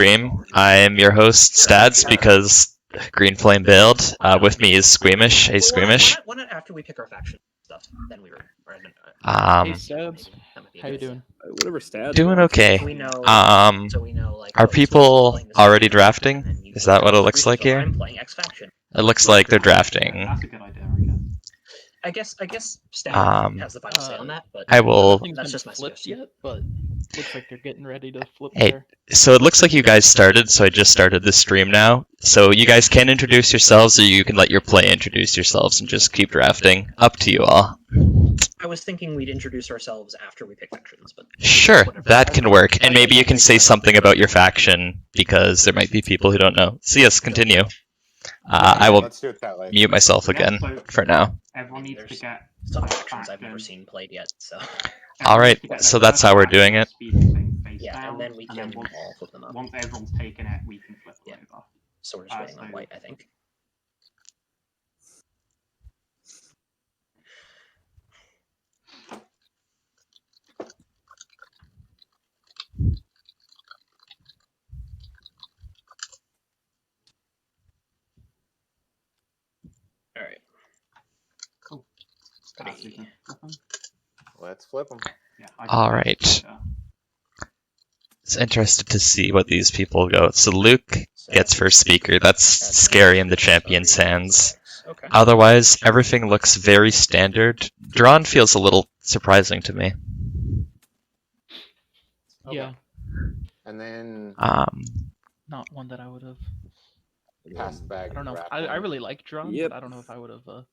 stream. I am your host, Stads, because Green Flame bailed. With me is Squeamish. Hey, Squeamish. Why not after we pick our faction stuff? Then we were. Hey, Stads. How you doing? Whatever Stads. Doing wants. okay. So we know, like, Are oh, he's people playing this already faction, drafting? and then you Is can that what it choose looks group, like so here? I'm playing X faction. It looks like they're drafting. That's a good idea, I guess. I guess Stats has the final say on that, but I will. Nothing's That's been just my flipped suggestion. yet, but looks like they're getting ready to flip Hey. there. So it looks like you guys started, so I just started the stream now. So you guys can introduce yourselves, or you can let your play introduce yourselves and just keep drafting. Up to you all. I was thinking we'd introduce ourselves after we pick factions, but Sure, whatever. that can work. And maybe you can say something about your faction, because there might be people who don't know. So yes, continue. I will Let's do it that way. mute myself again for now. Everyone needs to get some factions I've never seen played yet, so Alright, so that's how we're doing it. yeah, and then we can all flip them up. Once everyone's taken it, we can flip them over. So we're just waiting on white, I think. All right. Cool. Ready. Let's flip them. Yeah, Alright. It's interested to see what these people go. So Luke gets first speaker. That's scary in the champion's hands. Okay. Otherwise, everything looks very standard. Drahn feels a little surprising to me. Okay. Yeah, And then not one that I would have. pass the bag. I don't know. and I draft really like Drahn, Yep. but I don't know if I would have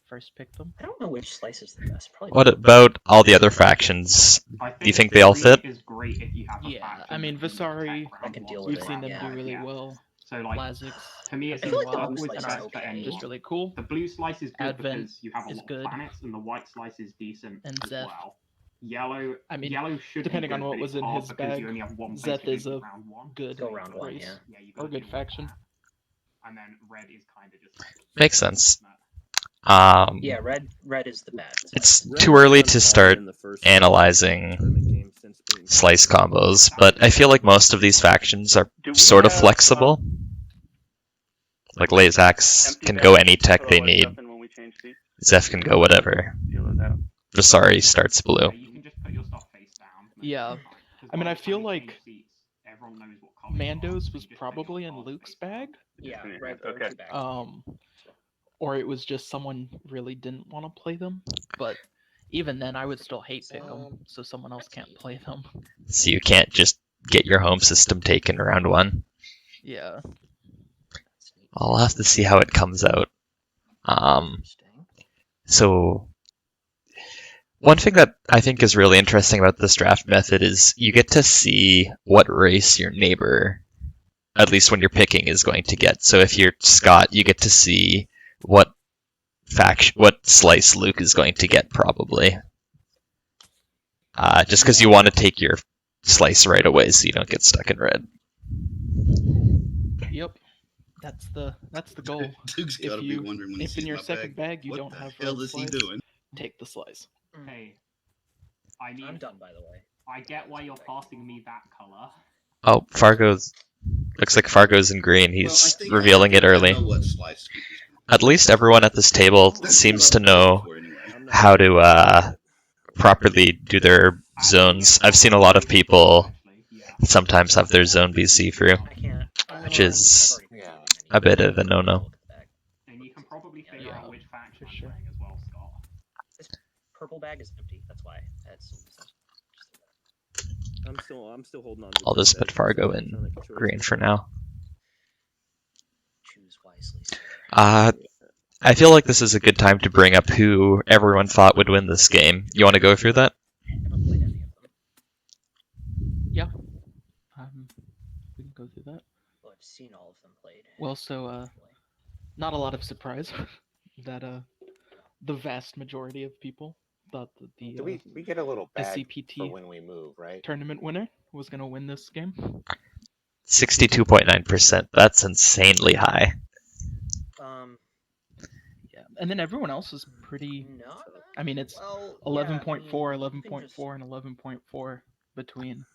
first picked them. I don't know which slice is the best. Probably. What about all the other factions? Do you think they all fit? Is great if you have a Yeah, faction I mean, that can Vasari, attack I can round deal one. with We've it, seen them yeah. do really Yeah. well. So like, Lazix, to me, I it's feel like the well blue with slice the is best for okay. anyone. just really cool. The blue slice is good Advent because you have a is lot good. of planets, and the white slice is decent And as Zeth. well. Yellow, I mean, yellow should depending be on good, what but was it's in hard his because bag, you only have one Zeth place is to a do round one. good Go round one, race yeah. Yeah, you or gotta good do faction. that. And then red is kind of just Makes sense. Yeah, red is the bad. It's Red too has early done to fine start in the first analyzing tournament game since being slice combos, but I feel like most of these factions are sort of flexible. Like Lazax can go any tech they need. Zeph can go whatever. Vasari starts blue. you can just put your stuff face down. Yeah. 'Cause I mean, by I the time feel you like change seats, everyone knows what colour you are, Mando's so was you just put your probably in cards Luke's face down. bag. Yeah, red Okay. back. Or it was just someone really didn't want to play them. But even then, I would still hate pick them, so someone else can't play them. So you can't just get your home system taken round one. Yeah. I'll have to see how it comes out. So one thing that I think is really interesting about this draft method is you get to see what race your neighbor, at least when you're picking, is going to get. So if you're Scott, you get to see what slice Luke is going to get, probably. Just because you want to take your slice right away so you don't get stuck in red. Yep. That's the goal. Duke's gotta be wondering when he If sees in your my second bag you what don't the have hell red is he slice, doing? take the slice. Hey, I mean, I'm done, by the way. I get why you're passing me that color. Oh, Fargo's... Looks like Fargo's in green. He's revealing it early. I know what slice At least everyone at this table seems to know how to properly do their zones. I've seen a lot of people sometimes have their zone be see-through, I can't. which is Yeah. a bit of a no-no. And you can probably figure Yeah, out which faction for I'm sure. playing as well, Scott. This purple bag is empty. That's why. I'm still holding on. To I'll the just bag, put Fargo so in trying to control green it. for now. Choose wisely. sir. I feel like this is a good time to bring up who everyone thought would win this game. You want to go through that? I haven't played any of them. Yeah. We can go through that. Well, I've seen all of them played. Well, so not a lot of surprise that the vast majority of people thought that Do we get a little the bag for CPT when we move, right? tournament winner was gonna win this game. 62.9%. That's insanely high. Yeah, and then everyone else is pretty. No. I mean, it's 11.4, 11.4, and 11.4 between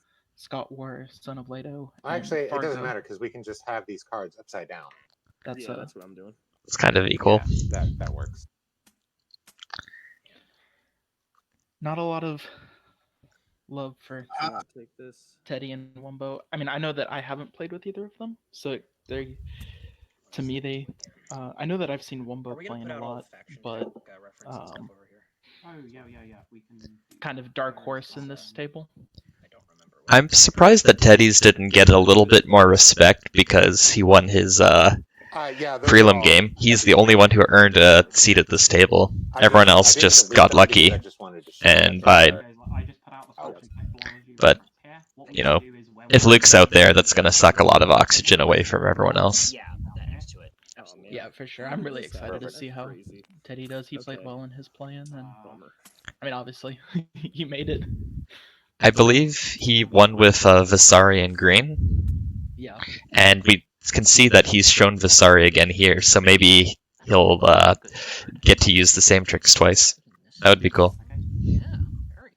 ScottWAR, Son of Leto. and Actually, it doesn't Fargo. matter because we can just have these cards upside down. That's Yeah, that's what I'm doing. It's kind of equal. Yeah, that works. not a lot of love for I'll take this. Teddy and Wumbo. I mean, I know that I haven't played with either of them, so they, to me, they. I know that I've seen Are Wumbo we gonna playing put a out all lot, the faction but pack, reference and stuff over here? Oh yeah. We can. kind of dark horse in this table. I don't remember. What I'm surprised that Teddy's didn't get a little bit more respect because he won his Yeah, those are prelim all- game. He's the only one who earned a seat at this table. I Everyone didn't- else I didn't just read got them lucky. because I just wanted to show and that by- they're- I just put out the Oh. structured technology But, reference here. What we you can know, do is when If we- Luke's out there, that's gonna suck a lot of oxygen away from everyone else. Yeah, that next to it. Absolutely. Yeah, for sure. I'm really This is excited to perfect. see how Crazy. Teddy does. He played Okay. well in his plan, and Bummer. I mean, obviously, he made it. I believe he won with Vasari and Green, Yeah. and we can see that he's shown Vasari again here, so maybe he'll get to use the same tricks twice. That would be cool. Okay, Yeah, very.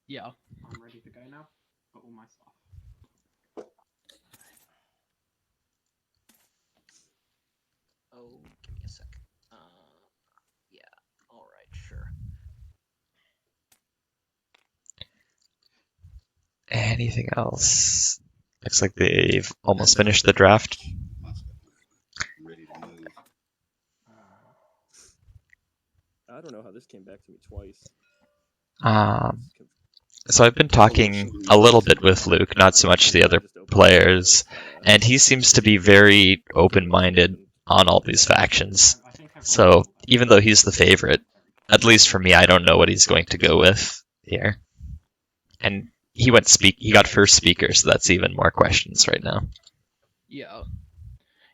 Yeah. I'm ready to go now. Got all my stuff. Oh, give me a sec. Yeah. All right, sure. Anything else? Looks like they've almost finished the draft. I'm ready to move. I don't know how this came back to me twice. So I've been talking a little bit with Luke, not so much the other players, and he seems to be very open-minded on all these factions. I think I've So got- even though he's the favorite, at least for me, I don't know what he's going to go with here. And he got first speaker, so that's even more questions right now. Yeah.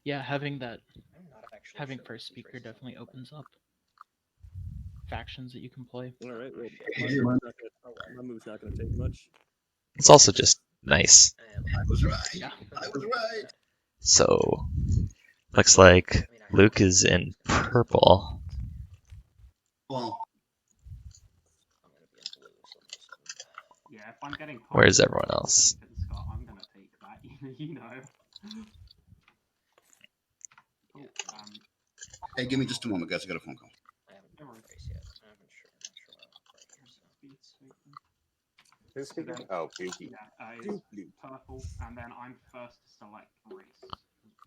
Yeah, having I'm not actually having sure first what these speaker races definitely look like. opens up factions that you can play. All right, well, Shit. my move's not gonna take much. It's also just nice. I was right. Yeah. I was right. So looks like I mean, I Luke is in purple. Well, I'm gonna be in blue, so I'm just Yeah, if I'm getting. Where's everyone else? Scott, I'm gonna take that. You know. Oh, hey, give me just a moment, guys. I got a phone call. I haven't done the race yet. I'm not sure why here, so. Who's speaking? Oh, Dookie. yeah, it's purple, and then I'm first to select race as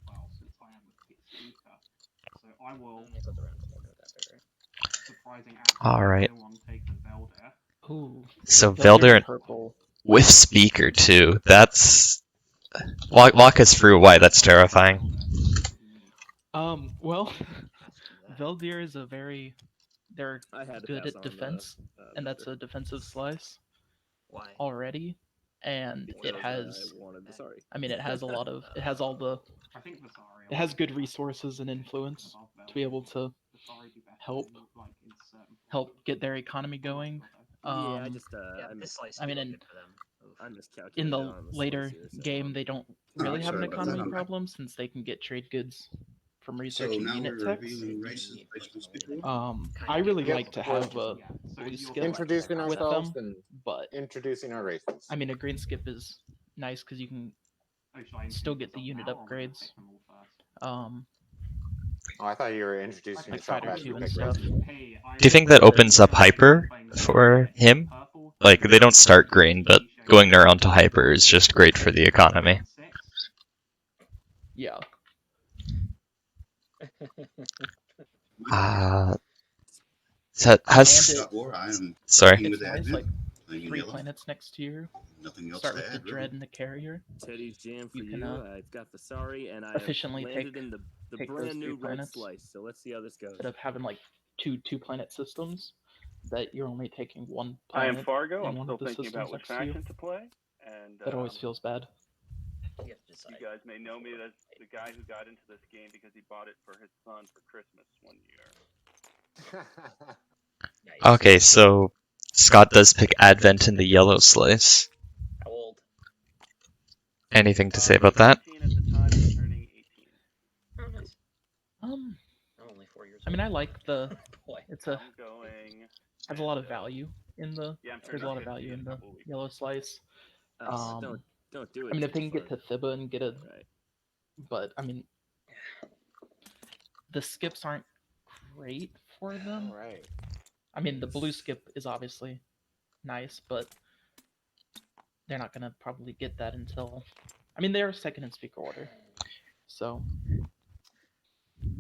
well, since I am the speaker. So I will, It goes around the corner of that bit, right? surprising All right. everyone, take the Veldyr. Ooh. So Veldyr Veldyr purple. with speaker too. That's walk us through why that's terrifying. Well, Veldyr is they're I had to good pass at on defense, and that's a defensive slice Why? already, and it has, I wanted the sorry. I mean, it has a lot of, it has all the, I think Vasari. it has good resources and influence to be able to help get their economy going. Yeah, I Um, just Yeah, I this mis- slice I mean, is in- good for them. Oof. I miscalculated in the on the later slice here, so- game, they don't really have an sorry about economy that. problem since they can get trade goods from So researching now unit we're techs. revealing races based on speaker. I really Yep. like to have a blue skip Introducing with ourselves them, and but introducing our races. I mean, a green skip is nice because you can still get the unit upgrades. Oh, I thought you were introducing Like yourself Fighter as 2 your and big stuff. race. Do you think that opens up hyper for him? Like they don't start green, but going around to hyper is just great for the economy. Yeah. So has ScottWAR, I am sorry. working with It's nice, admin, like playing in 3 yellow. planets next to you. Nothing else Start to with the add, really. Dread and the Carrier. Teddy's jam for You you. can, I've got Vasari, and I efficiently have landed take- in the take those brand 3 new red planets. slice. So let's see how this goes. Instead of having like two planet systems, that you're only taking one I am planet. Fargo. in I'm one still of the thinking about systems which next to you. faction to play, and That always feels bad. You have to decide. you guys may know me as the guy who got into this game because he bought it for his son for Christmas one year. Nice. Okay, so Scott does pick Advent in the yellow slice. How old? Anything to say about that? 18 at the time, and turning 18. Oh, nice. Um, I'm only 4 years I mean, I like the. Boy. It's a I'm going. has a lot of value in the. Yeah, I'm There's a lot of value in the yellow slice. Don't do it. I mean, if they Too can get to far. Thibba and get a, Right. but I mean, the skips aren't great for them. Alright. I mean, the blue skip is obviously nice, but they're not gonna probably get that until. I mean, they are second in speaker order, so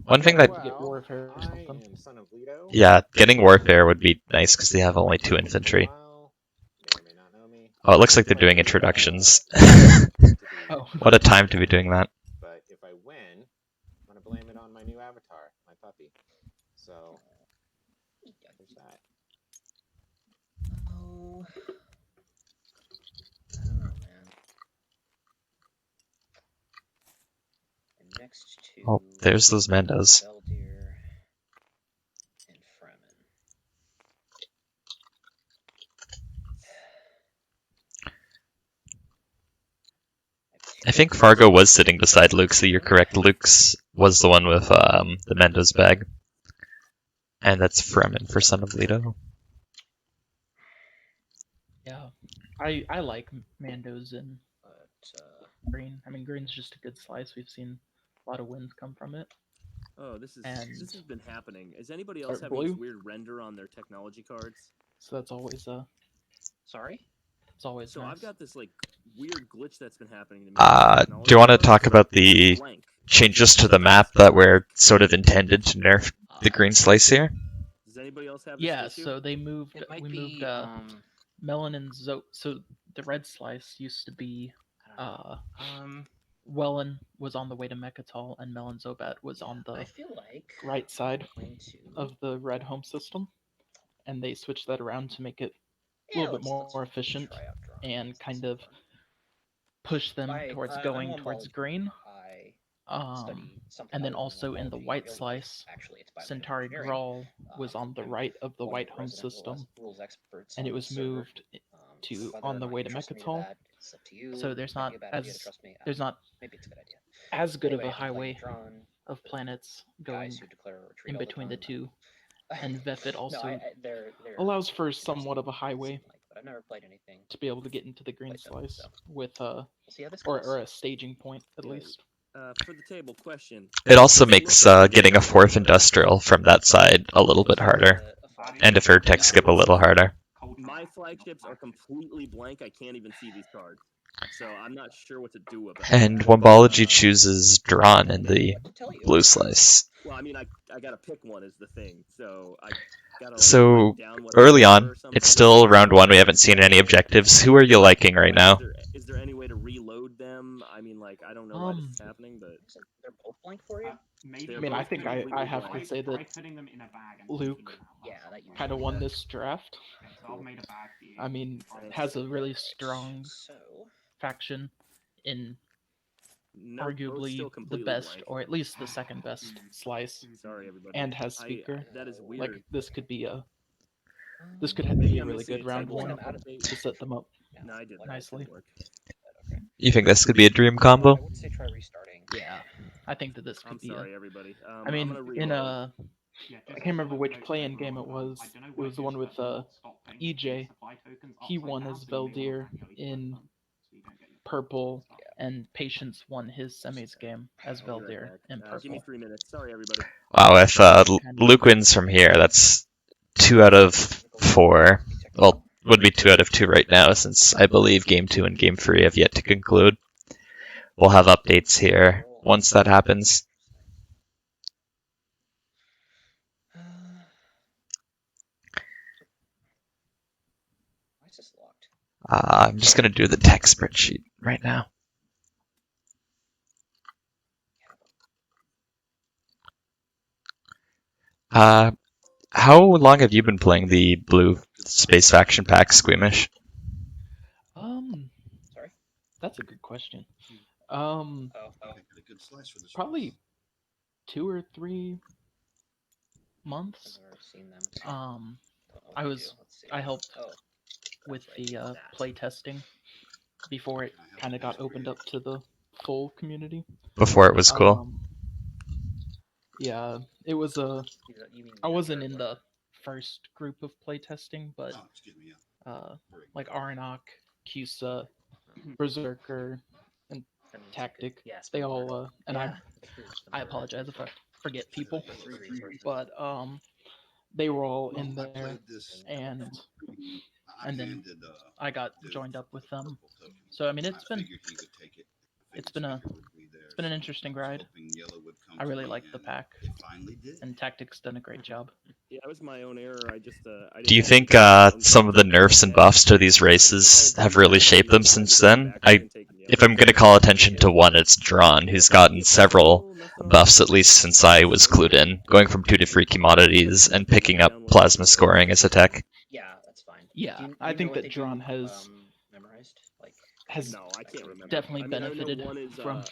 One thing that, to get warfare or I something. am son of Leto. yeah, getting warfare would be nice because they have only 2 infantry. May or may not know me. Oh, it looks like they're doing introductions. Oh. What a time to be doing that. But if I win, I'm gonna blame it on my new avatar, my puppy. So there's that. Oh. Oh man. And next to Oh, there's those Mandos. Veldyr and Fremen. I think Fargo was sitting beside Luke, so you're correct. Luke's was the one with the Mendo's bag. And that's Fremen for Son of Leto. Yeah, I like Mandos in But green. I mean, green's just a good slice. We've seen a lot of wins come from it. Oh, this And- has been happening. Is anybody else Or having blue? this weird render on their technology cards? So that's always sorry. it's always So nice. I've got this like weird glitch that's been happening to me. Do you want to talk about They're the blank. changes to the map that were sort of intended to nerf the green slice here? Does anybody else have this Yeah, issue? so they moved. It might We be moved Melon and So the red slice used to be Wellen was on the way to Mechatol, and Melon Zobat was on I the feel like right side I'm going to of the red home system, and they switched that around to make it a little bit more efficient try out Drahn. and Let's kind see of fun. push them Hi, towards I'm going Wumbology. towards green. I study something And then other than also in the Wumbology. white It was- slice, actually, it's biomedical Centauri engineering. Grawl was on the I'm right of the one white the home resident system, rules experts and on it the was server. moved to Whether on or the not way you to trust me or Mechatol. that, it's up to you. So there's Might not be a bad idea to as trust me. I there's don't know. not Maybe it's a good idea. as good Anyway, of a I'm playing highway Drahn, of planets going guys who declare a retreat in all the between the time. two, and Vethid also no, they're allows for interesting, somewhat of a highway seem like, but I've never played anything. to be able to get into the green Played them, slice so. with We'll see how this or goes. a staging point at Yeah. least. For the table, question. It also makes getting a 4th industrial from that side a little bit harder, and a 3rd tech skip a little harder. My flagships are completely blank. I can't even see these cards. So I'm not sure what to do about it. And Wumbology chooses Drahn in the What to tell you? blue slice. Well, I mean, I gotta pick one is the thing. So I gotta like, So, write down what early they are on, or something. it's still round 1, we haven't seen any objectives. Who are you liking right now? Is there any way to reload them? I mean, like, I don't know why this is happening, but They're both blank for you? Maybe I mean, I think I have to blank. say try that putting them in a bag and Luke taking them out. Yeah, that usually kind of won works. this draft. Okay, so I've made a bag for you. I mean, Alright. has a really strong So, faction in no, both arguably still the completely best, blank. or at least the second best slice, Sorry, everybody. and has speaker. That is weird. Like this could be a this could Maybe be a I'm really missing good a round table one and update. to set them up. No, I didn't. Nicely. That didn't work. You think this could be a dream I combo? would say try restarting. Yeah, I think that this could I'm be sorry, everybody. I I'm mean, gonna in reload. Yeah, I just can't remember to which let play-in everyone game it know, was. I don't know It was the why one with this does not stop paying EJ. supply tokens He upside won down, as so you may wanna Veldyr manually put in them so you don't get your purple, stuff. and Patience won his semis game as I'll be right Veldyr back. in Give me purple. 3 minutes. Sorry, everybody. Wow, if Luke wins from here, that's 2 out of 4. Well, would be 2 out of 2 right now, since I believe Game 2 and Game 3 have yet to conclude. We'll have updates here once that happens. Why is this locked? I'm just going to do the tech spreadsheet right now. How long have you been playing the blue space faction pack, Squeamish? Sorry? That's a good question. Oh, I think a good slice for this. Probably 2 or 3 months. I've never seen them. I Don't know what they was- do. Let's see. I helped Oh, with that's right, the that. play testing before it kind of got opened up to the full community. Before it was cool. Yeah, it was a. You mean I the wasn't third in one? the first group of play testing, but Oh, excuse me. Yeah. like Aranok, Cusa, Berserker, and That means Tactic. yes, They but all Marvel. and Yeah, here's the I murder apologize if I forget people, for 3 resources. but they were all Well, in I there, played this. and I and then handed, I got Dude, joined up with them. purple token. So I mean, I figured he would take it. I it's figured been a Speaker would be there, it's been an so interesting I was ride. hoping yellow would come I to really me, like the and pack, It finally did. and Tactic's done a great job. Yeah, it was my own error. I just I Do you didn't think actually some of the nerfs and buffs to these races have really shaped them since then? If I'm going to call attention to one, it's Drahn, who's gotten several buffs at least since I was clued in, going from 2 to 3 commodities and picking up plasma scoring as a tech. Yeah, that's fine. Yeah, Do you I know think what that they Drahn do, has memorized? Like, has No, I can't remember. definitely I mean, I know benefited one is, from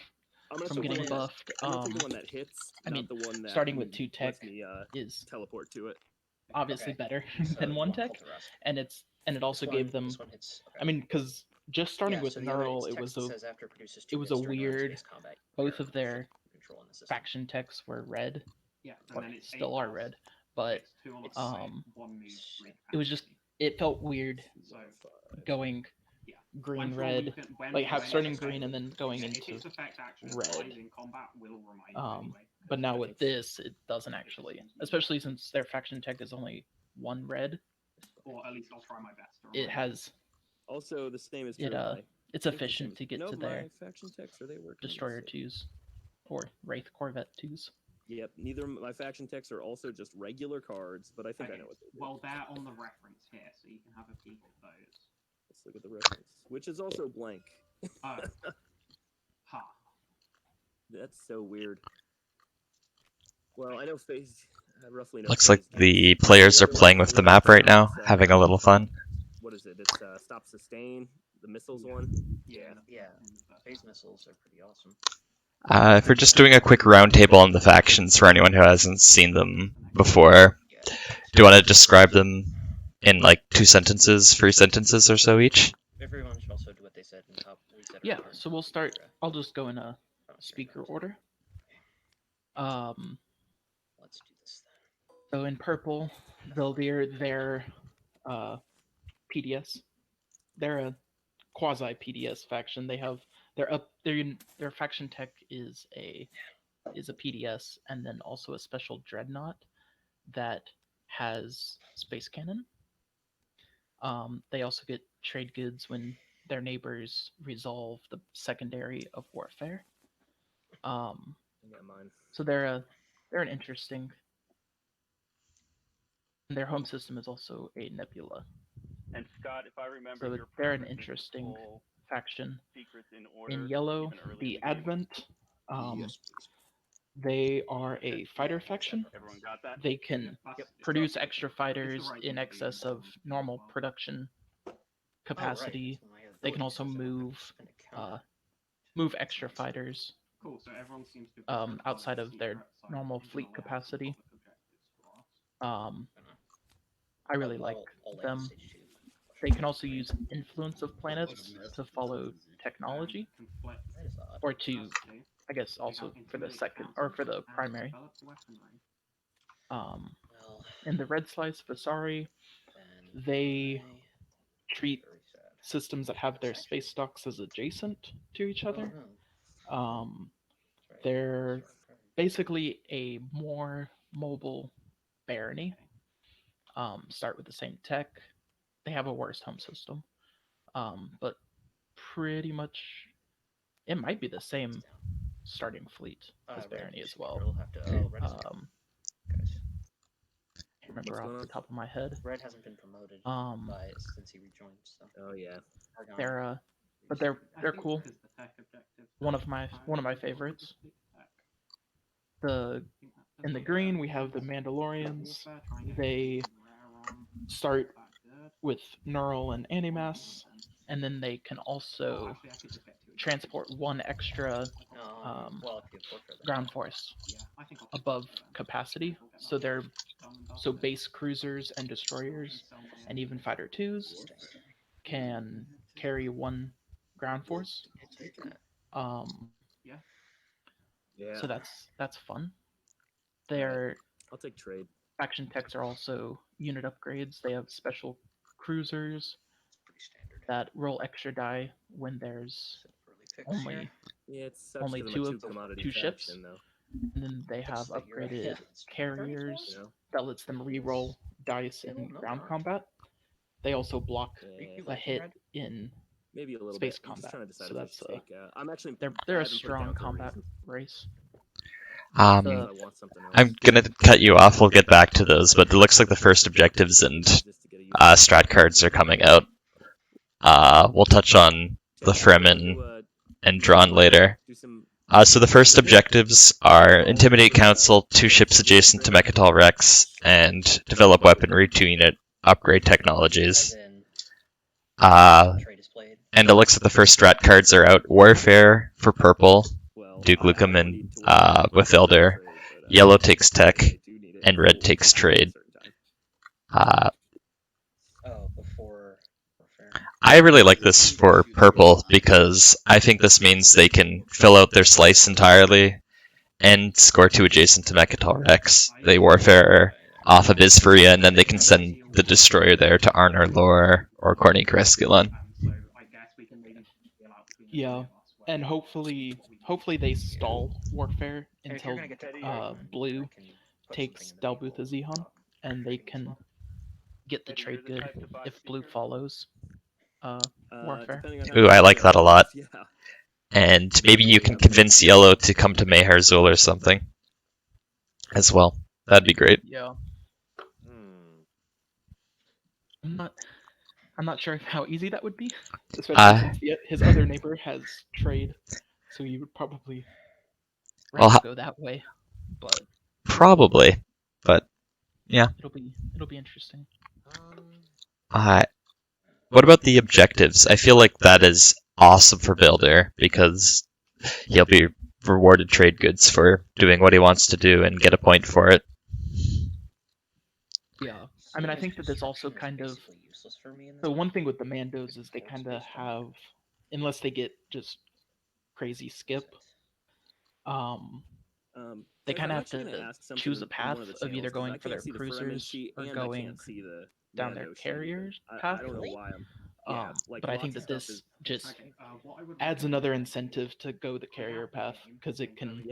I'm gonna from take the getting one that- buffed. I'm gonna take the one that hits, I mean, not the one that starting with 2 tech lets me is teleport to it. obviously Okay. better So than you 1 want tech, the rest. and it also This gave them. This one hits. Okay. I mean, because just starting Yeah, with so the other Neural, it's it was text a that says after produces it two was hits a during weird. space combat, Both pair of their control in the system. faction techs were red, Yeah, and or then it's still 8 are buffs, red, but it's 2 on it's, attack, um, 1 move, 3 it was just capacity. it felt weird So going yeah, green when red, like when starting its green and then going if into its effect actually red. applies in combat, will remind you anyway. But now with this, it doesn't actually, especially since their faction tech is only 1 red. Or at least I'll try my best. To It remind has Also, the same is it true. of my- it's I think the same efficient is- to get no, to my their faction techs, are they working? destroyer Let's see. 2s or Wraith Corvette 2s. Yep, neither of my faction techs are also just regular cards, but I think I Okay, know what they do. Well, they're on the reference here, so you can have a peek at those. Let's look at the reference, which is also blank. Oh. Ha. That's so weird. Well, I know phase. I roughly know. Looks like phase the does. players The are other playing one's with the the map right now, it's, having a little fun. What is it? It's stop sustain, the missiles one. Yeah. Yeah, phase missiles are pretty awesome. If we're just doing a quick roundtable on the factions for anyone who hasn't seen them before, Yeah. do you want to describe them in like 2 sentences, 3 sentences or so each? Everyone should also do what they said in top. We said Yeah, earlier. so we'll start. Okay. I'll just go in a Oh, here speaker it goes. order. Let's do this then. So in purple, Veldyr, they're PDS. They're a quasi PDS faction. They have their faction tech is a PDS, and then also a special dreadnought that has space cannon. They also get trade goods when their neighbors resolve the secondary of warfare. I got mine. So they're an interesting. Their home system is also a nebula. And Scott, if I remember, So your they're an preference is to interesting pull faction. secrets in order. In yellow, even early in the game. Advent. Yes, please. They are a fighter faction. Everyone got that? They can That's- produce extra fighters right in to do excess that of one. normal production capacity. They can also move extra fighters Cool. So everyone seems to have outside of their secret, so normal you can fleet allow some capacity. public objectives for us. I really like them. They can also use influence of planets to follow technology, Conflict That is odd. or to, capacity. I guess, They also have for the intimidate second or for the councils and primary. develop weaponry. Um, Well, in the red slice Vasari, then they I- treat very sad. systems that have their space stocks as adjacent to each other. Oh, no. That's right. They're That's right. basically a more mobile barony. Start with the same tech. They have a worse home system, but pretty much it might be the same starting fleet as Red barony as is- well. We'll have to. Red is guys. Can't remember What's off going the on? top of my head. Red hasn't been promoted since he rejoined. So. Oh yeah. Fargoness. They're but I they're think cool. because the tech objectives One of my are favorites. tech. The I think that in the does green it. we have the Mandalorians. Warfare, trying to get They rare on start that good. with neural and animass, and then they can also Actually, I could just get two transport 1 extra Well, if you have Portrait, then ground force Yeah, I think I'll keep above that then. capacity. We'll get So that they're done and so dusted. base cruisers and destroyers Sell me and in. even fighter 2s can carry 1 ground force. take that. Yeah. So that's fun. Their I'll take trade. faction techs are also unit upgrades. They have special cruisers, Pretty standard. that roll extra die when there's only Yeah, it sucks only 'cause I'm a two two of commodity two ships, faction, though. and then they have upgraded carriers You know? that lets them re-roll dice in ground combat. They also block Yeah, a hit in maybe a little space bit. I'm just combat. trying to decide So if I that's should take. I'm actually. they're I a haven't put it strong down for a combat reason. race. Um, The- I want something else. I'm gonna cut you off. We'll get back to those, but it looks like the first objectives and Just to get a strat cards are coming out. We'll touch on the Fremen and Drahn later. do some. So the first objectives are intimidate council, 2 ships adjacent to Mechatol Rex, and develop weaponry to unit upgrade technologies. And it looks like the first strat cards are out. Warfare for purple, Well, Duke I LukeM don't and need to worry with about Veldyr. trade, but, Yellow takes tech, I do need it and red full takes time at a trade. certain time. Before warfare. I really like this for purple because I think this means they can fill out their slice entirely and score 2 adjacent to Mechatol Rex. They warfare off of Isfaria, and then they can send the destroyer there to Arnor Lore or Corny Cresculon. So I guess we can maybe feel out between the Yeah, three of us whether and hopefully they stall warfare If you're until gonna get to blue takes Dalbutha Zihon, and they can get the Eddie, trade you're the good type to buy if blue Seeker? follows warfare. Depending on how Ooh, much I like you that a lot. Yeah. And maybe you can convince Yellow to come to Meharzul or something as well. That'd be great. Yeah, Hmm. I'm not sure how easy that would be, especially since his other neighbor has trade, so he would probably Well, rather go that way. But Probably, but it'll be interesting. what about the objectives? I feel like that is awesome for Veldyr because he'll be rewarded trade goods for doing what he wants to do and get a point for it. Yeah, I mean, I think that this also kind of. So one thing with the Mandos is they kind of have, unless they get just crazy skip, they kind of have to choose a path of either going for their cruisers or going down their carriers path. I don't know why I'm. But I think that this just Okay, what I would adds recommend another is incentive to go the carrier path because it can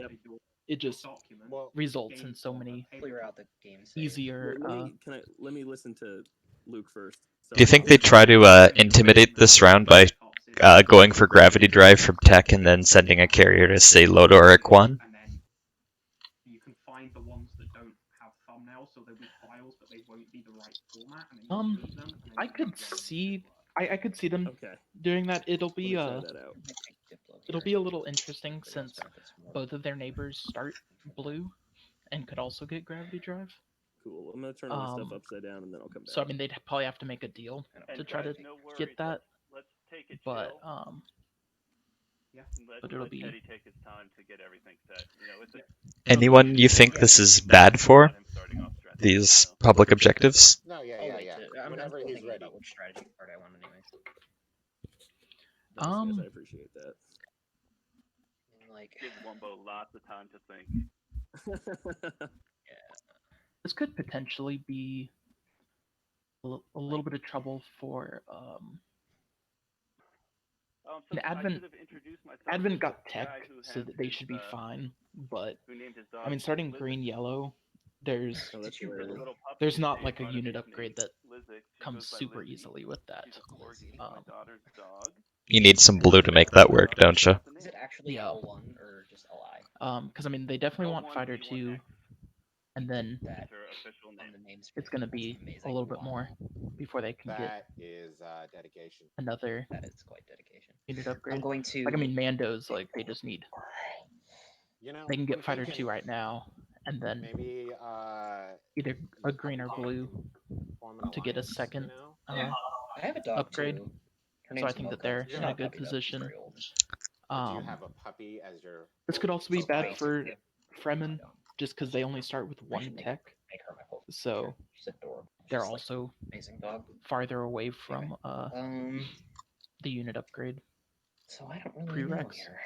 it just Well, results in so many Clear out the game save. easier. Let me listen to Luke first. Do you think they try to intimidate this round by going for gravity drive from tech and then sending a carrier to say Lodo or Ikwan? And then you can find the ones that don't have thumbnails, so they'll be files, but they won't be the right format. And then you delete them, and then I you could can go see into I could see them Okay. doing that. It'll Let me be try that out. it'll be a little interesting since both of their neighbors start blue and could also get gravity drive. Cool. I'm gonna turn all this stuff upside down and then I'll come back. So I mean, they'd probably have to make a deal And to try to guys, no worries, get that, Let's take it but chill. but Let it'll be Teddy take his time to get everything set. You know, it's a Anyone you think this is bad for? him starting off stretch. These public objectives? no, yeah. I'm Whenever still he's thinking ready. about which strategy card I want anyway. Thanks, guys, I appreciate that. And, like, Give Wumbo lots of time to think. this could potentially be a little bit of trouble for So I Advent. should have introduced myself Advent as got the tech, guy who so has that they his, should be fine. But who named his dog I mean, starting Lizik. green yellow, there's Oh, that's Did you really- really? Little puppy there's not named like a Artemis unit named upgrade that Lizik. She comes goes by super Lizzie. easily with that. She's a corgi, my daughter's dog. You need some blue to make that work, don't you? Is it actually Yeah. L1 or just LI? Because I mean, they definitely want L1, fighter C1 2, X. and then That It's her official on name. the names. it's gonna be a little bit more before they can get That is dedication. another That is quite dedication. unit I'm upgrade. going to. Like I mean, Mandos, like they just need You know, they can get I'm fighter thinking 2 right now, and then Maybe either a green or blue form an to get a alliance, second. You know? I have a dog upgrade. too. Her So I name's think that Mocha. they're She's in not a good puppy, though. She's position. very old. Do you have a puppy as your? This could also be So bad I- for Fremen, just because they only start with one make- tech, Make her my whole so She's adorable. they're She's, like, also amazing dog. farther away from the unit upgrade. So I don't really know Prereqs. here.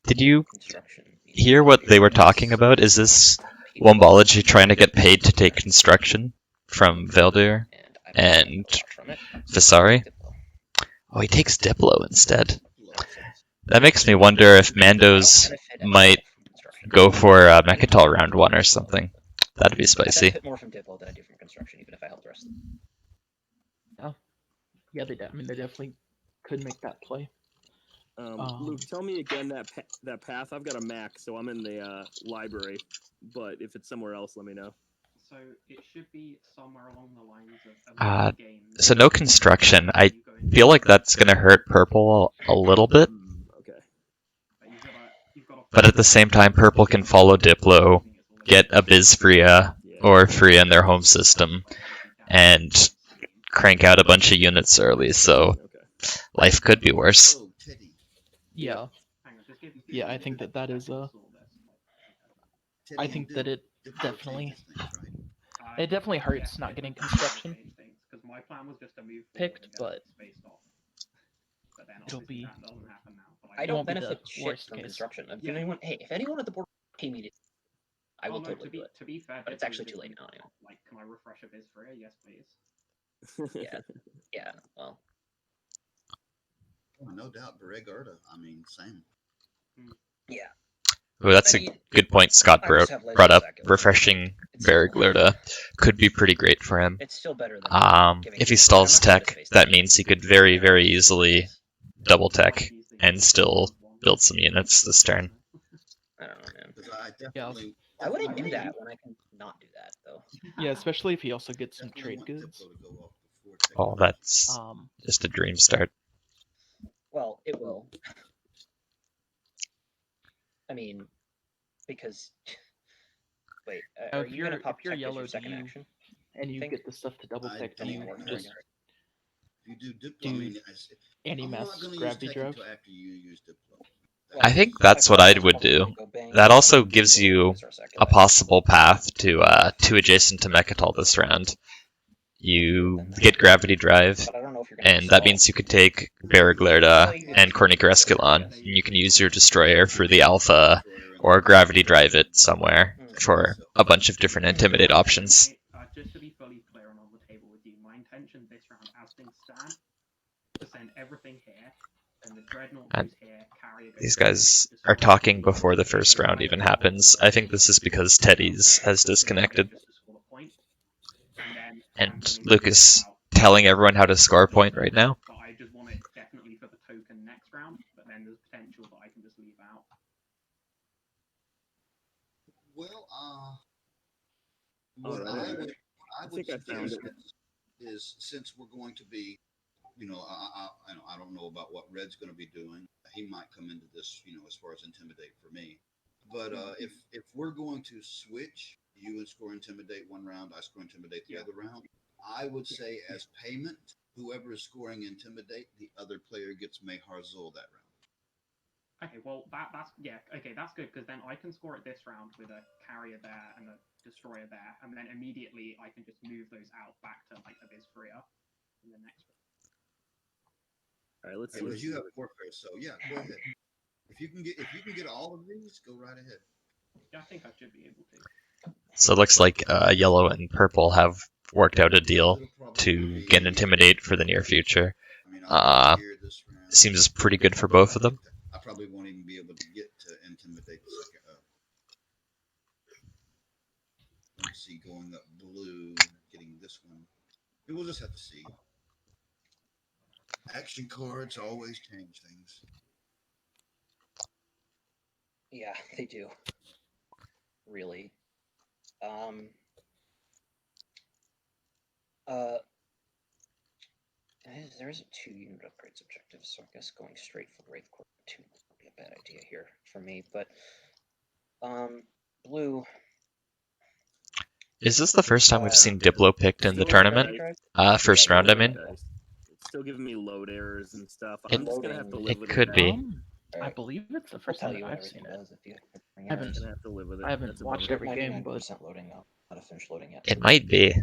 Did you Construction. hear what they were talking about? Is this Wumbology trying to get paid to take construction from Veldyr? and From it. Vasari. Diplo. Oh, he takes Diplo instead. Diplo, so That makes me wonder if Mandos Benefit might from construction. go for Mechatol round 1 or something. That'd be I spicy. benefit more from Diplo than I do from construction, even if I help the rest of them. Yeah, they definitely could make that play. Luke, tell me again that path. I've got a Mac, so I'm in the library. But if it's somewhere else, let me know. So it should be somewhere along the lines of games. So no construction. I feel like that's going to hurt purple a little bit, Okay. but at the same time, purple can follow Diplo, get a Bizfria or Freya in their home system, and crank out a bunch of units early, so life could be worse. Oh, Teddy. Yeah. Yeah, I think that is Teddy, I you think did that it Diplo definitely changes things, right? it definitely hurts not getting construction Because my plan was just to move picked, forward and but get spaced off. But then it'll obviously be- that doesn't happen now. But I It don't won't be the benefit shit worst from case. construction. If Yeah. anyone, hey, if anyone at the board pay me, I will no, totally do it. to be fair, But it's Diplo actually did too late move now, up. anyway. Like, can I refresh a Bizfria? Yes, please. Yeah. Yeah, well, Oh, no doubt, Bereg-Erda. I mean, same. yeah. Ooh, that's I a mean, good point Scott I just have Leto brought up. second. Refreshing It's still- Variglerda could be pretty great for him. It's still better than giving If he me- stalls I'm not gonna tech, space that means he could very, very easily double tech and still build some units this turn. I don't know, man. Because I definitely. Why would I do that when I can not do that, though? Yeah, especially if he also gets some definitely trade want goods. Diplo to go off before Oh, technology. that's just a dream start. Well, it will. I mean, because wait, Now, are if you gonna you're- pop if you're tech as yellow, your do second you- action? and you think- get the stuff to double I tech, do don't you work right just now. If you do Diplo, do I mean, I'm anti-mass not going to use gravity tech drive? until after you use Diplo. I think that's what I would do. That also gives you a possible path to 2 adjacent to Mechatol this round. You get Gravity Drive, But I don't know if you're gonna and that install- means you could take Variglerda and Cornica Escalon, and you can use your Destroyer for the Alpha, or Gravity Drive it somewhere for a bunch of different Intimidate options. Just to be fully clear and on the table with you, my intention this round, as things stand, to send everything here, and the Dreadnought And goes here, Carrier goes These here, guys Destroyer are talking goes before the here, first round even happens. I think this is because Teddy's has disconnected, just to score a point. And then and I'm gonna Luke leave is out- telling everyone how to score a point right now. But I just want it definitely for the token next round, but then there's potential that I can just leave out. Well, All what right. I think would I found suggest is since we're going to be, I don't know about what Red's going to be doing. He might come into this, as far as Intimidate for me. But if we're going to switch, you and score Intimidate one round, I score Intimidate the other round, I would say as payment, whoever is scoring Intimidate, the other player gets Mayhar Zul that round. Okay, well that's good because then I can score it this round with a Carrier there and a Destroyer there, and then immediately I can just move those out back to like a Bizfria in the next round. All right, let's see. Because you have warfare, so yeah, go ahead. If you can get all of these, go right ahead. Yeah, I think I should be able to. So it looks like yellow and purple have worked out a deal to get Intimidate for the near future. I mean, I'll be here this round. Seems pretty good for both of them. I probably won't even be able to get to Intimidate the second up. Let's see, going up blue, getting this one. We'll just have to see. Action cards always change things. Yeah, they do. Really. There is a 2 unit upgrades objective, so I guess going straight for Wraith Core 2 would be a bad idea here for me, but blue. Is this the first time we've seen Diplo picked in the tournament? First round, I mean. It's still giving me load errors and stuff. It- I'm just gonna have to live it with could it. be. I Alright, believe it's the I'll first tell time you that when I've seen everything it. does if you bring I haven't- errors. I'm gonna have to live with it. I haven't That's watched about every game, but 99% loading now. Not finished loading yet. It might be.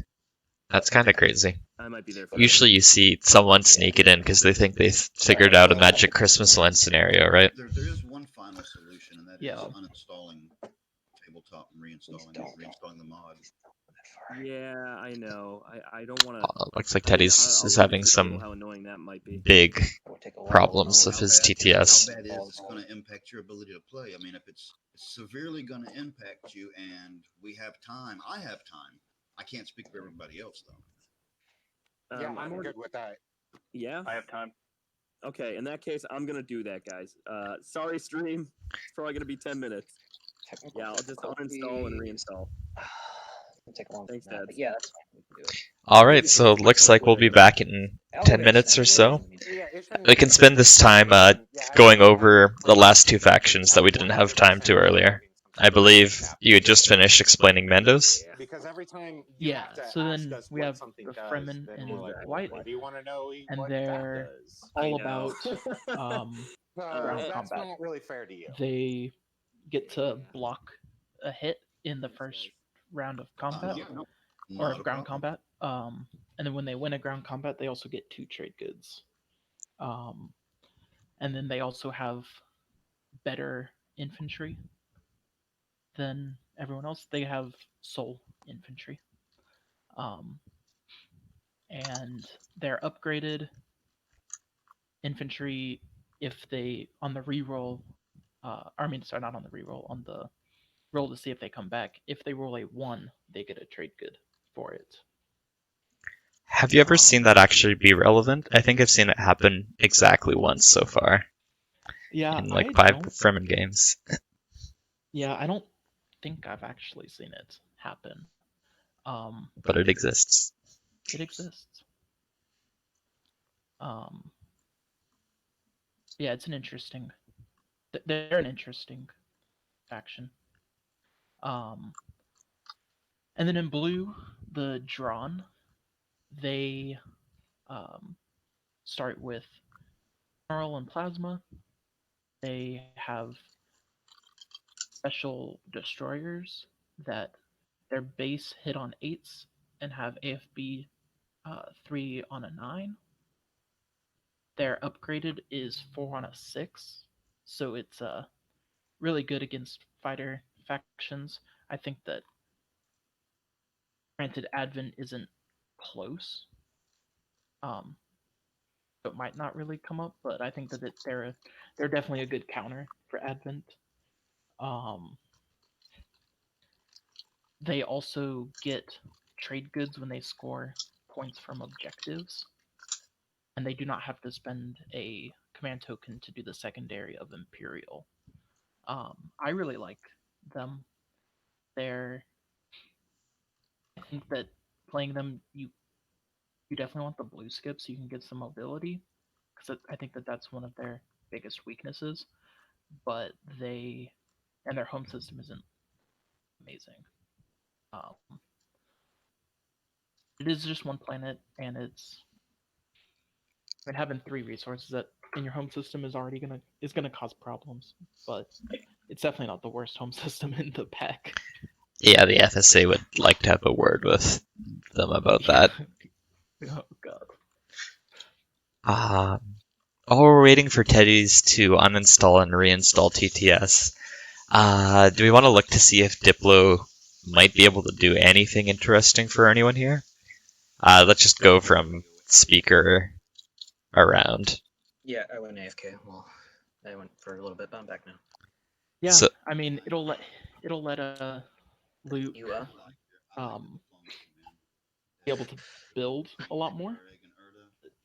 That's kind of crazy. I might be there. For Usually you see someone sneak it in because they think they figured out a magic Christmas Lens scenario, right? There is one final solution, and that is Yeah. uninstalling tabletop and reinstalling the mod. far. Yeah, I know. I don't want to. Looks like Teddy's is having some how annoying that might be. big It would take a while. problems with How his bad- TTS. How bad is it going to impact your ability to play? I mean, if it's severely going to impact you, and we have time, I have time. I can't speak for everybody else though. Yeah, I'm already- good with that. Yeah. I have time. Okay. In that case, I'm gonna do that, guys. Sorry, stream. It's probably gonna be 10 minutes. Technical Yeah, I'll just uninstall and difficulties. reinstall. It'll take a long Thanks, time, Dad. but yeah, that's fine. We can do it. Alright, so it looks like we'll be back in 10 minutes or so. Yeah, it shouldn't We can spend this time going over the last two factions that we didn't have time to earlier. I believe you had just finished explaining Mendos. Because every time you Yeah, have to so ask then us we what have something the does, Fremen then and we're like, White, why do you want to know and what they're that does? all about ground that's combat. not really fair to you. They get to block a hit in the first round of combat or Not a ground problem. combat. And then when they win a ground combat, they also get 2 trade goods. And then they also have better infantry than everyone else. They have soul infantry. And they're upgraded infantry if they on the reroll. Not on the reroll, on the roll to see if they come back. If they roll a 1, they get a trade good for it. Have you ever seen that actually be relevant? I think I've seen it happen exactly once so far Yeah, in like I 5 don't. Fremen games. Yeah, I don't think I've actually seen it happen. But it exists. It exists. Yeah, it's an interesting. They're an interesting faction. And then in blue, the Drahn, they start with Snarl and Plasma. They have special destroyers that their base hit on 8s and have AFB 3 on a 9. Their upgraded is 4 on a 6, so it's really good against fighter factions. I think that, granted, Advent isn't close, so it might not really come up, but I think that they're definitely a good counter for Advent. They also get trade goods when they score points from objectives, and they do not have to spend a command token to do the secondary of Imperial. I really like them. I think that playing them, you definitely want the blue skip so you can get some mobility, because I think that that's one of their biggest weaknesses. But their home system isn't amazing. It is just one planet, and having 3 resources that in your home system is already gonna cause problems. But it's definitely not the worst home system in the pack. Yeah, the FSA would like to have a word with them about that. Oh god. While we're waiting for Teddy's to uninstall and reinstall TTS, do we want to look to see if Diplo might be able to do anything interesting for anyone here? Let's just go from speaker around. Yeah, I went AFK. Well, I went for a little bit, but I'm back now. Yeah, So- I mean it'll let Luke You be able to build a lot more.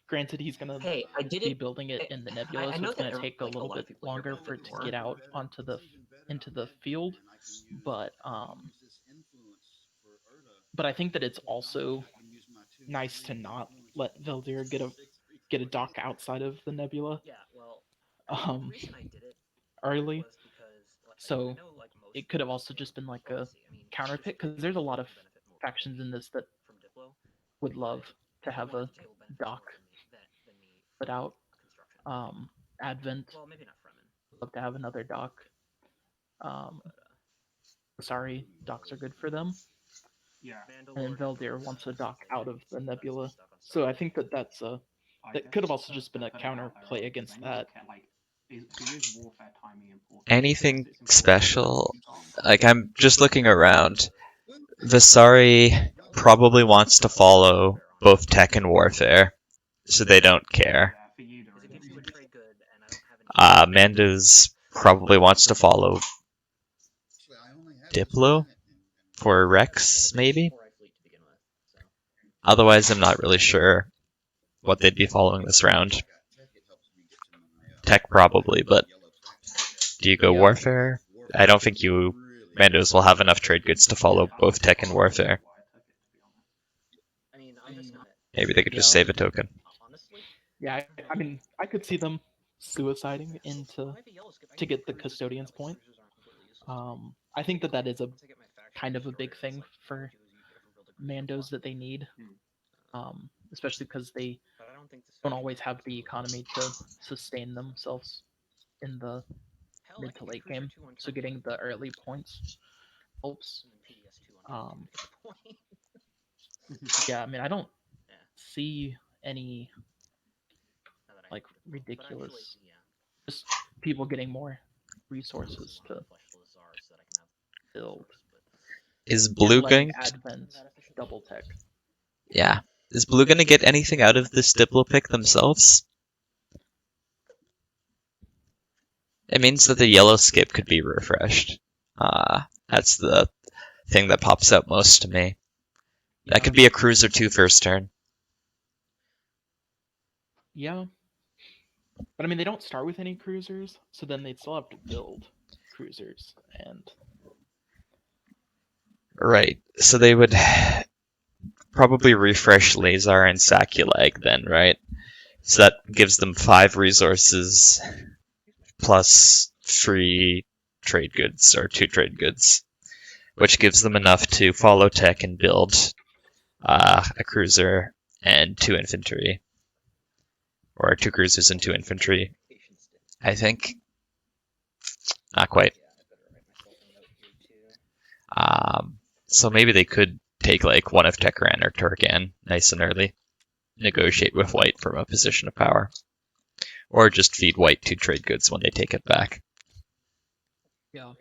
Granted, he's gonna Hey, I did be it. building it in the nebula, I so know it's that gonna take a like, little lot of bit people here longer build for it it to more. get out into the field. But I think that it's also nice to not let Veldyr get a dock outside of the nebula Yeah, well, Um, the reason I did it early. was because So I know, like, most it could have also just been like a counter pick, because there's a lot of factions in this that from Diplo would love to have a dock put out. Advent Well, maybe not Fremen. love to have another dock. Sorry, docks are good for them. Yeah. And then Veldyr wants a dock out of the nebula. So I think that that could have also just been a counter play against that. Is warfare timing important? Anything special? Like, I'm just looking around. Vasari probably wants to follow both tech and warfare, so they don't care. Yeah, for you, Because it Dory. gives you a trade good, and I don't have any. Mando's probably wants to follow Actually, I only have Diplo this planet for Rex, maybe? Four fleet to begin with, so. Otherwise, I'm not really sure what they'd be following this round. I got tech, it helps me get to my, Tech probably, but yellow tech. do you go Yeah. warfare? I don't think you Mandos will have enough trade goods to follow both tech and warfare. I mean, I'm just gonna. Maybe they could just Yeah. save a token. Honestly, Yeah, I mean, I could see them suiciding into might be yellow skip. I to can get the cruisers, custodian's but point. cruisers aren't completely useless. I think that is a Once I get my faction kind of a destroyer, big it's thing like for do is you ever build a cruiser Mandos block. that they need, especially because they But I don't think this don't always have the economy to sustain themselves in the Hell, I mid could to get late cruiser game. 2 on So turn getting the 1, early points helps. and then PDS 2 on turn 2 to get the point. Yeah, I mean, I don't Yeah. see any Now that I like can get the point. But ridiculous actually, yeah. just people getting more resources to build. Is And Blue letting going to, Advent double tech. yeah. Is Blue going to get anything out of this Diplo pick themselves? It means that the yellow skip could be refreshed. That's the thing that pops out most to me. That could be a cruiser 2 first turn. Yeah. But I mean, they don't start with any cruisers, so then they'd still have to build cruisers. And Right. So they would probably refresh Lazar and Sakulag then, right? So that gives them 5 resources plus free trade goods, or 2 trade goods, which gives them enough to follow tech and build a cruiser and 2 infantry. Or 2 cruisers and 2 infantry, I think. Not quite. So maybe they could take like one of Tekran or Turkan nice and early. Negotiate with White from a position of power. Or just feed White 2 trade goods when they take it back. yeah.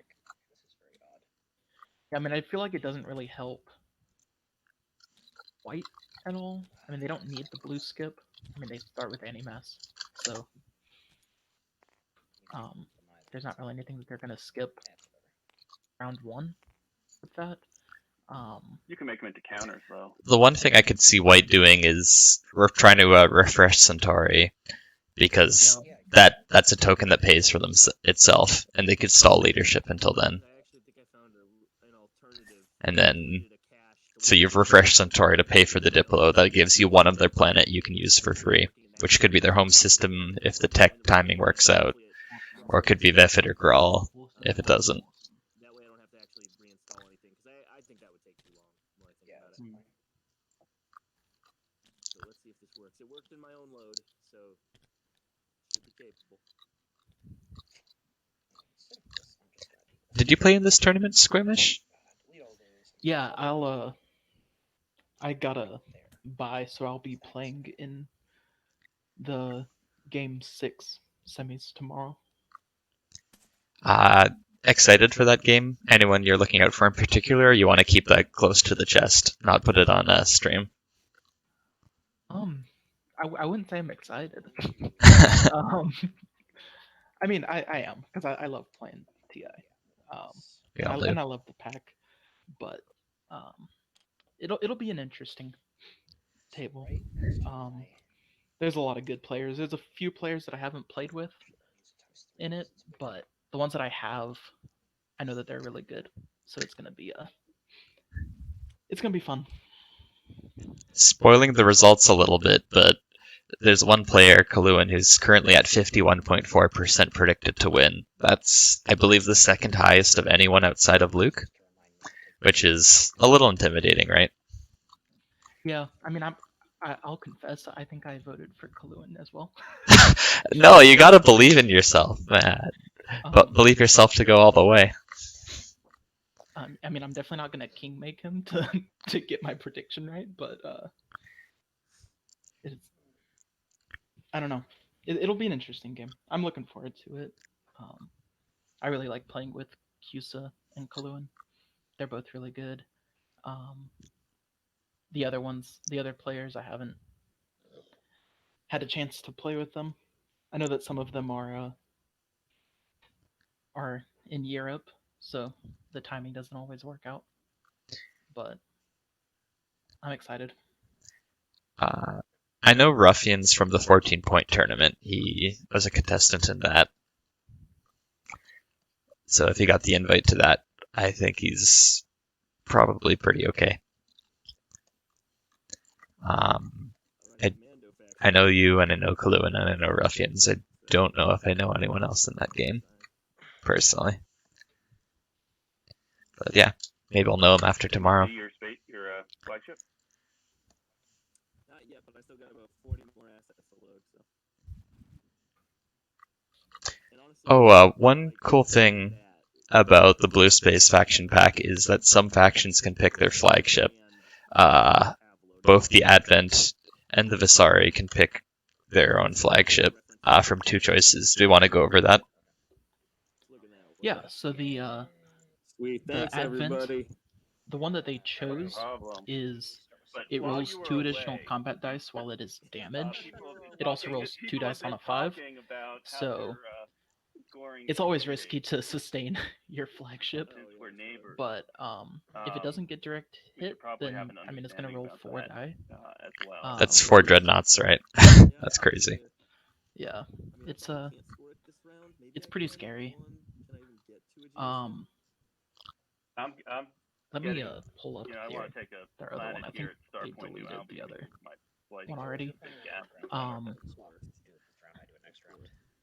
I mean, I feel like it doesn't really help White at all. I mean, they don't need the blue skip. I mean, they start with Animass, so there's not really anything that they're gonna skip round 1 with that. You can make them into counters, though. The one thing I could see White doing is we're trying to refresh Centauri, because that's a token that pays for them itself, and they could stall leadership until then. I actually think I found an alternative. And then, so you've refreshed Centauri to pay for the Diplo. That gives you one of their planet you can use for free, which could be their home system if the tech timing works out, or it could be Vefit or Grawl if it doesn't. That way I don't have to actually reinstall anything, because I think that would take too long when I think about it. So let's see if this works. It worked in my own load, so should be capable. Did you play in this tournament, Squamish? Yeah, I gotta buy, so I'll be playing in the Game 6 semis tomorrow. Excited for that game? Anyone you're looking out for in particular, or you want to keep that close to the chest, not put it on stream? I wouldn't say I'm excited. I mean, I am, because I love playing TI. And I love the pack, but it'll be an interesting table. There's a lot of good players. There's a few players that I haven't played with in it, but the ones that I have, I know that they're really good. So it's gonna be fun. Spoiling the results a little bit, but there's one player, Kaluan, who's currently at 51.4% predicted to win. That's, I believe, the second highest of anyone outside of Luke, which is a little intimidating, right? Yeah, I mean, I'll confess, I think I voted for Kaluan as well. No, you gotta believe in yourself, man. But believe yourself to go all the way. I mean, I'm definitely not gonna king make him to get my prediction right, but I don't know. It'll be an interesting game. I'm looking forward to it. I really like playing with Cusa and Kaluan. They're both really good. The other players, I haven't had a chance to play with them. I know that some of them are in Europe, so the timing doesn't always work out. But I'm excited. I know Ruffians from the 14-point tournament. He was a contestant in that. So if he got the invite to that, I think he's probably pretty okay. I know you, and I know Kaluan, and I know Ruffians. I don't know if I know anyone else in that game, personally. But yeah, maybe I'll know him after tomorrow. Your flagship? Not yet, but I still got about 40 more assets to load. So. And honestly, One cool thing about the Blue Space faction pack is that some factions can pick their flagship. Both the Advent and the Vasari can pick their own flagship from two choices. Do we want to go over that? Yeah, so the Sweet, thanks Advent, everybody. the one that they chose is it rolls 2 additional combat dice while it is damaged. It also rolls 2 dice on a 5, so it's always risky to sustain your flagship. But if it doesn't get direct hit, then I mean it's gonna roll 4 die. That's 4 dreadnoughts, right? That's crazy. Yeah, it's pretty scary. Let me pull up I want to take a their other one. I think they deleted the other one already.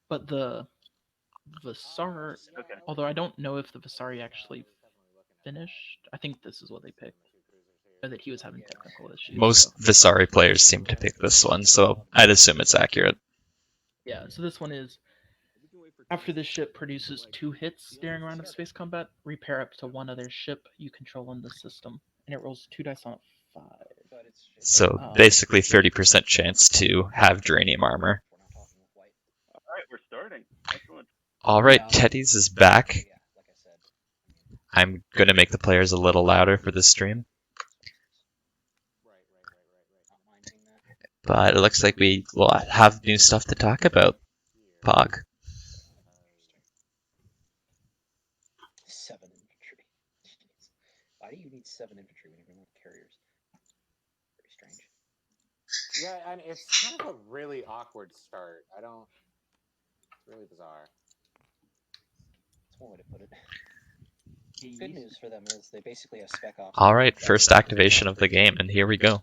But the Vasari, although I don't know if the Vasari actually finished, I think this is what they picked. Or that he was having technical issues. Most Vasari players seem to pick this one, so I'd assume it's accurate. Yeah, so this one is, after this ship produces 2 hits during a round of space combat, repair up to 1 other ship you control in the system. And it rolls 2 dice on a 5. So basically 30% chance to have Dranium armor. Alright, we're starting. Excellent. Alright, Teddy's is back. I'm going to make the players a little louder for this stream. But it looks like we will have new stuff to talk about. Pog. 7 infantry. Jeez. Why do you need 7 infantry when you have carriers? Very strange. Yeah, and it's kind of a really awkward start. It's really bizarre. That's one way to put it. Good news for them is they basically have spec off. Alright, first activation of the game, and here we go.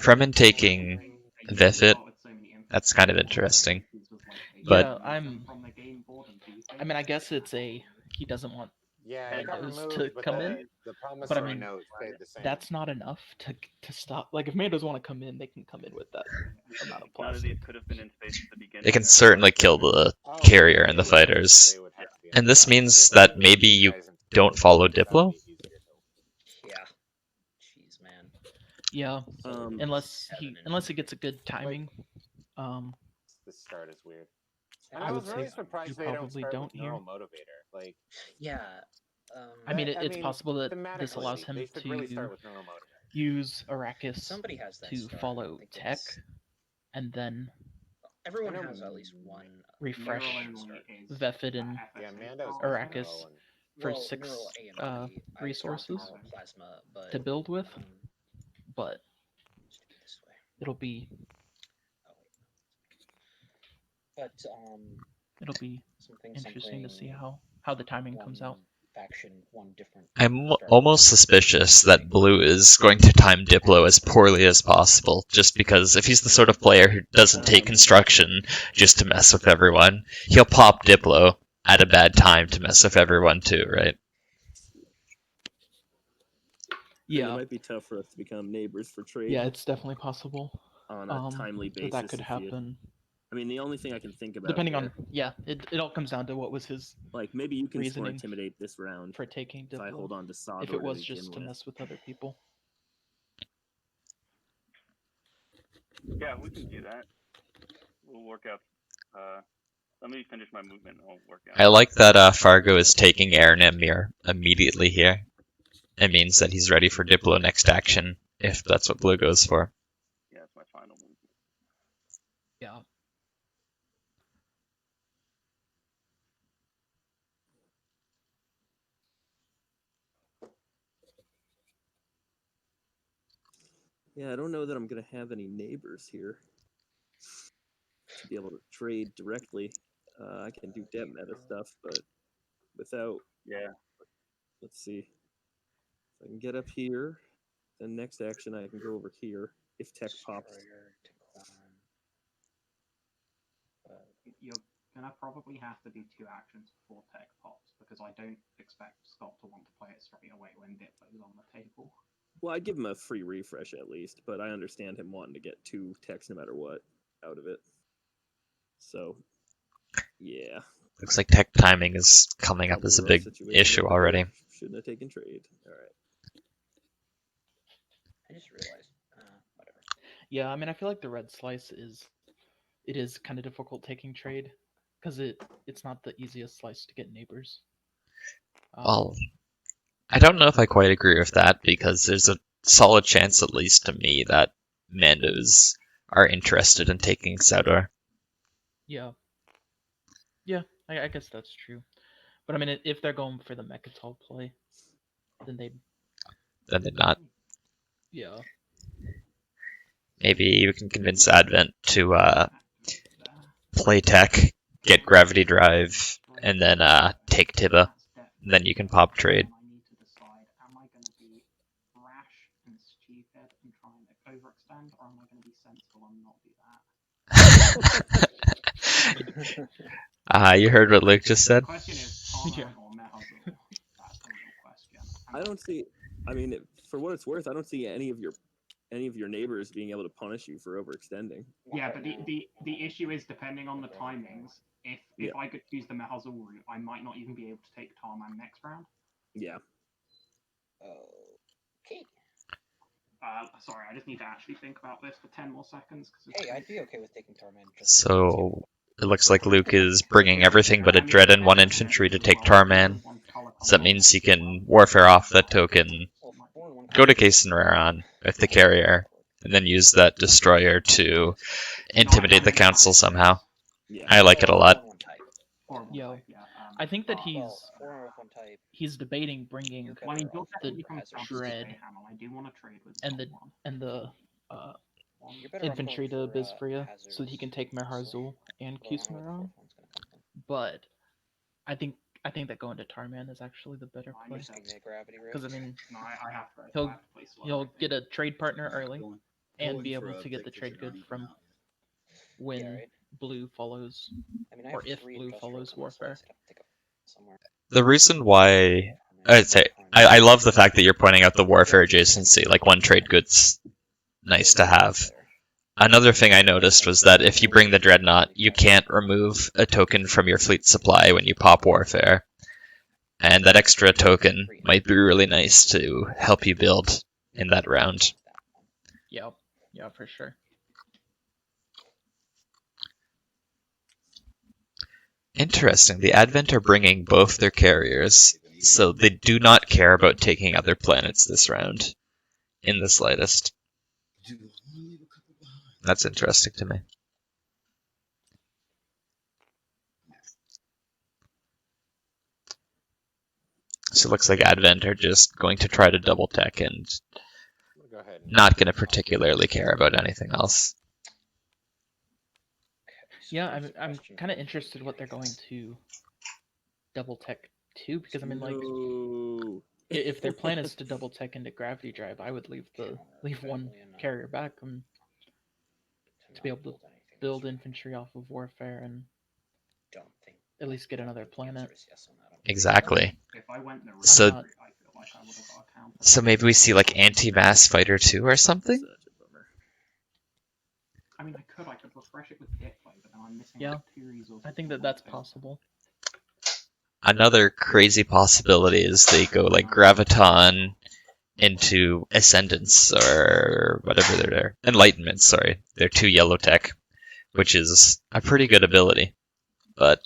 Fremen taking Vefit. That's kind of interesting. But yeah, I mean, I guess it's he doesn't want Mandos to come in. But I mean, that's not enough to stop. Like, if Mandos want to come in, they can come in with that amount of plastic. Could have been in space at the beginning. It can certainly kill the carrier and the fighters. And this means that maybe you don't follow Diplo? Yeah. Jeez, man. Yeah. Unless he gets a good timing. This start is weird. And I I would was really say surprised you they don't probably start don't with here. neural motivator. Like, Yeah. I mean, it's possible that this allows him they should really to start with neural motivator. use Arrakis Somebody has that to start. follow I think tech, it's- and then Everyone I know has at least one. refresh Vefit and Yeah, Mando's Arrakis for Neural 6 A and I resources neural plasma, but, to build with, um, but let's do it this way. it'll be Oh, wait. But interesting to see how the timing comes out. Faction, one different. I'm almost suspicious that Blue is going to time Diplo as poorly as possible, just because if he's the sort of player who doesn't take construction just to mess with everyone, he'll pop Diplo at a bad time to mess with everyone too, right? Yeah, It might be tough for us to become neighbors for trade. yeah, it's definitely possible. On a timely basis. That could happen. I mean, the only thing I can think about, Depending on, it all comes down to what was his like maybe you can score reasoning intimidate this round for taking if I Diplo. hold on to Sodor If it was begin just to with. mess with other people. Yeah, we can do that. We'll work out. Let me finish my movement and I'll work out. I like that Fargo is taking Aaron and Mir immediately here. it means that he's ready for Diplo next action, if that's what blue goes for. Yeah, it's my final movement. Yeah. Yeah, I don't know that I'm gonna have any neighbors here to be able to trade directly. I can do debt meta stuff, but without, Yeah. let's see, if I can get up here, then next action I can go over here if tech pops. Destroyer to clone. You're gonna probably have to do 2 actions before tech pops, because I don't expect Scott to want to play it straight away when Diplo's on the table. Well, I'd give him a free refresh at least, but I understand him wanting to get 2 techs no matter what out of it. So, yeah. Looks like tech timing is coming up Probably as a rough big situation issue over already. here. Shouldn't have taken trade. All right. I just realized. Whatever. Yeah, I mean, I feel like the red slice is kind of difficult taking trade because it's not the easiest slice to get neighbors. Well, I don't know if I quite agree with that, because there's a solid chance, at least to me, that Mandos are interested in taking ScottWAR. Yeah, I guess that's true. But I mean, if they're going for the Mechatol play, then Then they're not. yeah. Maybe you can convince Advent to play tech, get gravity drive, and then take Tibba. And then you can pop trade. I need to decide, am I going to be rash and stupid and try and overextend, or am I going to be sensible and not do that? You heard what Luke just said? The question is, Tarman or Mehazul? That's the real question. I don't see. I mean, for what it's worth, I don't see any of your neighbors being able to punish you for overextending. Yeah, but the issue is, depending on the timings, if I could choose the Mehazul route, I might not even be able to take Tarman next round. Yeah. Okay. Sorry, I just need to actually think about this for 10 more seconds. Hey, I'd be okay with taking Tarman. So it looks like Luke is bringing everything but a Dread and 1 infantry to take Tarman. So that means he can warfare off that token, go to Casenraron with the carrier, and then use that destroyer to intimidate the council somehow. Yeah. I like it a lot. Yeah, I think that he's debating bringing You're the Dread I do want to trade with and the infantry to Bizfria so that he can take Merharzul and Kusmaron. But I think that going to Tarman is actually the better play. Because I mean, he'll get a trade partner early and be able to get the trade good from when blue follows, or if blue follows warfare. The reason why I love the fact that you're pointing out the warfare adjacency, like 1 trade good's nice to have. Another thing I noticed was that if you bring the Dreadnought, you can't remove a token from your fleet supply when you pop warfare. And that extra token might be really nice to help you build in that round. Yeah, for sure. Interesting. The Advent are bringing both their carriers, so they do not care about taking other planets this round, in the slightest. That's interesting to me. So it looks like Advent are just going to try to double tech and Go ahead and not going to particularly care about anything else. Yeah, I'm kind of interested what they're going to double tech to, because I mean, like, if their plan is to double tech into gravity drive, I would leave 1 carrier back to be able to build infantry off of warfare and at least get another planet. Exactly. If I went the So- route, I feel like I would have got a counter. So maybe we see like Anti-Mass Fighter 2 or something? I mean, I could refresh it with Diplo, but then I'm missing Yeah, like 2 resources. I think that's possible. Another crazy possibility is they go like Graviton into Ascendance or whatever they're Enlightenment, sorry. They're 2 yellow tech, which is a pretty good ability, but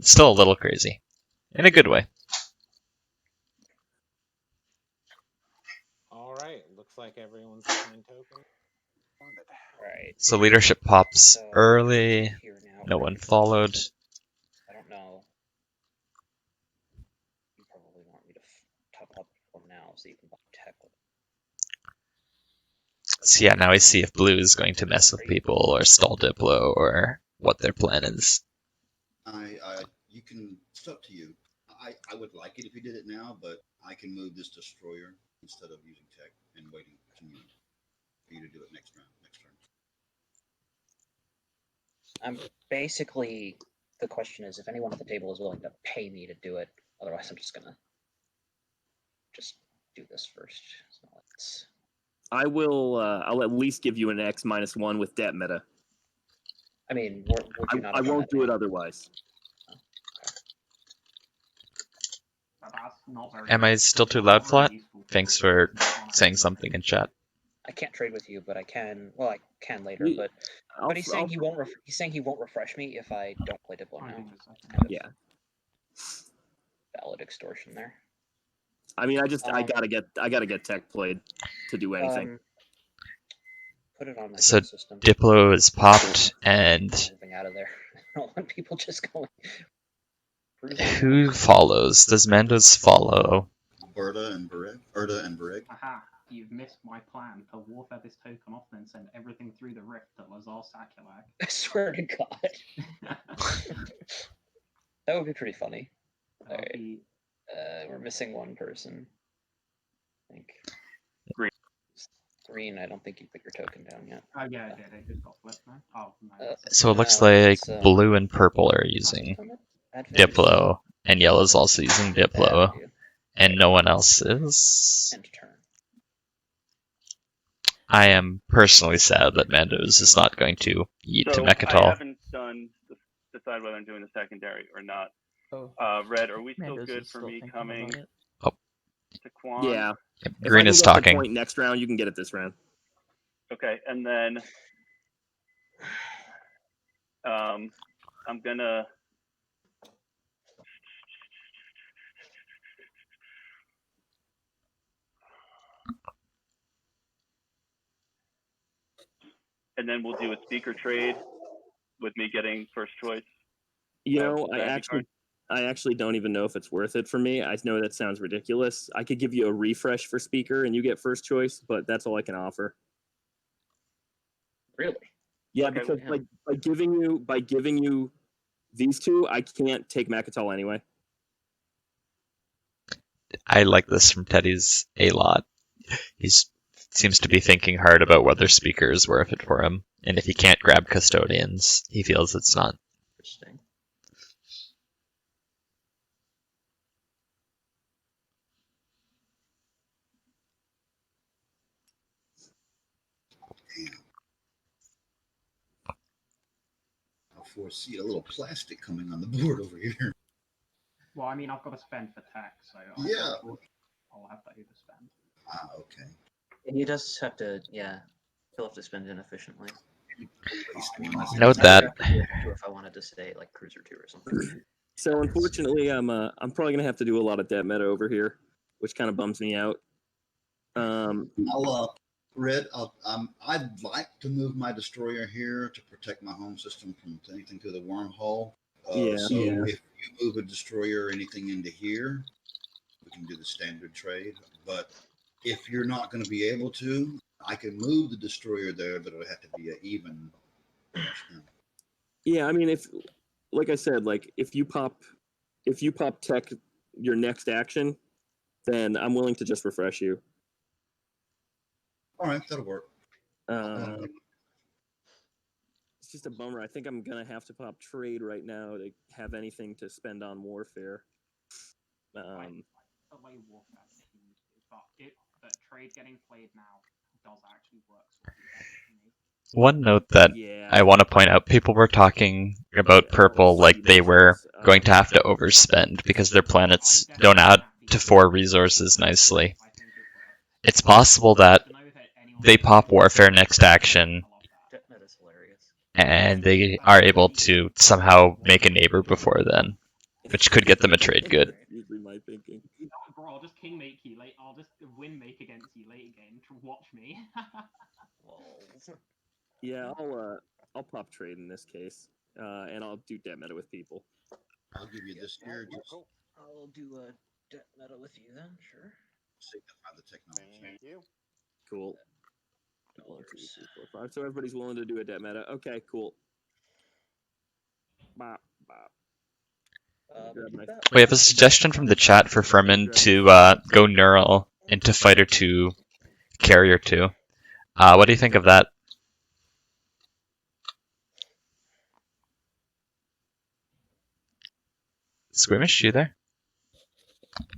still a little crazy. In a good way. Looks like everyone's assigned token. Right. So leadership pops So, early. here now, No right? one followed. I don't know. You probably want me to top up for now so you can buy tech with it. So yeah, now I see if blue is going to mess with people or stall Diplo or what their plan is. You can. It's up to you. I would like it if you did it now, but I can move this destroyer instead of using tech and waiting for you to do it next turn. I'm basically, the question is if anyone at the table is willing to pay me to do it. Otherwise, I'm just gonna do this first. So let's. I will. I'll at least give you an X -1 with debt meta. I mean, would you not? I won't do it otherwise. That's not very Am I good. still too It's loud, not Flat? very useful Thanks to for do on a saying basic something in chat. I can't trade with you, but I can. Well, I can later. You- But he's saying he won't. He's saying he won't refresh me if I don't play Diplo I now. think so. Kind of Yeah. valid extortion there. I mean, I gotta get tech played to do anything. Put it on my So system. Diplo is popped, and Moving out of there. I don't want people just going. who follows? Does Mandos follow? Erda and Bereg. Aha, you've missed my plan to warfare this token off, then send everything through the rift to Lazar Sakulag. I swear to God. That would be pretty funny. Alright. We're missing one person. I think. Green, I don't think you put your token down yet. Oh yeah, I did. It just got flipped now. Oh no. So it looks No, like it's, blue and purple are using Diplo, and yellow's also using Diplo, and no one else is. End turn. I am personally sad that Mandos is not going to yeet to So I Mechatol. haven't decide whether I'm doing the secondary or not. Oh, Red, are we still Mandos good is for still me thinking coming about it. to Quan? Yeah. Yep, If I Green can is get the talking. point next round, you can get it this round. Okay, and then I'm gonna. And then we'll do a speaker trade with me getting first choice. You know, strategy I actually don't even know if it's worth it for me. I know that sounds ridiculous. I could give you a refresh for speaker and you get first choice, but that's all I can offer. Really? Yeah, Okay, because yeah. by giving you these two, I can't take Mechatol anyway. I like this from Teddy's a lot. He seems to be thinking hard about whether speaker is worth it for him, and if he can't grab custodians, he feels it's not. Interesting. I foresee a little plastic coming on the board over here. Well, I mean, I've got to spend for tech, so Yeah. I'll have to overspend. Ah, okay. He does have to, yeah. He'll have to spend inefficiently. Note that. If I wanted to say like Cruiser 2 or something. So unfortunately, I'm probably gonna have to do a lot of debt meta over here, which kind of bums me out. Red, I'd like to move my destroyer here to protect my home system from anything through the wormhole. If you move a destroyer or anything into here, we can do the standard trade. But if you're not going to be able to, I can move the destroyer there, but it'll have to be an even. Yeah, I mean, like I said, if you pop tech your next action, then I'm willing to just refresh you. All right, that'll work. It's just a bummer. I think I'm gonna have to pop trade right now to have anything to spend on warfare. The way warfare seems, but the trade getting played now does actually work slightly better for me. One note that I want to point out, people were talking about purple like they were going to have to overspend because their planets don't add to 4 resources nicely. It's possible that they pop warfare next action and they are able to somehow make a neighbor before then, which could get them a trade good. usually my thinking. No, bro, I'll just king make you late. I'll just win make against you late game. Watch me. Yeah, I'll pop trade in this case, and I'll do debt meta with people. I'll give you this here. Just Cool. I'll do a debt meta with you then, sure. signify the technology. Thank you. Cool. 1, 2, 3, 4, 5. So everybody's willing to do a debt meta. Okay, cool. Bop, bop. Grab my- We have a suggestion from the chat for Fremen to go Neural into Fighter 2, Carrier 2. What do you think of that? Squeamish, you there?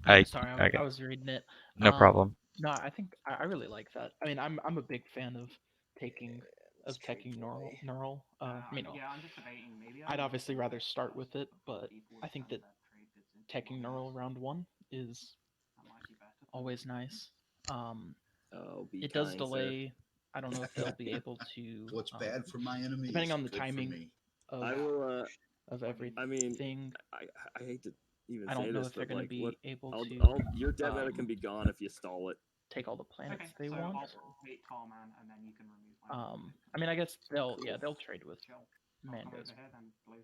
Sorry, okay. I was reading it. No problem. No, I think I really like that. I mean, I'm a big fan of taking teching neural. You know, yeah, I'm just debating. Maybe I'd obviously rather start with it, but I think that teching neural round 1 is always nice. Be It does kind, delay. I don't know if they'll be able to. What's bad for my enemy depending is on the good for timing me. of I will. of everything. I mean, I hate to even I say don't know this, if they're but going like, to be look, able I'll, to your debt meta can be gone if you stall it. take all the planets Okay, they so want. I'll hit Carman, and then you can remove my. I mean, I guess they'll trade with Chill. I'll come Mandos. over here then, Blue.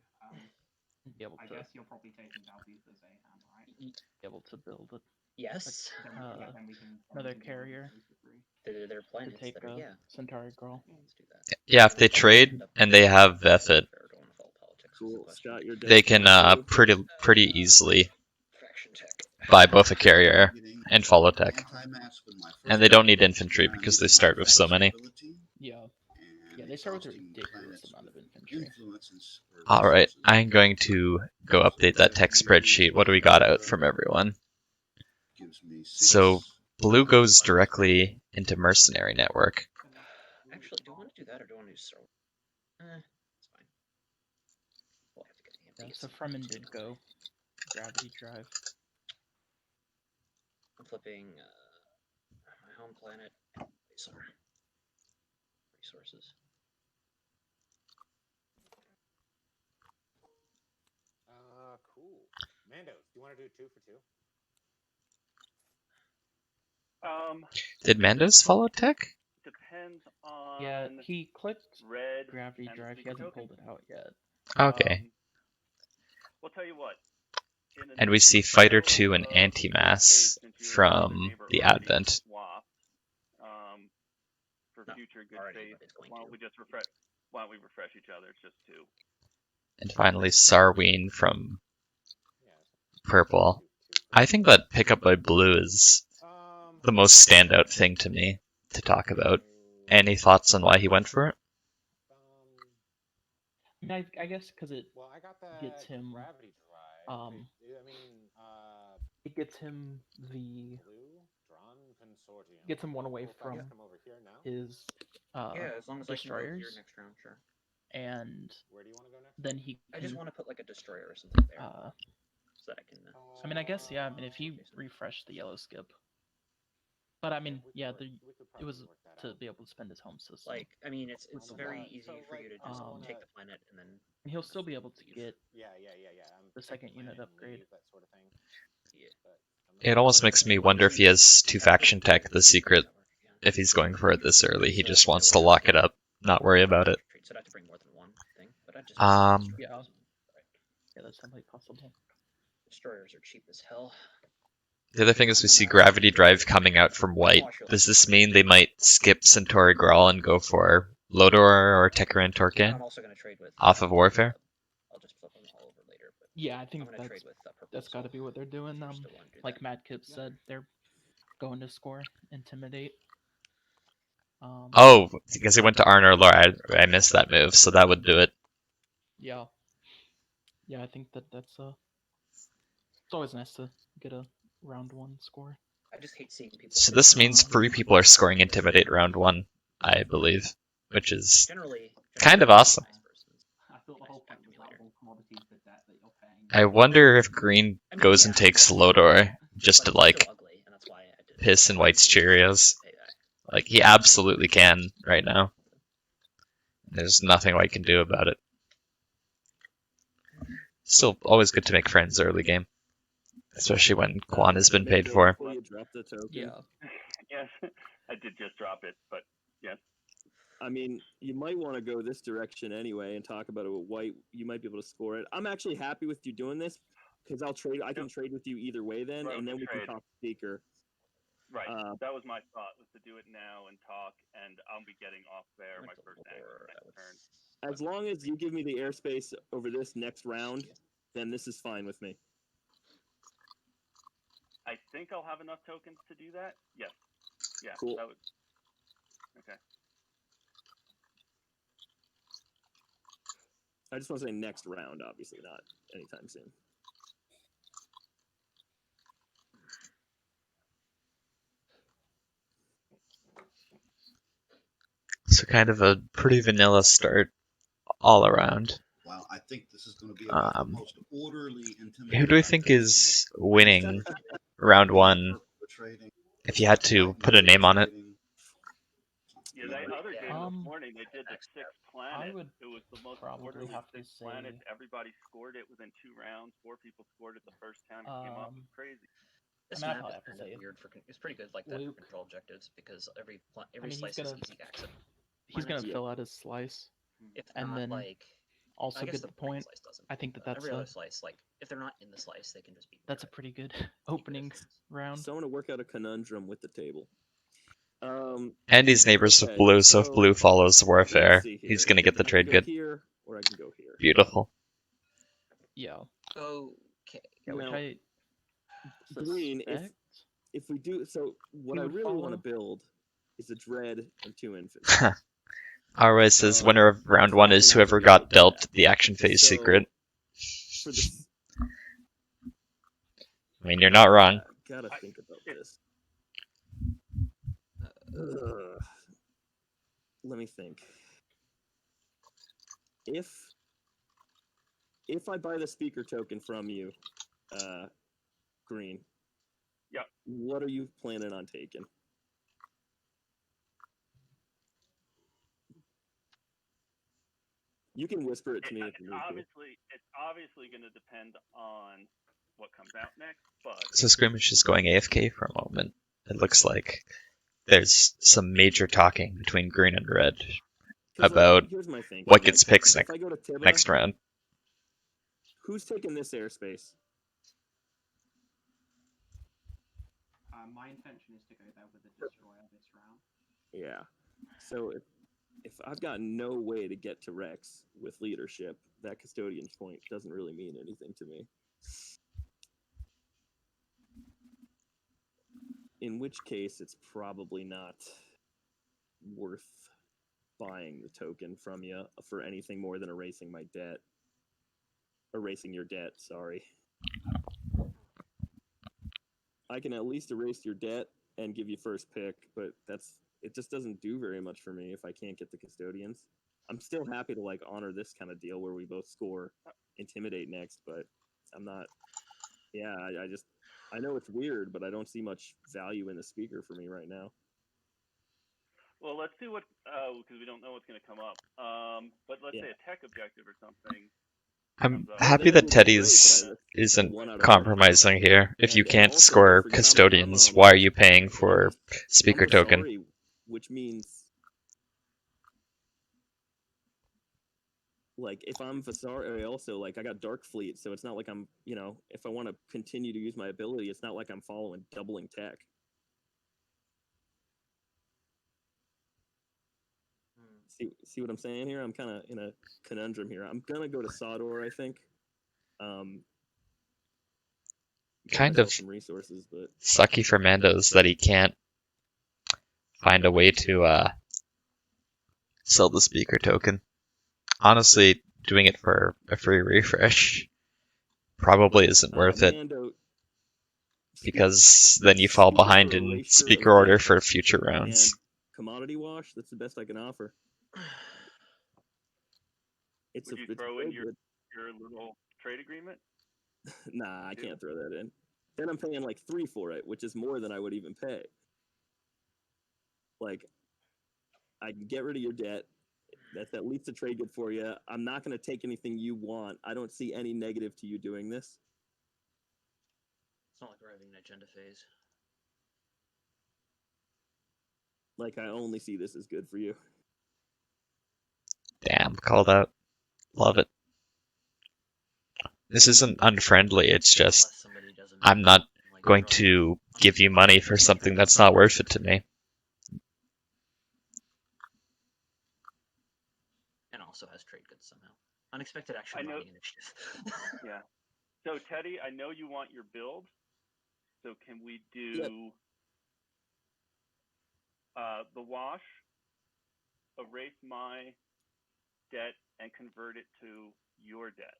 Be able I to guess you're probably taking Valdy's hand, right? be able to build it. Yes. Then we can Another probably carrier They're to planets take that are, yeah. Centauri Girl. Yeah, let's do that. Yeah, if they trade and they have Vethit, Cool, Scott, your debt they can meta too? pretty easily Faction tech. buy both a carrier and follow tech. Anti-maps with my And first they don't need weapon, infantry now I'm because they using start my with so many. ability Yeah. and Yeah, they start with a exhausting ridiculous planets amount of with infantry. influence and Alright, resources. I'm going to go update that tech spreadsheet. What do we got out from everyone? Gives me So, 6. Blue goes directly into Mercenary Network. Actually, do I want to do that or do I want to do Star Wars? It's fine. We'll have to get Yeah, AMDs. so Fremen did go gravity drive. I'm flipping my home planet and Vasari. Resources. Cool. Mandos, do you want to do 2 for 2? Did Mandos follow tech? Depends on Yeah, he clicked red gravity and the drive. He sneaker hasn't token. pulled it out yet. Okay. We'll tell you what. And we see Fighter 2 and Anti-Mass from the Advent. Swap, for future good faith. Why don't we just refresh? Why don't we refresh each other? It's just 2. And finally, Sarween from Purple. I think that pickup by Blue is the most standout thing to me to talk about. Any thoughts on why he went for it? I mean, I guess because it Well, I got that gets him. gravity drive. It gets him the. Blue, Drahn, Consortium. Gets him one away from Come over here now. his yeah, as long as destroyers. I can go here next round, sure. And where do you want to go next? then he. I just want to put like a destroyer or something there, so that I can. I mean, I guess yeah. I mean, if you refresh the yellow skip. But I mean, yeah, it was to be able to spend his home system. Like, I mean, it's the very lot. easy for you to just take the planet and then. And he'll still be able to get Yeah. the second unit upgrade. That sort of thing. Yeah. It almost makes me wonder if he has 2 faction tech, the secret. If he's going for it this early, he just wants to lock it up, not worry about it. So I have to bring more than one thing, but I just. Yeah, that's definitely possible. Destroyers are cheap as hell. The other thing is we see Gravity Drive coming out from White. Does this mean they might skip Centauri Grawl and go for Lodor or Tekaran Torkan I'm also going to trade with. off of Warfare? I'll just flip them all over later. But yeah, I think I'm gonna trade with, that's got to be what they're doing. Like Mad Kip said, they're going to score Intimidate. Oh, because he went to Arnor Lore. I missed that move, so that would do it. Yeah. Yeah, I think that's it's always nice to get a round 1 score. I just hate seeing people. So this means 3 people are scoring Intimidate round 1, I believe, which is generally kind of awesome. I thought the whole point was that all commodities for debt that you're paying. I wonder if Green goes and takes Lodor just to, like, piss in White's Cheerios. Like, he absolutely can right now. There's nothing White can do about it. Still always good to make friends early game. especially when Quan has been paid for. Before you drop the token. Yeah. Yes, I did just drop it, but yes. I mean, you might want to go this direction anyway and talk about it with White. You might be able to score it. I'm actually happy with you doing this because I can trade with you either way then, Right, and then we trade. can talk speaker. Right. That was my thought, was to do it now and talk, and I'll be getting off there my first action next turn. As long as you give me the airspace over this next round, then this is fine with me. I think I'll have enough tokens to do that. Yes. Yeah. Cool. That would. Okay. I just want to say next round, obviously, not anytime soon. So kind of a pretty vanilla start all around. Wow, I think this is going to be about the most orderly intimidation. Who do we think is winning round one? If you had to put a name on it. Yeah, the other game this morning, they did the sixth planet. I would It was the most probably orderly have to sixth planet. say- Everybody scored it within 2 rounds. 4 people scored it the first time it came up. It was crazy. This I mean, I'd map probably is have to kind of say weird for it's pretty good like that Luke. for control objectives because every mean, he's slice gonna- is easy access. He's gonna Planets, fill out his slice, if and not, then like also I guess get the the point. slice doesn't. I think but that's every a other slice, like if they're not in the slice, they can just be. that's a pretty good opening round. So I want to work out a conundrum with the table. Andy's neighbors with Okay, blue, so if so blue follows warfare, let's see here. he's gonna get the I can trade go good. here, or I can go here. Beautiful. Yeah, Okay. which Now, I Green, suspect. if we do so, what He I would really want to follow. build is a dread and 2 infants. Alright, says winner of round one is Probably not whoever gonna be able got to do dealt that. the action phase So, secret. For this, I mean, you're not wrong. gotta think about this. Let me think. If I buy the speaker token from you, Green. Yep. What are you planning on taking? You can whisper it to me if you need to. It's obviously going to depend on what comes out next, but So Scrimmage is going AFK for a moment. It looks like there's some major talking between green and red 'Cause, about here's my thinking. what gets picked If I go to Tibba, next round. who's taking this airspace? My intention is to go there with the destroyer this round. Yeah. So if I've got no way to get to Rex with leadership, that custodian's point doesn't really mean anything to me. In which case, it's probably not worth buying the token from you for anything more than erasing my debt. Erasing your debt, sorry. I can at least erase your debt and give you first pick, but it just doesn't do very much for me if I can't get the custodians. I'm still happy to like honor this kind of deal where we both score intimidate next, but I'm not. Yeah, I know it's weird, but I don't see much value in the speaker for me right now. well, let's see what because we don't know what's going to come up. But let's say a tech objective or something. I'm So- happy that Teddy's isn't compromising here. If you And can't also, score don't forget, custodians, I'm, why are you paying for speaker I'm token? Vasari, which means like if I'm Vasari, also like I got Dark Fleet, so it's not like I'm if I want to continue to use my ability, it's not like I'm following doubling tech. See what I'm saying here? I'm kind of in a conundrum here. I'm gonna go to ScottWAR, I think. Get Kind myself of some resources, but sucky for Mando's that he can't find a way to sell the speaker token. Honestly, doing it for a free refresh probably isn't worth it, Mando, because then you fall speaker behind for in erasure of speaker order debt for future and rounds. commodity wash. That's the best I can offer. It's Would you it's throw very in your good. little trade agreement? Nah, I Two? can't throw that in. Then I'm paying like 3 for it, which is more than I would even pay. Like, I can get rid of your debt. That's at least a trade good for you. I'm not going to take anything you want. I don't see any negative to you doing this. not like we're having an agenda phase. Like, I only see this as good for you. Damn, called out. Love it. This isn't unfriendly, it's just Unless somebody doesn't I'm not like going draw- to give you money for something that's not worth it to me. And also has trade goods somehow. Unexpected action I know- mining initiative. Yeah. So Teddy, I know you want your build. So can we do the wash, erase my debt, and convert it to your debt?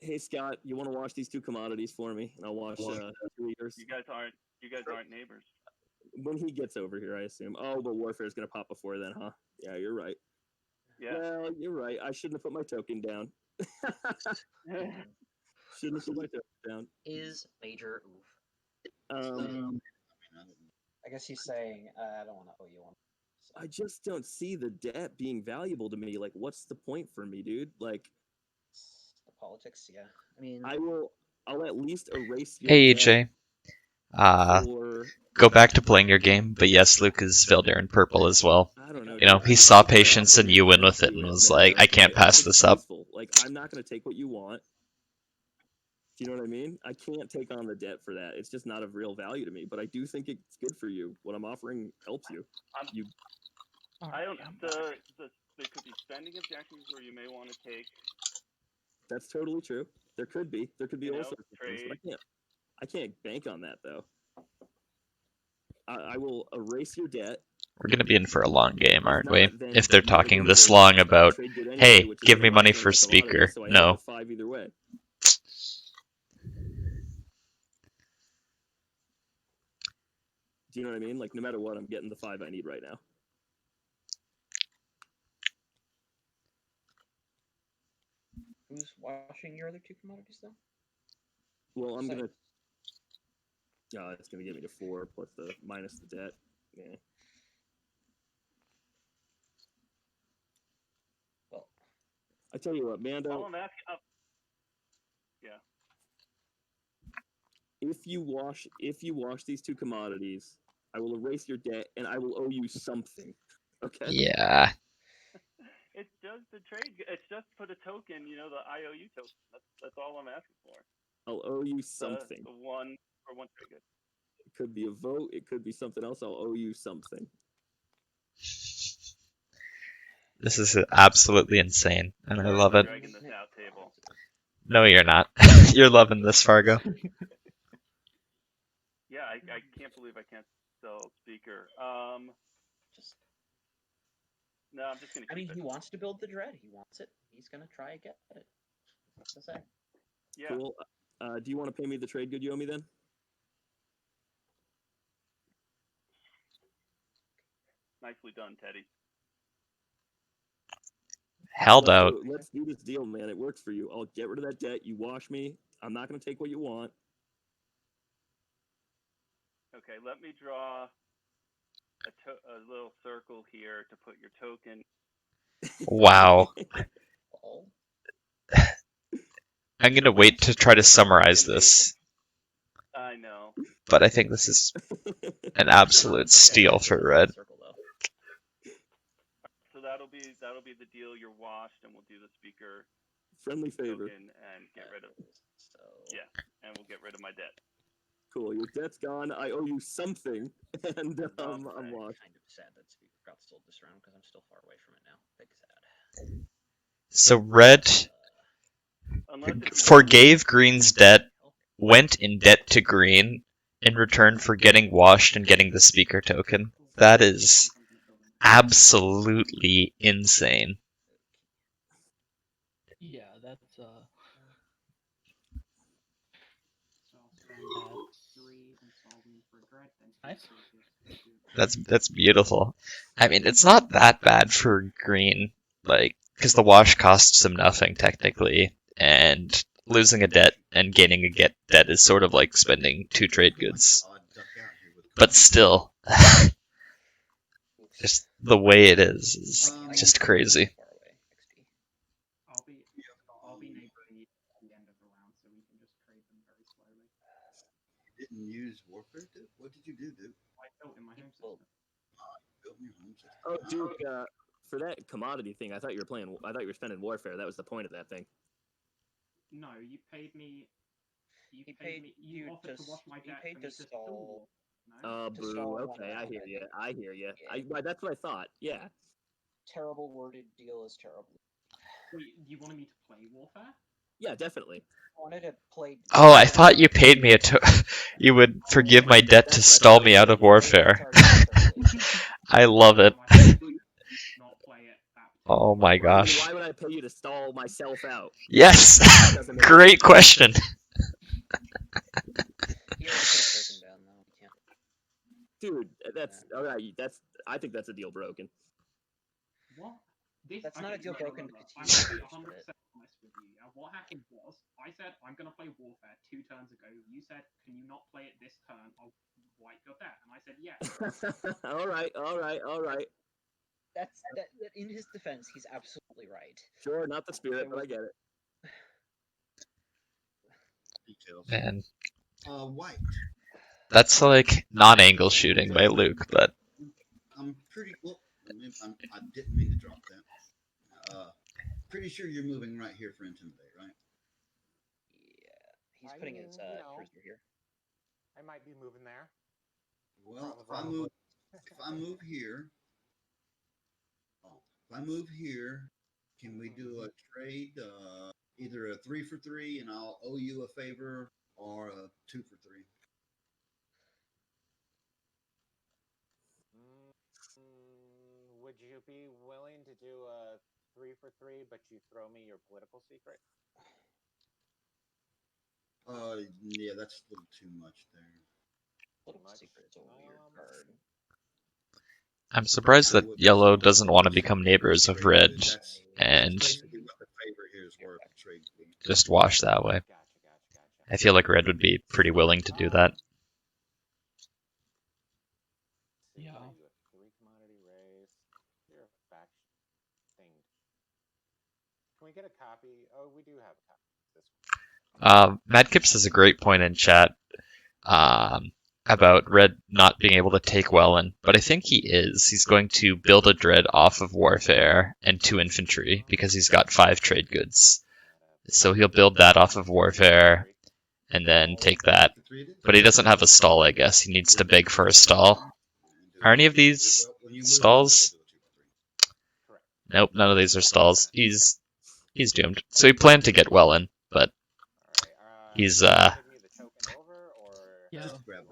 Hey Scott, you want to wash these 2 commodities for me, and I'll wash 2 liters. You guys aren't neighbors. When he gets over here, I assume. Oh, but warfare is gonna pop before then, huh? Yeah, you're right. Yeah. Well, you're right. I shouldn't have put my token down. Shouldn't have put my token down. Is major oof. I guess he's saying, I don't want to owe you one. So. I just don't see the debt being valuable to me. Like, what's the point for me, dude? Like, The politics, yeah. I mean, I'll at least erase your Hey, debt EJ. for, Go back to playing your game, but yes, Luke is Veldyr in purple as well. I don't know. You know, dude, he I saw think you're patience and offering you win me with it to and it, was man. like, I can't It's pass this up. distasteful. Like, I'm not going to take what you want. Do you know what I mean? I can't take on the debt for that. It's just not of real value to me. But I do think it's good for you. What I'm offering helps you. I don't. There could be spending objectives where you may want to take. That's totally true. There could be all sorts of things, trade. but I can't bank on that though. I will erase your debt. We're going to be in for a long game, aren't we? Not, then If they're you might talking lose this a long about, trade good anyway, hey, which is give like me a money minus for on the commodity, speaker. so I end up No. with 5 either way. Do you know what I mean? Like, no matter what, I'm getting the 5 I need right now. Who's washing your other 2 commodities though? Well, I'm Site. gonna. It's gonna get me to 4 plus the minus the debt. Yeah. Well, I tell you what, Mando. All I'm asking. Yeah. If you wash these 2 commodities, I will erase your debt and I will owe you something. Okay. Yeah. It's just the trade. It's just for the token. You know, the IOU token. That's all I'm asking for. I'll owe you something. The one for one trade good. It could be a vote. It could be something else. I'll owe you something. This is absolutely insane, and I love it. Dragging this out table. No, you're not. You're loving this, Fargo. Yeah, I can't believe I can't sell speaker. No, I'm just gonna keep I mean, it. he wants to build the dread. He wants it. He's gonna try and get it. What's to say? Yeah. Cool. Do you want to pay me the trade good you owe me then? Nicely done, Teddy. Held out. Let's do this deal, man. It works for you. I'll get rid of that debt. You wash me. I'm not going to take what you want. Okay, let me draw a little circle here to put your token. Wow. Oh, I'm going to wait to try to summarize this, I know. but I think this is an absolute steal for red. circle though. So that'll be the deal. You're washed, and we'll do the speaker Friendly favor. token and get rid of. So Yeah, and we'll get rid of my debt. Cool. Your debt's gone. I owe you something, and I'm Something. washed. kind of sad that Speaker got sold this round because I'm still far away from it now. Big sad. So red Unless it's forgave green's debt, went in debt to green, in return for getting washed and getting the speaker token. That is absolutely insane. Yeah, that's So I'll spend 3 and solve me for dread. Then Nice. That's beautiful. I mean, it's not that bad for green, like, because the wash costs him nothing technically, and losing a debt and gaining a debt is sort of like spending 2 trade goods. But still, just the way it is just crazy. Far away. XD. I'll be neighboring you at the end of the round, so we can just trade them very didn't use warfare, dude? What did you do, dude? I built in my home Well, system. Built in your home system. Oh, Duke, for that commodity thing, I thought you were spending warfare. That was the point of that thing. No, you paid me. You He paid paid me. you You offered to to watch my he debt paid for to me to stall. No? To Boo. stall one Okay, I round, hear I you. think. I hear you. Yeah. That's what I thought. Yeah. Terrible worded deal is terrible. Wait, you wanted me to play Warfare? Yeah, definitely. I wanted to play. Oh, I thought you paid me you would forgive my debt to That's what I stall thought. me out of warfare. I love it. I said not play it that Oh my gosh. Why would I pay you to stall myself out? Yes. Doesn't make Great question. He already put it broken down though. He can't. Dude, that's all right. I think that's a deal broken. What? This, That's not a deal broken look. because I'm you gonna be understood 100% it. honest with you. Yeah? What happened was, I said I'm gonna play Warfare 2 turns ago. You said, can you not play it this turn? I'll wipe your debt. And I said, yes. all right. That's that. In his defense, he's absolutely right. Sure, not the spirit, but I get it. Details. Man, White. that's like non-angle shooting by Luke, but I'm pretty well. I didn't mean to drop that. Pretty sure you're moving right here for intimidate, right? Yeah, he's putting his cruiser here. I might be moving there. Well, if I move here, can we do a trade? Either a 3 for 3, and I'll owe you a favor, or a 2 for 3. Would you be willing to do a 3 for 3, but you throw me your political secret? Yeah, that's a little too much there. Political secret is a weird card. I'm surprised that yellow doesn't want to become neighbors of red and Basically what the favor here is worth. Trade. just wash that way. Gotcha. I feel like red would be pretty willing to do that. Yeah. What are you, a 3 commodity race? You're a faction thing. Can we get a copy? Oh, we do have a copy. This one. Madkips has a great point in chat about red not being able to take Welland, but I think he is. He's going to build a dread off of warfare and 2 infantry because he's got 5 trade goods. So he'll build that off of warfare and then take that. But he doesn't have a stall, I guess. He needs to beg for a stall. Are any of these stalls? Nope, none of these are stalls. He's doomed. So he planned to get Welland, but he's Yeah,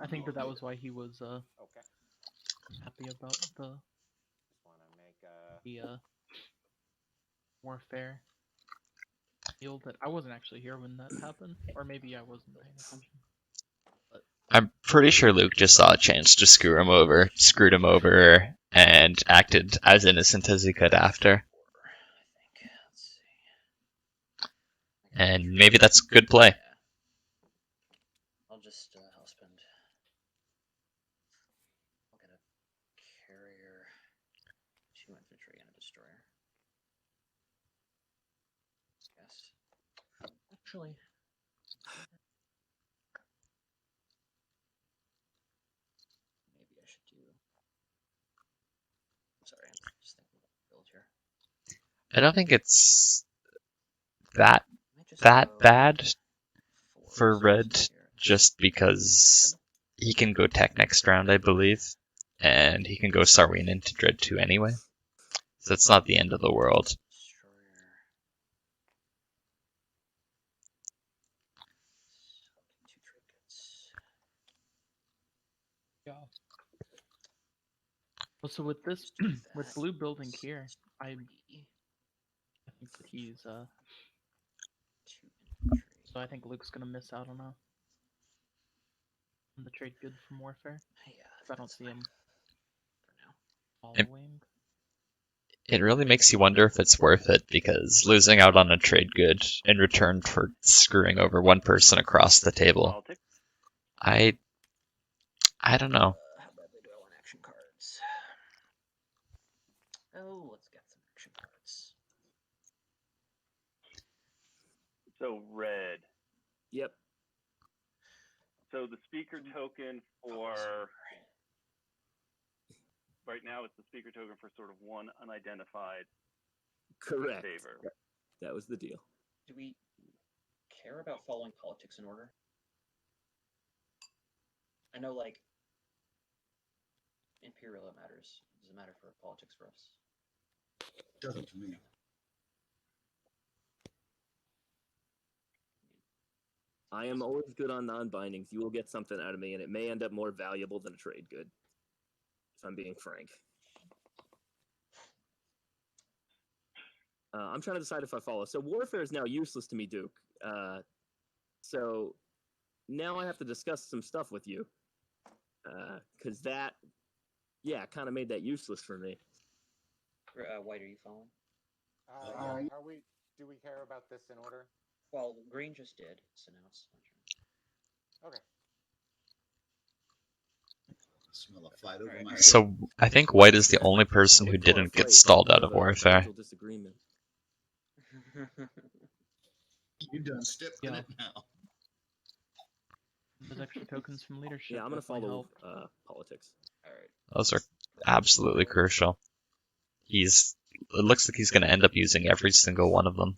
I think that was why he was happy about the warfare deal. That I wasn't actually here when that happened, or maybe I wasn't paying attention. I'm pretty sure Luke just saw a chance to screwed him over, and acted as innocent as he could after. And maybe that's good play. I'll spend. I'll get a carrier, 2 infantry, and a destroyer. Yes. Actually. Maybe I should do. Sorry, I'm just thinking about the build here. I don't think it's that bad for red, just because he can go tech next round, I believe, and he can go Sarween into Dread 2 anyway. So it's not the end of the world. Yeah. Well, so with this, with blue building here, I think that he's so I think Luke's gonna miss out on the trade good from warfare. Yeah, I don't see him following. It really makes you wonder if it's worth it, because losing out on a trade good in return for screwing over one person across the table, I don't know. How badly do I want action cards? Oh, let's get some action cards. So red. Yep. So the speaker token for right now, it's the speaker token for sort of one unidentified Correct. favor. That was the deal. Do we care about following politics in order? I know, like, Imperial it matters. Does it matter for politics for us? Doesn't to me. I am always good on non-bindings. You will get something out of me, and it may end up more valuable than a trade good, if I'm being frank. I'm trying to decide if I follow. So warfare is now useless to me, Duke. So now I have to discuss some stuff with you. Because that, yeah, kind of made that useless for me. White, are you following? Do we care about this in order? Well, green just did, so now it's my turn. Okay. I smell a fight over my So I think White is the only person who didn't get stalled out of warfare. Disagreement. You done stepping Yeah. it now. Those extra tokens from leadership. Yeah, I'm going to definitely follow help. politics. All right. Those are absolutely crucial. It looks like he's going to end up using every single one of them.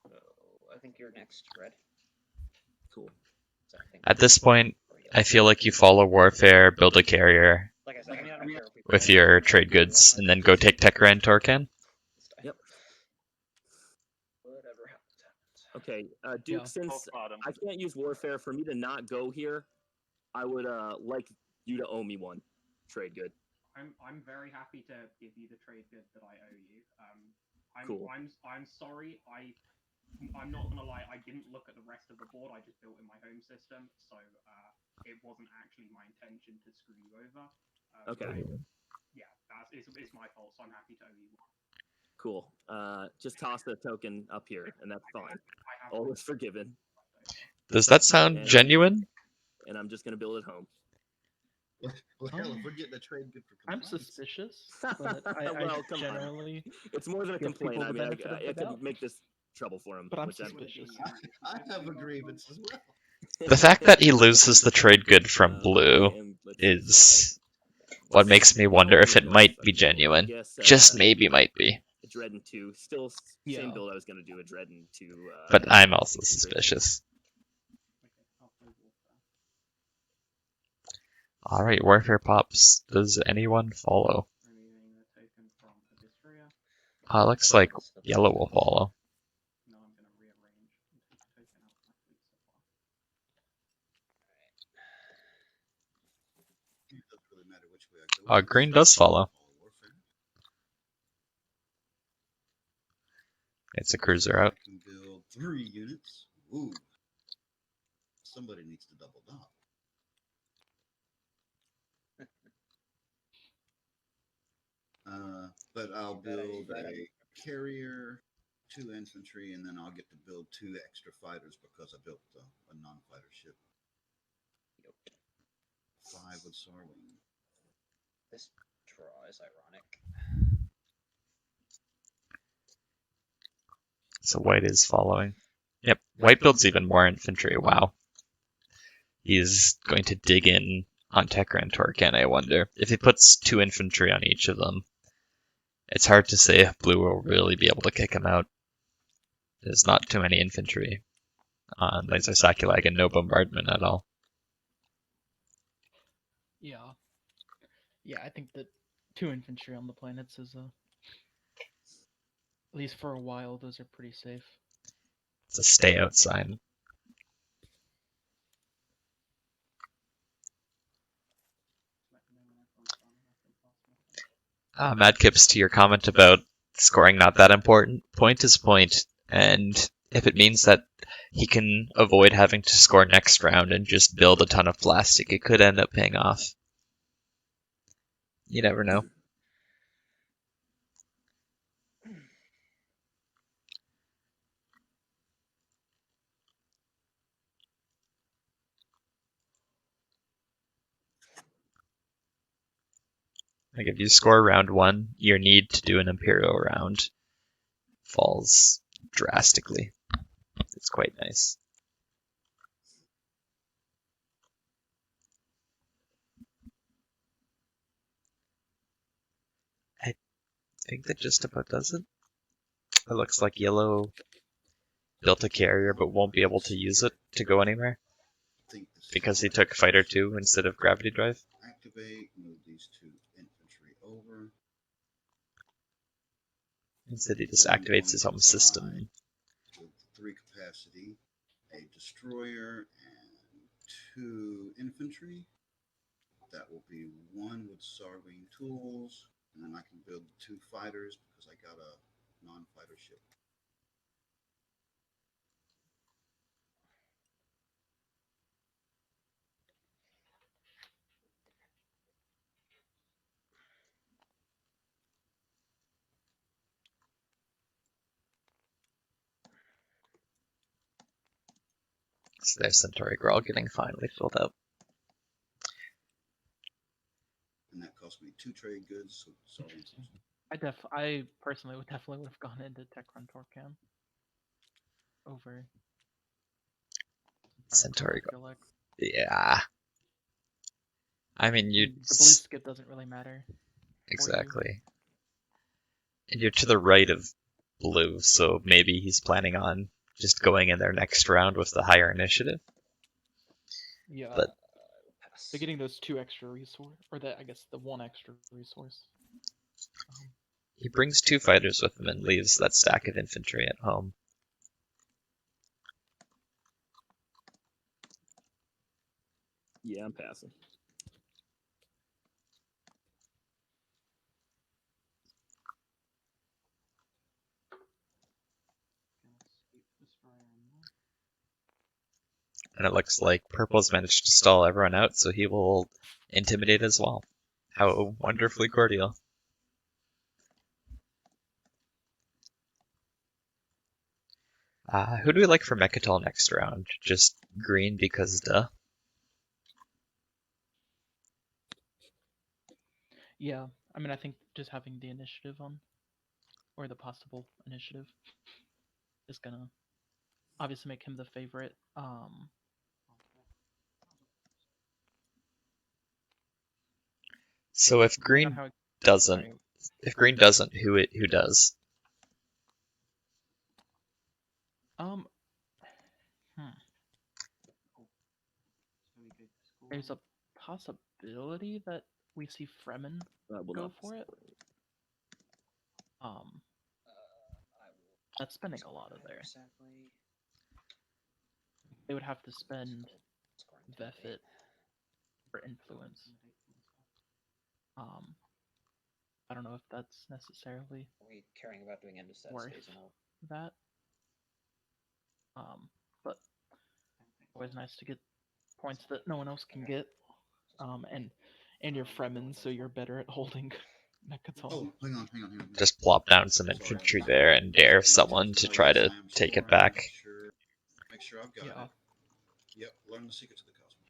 So I think you're next, Red. Cool. So I think At this point, I feel like you follow warfare, build a carrier like I said, I mean, I don't care if we with your trade goods, and then go take Tekra and Torcan. Yep. Whatever happens, happens. Okay, Duke, Yeah. since Bottom. I can't use warfare, for me to not go here, I would like you to owe me one trade good. I'm very happy to give you the trade good that I owe you. Cool. I'm sorry. I'm not gonna lie. I didn't look at the rest of the board. I just built in my home system, so it wasn't actually my intention to screw you over. Okay. Yeah, it's my fault. So I'm happy to owe you one. Cool. Just toss the token up here, and that's fine. I have All is forgiven, Does that sound genuine? and I'm just going to build it home. Well, hell, if we're getting a trade good for I'm compliance. suspicious, but I Well, come on. generally. It's more than a Give complaint. people I the mean, benefit of the I doubt. could make this trouble for him. But I'm which suspicious. I have a grievance as well. The fact that he loses the trade good from I blue am- let's is what makes me wonder if it might be genuine. Guess, Just maybe might be. a Dreadnought 2. Still Yeah. same build I was going to do, a Dreadnought 2. But I'm also suspicious. Okay, I'll play warfare. Alright, warfare pops. Does anyone follow? Removing the token from Abysria. Looks like yellow will follow. No, I'm gonna rearrange and take the token out of my fleet so far. It doesn't really matter which way I go. Green does follow. Warfare. It's a cruiser out. I can build 3 units. Ooh. Somebody needs to double dock. But I'll build a carrier, 2 infantry, and then I'll get to build 2 extra fighters because I built a non-fighter ship. 5 with Sarwing. This draw is ironic. So white is following. Yep, white builds even more infantry. Wow. He's going to dig in on Tekra and Torcan, I wonder. If he puts 2 infantry on each of them, it's hard to say if blue will really be able to kick him out. There's not too many infantry on Laser Sakulag and no bombardment at all. Yeah. Yeah, I think that 2 infantry on the planets is at least for a while, those are pretty safe. It's a stay out sign. Madkips, to your comment about scoring not that important, point is point, and if it means that he can avoid having to score next round and just build a ton of plastic, it could end up paying off. You never know. Like if you score round 1, your need to do an Imperial round falls drastically. It's quite nice. I think that just about does it. It looks like yellow built a carrier but won't be able to use it to go anywhere because he took Fighter 2 instead of Gravity Drive. Activate, move these 2 infantry over. Instead he just activates his home system. With 3 capacity, a destroyer, and 2 infantry. That will be 1 with Sarwing tools, and then I can build 2 fighters because I got a non-fighter ship. So there's Centauri Grawl getting finally filled up. And that cost me 2 trade goods, so Sarwing tools. I personally would definitely would have gone into Techron Torcam over Centauri I feel like. Yeah. I mean, you... The blue skip doesn't really matter. Exactly. And you're to the right of blue, so maybe he's planning on just going in their next round with the higher initiative. Yeah. But they're getting those 2 extra resource, or I guess the 1 extra resource. He brings 2 fighters with him and leaves that stack of infantry at home. Yeah, I'm passing. And it looks like Purple's managed to stall everyone out, so he will intimidate as well. How wonderfully cordial. Who do we like for Mechatol next round? Just green because duh? Yeah, I mean, I think just having the initiative on, or the possible initiative, is gonna obviously make him the favorite. So if green doesn't, who does? There's a possibility that we see Fremen go for it. That's spending a lot of there. They would have to spend Vefit for influence. I don't know if that's necessarily Are we caring about doing end-of-set worth stays and all? that. But always nice to get points that no one else can get. And you're Fremen, so you're better at holding Mechatol. Oh, hang on. Just plop down some infantry there and dare someone to try to take it back. Make sure I've got it. Yep, learn the secrets of the cosmos.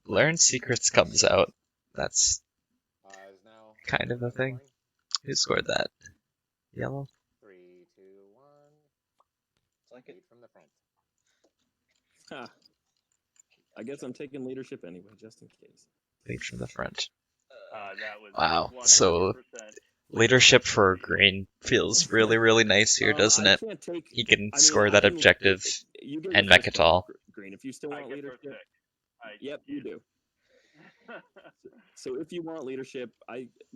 Learn Secrets comes out. That's kind of a thing. Who scored that? Yellow? 3, 2, 1. It's like it from the front. Ha. I guess I'm taking leadership anyway, just in case. Lead from the front. That was Wow. 100%. So leadership for green feels really, really nice here, doesn't it? He can score that objective and Mechatol. Green, if you still want leadership. Yep, you do. So if you want leadership,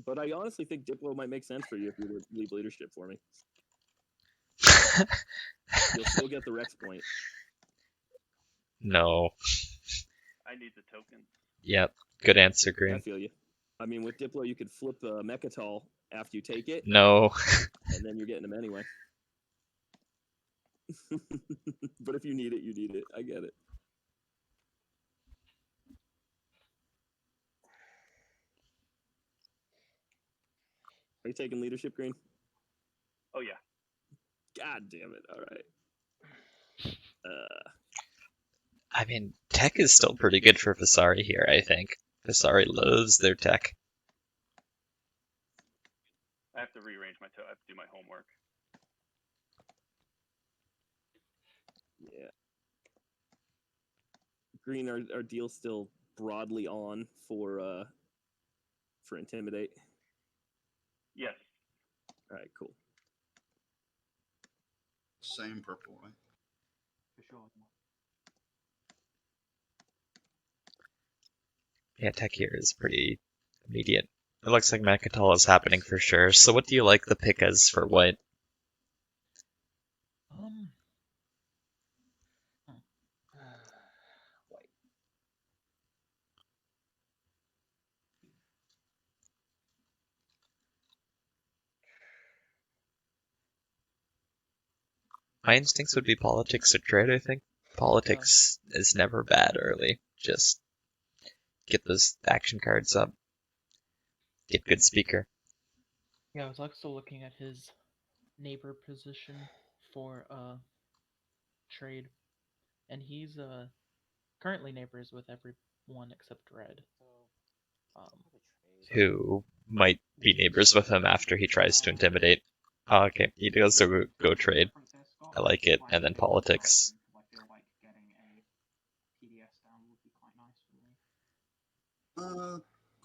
but I honestly think Diplo might make sense for you if you would leave leadership for me. You'll still get the Rex point. No. I need the tokens. Yep. Good answer, Green. I feel you. I mean, with Diplo, you could flip Mechatol after you take it. No. And then you're getting them anyway. But if you need it, you need it. I get it. Are you taking leadership, Green? Oh, yeah. God damn it. All right. I mean, tech is still pretty good for Vasari here, I think. Vasari loves their tech. I have to rearrange my I have to do my homework. Yeah. Green, our deal's still broadly on for intimidate. Yes. All right, cool. Same purple, right? For sure. Yeah, tech here is pretty immediate. It looks like Mechatol is happening for sure. So what do you like the pick as for white? White. My instincts would be politics or trade, I think. Politics is never bad early. Just get those action cards up. Get good speaker. Yeah, I was also looking at his neighbor position for trade, and he's currently neighbors with everyone except red. Who might be neighbors with him after he tries to intimidate. Oh, okay, he does go trade. I like it, and then politics. I feel like getting a PDS down would be quite nice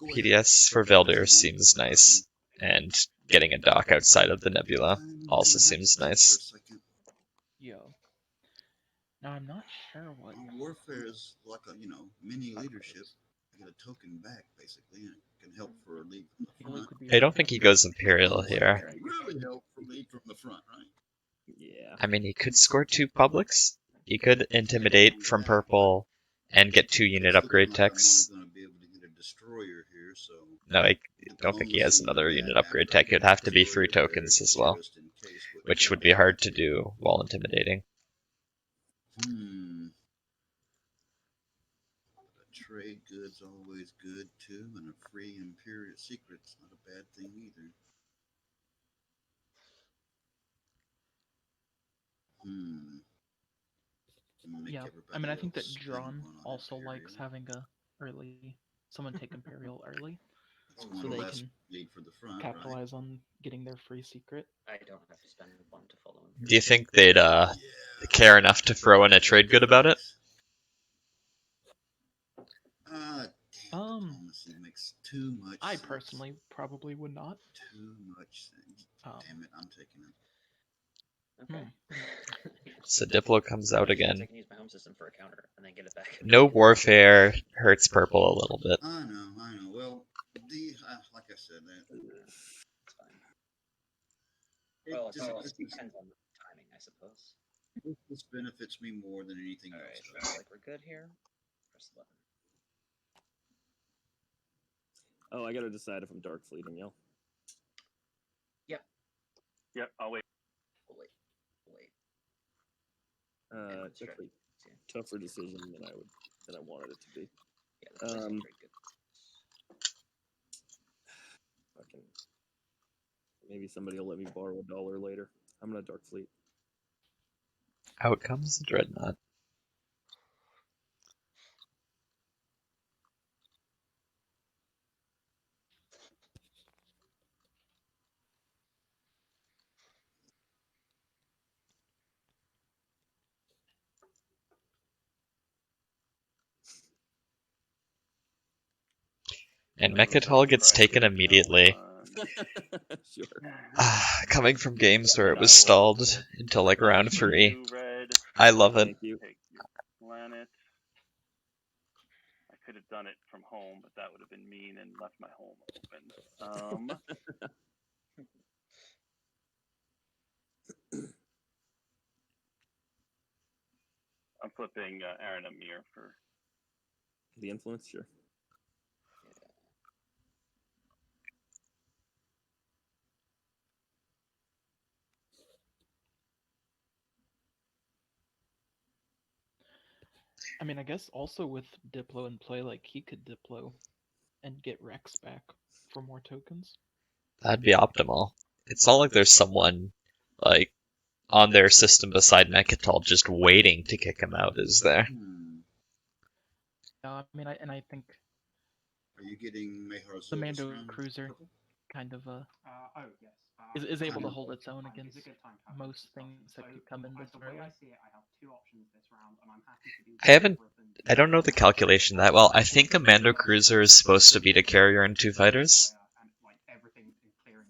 for me. PDS for Veldyr seems nice, and getting a dock outside of the nebula also seems nice. Yo. Now I'm not sure what Warfare is like a mini leadership. I get a token back basically, and it can help for lead from the front. I don't think he goes Imperial here. Really help for lead from the front, right? Yeah. I mean, he could score 2 publics. He could intimidate from purple and get 2 unit upgrade techs. I'm only going to be able to get a destroyer here, so No, I don't think he has another unit upgrade tech. It would have to be free tokens as well, which would be hard to do while intimidating. A trade good's always good too, and a free Imperial secret's not a bad thing either. Yeah, I mean, I think that Drahn also likes having someone take Imperial early, so they can capitalize on getting their free secret. I don't have to spend one to follow him. Do you think they'd care enough to throw in a trade good about it? Diplomacy makes too much I sense. personally probably would not. Too much sense. Damn it, I'm taking it. Okay. So Diplo comes out again. I can use my home system for a counter and then get it back. No warfare hurts purple a little bit. I know. Well, like I said, It's fine. Well, it depends on the timing, I suppose. This benefits me more than anything else. Alright, looks like we're good here. Press 11. Oh, I gotta decide if I'm dark fleeting, y'all. Yep, I'll wait. We'll wait. Definitely tougher decision than I wanted it to be. Yeah, that's very good. Fucking. Maybe somebody will let me borrow $1 later. I'm gonna dark fleet. Out comes the Dreadnought. And Mechatol gets taken immediately. Sure. Coming from games where it was stalled until like round 3. I love it. Thank you. Take your planet. I could have done it from home, but that would have been mean and left my home open. I'm flipping Aaron Amir for The influence, sure. I mean, I guess also with Diplo in play, like he could Diplo and get Rex back for more tokens. That'd be optimal. It's not like there's someone like on their system beside Mechatol just waiting to kick him out, is there? I mean, I think. Are you getting Mehar's the Mando Cruiser kind of is able to hold its own against most things that could come in this early. I see it, I have 2 options this round, and I'm happy to do I haven't I don't know the calculation that well. I think a Mando cruiser is supposed to beat a carrier and 2 fighters. And like everything in clearing.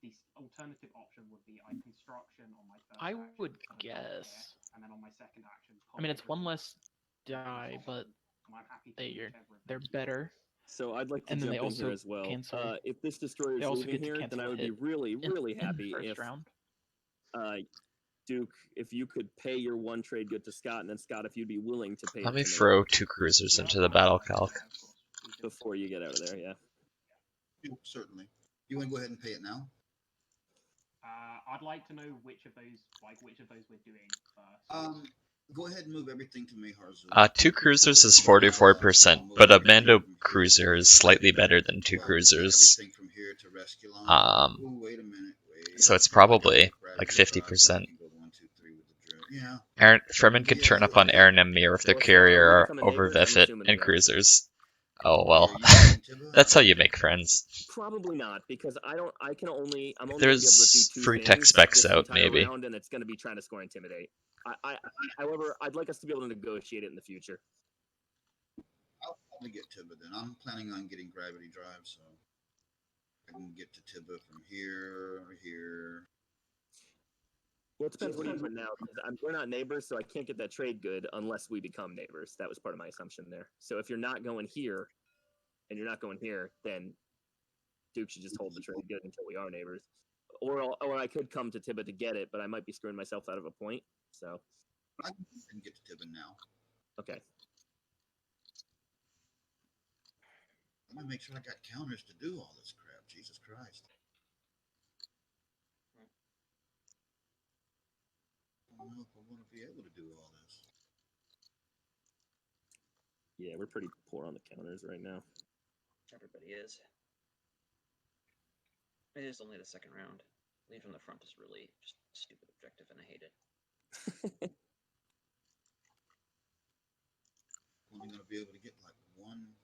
The alternative option would be I construction on my first I action, would and then I'll guess. care, and then on my second action. I mean, it's one less die, but I'm happy to they're better. So I'd like to And then jump they in here also as well. cancel- If this destroyer They is also leaving get to here, then cancel I a would be hit really, in- really in the happy first if round. Duke, if you could pay your 1 trade good to Scott, and then Scott, if you'd be willing to pay. Let it me to throw 2 cruisers into the battle calc. before you get out of there. Yeah. Yeah, certainly. You want to go ahead and pay it now? I'd like to know which of those we're doing first. Go ahead and move everything to me, Harzu. 2 cruisers is 44%, but a Mando cruiser is slightly better than 2 cruisers. Everything from here to Resculon. Um, Ooh, wait a minute. So it's probably like 50%. Yeah. Fremen could turn up on Aaron and Mir if their carrier or over Veffet and cruisers. Oh well, that's how you make friends. Probably not, because I'm only gonna be able to There's do 2 free tech things specs this out, entire maybe. round, and it's gonna be trying to score intimidate. However, I'd like us to be able to negotiate it in the future. I'll probably get Tibba then. I'm planning on getting gravity drive, so I can get to Tibba from here. Well, it depends what you put now. We're not neighbors, so I can't get that trade good unless we become neighbors. That was part of my assumption there. So if you're not going here, and you're not going here, then Duke should just hold the trade good until we are neighbors. Or I could come to Tibba to get it, but I might be screwing myself out of a point. So I can get to Tibba now. Okay. Let me make sure I got counters to do all this crap. Jesus Christ. I don't know if I'm going to be able to do all this. Yeah, we're pretty poor on the counters right now. Everybody is. It is only the second round. Lead from the front is really just a stupid objective, and I hate it. Only going to be able to get like one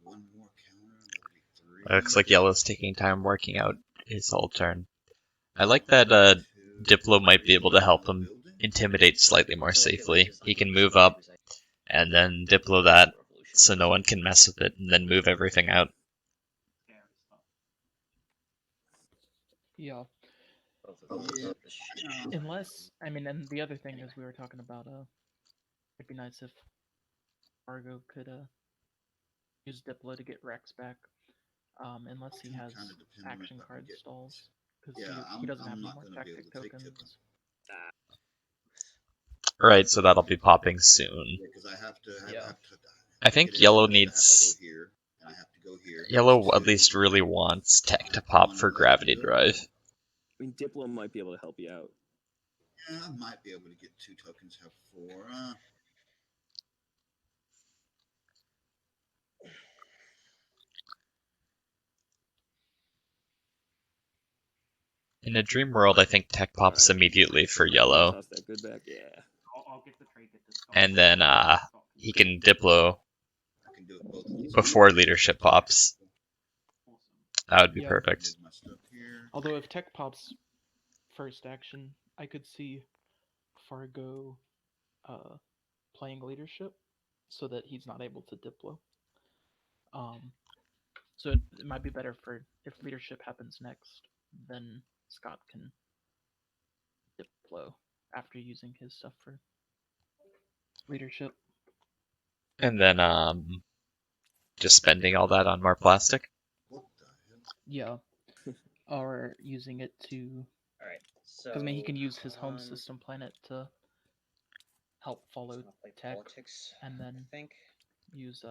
more counter. That'll be 3. Looks like Yellow's taking time working out his whole turn. I like that Diplo might be able to help him intimidate slightly more safely. He can move up and then Diplo that so no one can mess with it, and then move everything out. Yeah. Both of those are the shit. Unless, I mean, and the other thing is we were talking about, it'd be nice if Fargo could use Diplo to get Rex back, unless he has action card stalls, because he doesn't have any more tactic tokens. Right, so that'll be popping soon. I think Yellow needs... Yellow at least really wants tech to pop for gravity drive. I mean, Diplo might be able to help you out. Yeah, I might be able to get 2 tokens, have 4. In a dream world, I think tech pops immediately for Yellow. Toss that good back, yeah. I'll get the trade good to Scott. And then he can Diplo before leadership pops. That would be perfect. Although if tech pops first action, I could see Fargo playing leadership so that he's not able to Diplo. So it might be better for if leadership happens next, then Scott can Diplo after using his stuff for leadership. And then just spending all that on more plastic. Yeah. Or using it to... Alright, so... Because I mean, he can use his home system planet to help follow tech, politics, and then I think. Use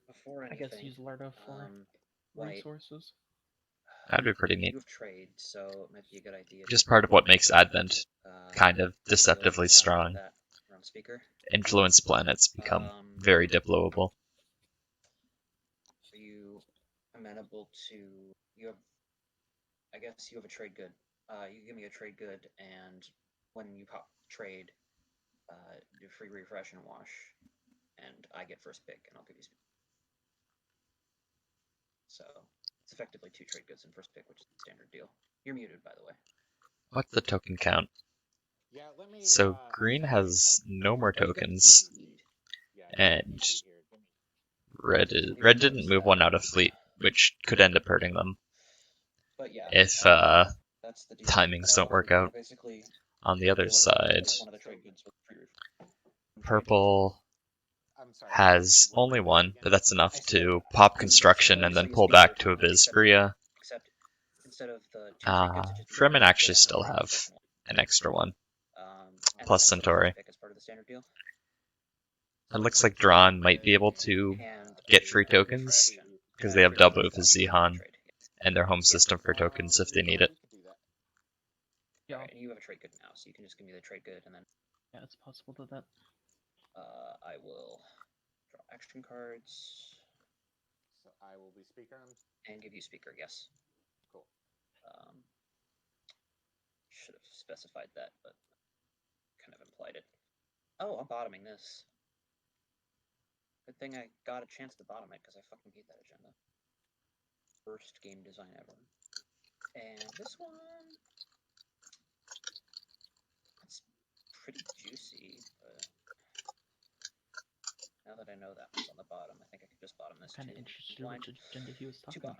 before I anything, guess use Leto for resources. That'd be pretty neat. You have trade, so it might be a good idea. Just part of what makes Advent kind of deceptively strong. Influence planets become very Diploable. Are you amenable to... You have... I guess you have a trade good. You give me a trade good, and when you pop trade, do free refresh and wash, and I get first pick, and I'll give you speed. So it's effectively 2 trade goods and first pick, which is the standard deal. You're muted, by the way. What's the token count? Yeah, let So green has no more tokens, and red didn't move one out of fleet, which could end up hurting them But yeah, if that's the deal. timings don't work out. Basically, On the other side, one of the trade goods with free purple I'm sorry. has what only was that one, again? but that's enough to pop construction and then pull back to Abyss Furia. Except instead of the two trade goods, it just becomes Fremen actually one still free have refresh one. an extra one. And Plus then Centauri. pick as part of the standard deal. It looks like Drahn might be able to And get free tokens, because they have double with Zihan and their home system for tokens if they need it. We could do that. Yeah, Right, and you have a trade good now, so you can just give me the trade good, and then yeah, it's possible that I will draw action cards So I will be speaker. and give you speaker. Yes. Cool. Should have specified that, but kind of implied it. Oh, I'm bottoming this. Good thing I got a chance to bottom it, because I fucking hate that agenda. Worst game design ever. And this one... It's pretty juicy, but... Now that I know that one's on the bottom, I think I could just bottom this I'm kind too. of interested in Blind. which agenda he was talking bottom.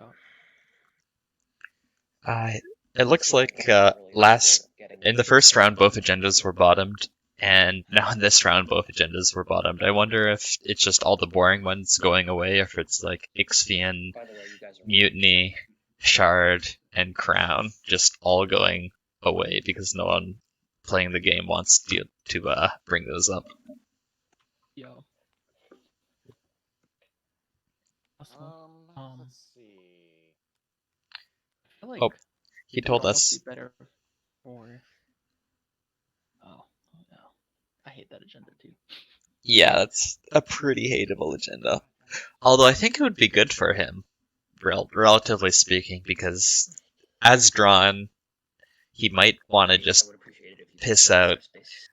about. It looks like in the first round both agendas were bottomed, and now in this round both agendas were bottomed. I wonder if it's just all the boring ones going away, or if it's like Ixian, By the way, you guys are Mutiny, Shard, and Crown just all going away because no one playing the game wants to bring those up. Yeah. Let's see. I feel like Oh, he told it'd us. almost be better for. Oh no, I hate that agenda too. Yeah, that's a pretty hateable agenda. Although I think it would be good for him, relatively speaking, because as Drahn, he might want to just piss out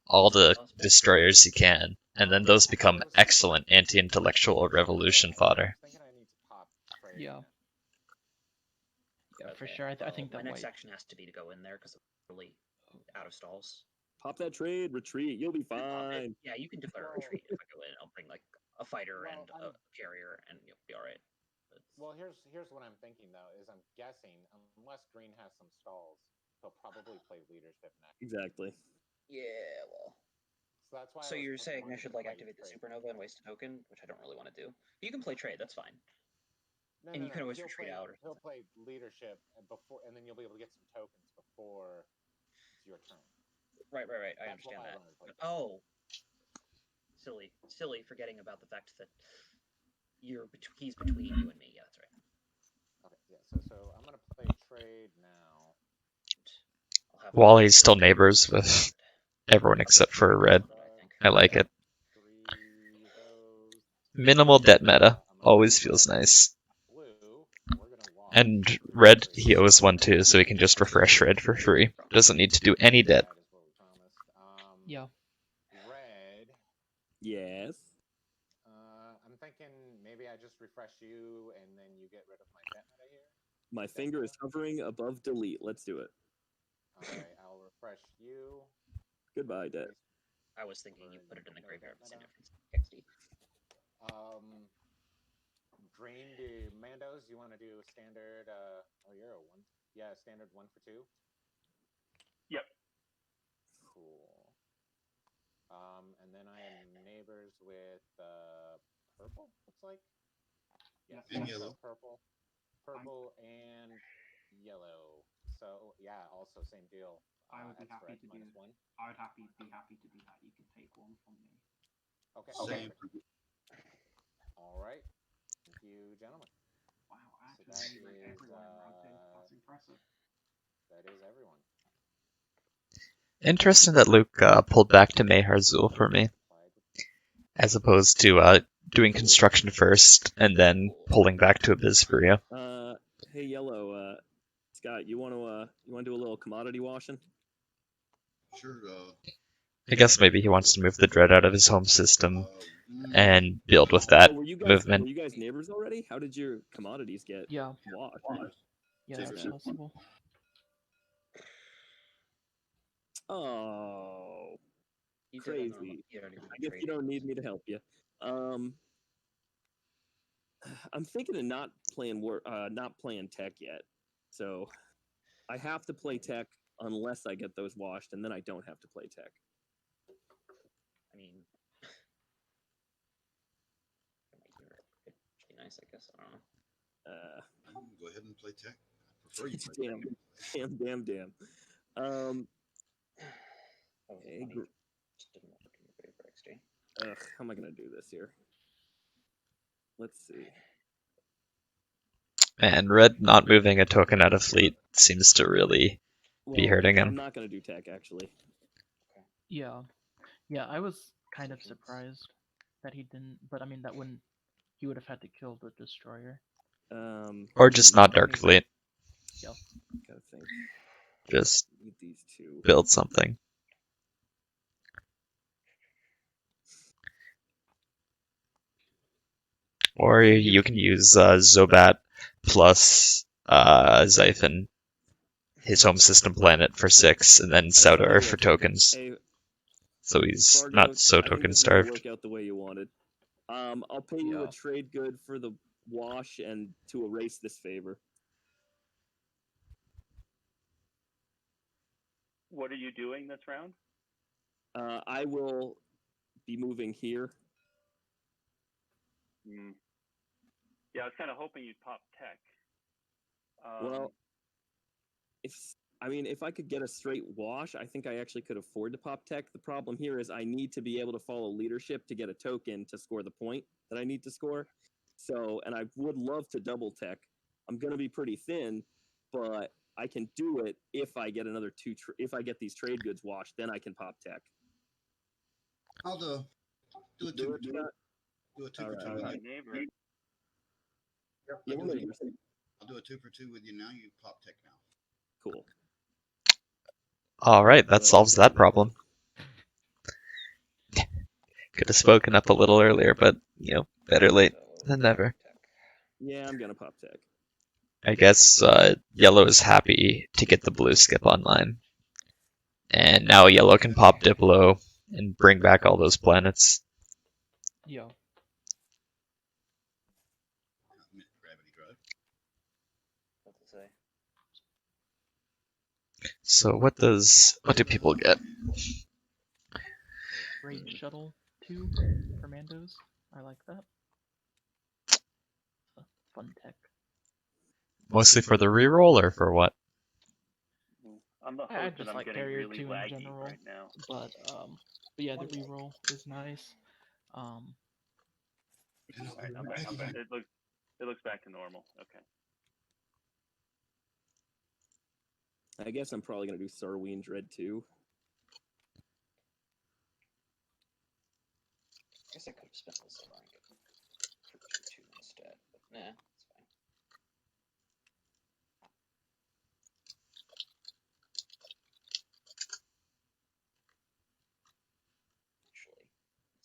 all the destroyers he can, and then those become excellent anti-intellectual revolution fodder. Yeah. Yeah, for Okay, sure. I well, think my that next might. action has to be to go in there because I'm really out of stalls. Pop that trade, retreat. You'll be Pop it. fine. Yeah, you can declare a retreat if I go in. I'll bring like a fighter and a carrier, and you'll be all right. But... Well, here's what I'm thinking though. Is I'm guessing unless Green has some stalls, he'll probably play leadership next. Exactly. Yeah, well. So that's why. So you're saying I should like activate the supernova and waste a token, which I don't really want to do. You can play trade. That's fine. No, and no, you can always he'll retreat play, out. Or he'll play leadership before, and then you'll be able to get some tokens before it's your turn. Right. I understand that. Oh, silly, forgetting about the fact that he's between you and me. Yeah, that's right. Okay, yeah. So I'm gonna play trade now. While he's still neighbors with everyone except for red. I like it. Minimal debt meta. Always feels nice. And red, he owes one too, so he can just refresh red for free. Doesn't need to do any debt. Yeah. Red. Yes. I'm thinking maybe I just refresh you, and then you get rid of my debt meta here. My finger is hovering above delete. Let's do it. Alright, I'll refresh you. Goodbye, debt. I was thinking you put it in the graveyard. Same difference. XD. Green to Mandos, you want to do a standard, you're a one. Yeah, standard 1 for 2. Yep. Cool. And then I am neighbors with, purple, looks like. Yeah, And yellow. Purple and yellow. So, yeah, also same deal. I would be happy to do. -1. I would be happy to do that. You can take one from me. Okay. Same. All right. Thank you, gentlemen. Wow, I So actually that made is, everyone in round 2. That's impressive. That is everyone. Interesting that Luke pulled back to Meharzul for me, as opposed to doing construction first and then pulling back to Abyss Furia. Hey, yellow. Scott, you want to do a little commodity washing? Sure. I guess maybe he wants to move the dread out of his home system and build with that movement. Were you guys neighbors already? How did your commodities get Yeah. washed? Yeah, that's possible. Oh. You did it crazy. you already I guess you don't need me to help you. I'm thinking of not playing tech yet, so I have to play tech unless I get those washed, and then I don't have to play tech. I mean, it'd be nice, I guess. I don't know. Go ahead and play tech. I prefer you play tech. Damn. Oh, money just didn't work in your favor, XD. How am I gonna do this here? Let's see. And red not moving a token out of fleet seems to really be hurting him. I'm not gonna do tech actually. Yeah, I was kind of surprised that he didn't, but I mean that wouldn't. He would have had to kill the destroyer. Or just not dark fleet. Yeah. Gotta think. Just Need these two. build something. Or you can use Zobat plus Zyphon, his home system planet, for 6, and then Saudar for tokens. Hey, So he's Fargoness, not so I think token this is gonna starved. work out the way you wanted. I'll pay you a trade good for the wash and to erase this favor. What are you doing this round? I will be moving here. Yeah, I was kind of hoping you'd pop tech. Well, if I could get a straight wash, I think I actually could afford to pop tech. The problem here is I need to be able to follow leadership to get a token to score the point that I need to score. So, and I would love to double tech. I'm going to be pretty thin, but I can do it if I get another if I get these trade goods washed, then I can pop tech. I'll do a two for two. Do a two for two with you. Neighbor. Yeah, I'll do a 2 for 2 with you now. You pop tech now. Cool. Alright, that solves that problem. Could have spoken up a little earlier, but, better late than never. Yeah, I'm gonna pop tech. I guess yellow is happy to get the blue skip online. And now yellow can pop Diplo and bring back all those planets. Yeah. Gravity drive. What to say? So what do people get? Raid shuttle 2 for Mandos. I like that. It's a fun tech. Mostly for the reroll or for what? I'm the host I and just I'm like getting carrier really 2 in laggy general, right now. but yeah, the reroll is nice. Alright, I'm back. It looks back to normal. Okay. I guess I'm probably gonna do Sarween Dread too. I guess I could have spent this on for 2 instead, but nah, it's fine. Actually,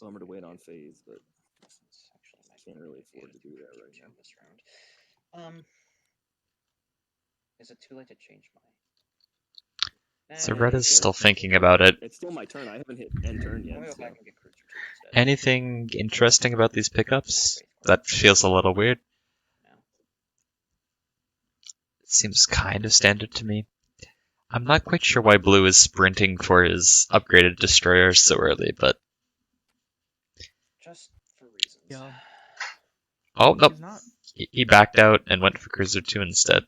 Bummer to wait on phase, but actually can't really afford to do that right now. This round. Is it too late to change my? So red is still thinking about it. It's still my turn. I haven't hit end turn yet. I'm gonna go So. back and get Cruiser 2 instead. Anything interesting about these pickups? That feels a little weird. No. It seems kind of standard to me. I'm not quite sure why blue is sprinting for his upgraded destroyer so early, but... Just for reasons. Yeah. Oh, nope. He's not. He backed out and went for Cruiser 2 instead.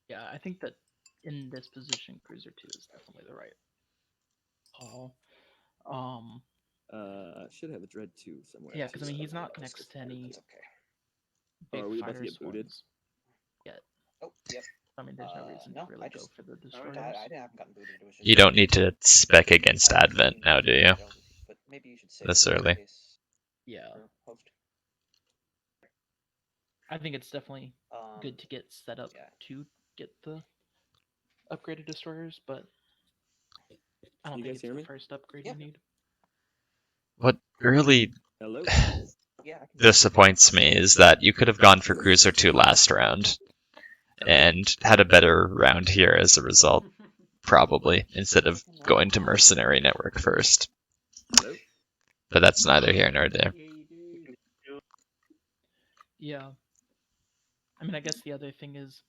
Yeah, I think that in this position, Cruiser 2 is definitely the right call. Should have a Dread 2 somewhere. Yeah, because I mean he's not next to any That's okay. big are we about to fighter get booted? swarms yet. Oh, yep. I mean, there's no reason No, to really I go just- for the I destroyers. haven't gotten booted. It was just You don't need to spec against Advent now, do you? But maybe you should save This it in early. case Yeah, for host. I think it's definitely good to get set up yeah. to get the upgraded destroyers, but I don't You think guys it's hear the me? first upgrade Yeah. you need. What really Hello. Yeah. I can disappoints me is that you could have gone for Cruiser 2 last round and had a better round here as a result. probably, instead of going to mercenary network first. Hello? But that's neither here nor there. Yeah, you do. Yeah. I mean, I guess the other thing is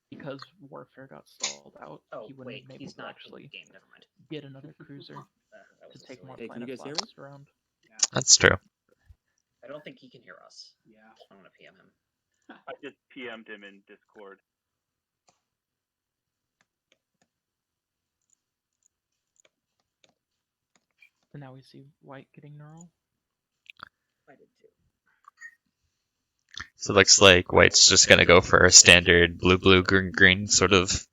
because warfare got stalled out, Oh, he wouldn't wait, have been he's able to not actually in the game. Never mind. get another cruiser That to was a take silly more Hey, can you planet guys hear me? flags around. Yeah. That's true. I don't think he can hear us. Yeah. I'm gonna PM him. I just PM'd him in Discord. So now we see white getting neural. I did too. So it looks like white's just going to go for a standard blue, green sort of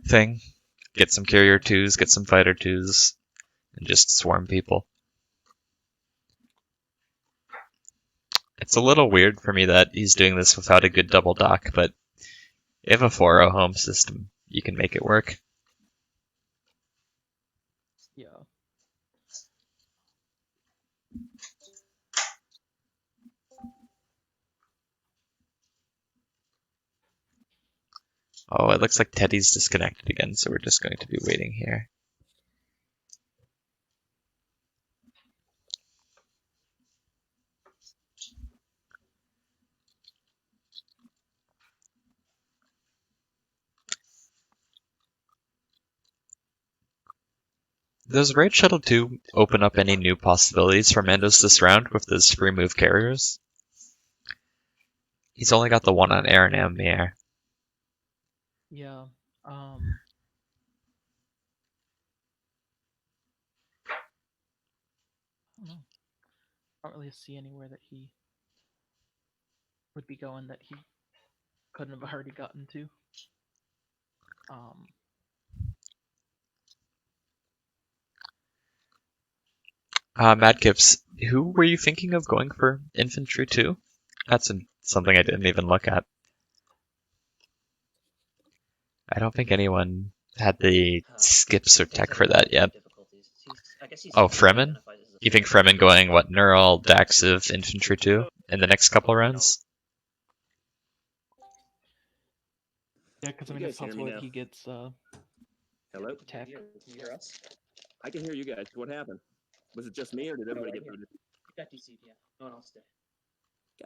thing. Get some carrier 2s, get some fighter 2s, and just swarm people. It's a little weird for me that he's doing this without a good double dock, but if a 4-0 home system, you can make it work. Yeah. Oh, it looks like Teddy's disconnected again, so we're just going to be waiting here. Does Raid Shuttle 2 open up any new possibilities for Mandos this round with those free move carriers? He's only got the one on air and Amir. Yeah. I don't know. I don't really see anywhere that he would be going that he couldn't have already gotten to. Madkips, who were you thinking of going for Infantry 2? That's something I didn't even look at. I don't think anyone had the skips or tech for that yet. Oh, Fremen? You think Fremen going, what, Neural, Daxiv, Infantry 2 in the next couple rounds? Yeah, because I You mean, it's guys hear me possible that now? he gets Hello? tech. Can you hear us? I can hear you guys. What happened? Was it just me or did everybody right get here. booted? Got DC'd, yeah. No one else did.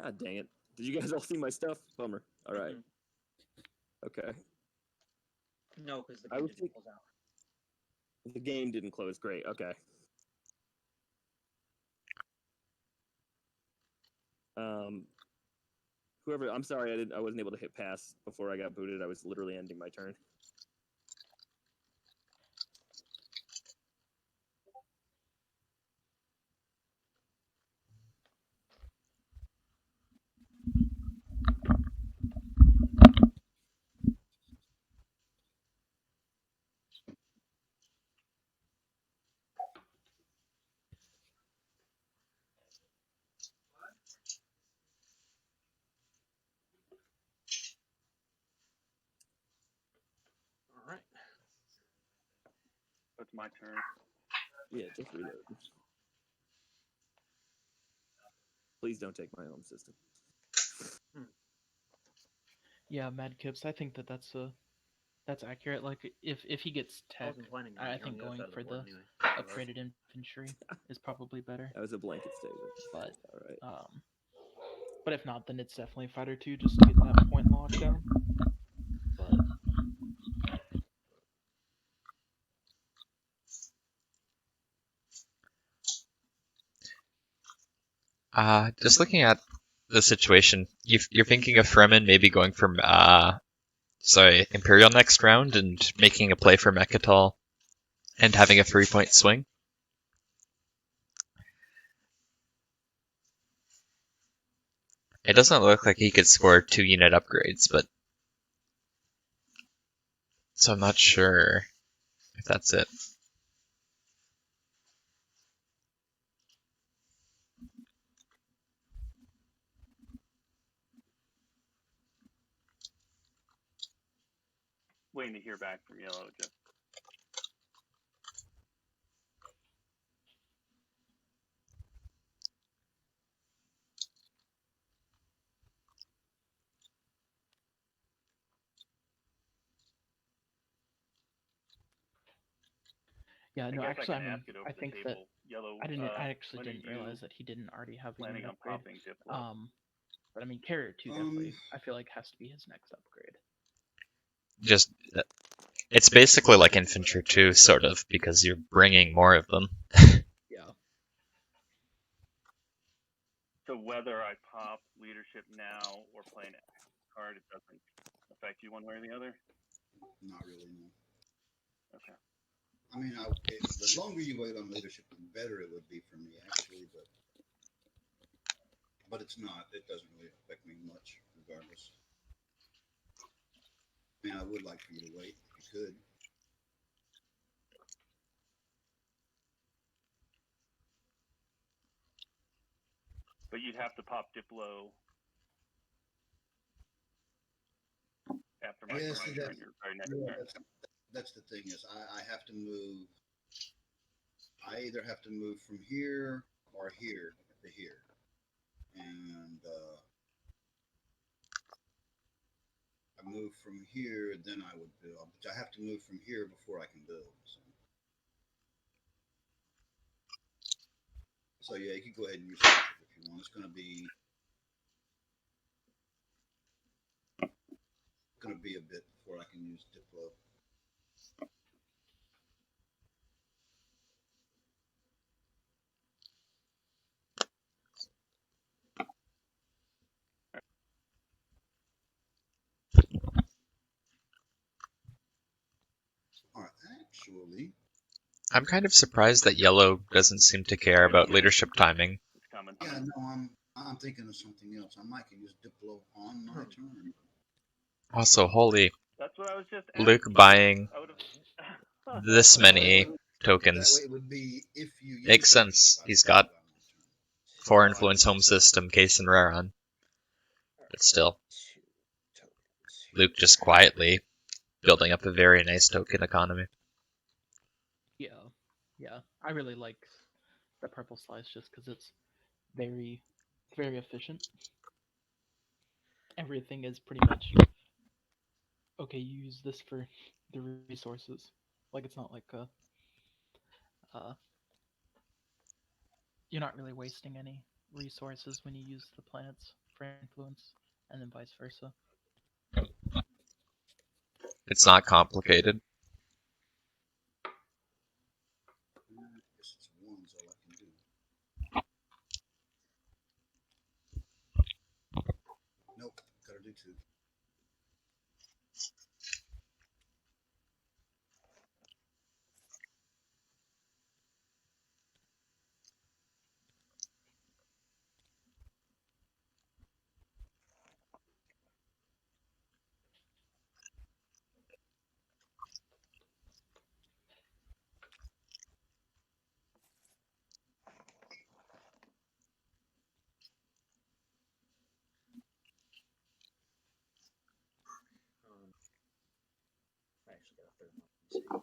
God dang it. Did you guys all see my stuff? Bummer. All right. Okay. No, because the I game was didn't think- close out. The game didn't close. Great. Okay. Whoever, I'm sorry, I wasn't able to hit pass before I got booted. I was literally ending my turn. All right. So it's my turn. Yeah, just reload. Please don't take my home system. Yeah, Madkips. I think that's accurate. Like if he gets I tech, wasn't planning on I it on think the other going side of for board the anyway. upgraded infantry is probably better. That was a blanket statement. But All right. but if not, then it's definitely fighter 2 just to get that point locked down. But Just looking at the situation, you're thinking of Fremen maybe going for Imperial next round and making a play for Mechatol and having a 3-point swing. It doesn't look like he could score 2 unit upgrades, but so I'm not sure if that's it. Waiting to hear back from Yellow. Just Yeah, no, guess actually, I can ask it over I the think table. that Yellow. I actually when are didn't you realize that he didn't already have a planning unit on upgrade. popping Diplo? But I mean, Carrier 2 definitely, I feel like has to be his next upgrade. Just it's basically like infantry too, sort of, because you're bringing more of them. Yeah. So whether I pop leadership now or play an card, it doesn't affect you one way or the other? Not really, no. Okay. I mean, the longer you wait on leadership, the better it would be for me, actually. But it's not. It doesn't really affect me much, regardless. I mean, I would like for you to wait if you could. But you'd have to pop Diplo after my Yeah, turn, your very next turn. That's the thing is I have to move. I either have to move from here or here to here, and I move from here, then I would build. But I have to move from here before I can build. So yeah, you can go ahead and use leadership if you want. It's going to be a bit before I can use Diplo. Actually, I'm kind of surprised that Yellow doesn't seem to care about leadership timing. yeah, no, I'm thinking of something else. I might can use Diplo on my turn. Also, holy That's what I was just Luke asking. buying I this many tokens. That way it would be if you use Makes sense. He's got 4 influence home system, case and rare on. But still, Luke just quietly building up a very nice token economy. Yeah. I really like the purple slice just because it's very efficient. Everything is pretty much okay. You use this for the resources. Like it's not like you're not really wasting any resources when you use the planets for influence, and then vice versa. It's not complicated. I guess it's one's all I can do. Nope, gotta do 2. I actually got a third one.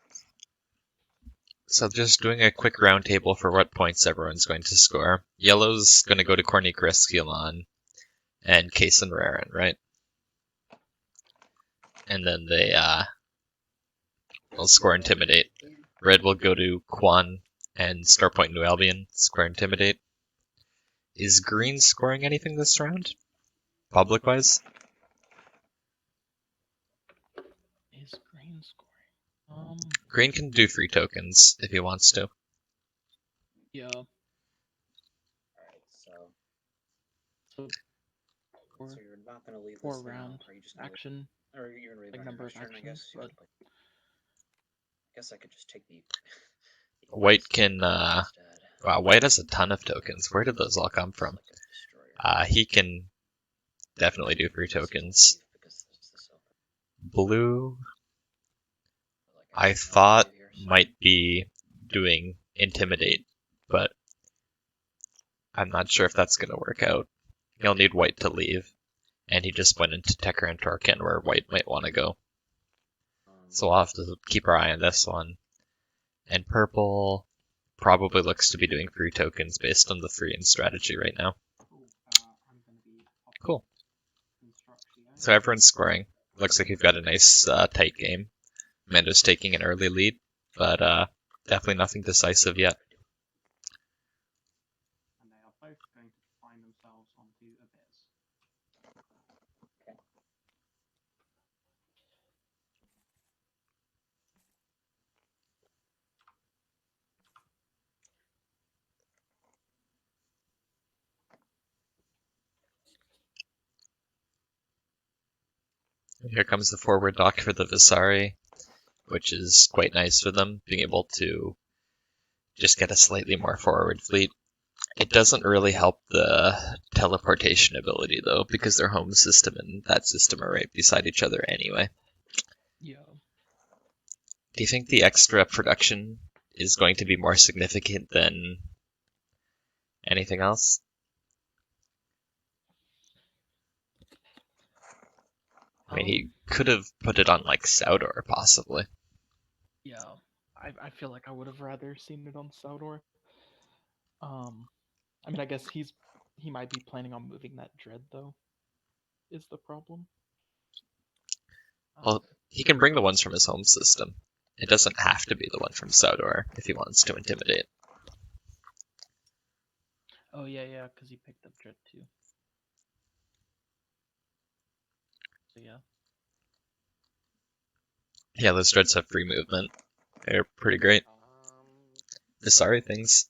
Let's see. So just doing a quick roundtable for what points everyone's going to score. Yellow's going to go to Corny Grisculon and Case and Rarin, right? And then they will score Intimidate. Red will go to Quan and Starpoint New Albion, score Intimidate. Is Green scoring anything this round? Public-wise? Is Green scoring? Green can do 3 tokens if he wants to. Yeah. Alright, so Four, so you're not gonna leave 4 this now. round Are you just gonna action. or you're gonna leave Like on number your of next turn, I guess. actions, You have but- to play. I guess I could just take the White can, instead. wow, White has a ton of tokens. Where did those all come from? Like a destroyer. He can definitely do 3 tokens. Because this is the silver. Blue, Like, I have no thought idea here, so- might be doing Intimidate, but I'm not sure if that's going to work out. He'll need White to leave, and he just went into Tekrant Torkin where White might want to go. So we'll have to keep our eye on this one. And purple probably looks to be doing free tokens based on the free and strategy right now. I'm going to be Cool. construction. So everyone's scoring. Looks like we've got a nice tight game. Mando's taking an early lead, but definitely nothing decisive yet. And they are both going to find themselves onto Abyss. Here comes the forward dock for the Vasari, which is quite nice for them, being able to just get a slightly more forward fleet. It doesn't really help the teleportation ability, though, because their home system and that system are right beside each other anyway. Yeah. Do you think the extra production is going to be more significant than anything else? I mean, he could have put it on, like, ScottWAR, possibly. Yeah. I feel like I would have rather seen it on ScottWAR. I mean, I guess he might be planning on moving that dread, though, is the problem. Well, he can bring the ones from his home system. It doesn't have to be the one from ScottWAR if he wants to intimidate. Oh, yeah, because he picked up dread, too. So, yeah. Yeah, those dreads have free movement. They're pretty great. Vasari things.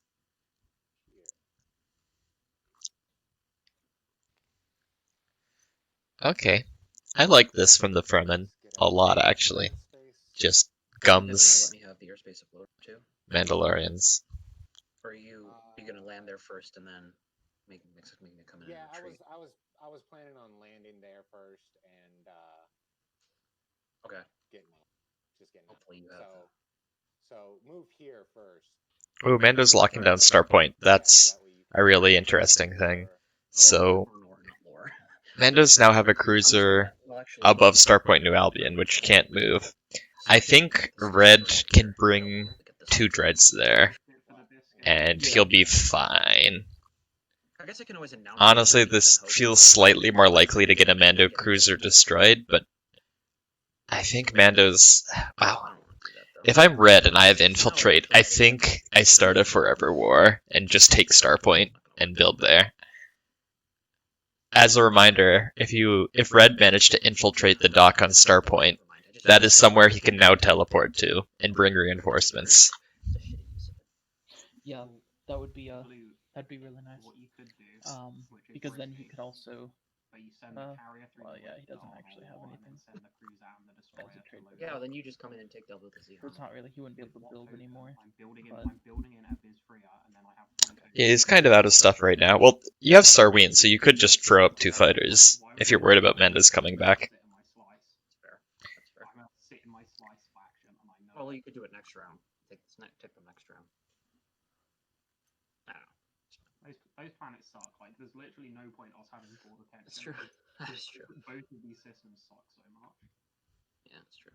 Okay. I like this from the Fremen a lot, actually. Just gums, Let me have the airspace afloat too. Mandalorians. Or are you gonna land there first and then making it come in? Yeah, and retreat? I was planning on landing there first and Okay. getting out. Just getting out. Hopefully you have So move here first. Ooh, Mando's locking down Starpoint. That's a really interesting thing. So, more. Mando's now have a cruiser above Starpoint New Albion, which can't move. I think Red can bring 2 dreads there, and he'll be fine. I guess I can always announce. Honestly, this feels slightly more likely to get a Mando cruiser destroyed, but I think Mando's... Wow. If I'm Red and I have Infiltrate, I think I start a Forever War and just take Starpoint and build there. As a reminder, if Red managed to infiltrate the dock on Starpoint, that is somewhere he can now teleport to and bring reinforcements. Yeah, that would be that'd be really nice. What you could do, because then he could also. but you send the carrier through Well, the yeah, he doesn't Darn actually have Wall, and anything. then send the cruiser and the destroyer As a trade to load Yeah, up. then you just come in and take double the Z. So it's not really. He wouldn't be able to What build token? anymore. I'm building but- in Abyss Freya, and then I have 1 token. Yeah, he's kind of out of stuff right now. Well, you have Sarween, so you could just throw up 2 fighters if you're worried about Manda's coming back. Sit in my slice. That's fair. That's fair. I'm gonna sit in my slice faction, and I know. Well, you could do it next round. Take them next round. I don't know. Those planets suck. Like, there's literally no point us having 4 attention. That's true. That's true. Both of these systems suck so much. Yeah, that's true.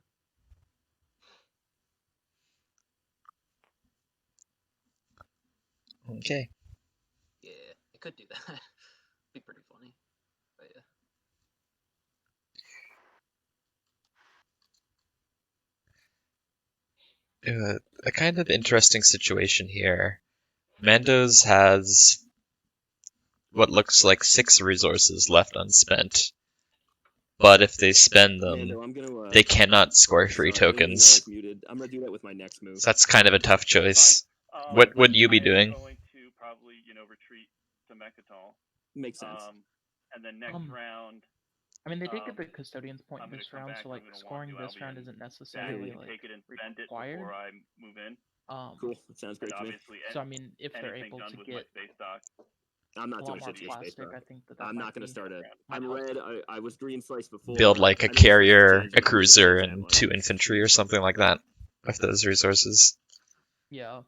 Okay. Yeah, I could do that. Be pretty funny. But yeah. A kind of interesting situation here. Mando's has what looks like 6 resources left unspent. But if they spend them, Mando, I'm gonna, they cannot score free sorry, I didn't even know I tokens. was muted. I'm gonna do that with my next move. So that's kind of a tough choice. What would you be doing? I'm going to probably, retreat to Mechatol. Makes sense. And then next round, I mean, they did get the custodian's point I'm this gonna come round, back, so I'm like gonna scoring walk to this round Albion, isn't necessarily like take it and spend it required. before I move in. Cool. That sounds great to me. Obviously, So I mean, if they're anything able done to with get my space dock. I'm not a doing lot more shit to your space plastic, dock. I think that I'm might not gonna be- start it. might I'm help. red. I was green slice before. Build like a I don't think it's carrier, changing a it really cruiser, that and much. 2 infantry or something like that with those resources. Yeah,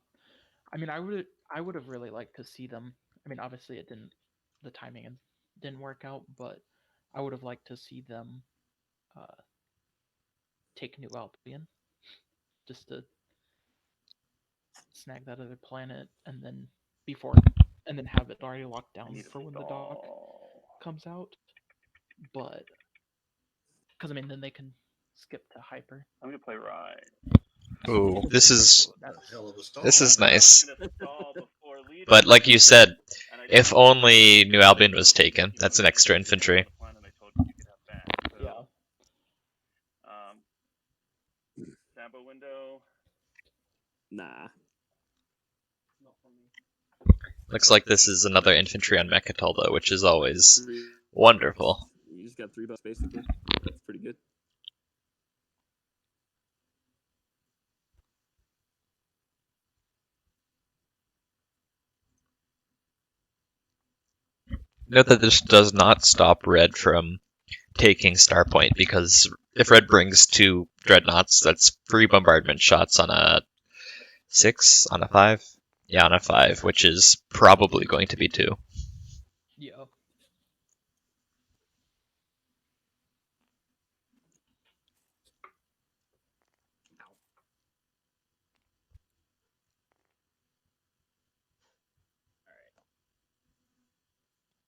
I mean, I would have really liked to see them. I mean, obviously it didn't, the timing didn't work out, but I would have liked to see them take New Albion, just to snag that other planet, and then have it already locked down for when the dock comes out. But because I mean, then they can skip to hyper. I'm gonna play Ride. Ooh, this is Hell of a stall. this is I was nice. gonna stall before leading, But like you said, and I if told you only New Albion was you know, taken, that's an extra infantry. the plan, and I told you could have that. So, Yeah. Sambo window. Nah. Not for me. Looks like this is another infantry on Mechatol though, which is always 3 wonderful. You just got 3 bucks basically. That's pretty good. Note that this does not stop Red from taking Starpoint, because if Red brings 2 Dreadnoughts, that's 3 bombardment shots on a 6, on a 5? Yeah, on a 5, which is probably going to be 2. Yeah.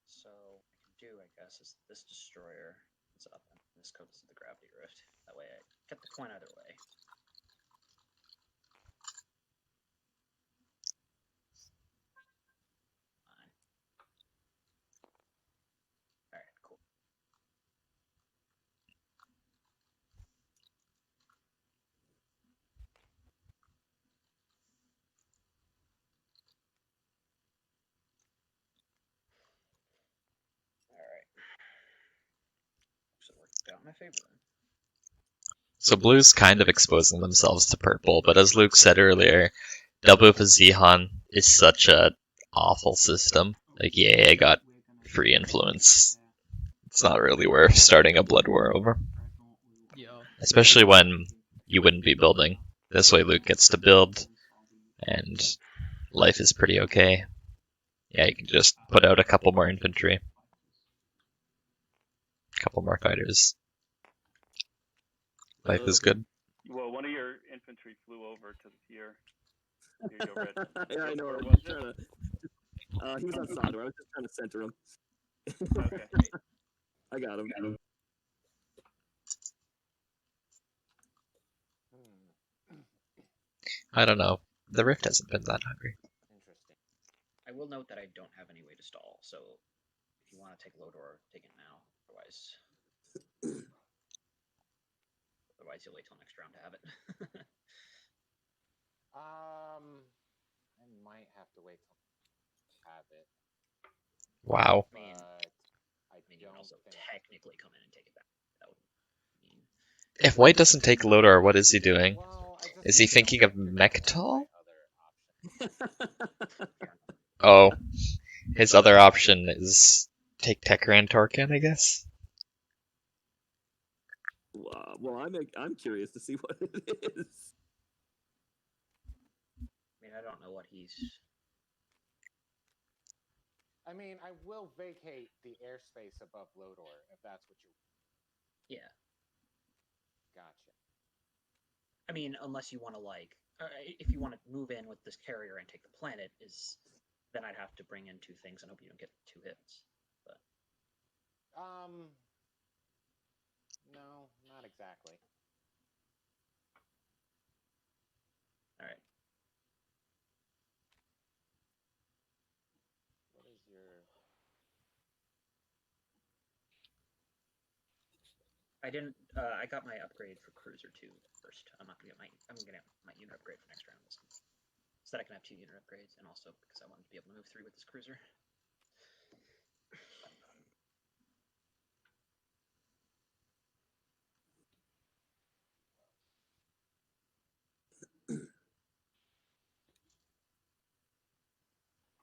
So what I can do, I guess, is this destroyer is up and this goes to the gravity rift. That way I get the point either way. Fine. Alright, cool. Alright. So it worked out in my favor then. So blue's kind of exposing themselves to purple, but as Luke said earlier, double for Zihan is such a awful system. Like, yeah, I got free influence. It's not really worth starting a blood war over. Yeah. Especially when you wouldn't be building. This way Luke gets to build, and life is pretty okay. Yeah, you can just put out a couple more infantry. A couple more fighters. Life is good. Well, one of your infantry flew over to here. Here you go, Red. Yeah, I know. Where I was was trying it? to. He was on Sador. I was just trying to center him. Okay. I got him. I don't know. The Rift hasn't been that hungry. Interesting. I will note that I don't have any way to stall, so if you want to take Lodor, take it now. Otherwise you'll wait till next round to have it. I might have to wait till I have it. Wow. I mean, I you can also think... technically come in and take it back. That would mean... If White doesn't take Lodor, what is he doing? Well, Is he thinking of Mechatol? Other Oh. His other option is take Tekran Torkin, I guess? Well, I'm curious to see what it is. I mean, I don't know what he's... I mean, I will vacate the airspace above Lodor, if that's what you... Yeah. Gotcha. I mean, unless you want to, like... if you want to move in with this carrier and take the planet, then I'd have to bring in 2 things and hope you don't get 2 hits. But... No, not exactly. Alright. What is your... I didn't. I got my upgrade for Cruiser 2 first. I'm not gonna get my. I'm gonna get my unit upgrade for next round, so that I can have 2 unit upgrades, and also because I wanted to be able to move 3 with this cruiser.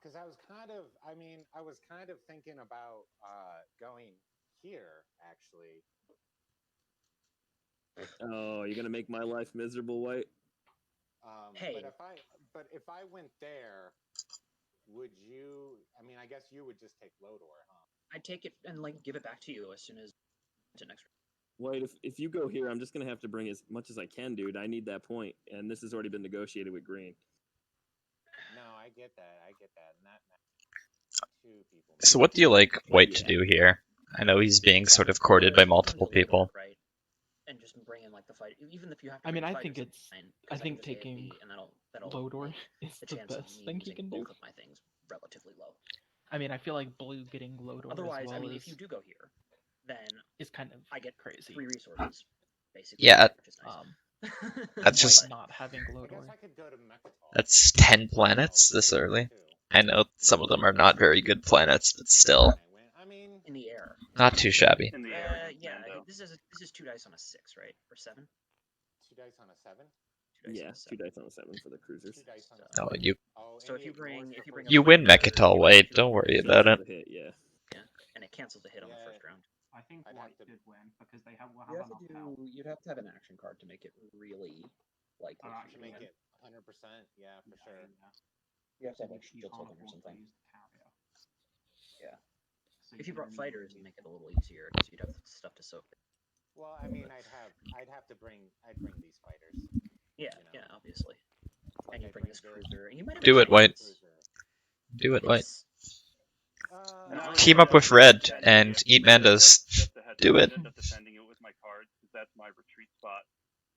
Because I was kind of thinking about going here, actually. Oh, you're gonna make my life miserable, White? Hey. But if I went there, would you? I mean, I guess you would just take Lodor, huh? I'd take it and like give it back to you as soon as to next round. Wait, if you go here, I'm just gonna have to bring as much as I can, dude. I need that point, and this has already been negotiated with green. No, I get that. And that two people. So what do you like White to do here? I know he's being sort of courted by multiple people. Right. And just bring in like the fight, even if you have to. I mean, bring I think fighters, it's. fine, I because think can just taking AFB, and that'll Lodor make is the the chance of best me thing he using can do. both of my things relatively low. I mean, I feel like Blue getting Lodor Otherwise, as well I mean, is, if you do go here, then is kind of I get crazy. 3 resources, basically. Yeah, which is nice. that's White just not having I guess Lodor. I could go to Mechatol. that's 10 planets this early. I know some of them are not very good planets, but still I mean, in the air. not too shabby. In the air. Yeah, Mando. this is 2 dice on a 6, right? Or 7? 2 dice on a 7. 2 dice Yeah, on a 2 7. dice on a 7 for the cruisers. 2 dice on a Oh, 7. you Oh, So and if he you bring ignores the a first you win one. Mechatol, White. Don't worry about it. Cancel the hit, yeah. And it cancels the hit on the Yeah. first round. I think I'd White have to- did win because they will You have have to enough health. you'd have to have an action card to make it really likely. Oh, To actually, make yeah. it 100%, yeah, for sure. You have to have You, like you shield can't token or afford to something. use the carrier. Yeah. So If you can brought fighters, immediately it'd make it a use little easier because you'd have stuff to soak. Well, I mean, I'd have to bring these fighters. Yeah, You know. yeah, obviously. Like And you I'd bring this this, cruiser, and you might have Do a it, White. chance. Do it, White. It's- No, Team yeah, up with that's Red defending and it. eat Mandos. Just a heads Do up, it. Just defending it with my cards, 'cause that's my retreat spot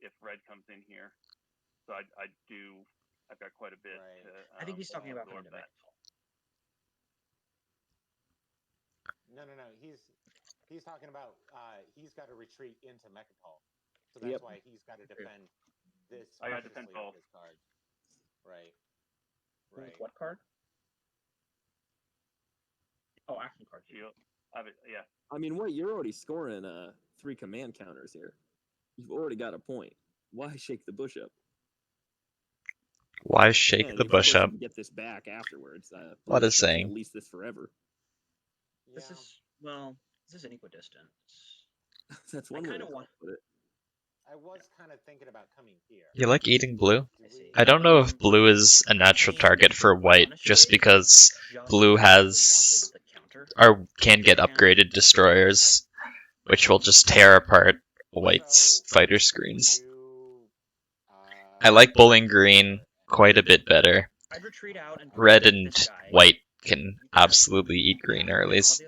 if Red comes in here. So I've got quite a bit. Right. To, I think he's talking about coming absorb to that. Mechatol. No. He's talking about he's got to retreat into Mechatol, so that's why he's got to defend this. I gotta defend obviously, both. with his card. Right. With Right. what card? Oh, action card. Yeah. I mean, what? You're already scoring 3 command counters here. You've already got a point. Why shake the bush up? Why shake And the of course bush you up? can get this back afterwards. What Blue is can saying? Lease this forever. This Yeah. is this is an equidistant. That's I one way kind to of want. put it. I was kind of thinking about coming here. You like eating Blue? Do we- I don't know if Blue is a natural target for White, just because Blue has the counter. or can get upgraded destroyers, which will just tear apart White's fighter screens. I like Bowling Green quite a bit better. I'd retreat out and Red and this guy. White can absolutely eat green earlies.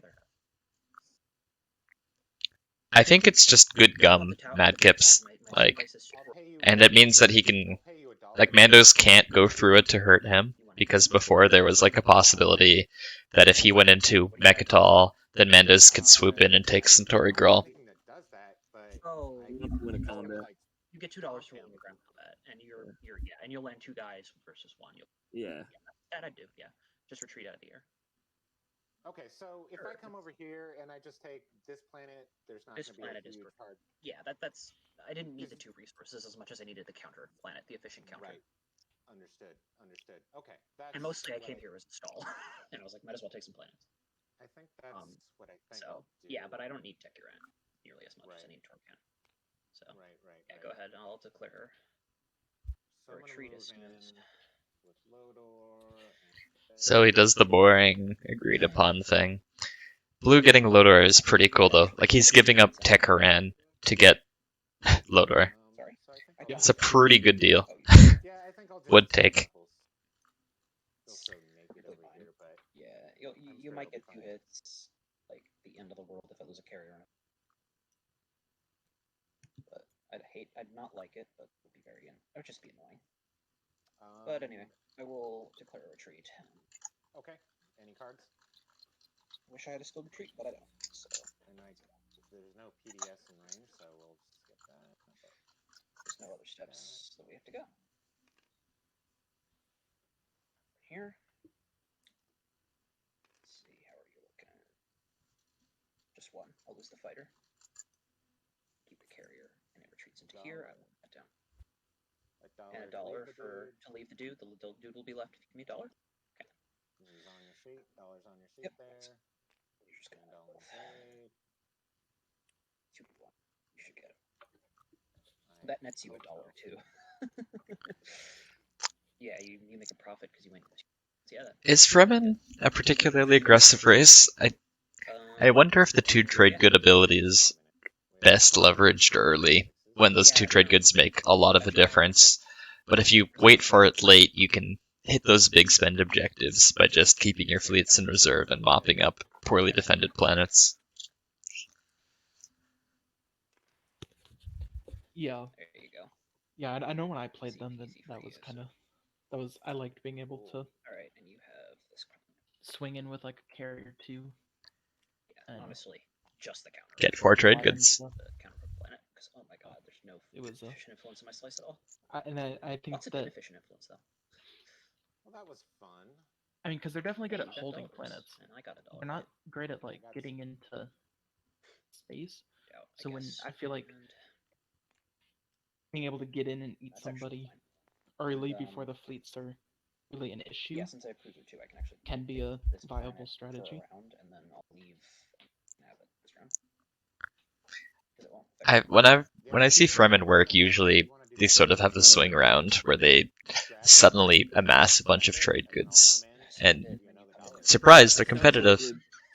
I think it's just good gum, Madkips. Like, and it means that he can, like, Mandos can't go through it to hurt him, because before there was like a possibility that if he went into Mechatol, then Mandos could swoop in and take Centauri Grawl. Oh, You win a combat. you get $2 for winning ground combat, and and you'll land 2 guys versus 1. Yeah. That I do. Yeah, just retreat out of the air. Okay, so if I come over here and I just take this planet, there's not This going to be a planet is huge hard. Yeah, that's. I didn't need the 2 resources as much as I needed the counter planet, the efficient counter. Right. Understood. Okay. That's And mostly I came what here as a stall, and I was like, might as well take some planets. I think that's what I think. So I'll do. yeah, but I don't need Tekuran nearly as much as I need Torcan. So Right. yeah, go ahead. I'll declare. So I'm gonna retreat move as soon in as- with Lodor. So he does the boring, agreed upon thing. Blue getting Lodor is pretty cool though. Like, he's giving up Tekuran to get Lodor. Sorry. So I think It's a pretty good deal. Yeah, I think I'll just Would take take. Knuckles. Feel so naked over here, but Yeah, you might get 2 hits, like the end of the world if I lose a carrier on it. But I'd not like it, but it would be it would just be annoying. But anyway, I will declare a retreat. Okay. Any cards? Wish I had a skilled retreat, but I don't. So And there's no PDS in range, so we'll skip that. But there's no other steps that we have to go. Here. Let's see, how are you looking? Just 1. I'll lose the fighter. Keep the carrier, and it retreats into here. I will put that down. And $1 to leave the dude. The dude will be left if you give me $1. Okay. He's on your sheet. $1 on your sheet Yep. there. You're just gonna And on the trade. 2 1. You should get it. That nets you $1 too. Yeah, you make a profit because you went. Yeah. Is Fremen a particularly aggressive race? I wonder if the 2 trade good abilities best leveraged early, when those two trade goods make a lot of a difference. But if you wait for it late, you can hit those big spend objectives by just keeping your fleets in reserve and mopping up poorly defended planets. Yeah, There you go. yeah. I know when I played Easy them, peasy for that was you, kind so. of I liked being able to All right, and you have this. swing in with like a carrier too. Yeah, And honestly, just the counter. Get 4 trade fly goods. into- The counter for the planet, because oh my god, there's no It was efficient influence in my slice at all. I think Lots of that inefficient influence though. Well, that was fun. I mean because they're definitely good Hey, at you got holding dollars, planets. and I got a dollar. They're not great at I like got getting into space. Yeah, So when guess. I feel like And being able to get in and eat that's actually somebody fine. early And, before the fleets are really an issue Yeah, since I have cruiser too, I can actually can be take a this viable planet strategy. for a round, and then I'll leave and have it this round. 'Cause it won't affect me. When I see Fremen work, usually they sort of have the swing round where they suddenly amass a bunch of trade goods. And surprise, they're competitive.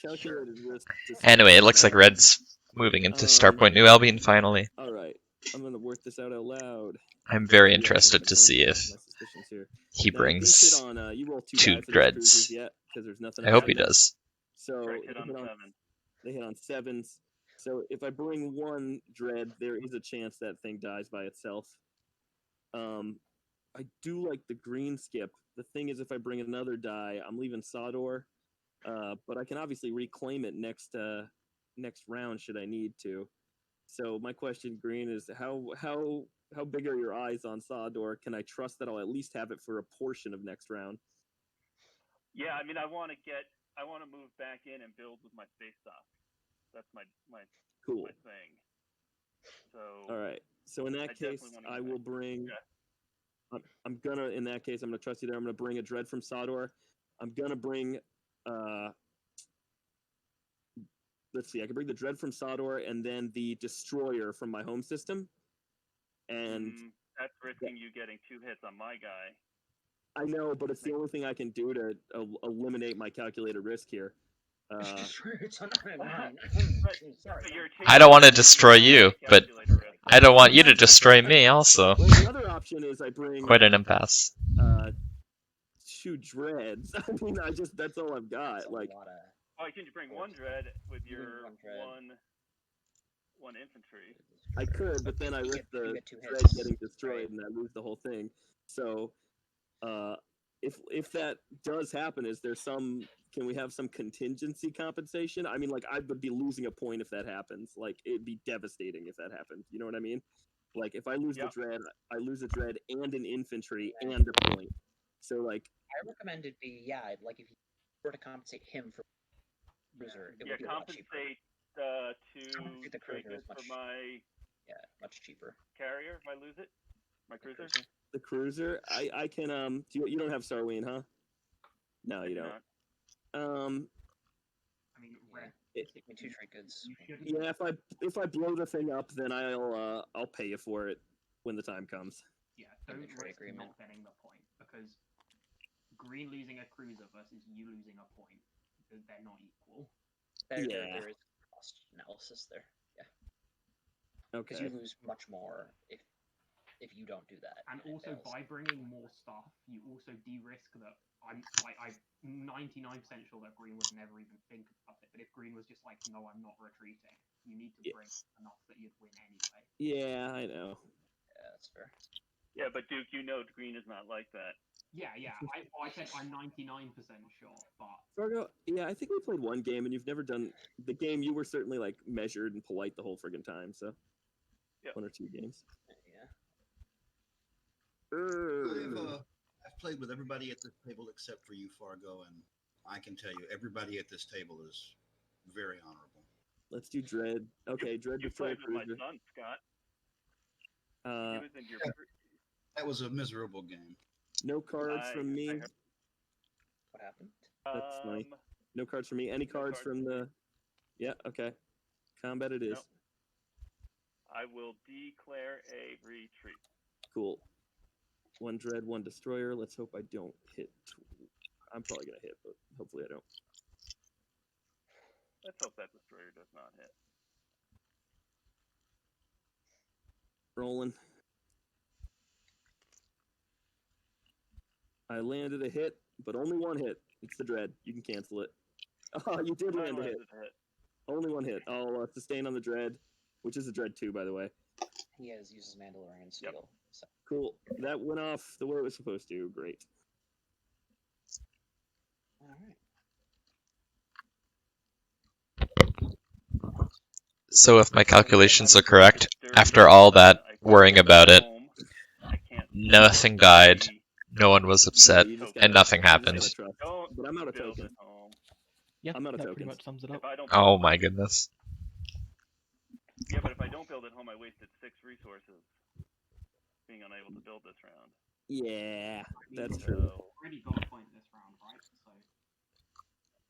Calculated risk to Anyway, it looks like now. Red's moving into Starpoint New Albion finally. All right, I'm gonna work this out loud. I'm very Yeah, I can interested to confirm see if my suspicions here. he Now, Dink hit brings on, you roll 2 two die for these dreads. cruisers yet, because there's nothing. I hope he else. does. So Correct, hit they on hit on 7. They hit on 7s. So if I bring 1 dread, there is a chance that thing dies by itself. I do like the green skip. The thing is, if I bring another die, I'm leaving Sawdor, but I can obviously reclaim it next round should I need to. So my question, Green, is how big are your eyes on Sawdor? Can I trust that I'll at least have it for a portion of next round? Yeah, I mean, I want to move back in and build with my space stock. That's my Cool. my thing. So. All right. So in that case, I will bring. Yeah. I'm gonna, in that case, I'm gonna trust you there. I'm gonna bring a dread from Sawdor. I'm gonna bring. Let's see. I can bring the dread from Sawdor and then the destroyer from my home system. And that's risking you getting 2 hits on my guy. I know, but it's the only thing I can do to eliminate my calculated risk here. I don't want to destroy you, but I don't want you to destroy me also. Well, the other option is I bring Quite an impasse. 2 dreads. I mean, that's all I've got. Like, oh, can you bring 1 dread with your one infantry? I could, but then I risk the dread getting destroyed and I lose the whole thing. So, if that does happen, is there can we have some contingency compensation? I mean, like, I would be losing a point if that happens. Like, it'd be devastating if that happened. You know what I mean? Like, if I lose the dread, I lose a dread and an infantry and a point. So, like, I recommend it be, like, if you were to compensate him for cruiser, it would be compensate the cruiser is for my much cheaper carrier if I lose it. My cruiser. The cruiser, I can you don't have Sarween, huh? No, you don't. I mean, take me 2 trade goods. Yeah, if I blow the thing up, then I'll pay you for it when the time comes. Yeah, don't risk not getting the point, because Green losing a cruiser versus you losing a point, because they're not equal. There is cost analysis there. Yeah. Okay. Because you lose much more if you don't do that. And also, by bringing more stuff, you also de-risk that. I'm 99% sure that Green would never even think about it. But if Green was just like, no, I'm not retreating, you need to bring enough that you'd win anyway. Yeah, I know. Yeah, that's fair. Yeah, but Duke, Green is not like that. Yeah. I said I'm 99% sure, but Fargo, yeah, I think we played 1 game, and you've never done the game. You were certainly like measured and polite the whole friggin' time. So, 1 or 2 games. I've played with everybody at this table except for you, Fargo, and I can tell you, everybody at this table is very honorable. Let's do Dread. Okay, Dread you Destroyer played with Cruiser. my son, Scott. He was in your... That was a miserable game. No cards from me. What happened? That's funny. No cards from me. Any cards from the... Yeah, okay. Combat it is. Nope. I will declare a retreat. Cool. 1 Dread, 1 Destroyer. Let's hope I don't hit. I'm probably going to hit, but hopefully I don't. Let's hope that Destroyer does not hit. Rolling. I landed a hit, but only one hit. It's the dread. You can cancel it. Oh, you did I land a hit. landed a hit. Only one hit. I'll sustain on the dread, which is a dread 2, by the way. He uses Mandalorian steel. So. Cool. That went off the way it was supposed to. Great. All right. So if my calculations are correct, after all that worrying about it, nothing died, no one was upset, You just and gotta- nothing you just happened. gotta trust. Don't But I'm out of build tokens. at home. Yeah, I'm out of that pretty tokens. much sums it up. If I don't Oh build- my goodness. Yeah, but if I don't build at home, I wasted 6 resources being unable to build this round. Yeah, that's We've true. already got a point this round, right? So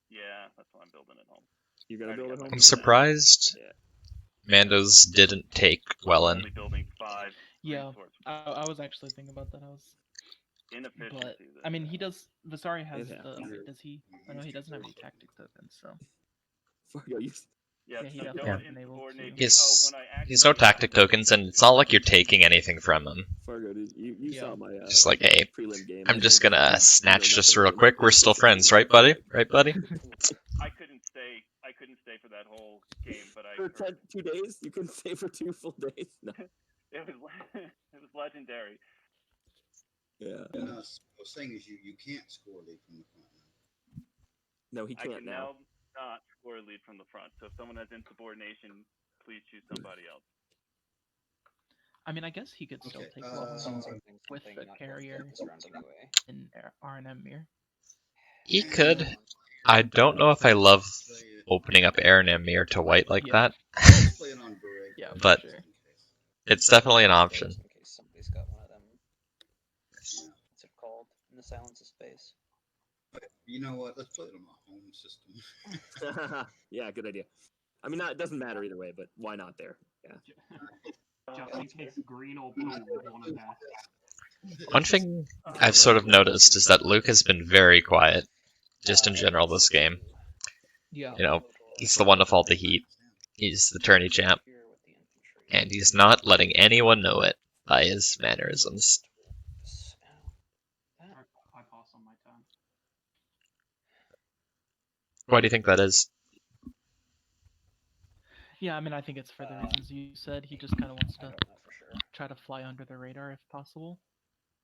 Yeah, that's why I'm building at home. You're gonna build at home? I'm surprised Yeah. Mandos didn't take I'm Wellen. only building 5 Yeah, resources. I was actually thinking about that. But Inefficiency. I mean, he does. Vasari has It the. happens. Does he? I know he doesn't have any tactic tokens, so Fargo, you Yeah, Yeah, he so definitely don't been able insubordinate to- me. Oh, He's, when I he's no activate- tactic tokens, and it's not like you're taking anything from him. Fargo, you Yeah. saw my Just like, hey, prelim game. I'm I just think gonna you snatch know this nothing real from quick. it. We're still friends, right, buddy? Right, buddy? I couldn't stay. I couldn't stay for that whole game, but I. For 2 days? You couldn't stay for 2 full days? No. It was it was legendary. Yeah. And I was saying is you can't score lead from the front now. No, he I can't can now. now not score a lead from the front. So if someone has insubordination, please choose somebody else. I mean, I guess he could still Okay, take uh, Wellen with Something the not carrier this round anyway. in R&M mirror. He could. I don't know if I love opening up Aaron and Mir to white like Yeah. that. Let's play it on Beret. Yeah, But- for sure. just in case. It's definitely an option. In case somebody's got one of them. What's it called? In the silence of space. You know what? Let's play it on my home system. Yeah, good idea. I mean, it doesn't matter either way, but why not there? Yeah. just in case green or blue was one of their. One thing I've sort of noticed is that Luke has been very quiet, just in general this game. Yeah. You know, he's the one with all the heat. He's the tourney champ, Here with the infantry. and he's not letting anyone know it by his mannerisms. I pass on my turn. Why do you think that is? Yeah, I mean, I think it's for the reasons you said. He just kind of wants I to don't know for sure. try to fly under the radar if possible.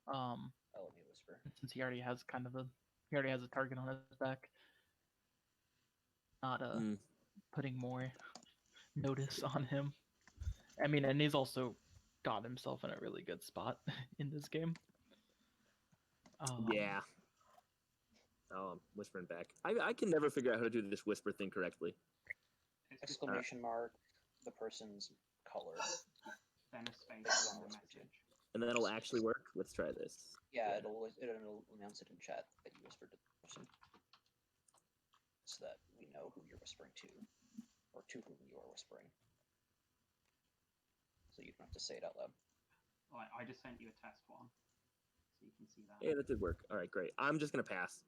Oh, let me whisper. Since he already has a target on his back. Not putting more notice on him. I mean, and he's also got himself in a really good spot in this game. Yeah. Oh, I'm whispering back. I can never figure out how to do this whisper thing correctly. Exclamation mark, the person's color. Then a space on the message. And then it'll actually work. Let's try this. Yeah, it'll announce it in chat that you whispered to the person, so that we know who you're whispering to, or to whom you are whispering. So you don't have to say it out loud. I just sent you a test one, so you can see that. Yeah, that did work. All right, great. I'm just gonna pass.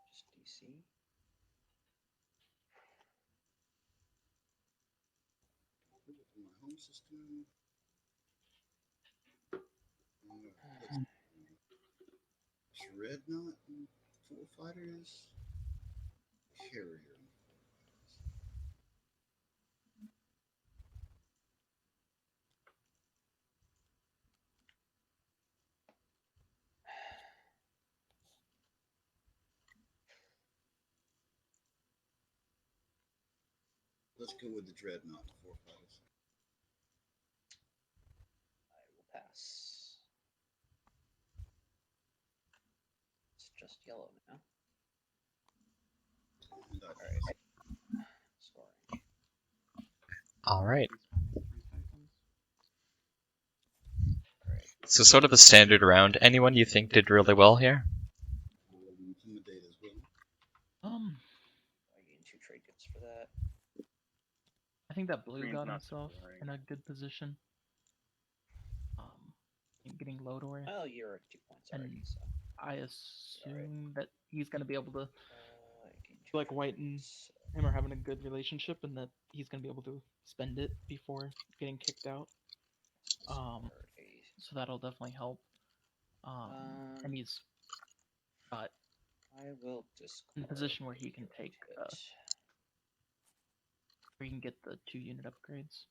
Just DC. My home system. Dreadnought and 4 fighters. Carrier. Let's go with the Dreadnought, 4 fighters. I will pass. It's just yellow now. And Alright. Scoring. Alright. Spending 3 tokens. Alright. So sort of a standard round. Anyone you think did really well here? we'll intimidate as well. I gain 2 trade goods for that. I think that blue Green's got not himself scoring. in a good position. In getting Lodor. Well, you're at 2 points And already, so. I assume that he's going to be able to, like, White and him are having a good relationship, and that he's going to be able to spend it before getting kicked out. So that'll definitely help. And he's got I will in a position where he can take, where he can get the 2 unit upgrades.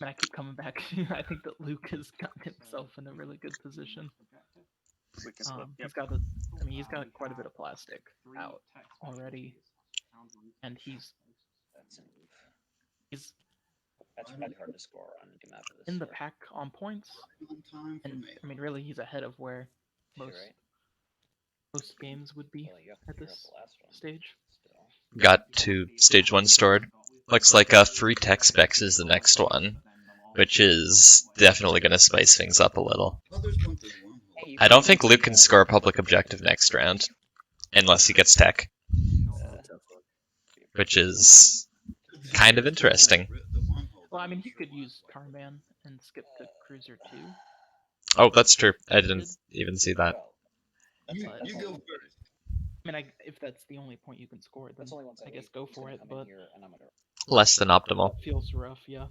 And I keep coming back. I think that Luke has gotten himself in a really good position. He's got he's got quite a bit of plastic out already, and he's That's really hard to score on a map of this. in the pack on points, and I mean, really, he's ahead of where most games would be at this stage. Got to stage 1 stored. Looks like a free tech specs is the next one, which is definitely going to spice things up a little. I don't think Luke can score a public objective next round, unless he gets tech, which is kind of interesting. Well, I mean, he could use Tarman and skip to Cruiser 2. Oh, that's true. I didn't even see that. You go first. I mean, if that's the only point you can score, then I guess go for it, but Less than optimal. feels rough, yeah.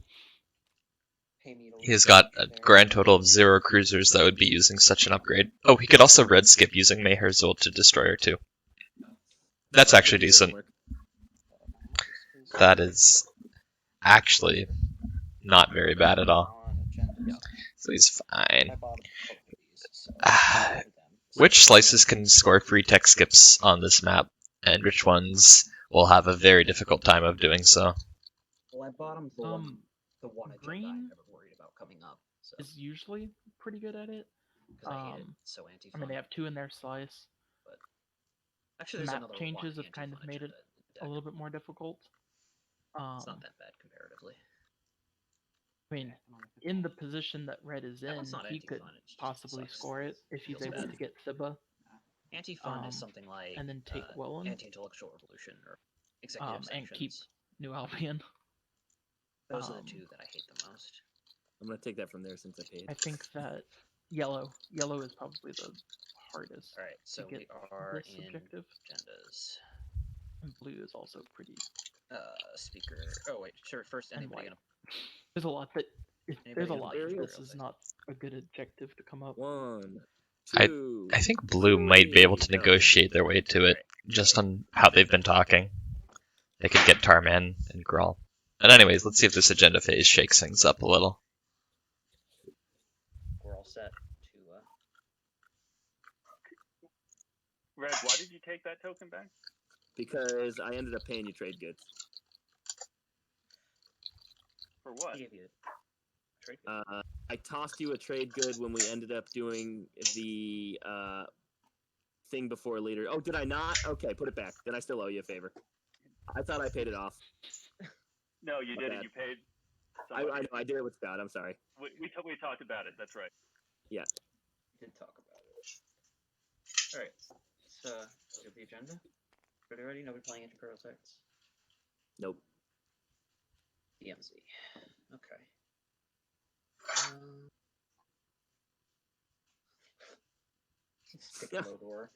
He's got a grand total of 0 cruisers that would be using such an upgrade. Oh, he could also red skip using Mayher's ult to Destroyer too. That's actually decent. That is actually not very bad at all. So he's fine. Which slices can score free tech skips on this map, and which ones will have a very difficult time of doing so? Well, I bottomed the one agenda Green I'm never worried about coming up. So. Is usually pretty good at it. I hate it. It's so anti-fun. I mean, they have 2 in their slice. But actually, there's map another changes have kind of made it a little bit more difficult. It's not that bad comparatively. I mean, in the position that Red is in, he could possibly score it if he's able to get Thibba. Anti-fun is something like and then take Welland, anti-intellectual revolution or executive and keep New Albion. Those are the 2 that I hate the most. I'm gonna take that from there since I paid. I think that yellow is probably the hardest. All right, so to get we are this in objective. agendas. And blue is also pretty. Speaker. Oh wait, sure. First, anybody gonna? There's a lot that. There's a lot. That This is not a good objective to come up. 1, I 2. think blue might be able to negotiate their way to it, just on how they've been talking. They could get Tarman and Grawl. And anyways, let's see if this agenda phase shakes things up a little. We're all set to. Red, why did you take that token back? Because I ended up paying you trade goods. For what? Trade good. I tossed you a trade good when we ended up doing the thing before later. Oh, did I not? Okay, put it back. Then I still owe you a favor. I thought I paid it off. No, you didn't. You paid. I know. I did it with Scott. I'm sorry. We talked about it. That's right. Yeah. We did talk about it. All right. Let's look at the agenda. Everybody ready? Nobody playing Anti-Imperial Sects? Nope. DMZ. Okay. Skip Veldyr.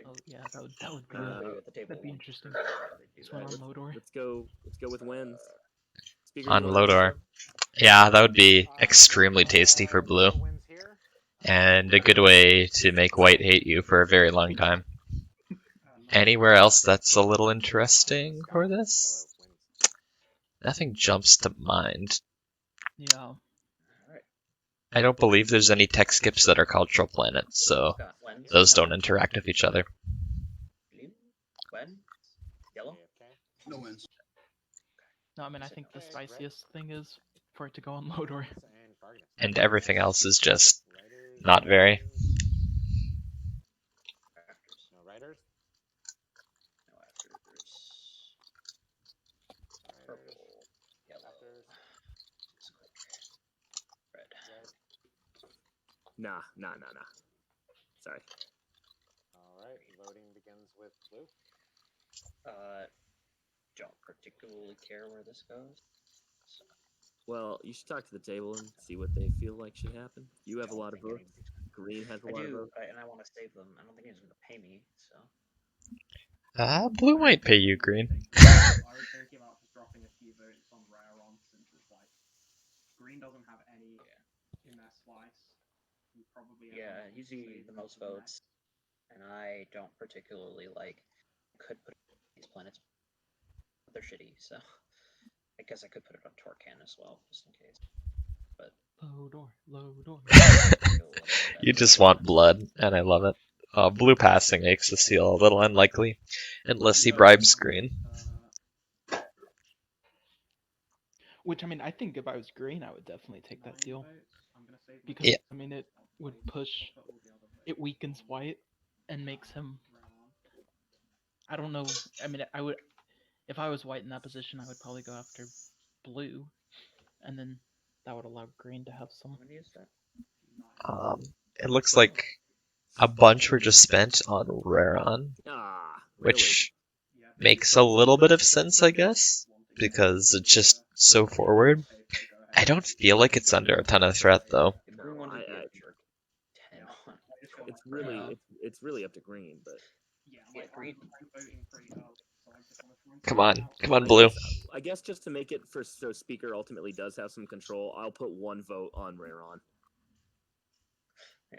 Oh yeah, that'd be interesting. This one on Lodor. Let's go with wins. On Lodor. Yeah, that would be extremely tasty for blue. And a good way to make white hate you for a very long time. Anywhere else that's a little interesting for this? Nothing jumps to mind. Yeah. I don't believe there's any tech skips that are cultural planets, so those don't interact with each other. Yellow? No wins. No, I mean, I think the spiciest thing is for it to go on Lodor. And everything else is just not very. No riders? No afters. Purple. Yellow. Red. Nah. Sorry. Alright, voting begins with blue. Don't particularly care where this goes. So, Well, you should talk to the table and see what they feel like should happen. You have a lot of votes. Green has a I lot of do, votes. and I want to save them. I don't think he's going to pay me, so. Blue might pay you, Green. I was thinking about just dropping a few votes on Raron since it's like Green doesn't have any in their slice. He probably He's the most votes, and I don't particularly like. Could put these planets, but they're shitty, so I guess I could put it on Torcan as well, just in case. But Low door. You just want blood, and I love it. Blue passing makes the seal a little unlikely, unless he bribes Green. Which, I mean, I think if I was Green, I would definitely take that deal. Because, Yeah. I mean, it would push... It weakens White and makes him... I don't know. I mean, I would... If I was White in that position, I would probably go after Blue. And then that would allow Green to have some... It looks like a bunch were just spent on Raron, which makes a little bit of sense, I guess, because it's just so forward. I don't feel like it's under a ton of threat, though. It's really up to Green, but Green. Come on, Blue. I guess just to make it so Speaker ultimately does have some control, I'll put 1 vote on Raron. Yeah.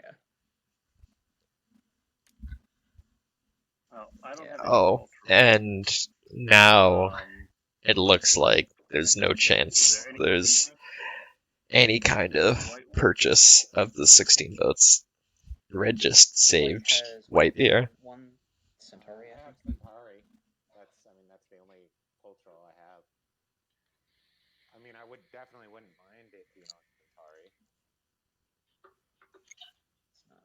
Oh, I don't have any Oh, control. and now it looks like there's no chance there's any kind of purchase of the 16 votes. Red just saved White here. One Centauri, I I have think. Centauri. That's the only cultural I have. I mean, I definitely wouldn't mind it being on Centauri. It's not.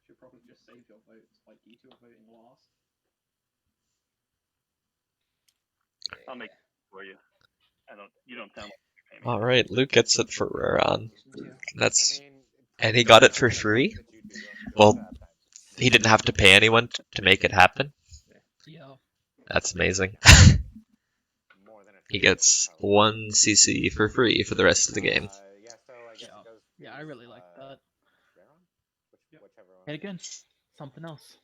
Should probably just save your votes, like you two are voting last. I'll make it for you. You don't sound like you're paying me. All right, Luke gets it for Raron. That's I mean, and he got it for free. Well, he didn't have to pay anyone to make it happen. Yeah. That's amazing. more than a He gets 1 CC for free for the rest of the game. Yeah, so I guess it goes. Yeah, I really like that. Raron? Whichever one. And again, something else.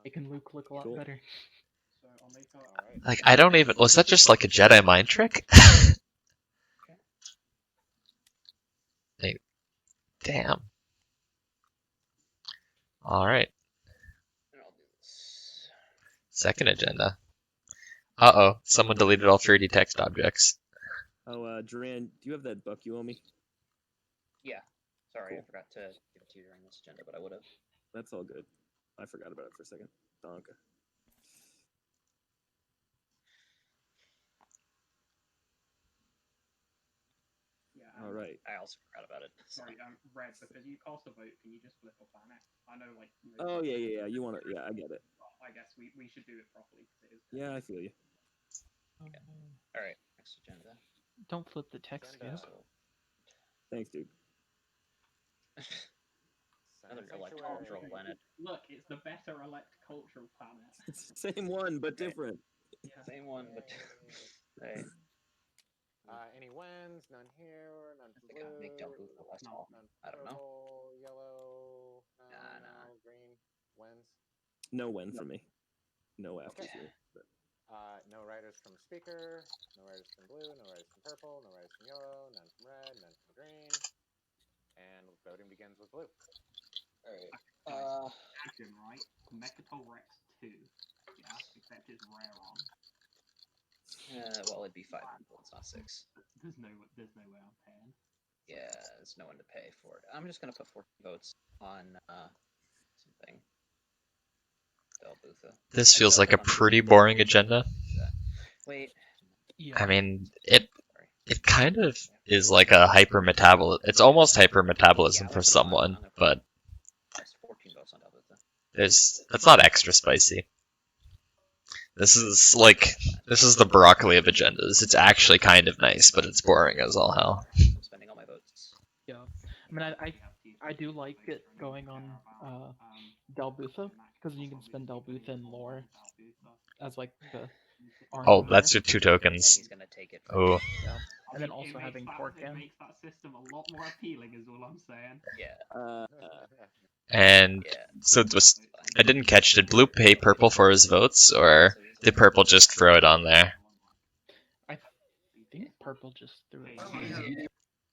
Making Luke look a lot better. So I'll make up. Alright. Like, I don't even... Was that just like a Jedi mind trick? Like, damn. Alright. Second agenda. Uh-oh, someone deleted all 3D text objects. Oh, Drahn, do you have that buck you owe me? Yeah. Sorry, Cool. I forgot to give it to you during this agenda, but I would have. That's all good. I forgot about it for a second. Donka. Yeah. All right. I also forgot about it. Sorry, Red, because you cast a vote, can you just flip a planet? I know, like. Oh, yeah. You want to... Yeah, I get it. I guess we should do it properly because it is. Yeah, I feel you. All right, next agenda. Don't flip the text, Agenda. Skip. Thanks, dude. Another elect Sanctuary. cultural planet. Look, it's the better elect cultural planet. It's the same one, but different. Yeah. Same one, but. Right. Any wins? None here. None I think I'll make Del Bufo less tall. None I don't know. purple, yellow. Nah. Green. Wins. No win for me. No after Okay. here. But... No writers from Speaker. No writers from Blue. No writers from Purple. No writers from Yellow. None from Red. None from Green. And voting begins with Blue. All right. Action, right? Mechatol Rex 2. Yeah, except it's Raron. Well, it'd be 5 people. It's not 6. There's no way I'm paying. Yeah, there's no one to pay for it. I'm just gonna put 14 votes on something. Del Bufo. This feels like a pretty boring agenda. Wait. Yeah. I mean, it kind of is like a hyper-metabolism. It's almost hyper-metabolism for someone, but 14 votes on Del Bufo. that's not extra spicy. This is the broccoli of agendas. It's actually kind of nice, but it's boring as all hell. I'm spending all my votes. Yeah. I mean, I do like it going on Del Bufo, Because you can spend Dalbutha and Lore as like the Oh, armor that's there. your 2 And tokens. he's gonna take it. Oh, Yeah. I And then mean, also having it Porken. makes that system a lot more appealing, is all I'm saying. Yeah. and Yeah. so it was. I didn't catch. Did blue pay purple for his votes, or did purple just throw it on there? I think purple just threw it. Okay, on you there. don't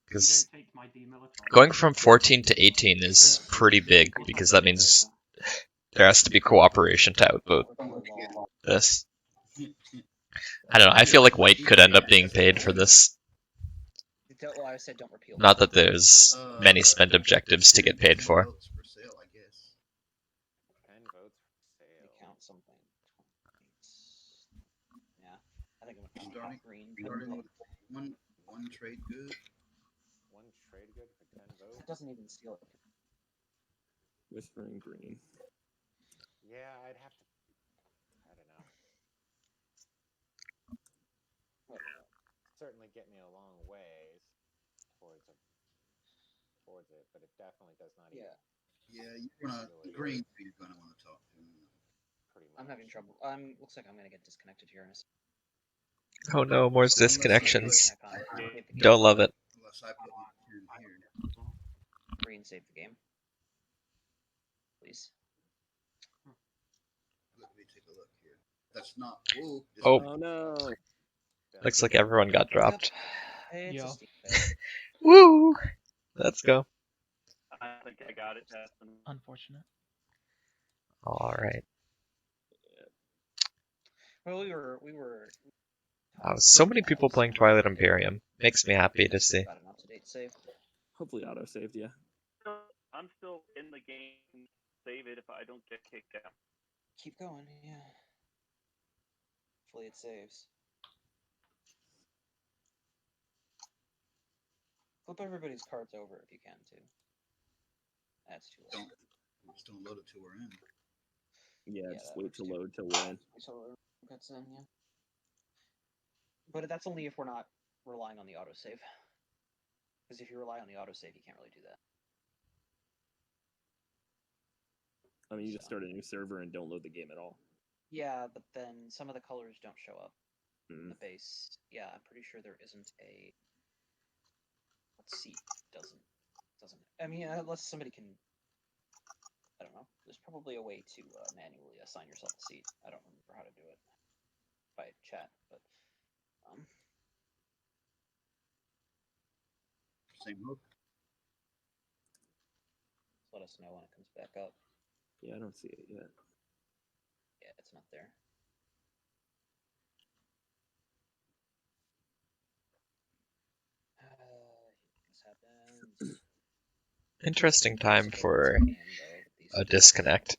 Because take my demilitarized. going from 14 to 18 is pretty big, because that means there has to be cooperation to outvote this. I don't know. I feel like white could end up being paid for this. Well, I said don't repeal. Not that there's many spent objectives to get paid for. Votes for sale, I guess. 10 votes for Let me sale. count something. Yeah, I think I'm gonna Starting, count green. starting with one trade good. One trade good for 10 votes. It doesn't even steal it. Whispering green. Yeah, I'd have to. I don't know. Certainly get me a long ways towards it, but it definitely does not. Yeah. Yeah, you're gonna green. You're gonna want to talk to him. Pretty much. I'm having trouble. Looks like I'm gonna get disconnected here in a second. Oh no, more disconnections. Don't love it. Unless I put my turn here. Green, save the game. Please. Let me take a look here. That's not. Whoa, it's Oh. not- Oh no! Looks like everyone got dropped. It's Yeah. a steam fail. Woo! Let's go. I think I got it, Justin. Unfortunate. Alright. Well, we were. So many people playing Twilight Imperium. Makes me happy to see. Got an up-to-date save. Hopefully auto saved, yeah. I'm still in the game. Save it if I don't get kicked out. Keep going, yeah. Hopefully it saves. Flip everybody's cards over if you can too. That's too late. Just don't load it till we're in. Yeah, Yeah, just that wait works to too. load till we're in. So it gets in, yeah. But that's only if we're not relying on the autosave. Because if you rely on the autosave, you can't really do that. I mean, you just start a new server and don't load the game at all. Yeah, but then some of the colors don't show up in Mm. the base. Yeah, I'm pretty sure there isn't a. Let's see. Doesn't. I mean, unless somebody can. I don't know. There's probably a way to manually assign yourself a seat. I don't remember how to do it by chat, but Same hook. let us know when it comes back up. Yeah, I don't see it yet. Yeah, it's not there. This happens. Interesting time for Game, though, a disconnect.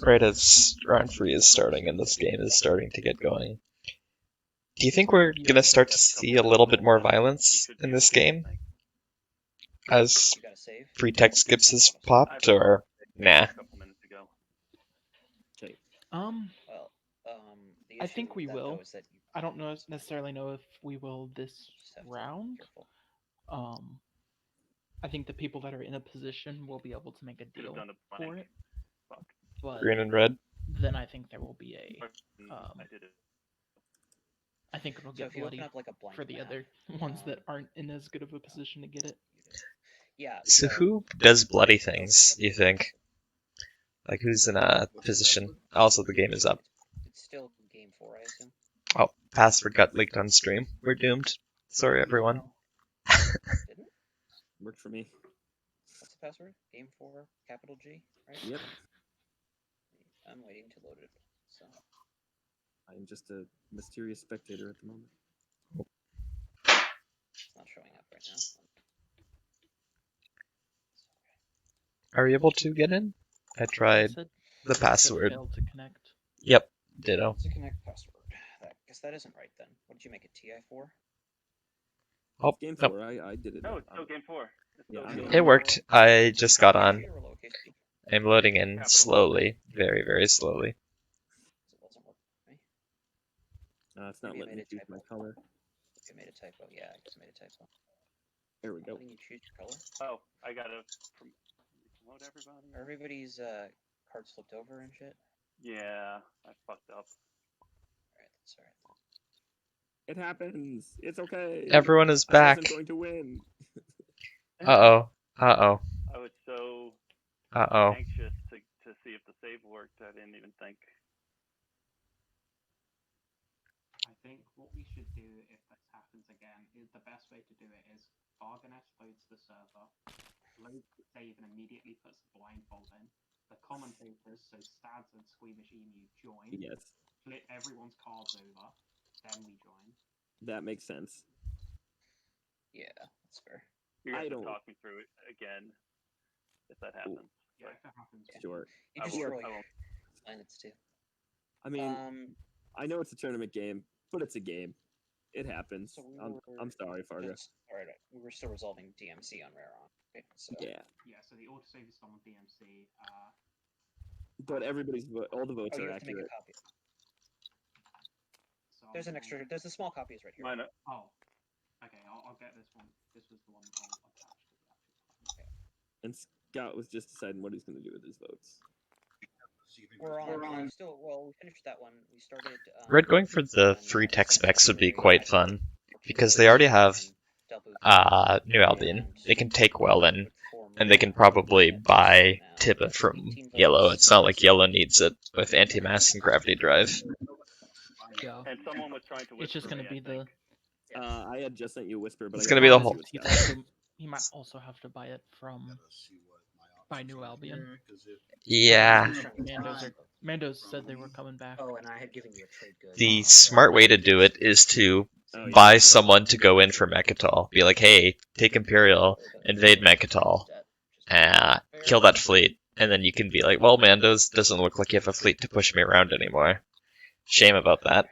Right as round 3 is starting and this game is starting to get going. Do you think we're gonna start to see a little bit more violence in this game? As You gotta save. free tech skips has popped, or nah? A couple minutes ago. Okay. Well, the I issue think with we that, will. though, is that you I don't necessarily know if we will this just have to be round. careful. I think the people that are in a position will be able to make a Could have deal done a for blank. it. Fuck. But Green and red. then I think there will be a. I did it. I think it'll So get if you open bloody up like a blank for the map, other ones that aren't in as good of a position to get it. yeah. So who does bloody things, you think? Like who's in a position? Also, the game is up. It's still game 4, I assume. Oh, password got leaked on stream. We're doomed. Sorry, everyone. Didn't? Worked for me. What's the password? Game 4, capital G, right? Yep. I'm waiting to load it. So I'm just a mysterious spectator at the moment. it's not showing up right now. Are we able to get in? I tried Said- the said password. failed to connect. Yep, ditto. To connect password. I guess that isn't right then. What did you make it? TI4? Oh, Game nope. 4, I did it. No, it's still game 4. It's still Yeah, game It 4. worked. I just got on. Lowercase or lowercase g? I'm loading in slowly. Very, very slowly. It wasn't working for me. It's not Maybe I letting me made a choose my typo. color. I made a typo. Yeah, I just made a typo. There we go. Letting you choose your color. Oh, I gotta promote everybody. Are everybody's cards flipped over and shit. Yeah, I fucked up. Alright, that's alright. It happens. It's okay. Everyone is I back. wasn't going to win. Uh-oh. Uh-oh. I was so Uh-oh. anxious to see if the save worked. I didn't even think. I think what we should do if this happens again is the best way to do it is Fargoness loads the server, loads the save and immediately puts the blindfold in. The commentators, so Stads and Squeamish Emu, join, Yes, flip everyone's cards over, then we join. that makes sense. Yeah, that's fair. You're I gonna have don't- to talk me through it again if that happens. Yeah, But if that happens. Sure. You I destroy won't. I won't. planets too. I mean, Um, I know it's a tournament game, but it's a game. It happens. so we I'm sorry, Fargo. Alright, we were still resolving DMC on Raron. Okay, so Yeah, Yeah, so the autosave is still on DMC. but all the votes you are have to make a accurate. copy. So There's an I'll- extra. There's a small copy is right here. Mine, Oh, okay. I'll get this one. This was the one I'll attach to the actual. And Scott was just deciding what he's going to do with his votes. We're on. Still, well, we finished that one. We started. Red going for the free tech specs would be quite fun, because they already have New Albion. They can take Welland, and they can probably buy Tibba from Yellow. It's not like Yellow needs it with anti-mass and gravity drive. Yeah. and someone was trying to whisper It's just gonna me, be I the. think. I had just sent you a whisper, but It's I gonna got be the to whole- see what He's Scott- also, he might also have to buy it from by New Albion. Yeah. Mando's said they were coming back. Oh, and I had given you a trade good. The smart way to do it is to Oh, yeah. buy someone to go in for Mechatol. Be like, hey, take Imperial, invade Mechatol, kill that fleet, and then you can be like, well, Mando's doesn't look like you have a fleet to push me around anymore. Shame about that.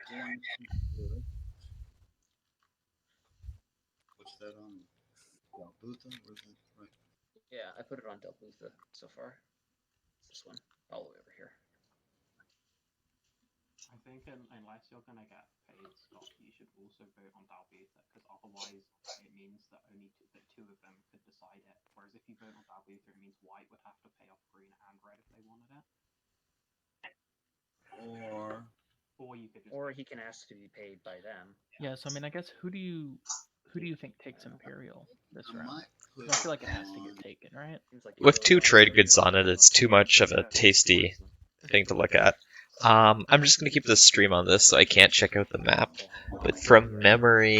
What's that on? Butha? Where's it? Right. Yeah, I put it on Del Butha so far. It's this one, all the way over here. I think unless you're gonna get paid, Scott, you should also vote on Dalbutha, because otherwise it means that two of them could decide it. Whereas if you vote on Dalbutha, it means White would have to pay off Green and Red if they wanted it. Or you could just. Or he can ask to be paid by them. Yeah, so I mean, I guess who do you think takes Imperial this I round? might 'Cause put I feel like it has to on- get taken, right? Seems like With 2 trade goods on it, it's too much of a tasty thing to look at. I'm just gonna keep the stream on this, so I can't check out the map. But from memory,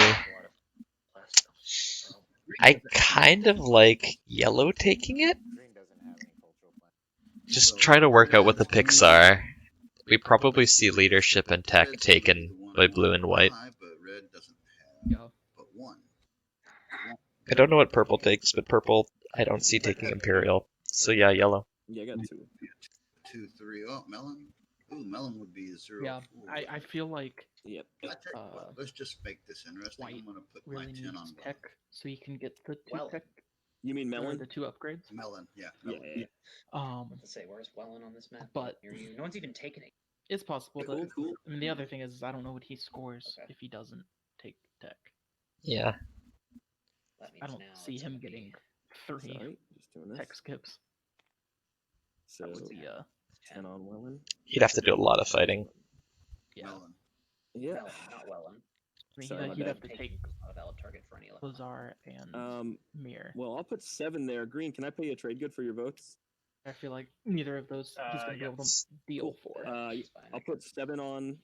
I kind of like Yellow taking it. Green doesn't have any cultural plan. Just try to work out what the picks are. We probably see leadership and tech Red's gonna be taken the one by I blue want and white. to buy, but red doesn't have Yeah. but one. I don't know what purple takes, but purple I don't see taking Imperial. So yeah, yellow. Yeah, I got 2. 2, 3. Oh, melon. Ooh, melon would be a 0. Yeah, 4. I feel like Yep. I tell you what, uh, let's just make this interesting. White I'm gonna put really my 10 needs on tech, so you can get the 2 Well, tech, You mean or melon? the 2 upgrades. melon. Yeah, Yeah, melon. yeah, yeah. Let's say, where's Welland on this map? But- Near you. No one's even taken it. It's possible that. Cool. I mean, the other thing is I don't know what he scores Okay. if he doesn't take tech. Yeah. That means I don't now see it's him gonna be getting 3 Sorry, just doing this. tech skips. So That would be 10 on Welland. He'd have to do a lot of fighting. yeah. Melon. Yeah. No, not Welland. I mean, Sorry, my he'd have bad. to take Not a valid target for any electron. Lazar and Mir. Well, I'll put 7 there. Green, can I pay you a trade good for your votes? I feel like neither of those he's gonna be able to deal for. It's fine, I'll put 7 on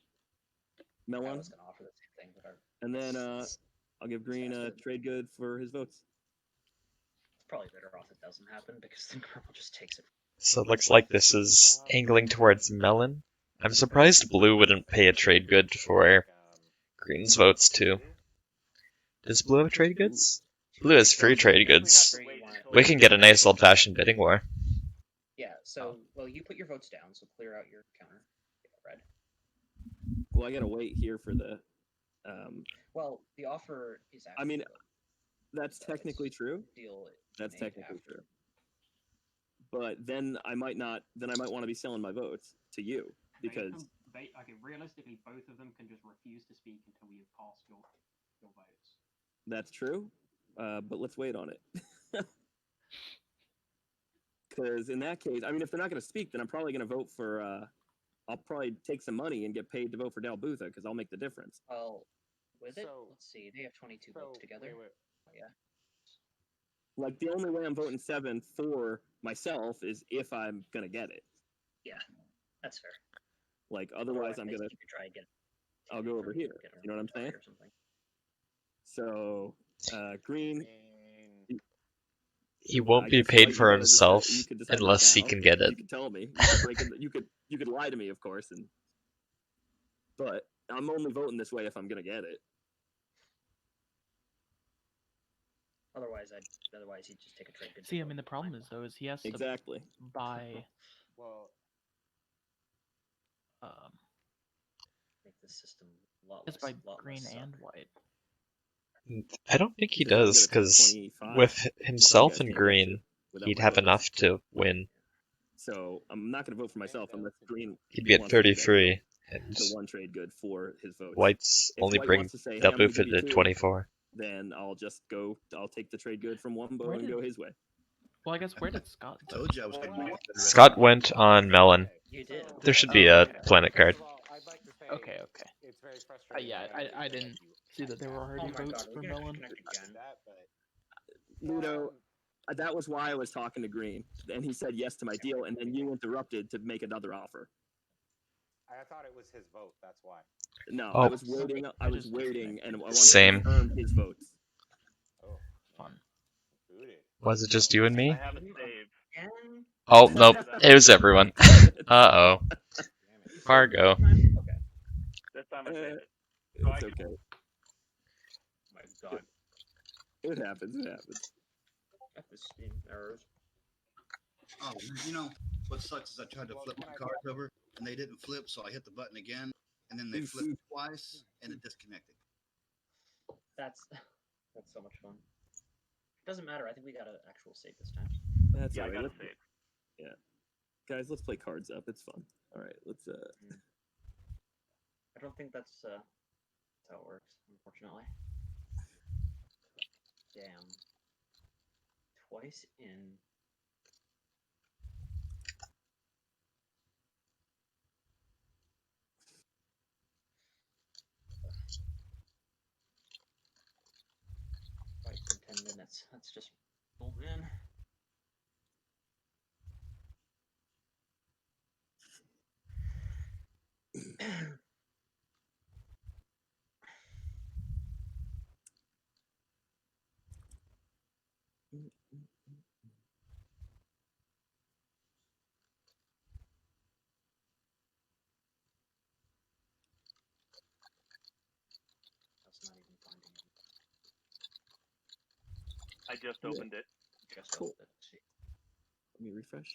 I melon, was gonna offer the same thing, but and then I'll give Green a trade good for his votes. it's probably better off it doesn't happen because then Purple just takes it. So it looks like this is angling towards melon. I'm surprised blue wouldn't pay a trade good for green's votes too. Does blue have trade goods? Blue has free trade goods. We can get a nice old-fashioned bidding war. Yeah, so, well, you put your votes down, so clear out your counter. Red. Well, I gotta wait here for the. Well, the offer is actually. I mean, the that's technically true. deal. That's made technically after. true. But then I might not. Then I might want to be selling my votes to you because Realistically, both of them can just refuse to speak until we have passed your votes. that's true. But let's wait on it. Because in that case, I mean, if they're not going to speak, then I'm probably going to vote for. I'll probably take some money and get paid to vote for Del Butha because I'll make the difference. Well, with it, So- let's see. They have 22 votes together. Wait. Oh, yeah. Like the only way I'm voting 7 for myself is if I'm going to get it. Yeah, that's fair. Like otherwise, I'm you gonna. could try and get. I'll go over here. Get You know what I'm saying? or something. So, green. He won't I be guess paid white, for you gotta decide- himself you could decide unless he now. can get it. You could tell me. You could break it. You could lie to me, of course, and. But I'm only voting this way if I'm gonna get it. Otherwise, he'd just take a trade good. See, I mean, the problem is though, is he has to Exactly. buy Well, make the system a lot just less. by lot green less suck. and white. I don't think he Because I'm does, gonna take because 25, with you himself guys and can't get green, to without he'd my have votes. enough to win. So I'm not gonna vote for myself unless green. He'd be at wants to do that 33, deal. and The one trade good for his votes. White's If only White bring wants to say, hey, Del I'm gonna Butha give you to 2, 24. then I'll just go. I'll take the trade good from Wumbo Where and did- go his way. Well, I guess where did Scott I go? told you I was going to be. Scott went on Melon. You did. There should be a planet First card. of all, I'd like to say Okay. it's very frustrating. Yeah, that I didn't see that there were already Oh my votes god, for we're gonna Melon. connect again. that, but Ludo, that was why I was talking to Green, and he said yes to my deal, and then you interrupted to make another offer. I thought it was his vote. That's why. No, Oh. I was waiting. I was just waiting, and I wanted Same. to confirm his votes. Oh, Fun. booted. Was it just you and me? I have a save. Again? Oh, nope. It was everyone. Uh-oh. Damn it. Fargo. Okay. This time I saved it. It's okay. Oh my god. It happens. It happens. F the Steam errors. Oh, you know what sucks is I tried to flip my cards over and they didn't flip, so I hit the button again, and then they flipped twice and it disconnected. That's so much fun. Doesn't matter. I think we got an actual save this time. That's Yeah, I all right. got a Let's- save. Yeah, guys, let's play cards up. It's fun. All right, let's. I don't think that's how it works, unfortunately. Damn. Twice in. Twice in 10 minutes. That's just oh man. That's not even finding it. I just opened it. Just Cool. opened it. See. Let me refresh.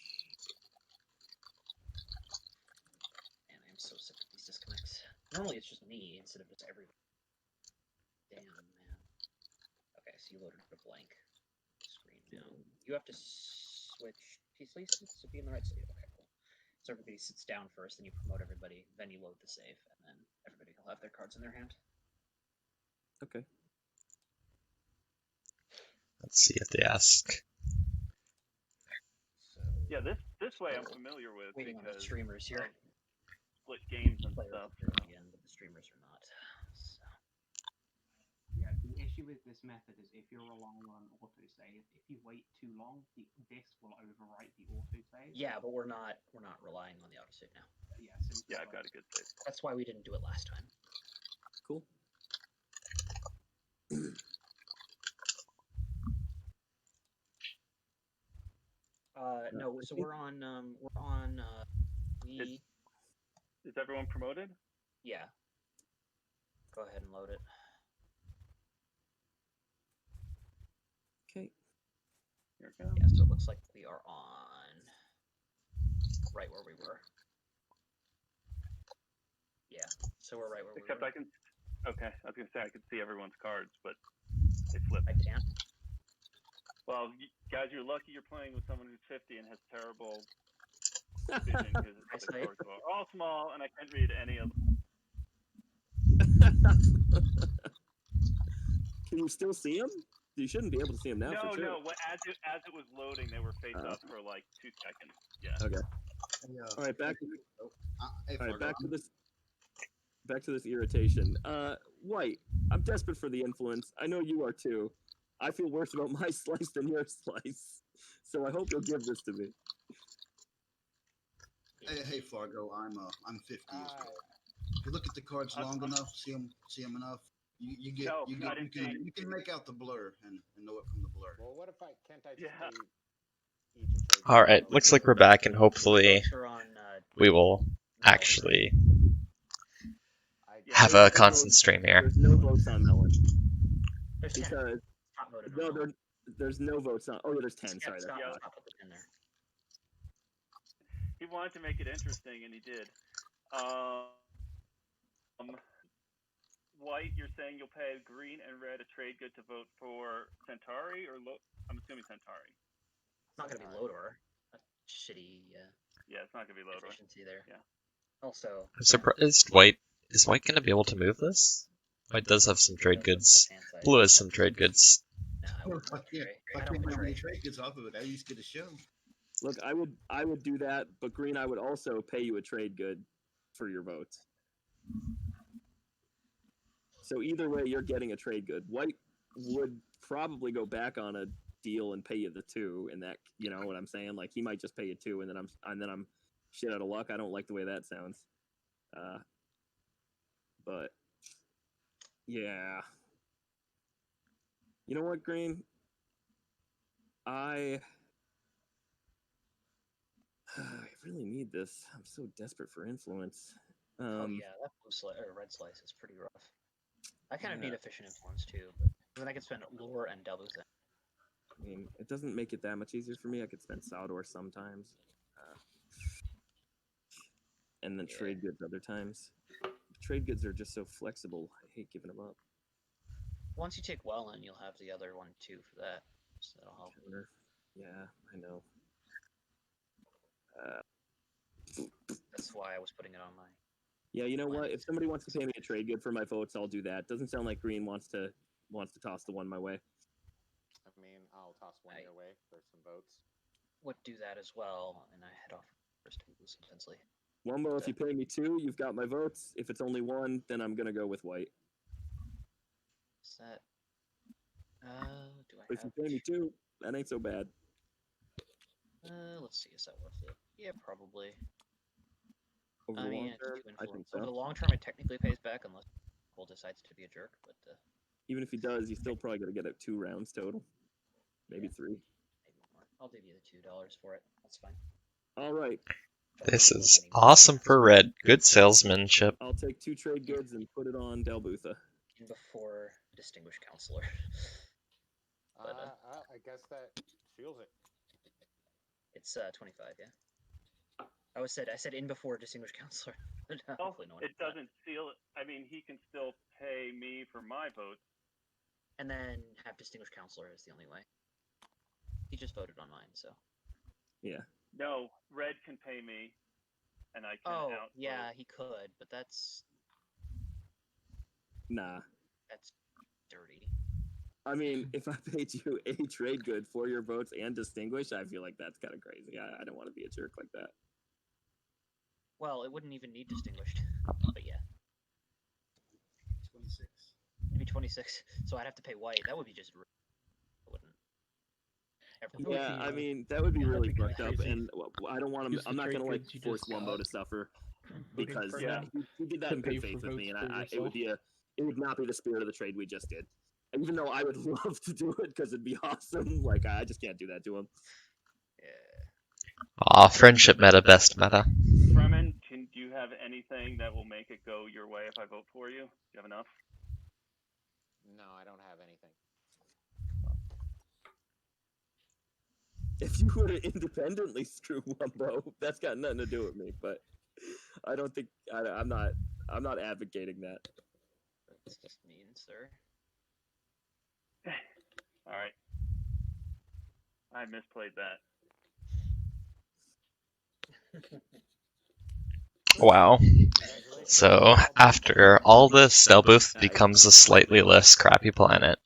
Man, I am so sick of these disconnects. Normally it's just me instead of just everybody. Damn, man. Okay, so you loaded a blank screen now. You have to switch piece lists to be in the right state. Okay, cool. So everybody sits down first, then you promote everybody, then you load the save, and then everybody will have their cards in their hand. Okay. Let's see if they ask. So Yeah, this way I'm familiar with waiting on the because streamers here. split games and Player stuff. again, but the streamers are not. So. Yeah, the issue with this method is if you're relying on an autosave, if you wait too long, this will overwrite the autosave. Yeah, but we're not relying on the autosave now. Yeah, so Yeah, I've got a good save. That's why we didn't do it last time. Cool. No, so we're on we Is everyone promoted? yeah. Go ahead and load it. Okay. Here it goes. Yeah, so it looks like we are on right where we were. Yeah, so we're right where Except we were. I can. Okay, I was gonna say I could see everyone's cards, but they flipped. I can't. Well, guys, you're lucky you're playing with someone who's 50 and has terrible vision because the Eyesight. cards are all small and I can't read any of them. Can you still see him? You shouldn't be able to see them now. No, for sure. no. As it was loading, they were face up for like 2 seconds. Yeah. Okay. Yeah. All right, back to Hey, all right, Fargo, back to this irritation. White, I'm desperate for the influence. I know you are too. I feel worse about my slice than your slice, so I hope you'll give this to me. Hey, Fargo, I'm 50 as well. If you look at the cards long enough, see them enough, you can make out the blur and know it from the blur. Well, what if can't I just Yeah. pay each a trade? All right, looks like we're back, and hopefully Votes are on, we will actually Yeah. have a constant stream here. There's no votes on that one There's 10. because Not voted no, on. there's no votes on. Oh, yeah, there's 10. Scott, Sorry, Scott, that's Scott put the 10 there. He wanted to make it interesting, and he did. White, you're saying you'll pay green and red a trade good to vote for Centauri, or I'm assuming Centauri. It's not going to be Lodor. That's shitty Yeah, it's not gonna be Leto. efficiency there. Yeah. Also, I'm surprised White is White going to be able to move this? White does have some trade goods. Blue has some trade goods. No, I wouldn't If I want to can't, trade. if I I don't can't want have to any trade. trade goods off of it, at least get a show. Look, I would do that, but green, I would also pay you a trade good for your votes. So either way, you're getting a trade good. White would probably go back on a deal and pay you the 2, and that, you know what I'm saying? Like, he might just pay you 2, and then I'm shit out of luck. I don't like the way that sounds. But yeah, you know what, Green? I really need this. I'm so desperate for influence. Oh yeah, that blue slice or red slice is pretty rough. I kind of Yeah. need efficient influence too, but then I can spend lore and Delutha. I mean, it doesn't make it that much easier for me. I could spend ScottWAR sometimes, and then trade goods other times. Trade goods are just so flexible. I hate giving them up. Once you take Welland, you'll have the other one too for that, so that'll help. Yeah, I know. That's why I was putting it on my. Yeah, you know what? If somebody wants to pay me a trade good for my votes, I'll do that. Doesn't sound like Green wants to toss the one my way. I mean, I'll toss one your way for some votes. Would do that as well, and I head off first to lose intensely. Wumbo, if you pay me 2, you've got my votes. If it's only 1, then I'm gonna go with White. Is that? Do I If have? you pay me 2, that ain't so bad. Let's see. Is that worth it? Yeah, probably. Over I the mean, long it's term, too I think influence. so. Over the long term, it technically pays back unless Cole decides to be a jerk. But Even if he does, he's still probably gonna get out 2 rounds total, maybe 3. maybe more. I'll give you the $2 for it. That's fine. All right, This is awesome for red. Good salesmanship. I'll take 2 trade goods and put it on Delbutha. In before distinguished counselor. But, I guess that seals it. It's 25, yeah. I said in before distinguished counselor. Hopefully no one It did that. doesn't seal it. I mean, he can still pay me for my votes. And then have distinguished counselor is the only way. He just voted on mine, so. Yeah. No, red can pay me, and I can Oh, outvote. yeah, he could, but that's Nah. dirty. I mean, if I paid you a trade good for your votes and distinguish, I feel like that's kind of crazy. I don't want to be a jerk like that. Well, it wouldn't even need distinguished. But yeah, 26. it'd be 26. So I'd have to pay white. That would be just. I wouldn't. Ever Yeah, I mean, that would be really that'd be fucked up, crazy. and I don't want Use to. I'm the not trade gonna like goods you force just Wumbo got. to suffer Voting because for Yeah. him. he did that in To pay good for faith with me, votes and for it would be it would not be the spirit of the trade we just did. Even though I would love to do it because it'd be awesome, like I just can't do that to him. Yeah. Aw, friendship meta, best meta. Fremen, do you have anything that will make it go your way if I vote for you? Do you have enough? No, I don't have anything. If you were to independently screw Wumbo, that's got nothing to do with me. But I don't think I'm not advocating that. That's just mean, sir. All right. I misplayed that. Wow. So, after all this, Delbooth becomes a slightly less crappy planet.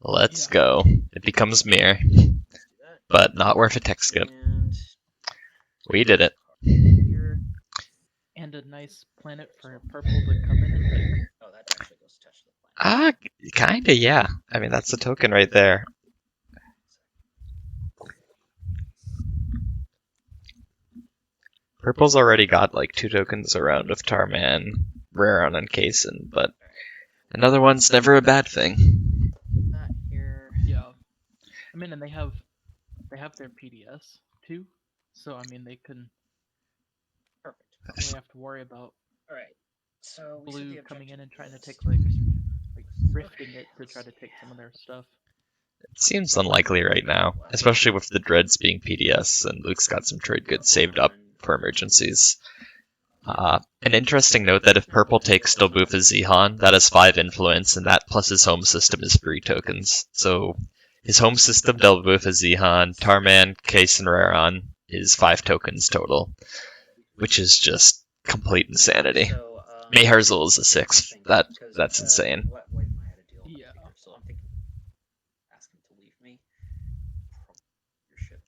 Let's Yeah. go. It becomes mirror, Let's do that. but not worth a tech skip. And We did it. here. And a nice planet for purple to come in and take. Oh, that actually goes to touch the planet. Kinda, yeah. I mean, that's a token right there. Purple's already got like 2 tokens around with Tarman, Raron, and Kaysen, but another one's never a bad thing. That here. Yeah. I mean, and they have their PDS too, so I mean they can Perfect. not really have to worry about All right. So we said blue the coming in objective and trying to is- take like rifting it to try to take some of their stuff. It seems unlikely right now, especially with the dreads being PDS and Luke's got some trade goods saved up for emergencies. An interesting note that if purple takes Dolbufa Zihan, that has 5 influence, and that plus his home system is 3 tokens. So his home system, Dolbufa Zihan, Tarman, Kaysen, Raron, is 5 tokens total, which is just complete insanity. So, Mayharzul is a 6th. That's because, insane. White and I had a deal on Yeah. that figure, so I'm thinking, ask him to leave me. Your ship.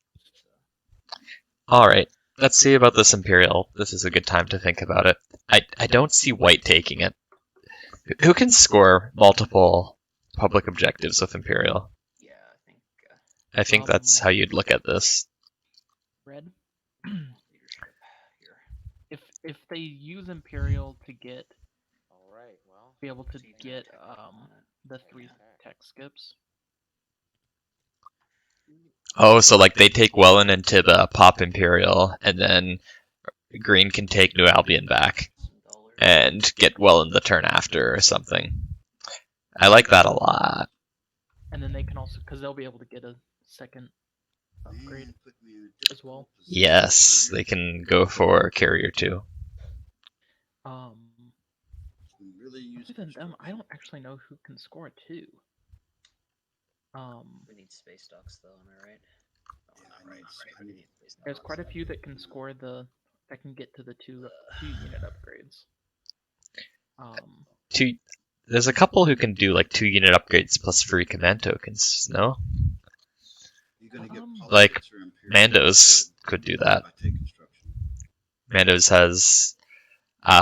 Alright, let's see about this Imperial. This is a good time to think about it. I don't see white taking it. Who can score multiple public objectives with Imperial? Yeah, I think. I think that's how you'd look at this. Red. Leadership here. If they use Imperial to get All right. Well, be able to So you can get attack the opponent. the 3 Yeah. tech skips. Oh, so like they take Welland and Tiba, pop Imperial, and then Green can take New Albion back Some dollars. and get Welland the turn after or something. I like that a lot. And then they can also, because they'll be able to get a second upgrade Man, put me in a as difficult well. position Yes, here. they can go for Carrier too. We really use Other than them, I construction. don't actually know who can score 2. We need space docks, though. Am I right? Oh, Yeah, not I right. need- Right. I We need- need space There's docks. quite a few that can score that can get to the 2 unit upgrades. There's a couple who can do like 2 unit upgrades plus free command tokens, no? You're gonna get Like, politics or Imperial Mandos good. could do that. I take construction. Mandos has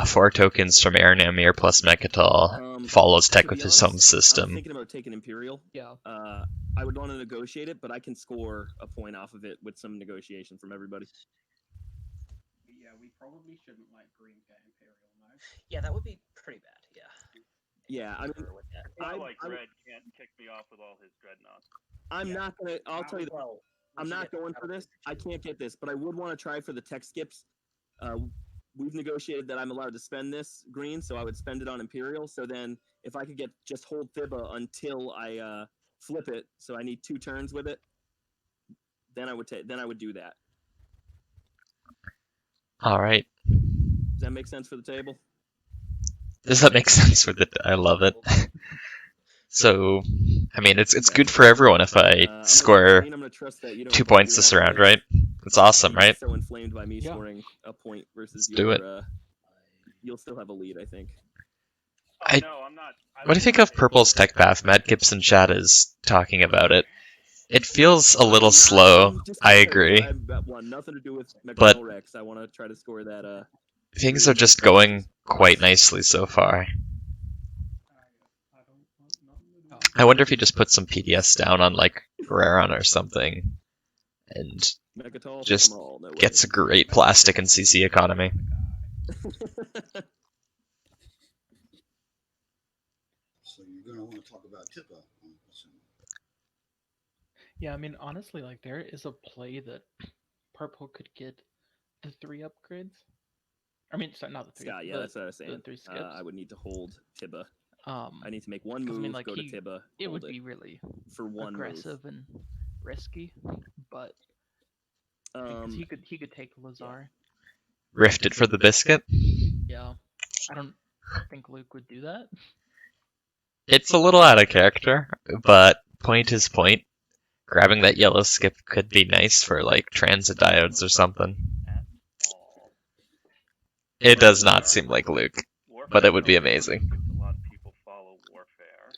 4 tokens from Aaron Amir plus Mechatol, follows tech To be with his home honest, I'm system. thinking about taking Imperial. Yeah. I would want to negotiate it, but I can score a point off of it with some negotiation from everybody. Yeah, we probably shouldn't let Green get Imperial, no? Yeah, that would be pretty bad. Yeah. Yeah, I mean, Concur with that. Not I- like I- Red can't kick me off with all his dreadnoughts. I'm Yeah. not gonna. I'll tell you. Well, we I'm should not get going out for of this. it. I can't get this, but I would want to try for the tech skips. We've negotiated that I'm allowed to spend this green, so I would spend it on Imperial. So then, if I could get just hold Thiba until I flip it, so I need 2 turns with it, then I would take. Then I would do that. Alright. Does that make sense for the table? Does that make sense with it? I love it. So, I mean, it's good for everyone if I I'm score gonna trust that you don't 2 think points you're this out of round, it. right? It's awesome, You get right? So inflamed by me Yeah. scoring a point versus Let's do your, it. you'll still have a lead, I think. Oh, I- no, I'm not. What do you think of Purple's tech path? Matt Gibson chat is talking about it. It feels a little slow. I agree. I've got nothing to do with But- Mechatol Rex. I want to try to score that. Things are just going quite nicely so far. I don't want nothing to do. I wonder if he just put some PDS down on like Raron or something and Mechatol, Just fuck 'em all, no way. gets a great plastic and CC economy. So you're gonna want to talk about Tipa. I'm assuming. Yeah, I mean, honestly, like there is a play that purple could get the 3 upgrades. I mean, sorry, not the 3. Scott, yeah, the, that's what I was saying. the 3 skips. I would need to hold Tiba. I I need to make one 'Cause, I move, mean, like, go to he- Tiba, it hold would be really for one aggressive and risky, but move. because he could take Lazar. Rifted for the biscuit. Yeah, I don't think Luke would do that. It's a little out of character, but point is point. Grabbing that yellow skip could be nice for like transit diodes or something. At all. It does not seem like Luke, Warfare but it would be is also amazing. a lot of people follow warfare.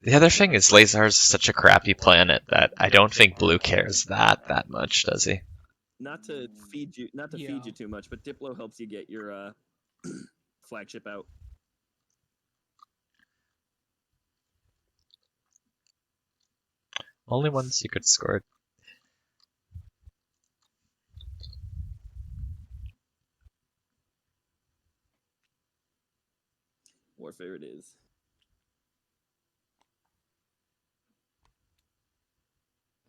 The other thing is Lazar's such a crappy planet that I don't think Blue cares that much, does he? Not to feed you, feed you too much, but Diplo helps you get your flagship out. Only one secret scored. Warfare it is.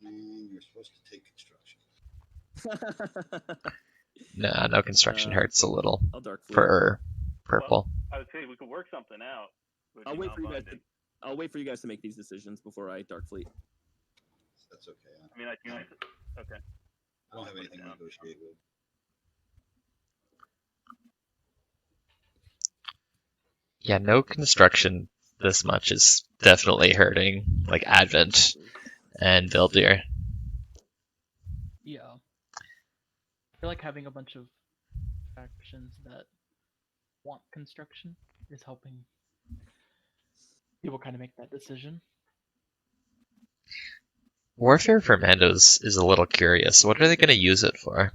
And you're supposed to take construction. Nah, no construction hurts a little I'll dark fleet. for purple. Well, I would say we could work something out. Would I'll you wait not for you guys. mind it? I'll wait for you guys to make these decisions before I dark fleet. That's okay. I mean, I can. Okay. I don't have anything to negotiate with. Yeah, no construction this much is definitely hurting, like Advent and Veldyr. Yeah. I feel like having a bunch of factions that want construction is helping people kind of make that decision. Warfare for Mandos is a little curious. What are they going to use it for?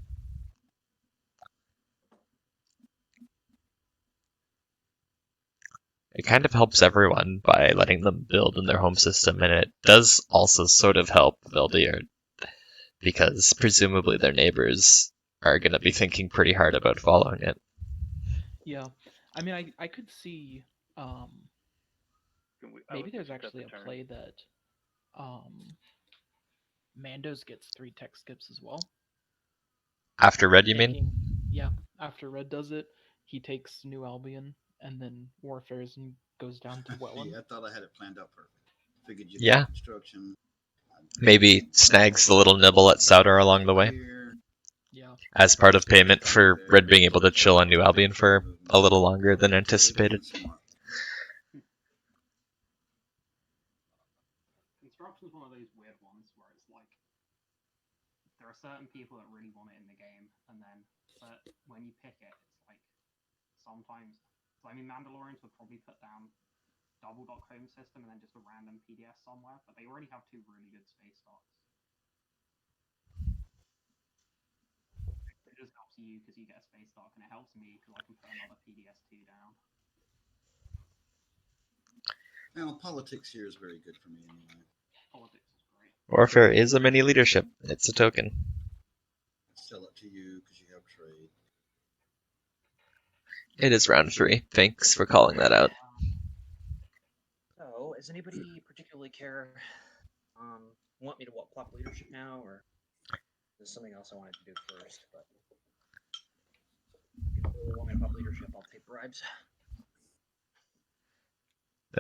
It kind of helps everyone by letting them build in their home system, and it does also sort of help Veldyr, because presumably their neighbors are going to be thinking pretty hard about following it. Yeah. I mean, I could see maybe there's actually a play that Mandos gets 3 tech skips as well. After Red, you mean? Yeah, after Red does it, he takes New Albion, and then Warfares and goes down to Welland. I thought I had it planned out perfect. Figured you Yeah. had construction. Maybe snags a little nibble at Soudar along the way. Yeah. As part of payment for Red being able to chill on New Albion for a little longer than anticipated. Construction's one of those weird ones where it's like there are certain people that really want it in the game, and then when you pick it, it's like sometimes. So I mean, Mandalorians would probably put down double.home system and then just a random PDS somewhere, but they already have 2 really good space stocks. It just helps you because you get a space stock, and it helps me because I can put another PDS2 down. Now, politics here is very good for me anyway. Politics is great. Warfare is a mini leadership. It's a token. Sell it to you because you have trade. It is round 3. Thanks for calling that out. So, does anybody particularly care? Want me to plop leadership now, or there's something else I wanted to do first? But if people really want me to pop leadership, I'll take bribes.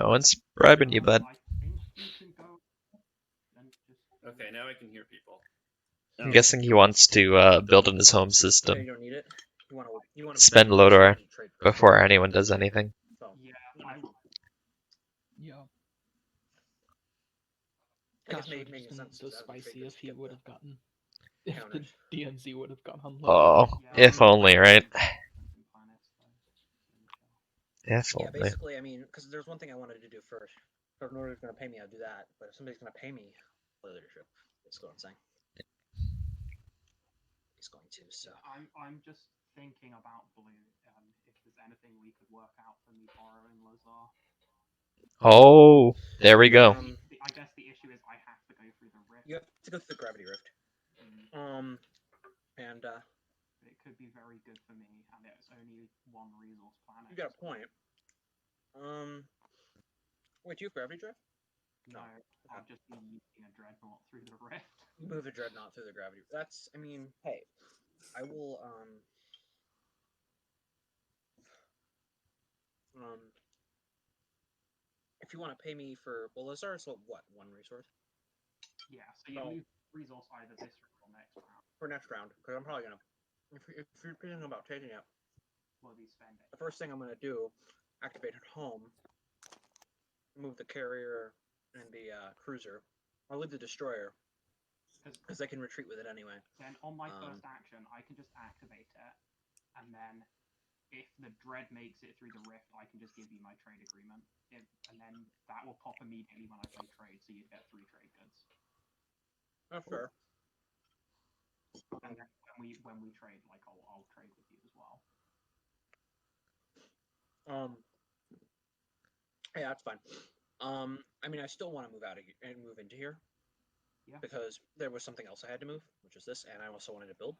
No one's bribing you, bud. Okay, now I can hear people. I'm guessing he wants to build in his home system. You don't need it. You want to Spend Lodor before anyone does anything. So, Yeah. Yeah. I guess Gosh, it would making have been sense so to have a spicy trade if he skip would the have gotten, if the counters. DNZ would have gone unloaded. Oh, if only, right? If Yeah, only. basically, I mean, because there's one thing I wanted to do first. If Northern's going to pay me, I'll do that. But if somebody's going to pay me, play leadership. That's what I'm saying. He's going to, so. I'm just thinking about blue. If there's anything we could work out for me borrowing Lazar. Oh, there we go. I guess the issue is I have to go through the rift. You have to go through the gravity rift. And it could be very good for me, and it's only 1 resource planet. you got a point. Wait, do you have gravity drift? No, I'll just be using a dreadnought through the rift. Move a dreadnought through the gravity. That's, I mean, hey, I will, if you want to pay me for, well, Lazar's what, 1 resource? Yeah, so you lose resource either this round or next round. For next round, because I'm probably gonna, if you're thinking about taking it, Will be spending. the first thing I'm gonna do, activate at home, move the carrier and the cruiser. I'll leave the destroyer because I can retreat with it anyway. Then on my first action, I can just activate it, and then if the dread makes it through the rift, I can just give you my trade agreement, and then that will pop immediately when I play trade, so you get 3 trade goods. That's fair. And then when we trade, like I'll trade with you as well. Yeah, that's fine. I mean, I still want to move out of here and move into here. Yeah. Because there was something else I had to move, which is this, and I also wanted to build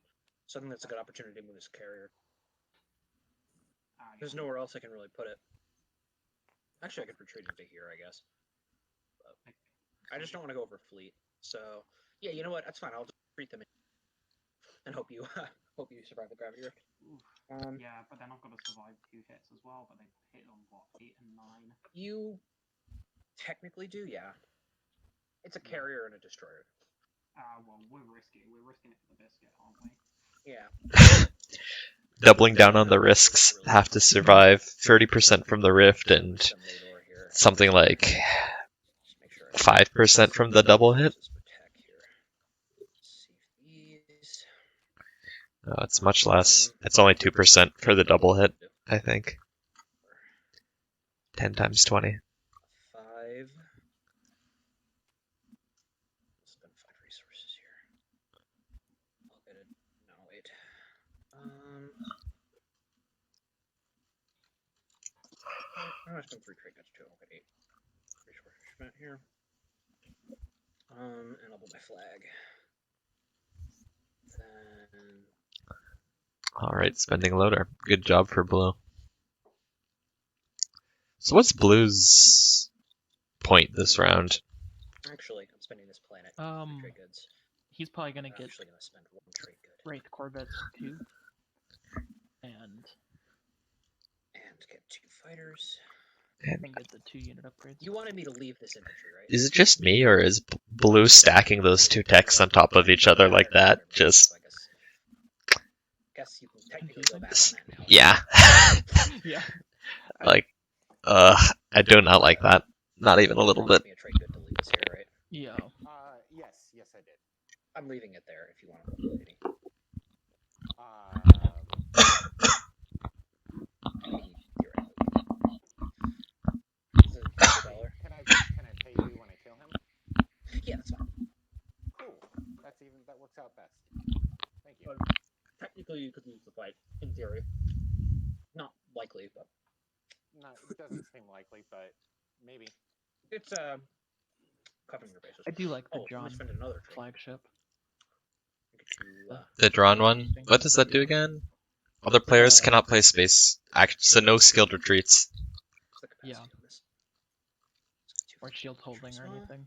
something that's a good opportunity to move this carrier. There's nowhere else I can really put it. Actually, I could retreat into here, I guess. But I just don't want to go over fleet. So yeah, you know what? That's fine. I'll just retreat them in and hope you survive the gravity rift. Yeah, but then I've got to survive 2 hits as well. But they hit on what, 8 and 9. You technically do, yeah. It's a carrier and a destroyer. Well, we're risking it for the biscuit, aren't we? Yeah. Doubling down on the risks, have to survive 30% from the rift and something like 5% from the double hit. Oh, it's much less. It's only 2% for the double hit, I think. 10 times 20. 5. Spend 5 resources here. I'll get it. No, wait. I'm gonna spend 3 trade goods too. I'll get 8 resources spent here. And I'll put my flag. Then. Alright, spending loader. Good job for blue. So what's blue's point this round? Actually, I'm spending this planet. Trade goods. He's probably gonna I'm get actually gonna spend 1 trade good. Wraith Corvettes 2. And get 2 fighters. And get the 2 unit upgrades. You wanted me to leave this infantry, right? Is it just me, or is blue stacking those 2 techs on top of each other like that? Just... Guess you can technically go back on that now. Yeah. Yeah. Like, I do not like that. Not even a little bit. Me a trade good to leave this here, right? Yeah. Yes, I did. I'm leaving it there if you want to leave it. Can I pay you when I kill him? Yeah, that's fine. Cool. That works out best. Thank you. Technically, you could lose the fight, in theory. Not likely, but... No, it doesn't seem likely, but maybe. It's, covering your bases. I do like the Drahn John flagship. The Drahn one? What does that do again? Other players cannot play space. So no skilled retreats. Yeah. Or shield holding or anything.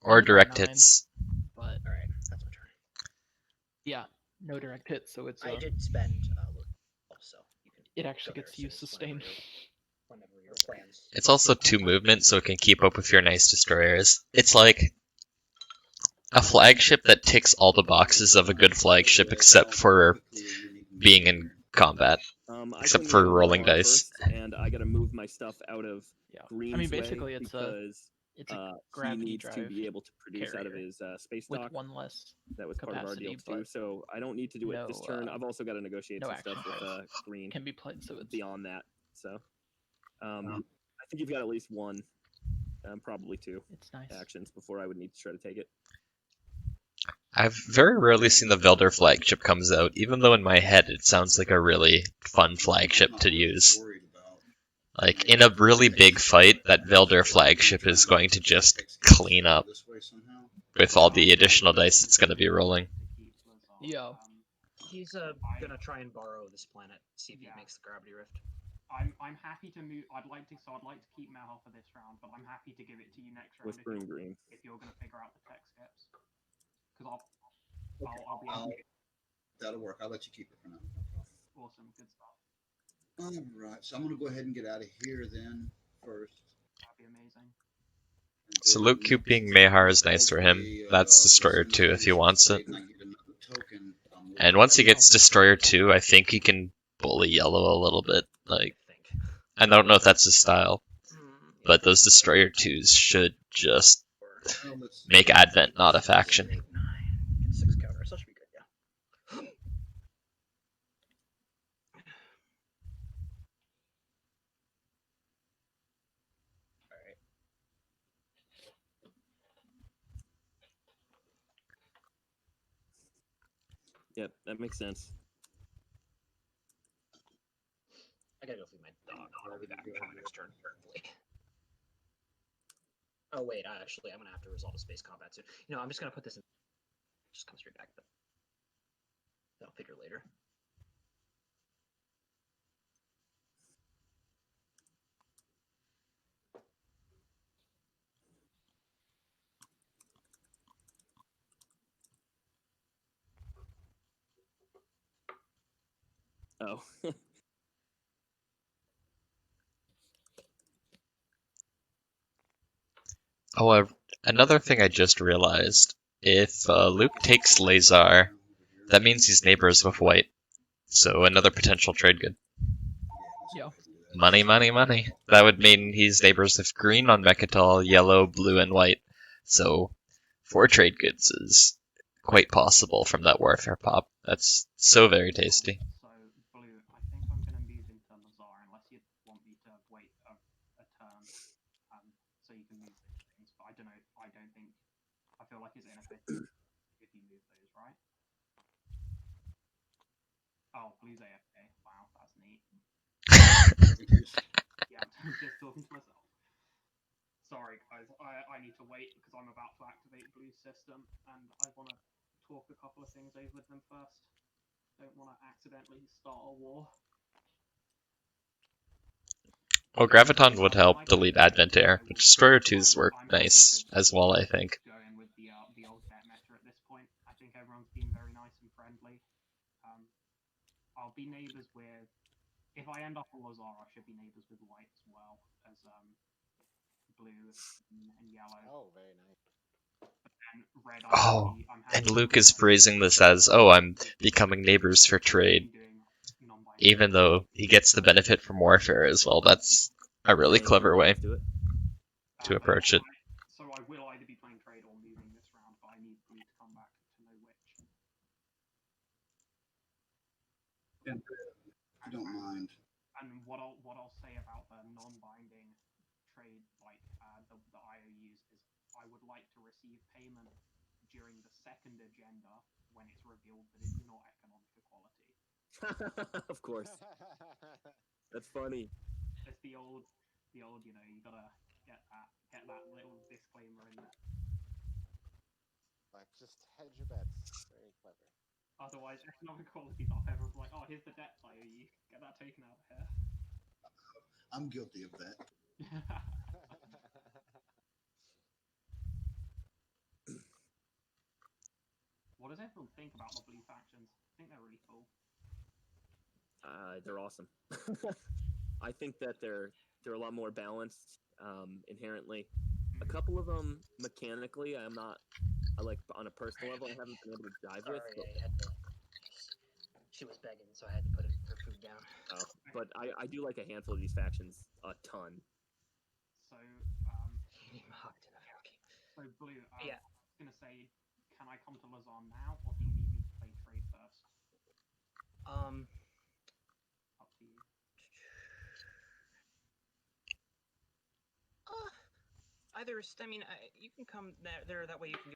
Or direct hits. But alright, that's my turn. Yeah, no direct hits, so it's I did spend so you can it actually gets you sustain. Whenever your plans. It's also 2 movement, so it can keep up with your nice destroyers. It's like a flagship that ticks all the boxes of a good flagship except for being in combat. Except for rolling dice. And I gotta move my stuff out of Green's I mean, basically, it's a he needs to be able to produce out of his space dock. With 1 less that was part of our deal too, so I don't need to do it this turn. I've also got to negotiate some stuff with Green. Can be played, so it's beyond that. So, I think you've got at least 1, probably 2 actions before I would need to try to take it. I've very rarely seen the Veldyr flagship comes out, even though in my head it sounds like a really fun flagship to use. Like, in a really big fight, that Veldyr flagship is going to just clean up with all the additional dice it's going to be rolling. Yeah. He's gonna try and borrow this planet, see if he makes the gravity rift. I'm happy to move. I'd like to keep Mel for this round, but I'm happy to give it to you next round. Whispering Green. If you're gonna figure out the tech skips, because I'll be. That'll work. I'll let you keep it for now. Awesome, good stuff. All right, so I'm gonna go ahead and get out of here then first. That'd be amazing. So LukeM Mahar is nice for him. That's Destroyer 2 if he wants it. And once he gets Destroyer 2, I think he can bully yellow a little bit. Like, I don't know if that's his style, but those Destroyer 2s should just make Advent not a faction. 6 counters, that should be good, yeah. Yep, that makes sense. I gotta go feed my dog. I'll be back for my next turn. Oh wait, actually, I'm gonna have to resolve a space combat soon. You know, I'm just gonna put this in. Just come straight back, but I'll figure later. Oh. Oh, another thing I just realized. If Luke takes Lazar, that means he's neighbors with White. So another potential trade good. Yeah. Money, money, money. That would mean he's neighbors with green on Mechatol, yellow, blue, and white. So 4 trade goods is quite possible from that warfare pop. That's so very tasty. So, Blue, I think I'm going to move into Lazar unless you want me to wait a turn so you can move those things. But I don't know. I don't think. I feel like it's ineffective if you move those, right? Oh, Blue's AFK. Wow, that's neat. Yeah, I'm just talking to myself. Sorry, guys. I need to wait because I'm about to activate Blue's system and I want to talk a couple of things over with them first. Don't want to accidentally start a war. Well, Graviton would help delete Advent Air, but Destroyer 2s work nice as well, I think. Go in with the old debt meta at this point. I think everyone's been very nice and friendly. I'll be neighbors with. If I end up on Lazar, I should be neighbors with White as well as blue and yellow. Oh, very nice. And red. Oh, and Luke is phrasing this as, oh, I'm becoming neighbors for trade. Even though he gets the benefit from warfare as well. That's a really clever way to approach it. So I will either be playing trade or moving this round, but I need Blue to come back to know which. I don't mind. And what I'll say about the non-binding trade, like the IOUs, is I would like to receive payment during the second agenda when it's revealed that it's not economic equality. Of course. That's funny. It's the old, you know, you gotta get that little disclaimer in there. Like, just hedge your bets. Very clever. Otherwise, economic equality's up. Everyone's like, oh, here's the debt IOU. Get that taken out of here. I'm guilty of that. What does everyone think about the blue factions? I think they're really cool. They're awesome. I think that they're a lot more balanced inherently. A couple of them mechanically, I like on a personal level, I haven't been able to dive with. She was begging, so I had to put her food down. Oh, but I do like a handful of these factions a ton. So, So Blue, yeah. I was gonna say, can I come to Lazar now, or do you need me to play trade first? Up to you. Either, I mean, you can come there. That way you can.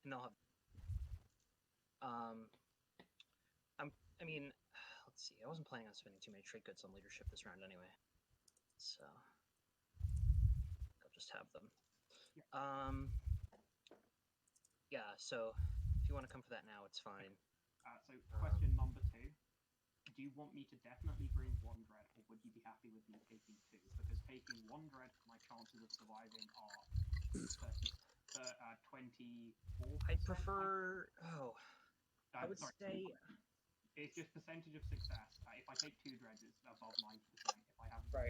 And they'll have. I mean, let's see. I wasn't planning on spending too many trade goods on leadership this round anyway, so I'll just have them. Yeah. So if you want to come for that now, it's fine. So question number 2. Do you want me to definitely bring 1 dread, or would you be happy with me taking 2? Because taking 1 dread, my chances of surviving are 24%. I'd prefer. I would say. It's just percentage of success. If I take 2 dreads, it's above 90%. If I have Right.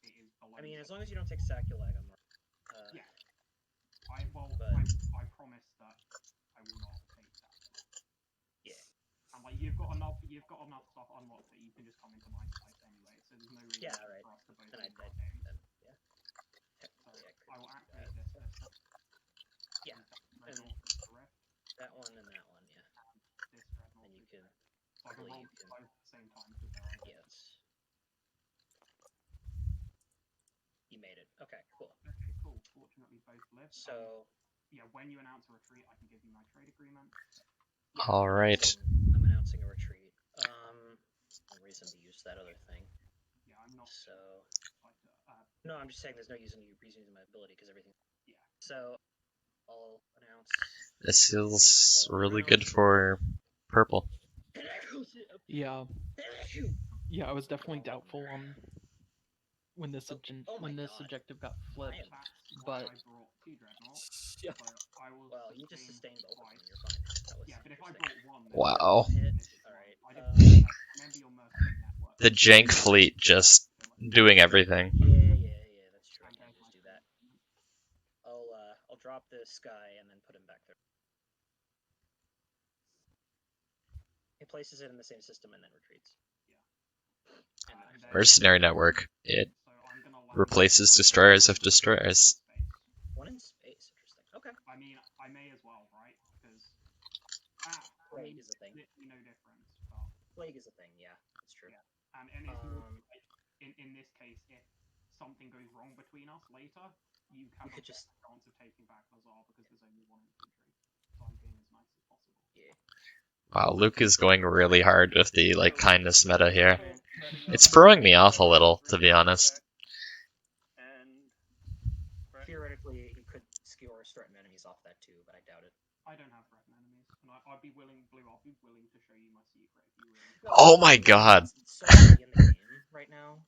it is below. I mean, as long as you don't take Saculag, I'm right. Yeah. I promise that I will not take that. Yeah. And like you've got enough stuff unlocked that you can just come into my site anyway. So there's no reason for us to both. Yeah. So I will activate this. Yeah. And that one and that one, yeah. This dreadnought. And you can. So I can roll both at the same time. Yes. You made it. Okay, cool. Okay, cool. Fortunately, both live. So. Yeah, when you announce a retreat, I can give you my trade agreement. All right. I'm announcing a retreat. No reason to use that other thing. Yeah, I'm not. So Like, no, I'm just saying there's no reason using my ability because everything. Yeah. So I'll announce. This feels really good for purple. Yeah. Yeah, I was definitely doubtful on when this objective got flipped, that's but why I brought 2 dreadnoughts. Yeah. So I will. Well, you just sustained both of them. twice. You're fine. That was Yeah, but if I interesting. brought 1, then Wow. Alright. I didn't remember your mercenary network. The jank fleet just doing everything. Yeah, that's true. I can't just do that. I'll drop this guy and then put him back there. He places it in the same system and then retreats. Yeah. Mercenary network. It So I'm gonna land replaces destroyers of destroyers. One in space. Interesting. Okay. I mean, I may as well, right? Because Plague is a thing. literally no difference. But Plague is a thing. Yeah, that's true. yeah, and it's more like in this case, if something goes wrong between us later, you have a just chance of taking back Vasari because there's only 1 infantry. So I'm being as nice as possible. Yeah. Wow, Luke is going really hard with the kindness meta here. It's throwing me off a little, to be honest. And Theoretically, you could skewer threatened enemies off that too, but I doubt it. I don't have threatened enemies, and I'd be willing, Blue. I'll be willing to show you my secret if you really. Oh my god. It's so early in the game right now.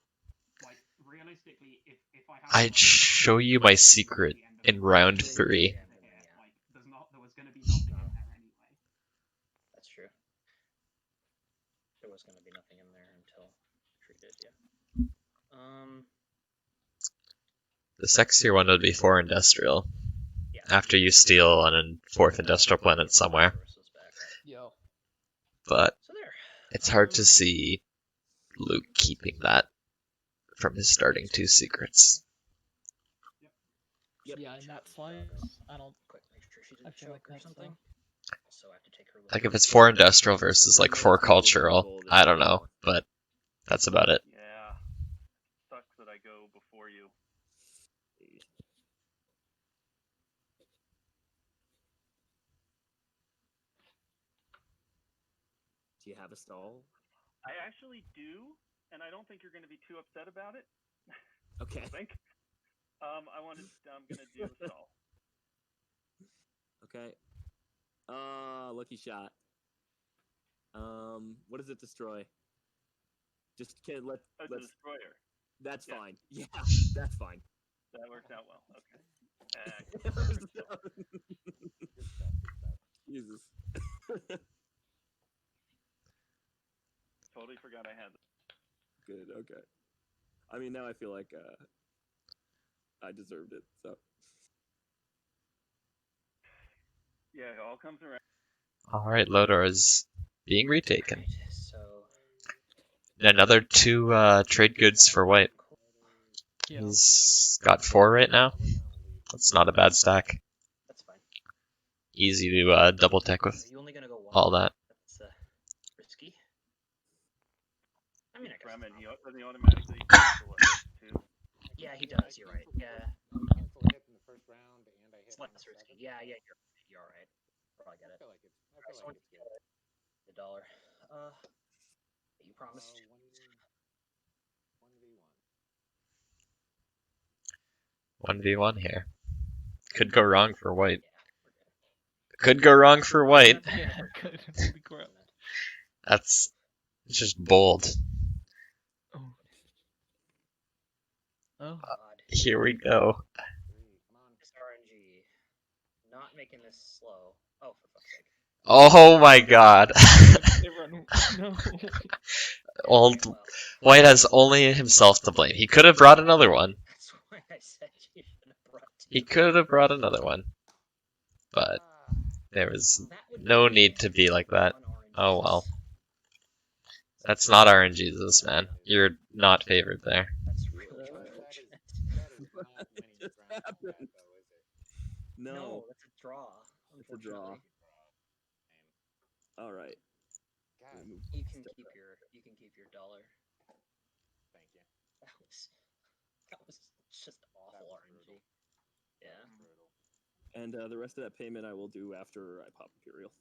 Like realistically, if I have. I'd show you my secret in round 3. Like there was going to be nothing in there anyway. That's true. There was going to be nothing in there until treated. Yeah. The sexier one would be 4 industrial. Yeah. After you steal on a 4th industrial planet somewhere. yeah. But So there. it's hard to see Luke keeping that from his starting 2 secrets. Yeah, in that slide, I don't. Quick, make sure she I didn't feel choke like or that's something. So I have to take her. Like if it's 4 industrial versus like 4 cultural, I don't know, but that's about it. yeah, sucks that I go before you. Do you have a stall? I actually do, and I don't think you're going to be too upset about it. Okay. I think. I'm gonna do a stall. Okay. Lucky shot. What does it destroy? Just let's. A destroyer. That's Yeah. fine. Yeah, that's fine. That worked out well. Okay. Jesus. Totally forgot I had that. Good. Okay. I mean, now I feel like I deserved it. So. Yeah, it all comes around. Alright, Lodor is being retaken. Right, so Another 2 trade goods for white. Yeah. He's got 4 right now. That's not a bad stack. that's fine. Easy to double tech with Are you only gonna go one? all that. That's risky. I mean, I guess. Fremen, he automatically cancel it too. Yeah, he does. You're right. Yeah. Cancel a hit in the first round, and I hit It's on less the risky. second. Yeah, you're all right. Probably get I it. feel like it's. I Alright, feel like it's good. the dollar. You promised. 1v1. 1v1 here. Could go wrong for white. Yeah, we're good. Could go wrong for white. Yeah, good. Holy crap. That's just bold. Oh. Oh. God. Here we go. 3. Come on. This RNG. Not making this slow. Oh, for fuck's sake. Oh my god. No. Well, Well, white has only himself to blame. He could have brought another one. that's why I said you should have brought two. He could have brought another one. But there was That would no be need to be like that. one orange Oh well. juice. That's not RNGesus, man. You're not favored there. That's really That unfortunate. is not many just rounds like that, happened? though, is it? No. that's a draw. It's a draw. Unfortunately. All right. God, You can keep your dollar. thank you. That was just awful was RNG. brutal. Yeah. Brutal. And the rest of that payment I will do after I pop Imperial.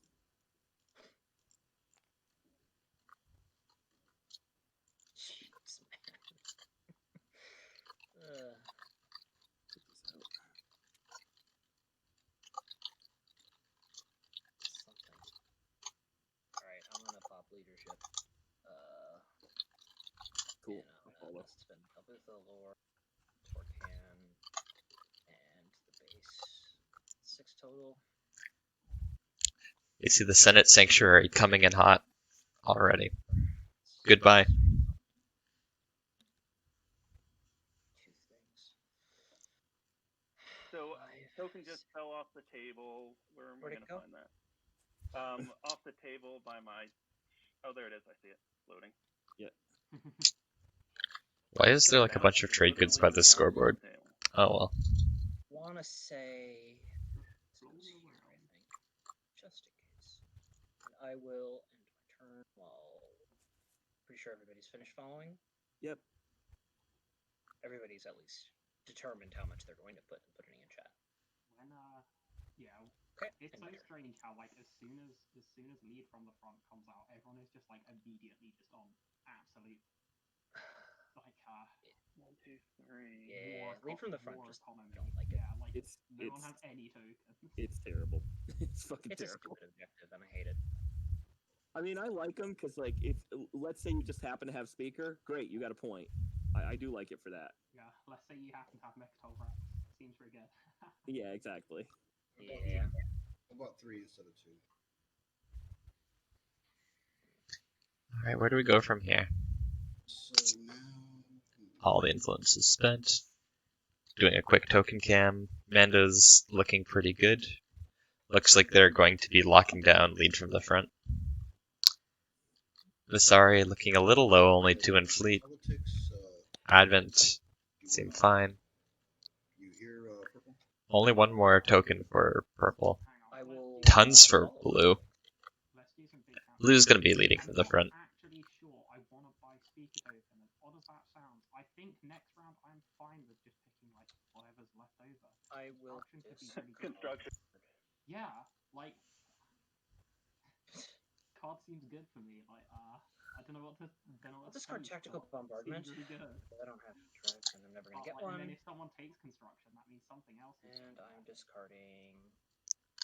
Let's spend a bit of the lore, Torcan, and the base. 6 total. You see the Senate Sanctuary coming in hot already. Goodbye. 2 things. So Five, token just fell off the table. Where am I Where'd going it to go? find that? Off the table by my. Oh, there it is. I see it. Loading. Why is there like a bunch of trade goods by the scoreboard? Oh well. Wanna say this goes here, I think, just in case. And I will end my turn while pretty sure everybody's finished following. Yep. Everybody's at least determined how much they're going to put and putting in chat. When yeah, Okay. it's end so my turn. strange how like as soon as lead from the front comes out, everyone is just like immediately just on absolute like 1, 2, 3. Yeah, lead from the front. war Just economy. I don't like it. Yeah, like It's no one it's has any tokens. it's terrible. It's fucking It's a terrible. stupid objective, and I hate it. I mean, I like them because, like, if let's say you just happen to have speaker, great, you got a point. I do like it for that. Yeah, let's say you happen to have Mechatol Rex. Seems pretty good. Yeah, exactly. Yeah. About 3 instead of 2. Alright, where do we go from here? So now. All the influence is spent. Doing a quick token cam. Manda's looking pretty good. Looks like they're going to be locking down lead from the front. Vasari looking a little low, only 2 in fleet. Politics. Advent seem fine. You hear purple? Only 1 more token for purple. Hang on, I will. Tons for blue. let's do some big counts. Blue's going to be leading from the front. I'm not actually sure I want to buy speaker token. As odd as that sounds, I think next round I'm fine with just picking like whatever's left over. I will. Construction could be really good. Construction. Yeah, like card seems good for me. Like I don't know what to. I'll discard tactical bombardment. Seems really good. I don't have tracks, and I'm never gonna get And one. then if someone takes construction, that means something else is. And I'm discarding.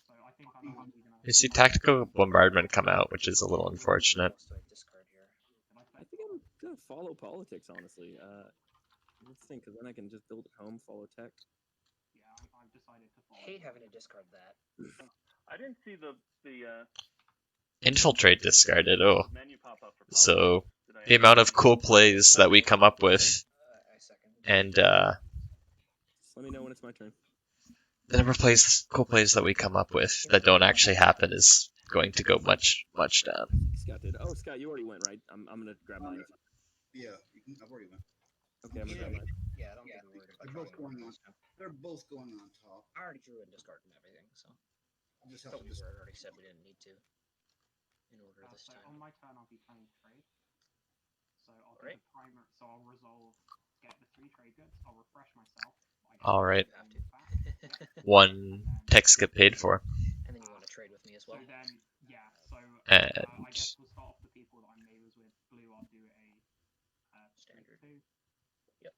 So I think I'm probably gonna. You see tactical bombardment come out, which is a little unfortunate. What else do I discard here? I think I'm gonna follow politics, honestly. Let's think, because then I can just build at home, follow tech. Yeah, I've decided to follow. Hate having to discard that. I didn't see the Infiltrate discarded, oh. menu pop up for So, politics. Did I the amount of cool plays that we come up with, I second. and Just let me know when it's my turn. the number of cool plays that we come up with that don't actually happen is going to go much, much down. Scott did. Oh, Scott, you already went, right? I'm gonna grab mine. Yeah, I've already went. Okay, I'm gonna grab mine. Yeah, I don't think we're They're both going on. They're both going on top. I already drew and discarded and everything, so. I just have But to we just. already said we didn't need to. In order this So time. on my turn, I'll be playing trade. So I'll do Alright. the primer. So I'll resolve, get the 3 trade goods. I'll refresh myself. Alright. You have to. Yep. 1 text get paid for. And then you want to trade with me as well. So then, yeah. So And I guess we'll start off the people that I'm neighbors with. Blue, I'll do a Standard. 2. Yep.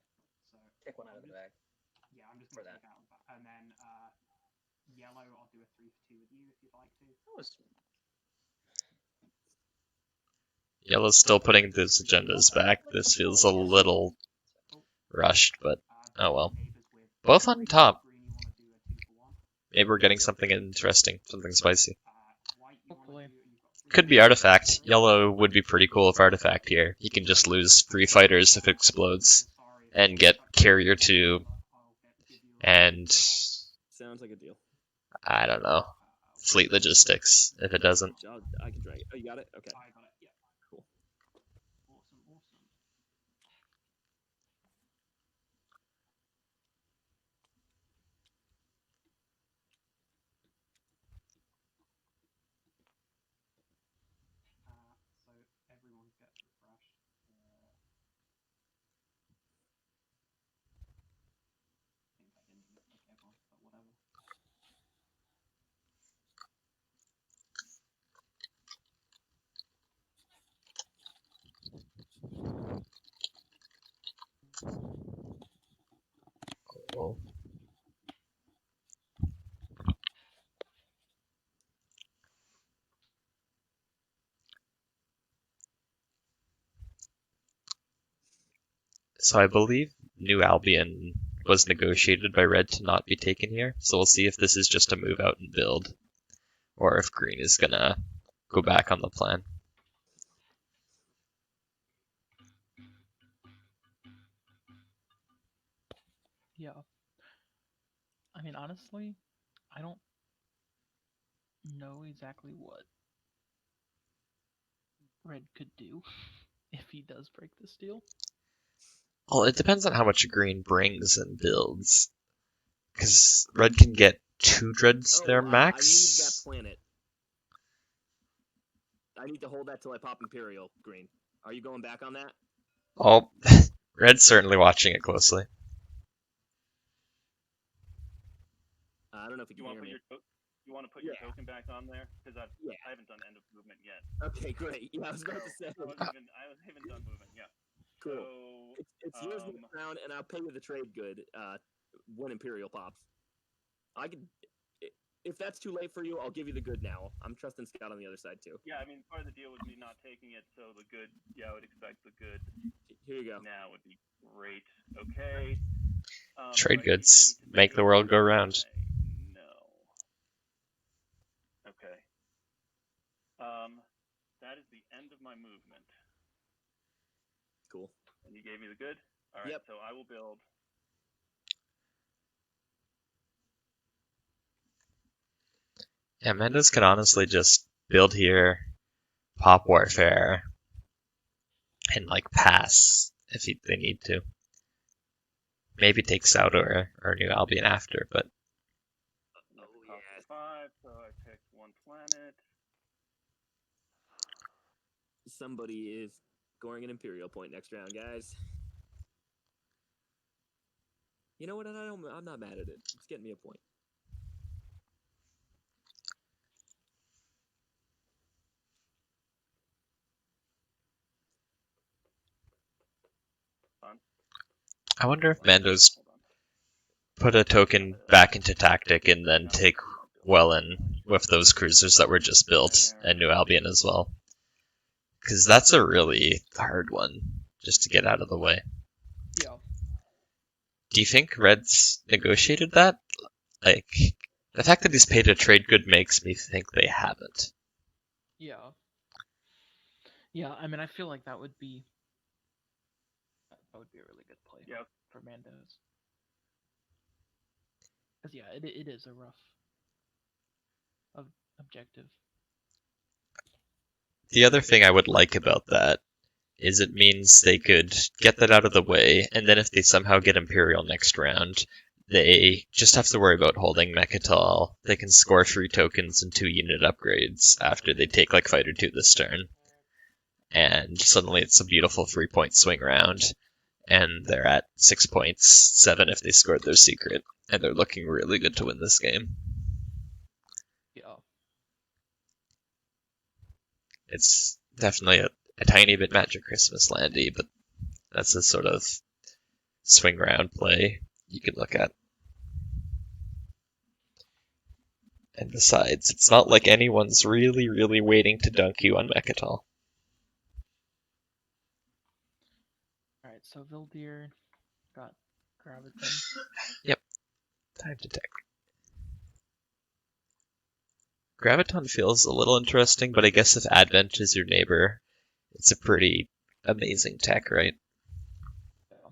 So Take one out of the bag. yeah, I'm just for gonna that. take out of that. And then yellow, I'll do a 3 for 2 with you if you'd like to. That was. Yellow's still putting those agendas back. This feels a little rushed, but oh well. Neighbors with Both on top. green, you want to do a 2 for 1. Maybe we're getting something interesting, something spicy. White, you want Hopefully. to do. You've got 3 Could be Artifact. Yellow would be pretty cool if Artifact here. He can just lose 3 fighters if it explodes, and get Carrier 2, and Sounds like a deal. I don't know, Fleet Logistics if it doesn't. I can drag it. Oh, you got it? Okay. I got it. Yeah. Cool. Awesome. So everyone gets refreshed. I think I didn't refresh everyone, but whatever. Cool. So I believe New Albion was negotiated by Red to not be taken here. So we'll see if this is just a move out and build, or if Green is gonna go back on the plan. Yeah. I mean, honestly, I don't know exactly what Red could do if he does break this deal. Well, it depends on how much Green brings and builds. Because Red can get 2 dreads Oh, there I need that max. planet. I need to hold that till I pop Imperial, Green. Are you going back on that? Oh, Red's certainly watching it closely. I don't know if you You can want to hear put me. you want to put Yeah. your token back on there? Because I haven't done end of movement yet. Okay, great. Yeah, I was about to say. I wasn't even done moving. Yeah. Cool. So It's yours next round, and I'll pay you the trade good when Imperial pops. I could, if that's too late for you, I'll give you the good now. I'm trusting Scott on the other side too. yeah, I mean, part of the deal would be not taking it, so the good. Yeah, I would expect the good. Here you go. Now would be great. Okay. Trade do I even goods need to make the take world go it? round. No. Okay. That is the end of my movement. Cool. And you gave me the good? All right, Yep. so I will build. Yeah, Mendes could honestly just build here, pop Warfare, and like pass if they need to. Maybe take Stout or New Albion after, but Cost 5, so I picked one planet. Somebody is scoring an Imperial point next round, guys. You know what? I'm not mad at it. It's getting me a point. I wonder if Mando's put a token back into tactic and then take Wellen with those cruisers that were just built and New Albion as well. Because that's a really hard one just to get out of the way. Yeah. Do you think Red's negotiated that? Like, the fact that he's paid a trade good makes me think they haven't. Yeah. Yeah, I mean, I feel like that would be a really good play for Mandos. Because yeah, it is a rough objective. The other thing I would like about that is it means they could get that out of the way, and then if they somehow get Imperial next round, they just have to worry about holding Mechatol. They can score 3 tokens and 2 unit upgrades after they take like Fighter 2 this turn. And suddenly it's a beautiful 3-point swing round, and they're at 6 points, 7 if they scored their secret, and they're looking really good to win this game. Yeah. It's definitely a tiny bit Magic Christmas landy, but that's a sort of swing round play you can look at. And besides, it's not like anyone's really, really waiting to dunk you on Mechatol. Alright, so Veldyr got Graviton. Yep. Time to tech. Graviton feels a little interesting, but I guess if Advent is your neighbor, it's a pretty amazing tech, right? Yeah.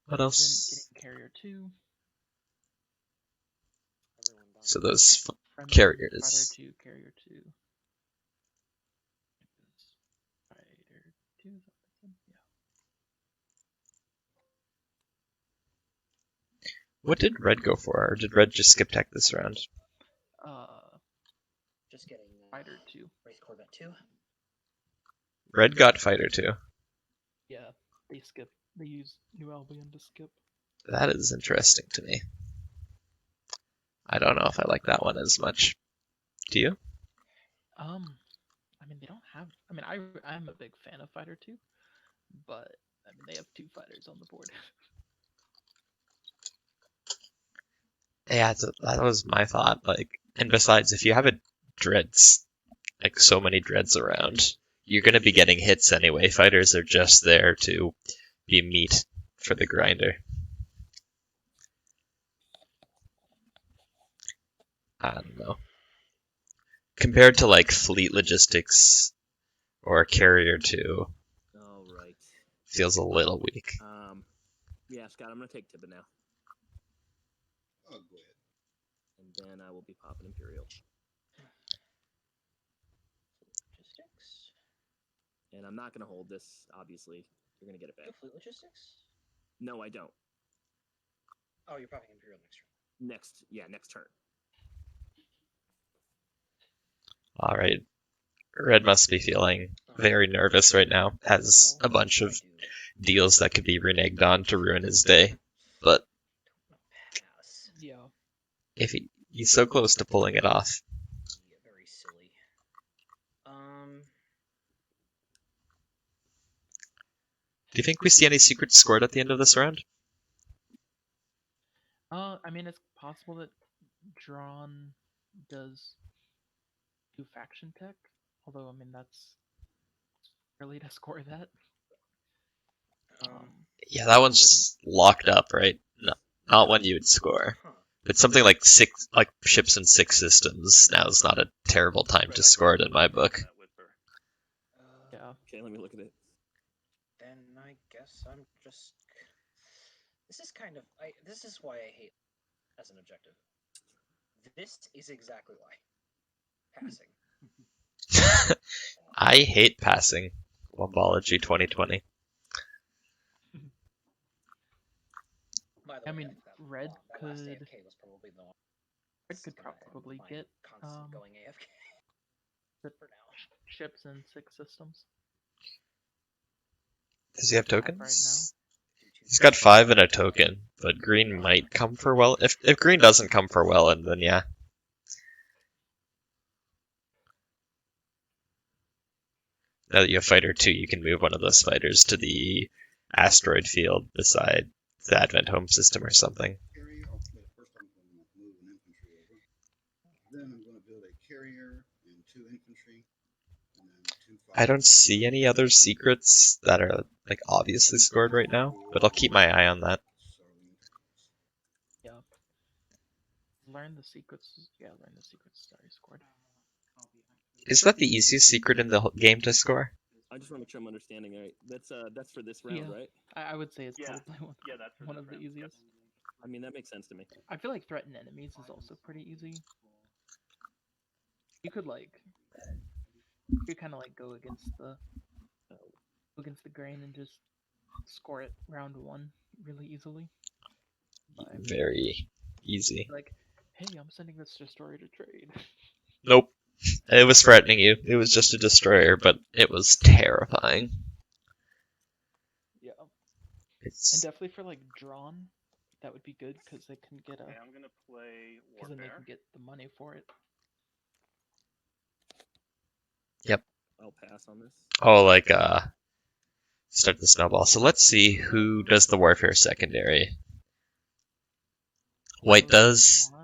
What else? Getting Carrier 2. So those Fremen, carriers. Fighter 2, Carrier 2. Fighter 2, yeah. What did Red go for, or did Red just skip tech this round? Just getting Fighter 2. Race Corvette 2. Red got Fighter 2. Yeah, they use New Albion to skip. That is interesting to me. I don't know if I like that one as much. Do you? I mean, they don't have. I mean, I'm a big fan of Fighter 2, but I mean, they have 2 fighters on the board. Yeah, that was my thought. Like, and besides, if you have a dreads, like so many dreads around, you're going to be getting hits anyway. Fighters are just there to be meat for the grinder. I don't know. Compared to like fleet logistics or carrier 2, All right. feels a little weak. Yeah, Scott, I'm gonna take Tibet now, Oh, go ahead. and then I will be popping Imperial. Logistics. And I'm not gonna hold this. Obviously, you're gonna get it You back. have fleet logistics? No, I don't. Oh, you're popping Imperial next turn. Next turn. All right. Red must be feeling very nervous right now. Has a bunch of deals that could be reneged on to ruin his day. But Pass. Yeah. if he's so close to pulling it off. Yeah, very silly. Do you think we see any secrets scored at the end of this round? I mean, it's possible that Drahn does do faction tech, although I mean that's early to score that. Yeah, that one's locked up, right? No, not one you would score. It's something like ships and 6 systems. Now is not a terrible time to score it in my book. Yeah. Okay, let me look at it. Then I guess I'm just. This is kind of. This is why I hate as an objective. This is exactly why. Passing. I hate passing. Wumbology 2020. By the I way, mean, that Red that last could. AFK was probably the one. Red could Gonna probably mind get constant going AFK the for now. ships and 6 systems. Does he have Right tokens? now. He's got 5 and a token, but green might come for well. If green doesn't come for well, then yeah. Now that you have fighter 2, you can move one of those fighters to the asteroid field beside the Advent home system or something. Carrier, okay, first I'm going to move an infantry over. Then I'm going to build a carrier and 2 infantry. And then 2 I don't fighters. see any other secrets that are like obviously scored right now, but I'll keep my eye on that. Yeah. Learn the secrets. Yeah, learn the secrets. Sorry, scored. Is that the easiest secret in the game to score? I just want to make sure I'm understanding right. That's for this round, Yeah. right? I would say it's Yeah. probably That's for one this of the round, yep. easiest. I mean, that makes sense to me. I feel like threaten enemies is also pretty easy. You could kind of like go against the grain and just score it round 1 really easily. Very easy. Like, hey, I'm sending this destroyer to trade. Nope. It was threatening you. It was just a destroyer, but it was terrifying. Yeah. It's... And definitely for like Drahn, that would be good because they can get Okay, I'm gonna play because then they Warfare. can get the money for it. Yep. I'll pass on this. Oh, like start the snowball. So let's see who does the warfare secondary. White does. Not.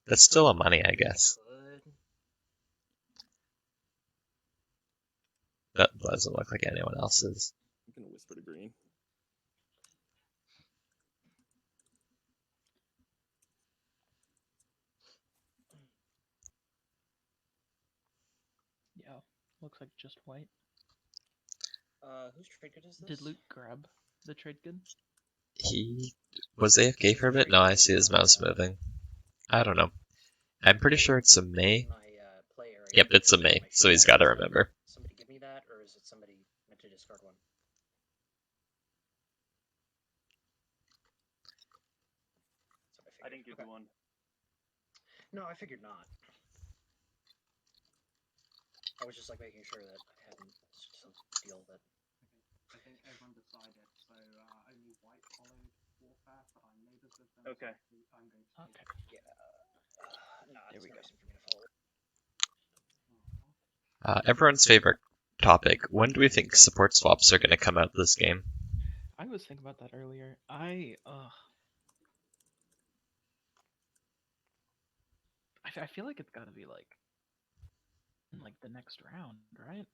That's still a money, I guess. That doesn't look like anyone else's. I'm gonna whisper to green. Yeah, looks like just white. Whose trade good is this? Did Luke grab the trade good? He was AFK for a bit? No, I see his mouse moving. I don't know. I'm pretty sure it's a May. Yep, it's a May, so he's got to remember. Somebody give me that, or is it somebody meant to discard one? I didn't give you one. No, I figured not. I was just like making sure that I hadn't some deal that. I think everyone decided, so only white followed Warfare, but I'm neighbours with them. Okay. So I'm going to Okay. Yeah. No, There it's we no go. reason for me to follow. Everyone's favorite topic. When do we think support swaps are going to come out this game? I was thinking about that earlier. I feel like it's got to be like like the next round, right?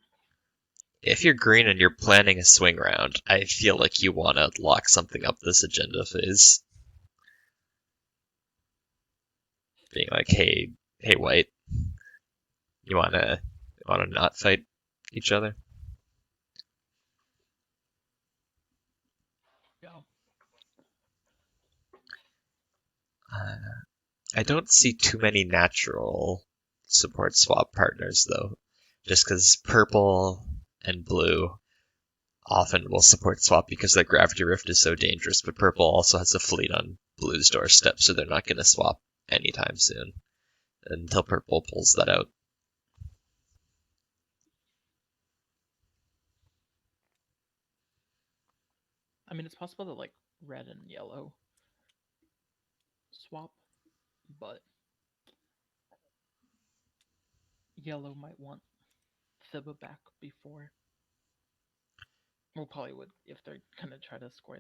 If you're green and you're planning a swing round, I feel like you want to lock something up this agenda phase. Being like, hey, white, you wanna not fight each other? Yeah. I don't see too many natural support swap partners though, just because purple and blue often will support swap because their gravity rift is so dangerous, but purple also has a fleet on blue's doorstep, so they're not going to swap anytime soon until purple pulls that out. I mean, it's possible that like red and yellow swap, but yellow might want Thibba back before. Well, probably would if they're gonna try to score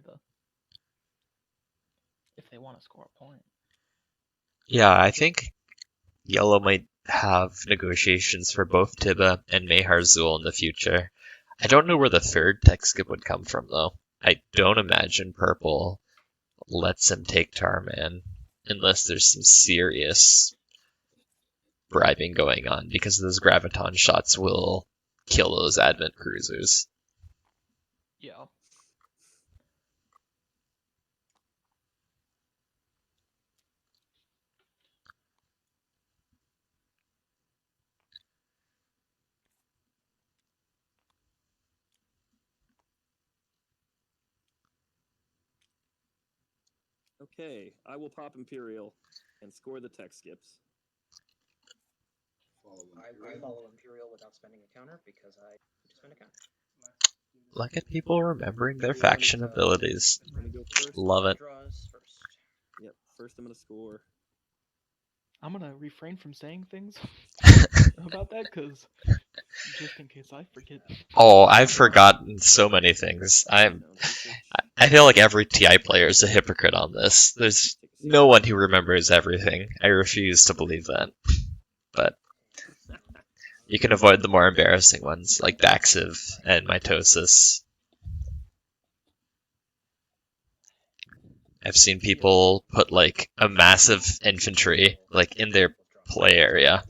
if they want to score a point. Yeah, I think yellow might have negotiations for both Tibba and Mehar Zul in the future. I don't know where the third tech skip would come from though. I don't imagine purple lets him take Tarman unless there's some serious bribing going on, because those graviton shots will kill those advent cruisers. Yeah. Okay, I will pop Imperial and score the tech skips. I follow Imperial without spending a counter because I need to spend a counter. Look at people remembering their faction abilities. Let me go first. Love it. Draws first. Yep, first I'm going to score. I'm gonna refrain from saying things about that because just in case I forget. Oh, I've forgotten so many things. I feel like every TI player is a hypocrite on this. There's no one who remembers everything. I refuse to believe that. But you can avoid the more embarrassing ones, like Daxiv and Mitosis. I've seen people put like a massive infantry like in their play area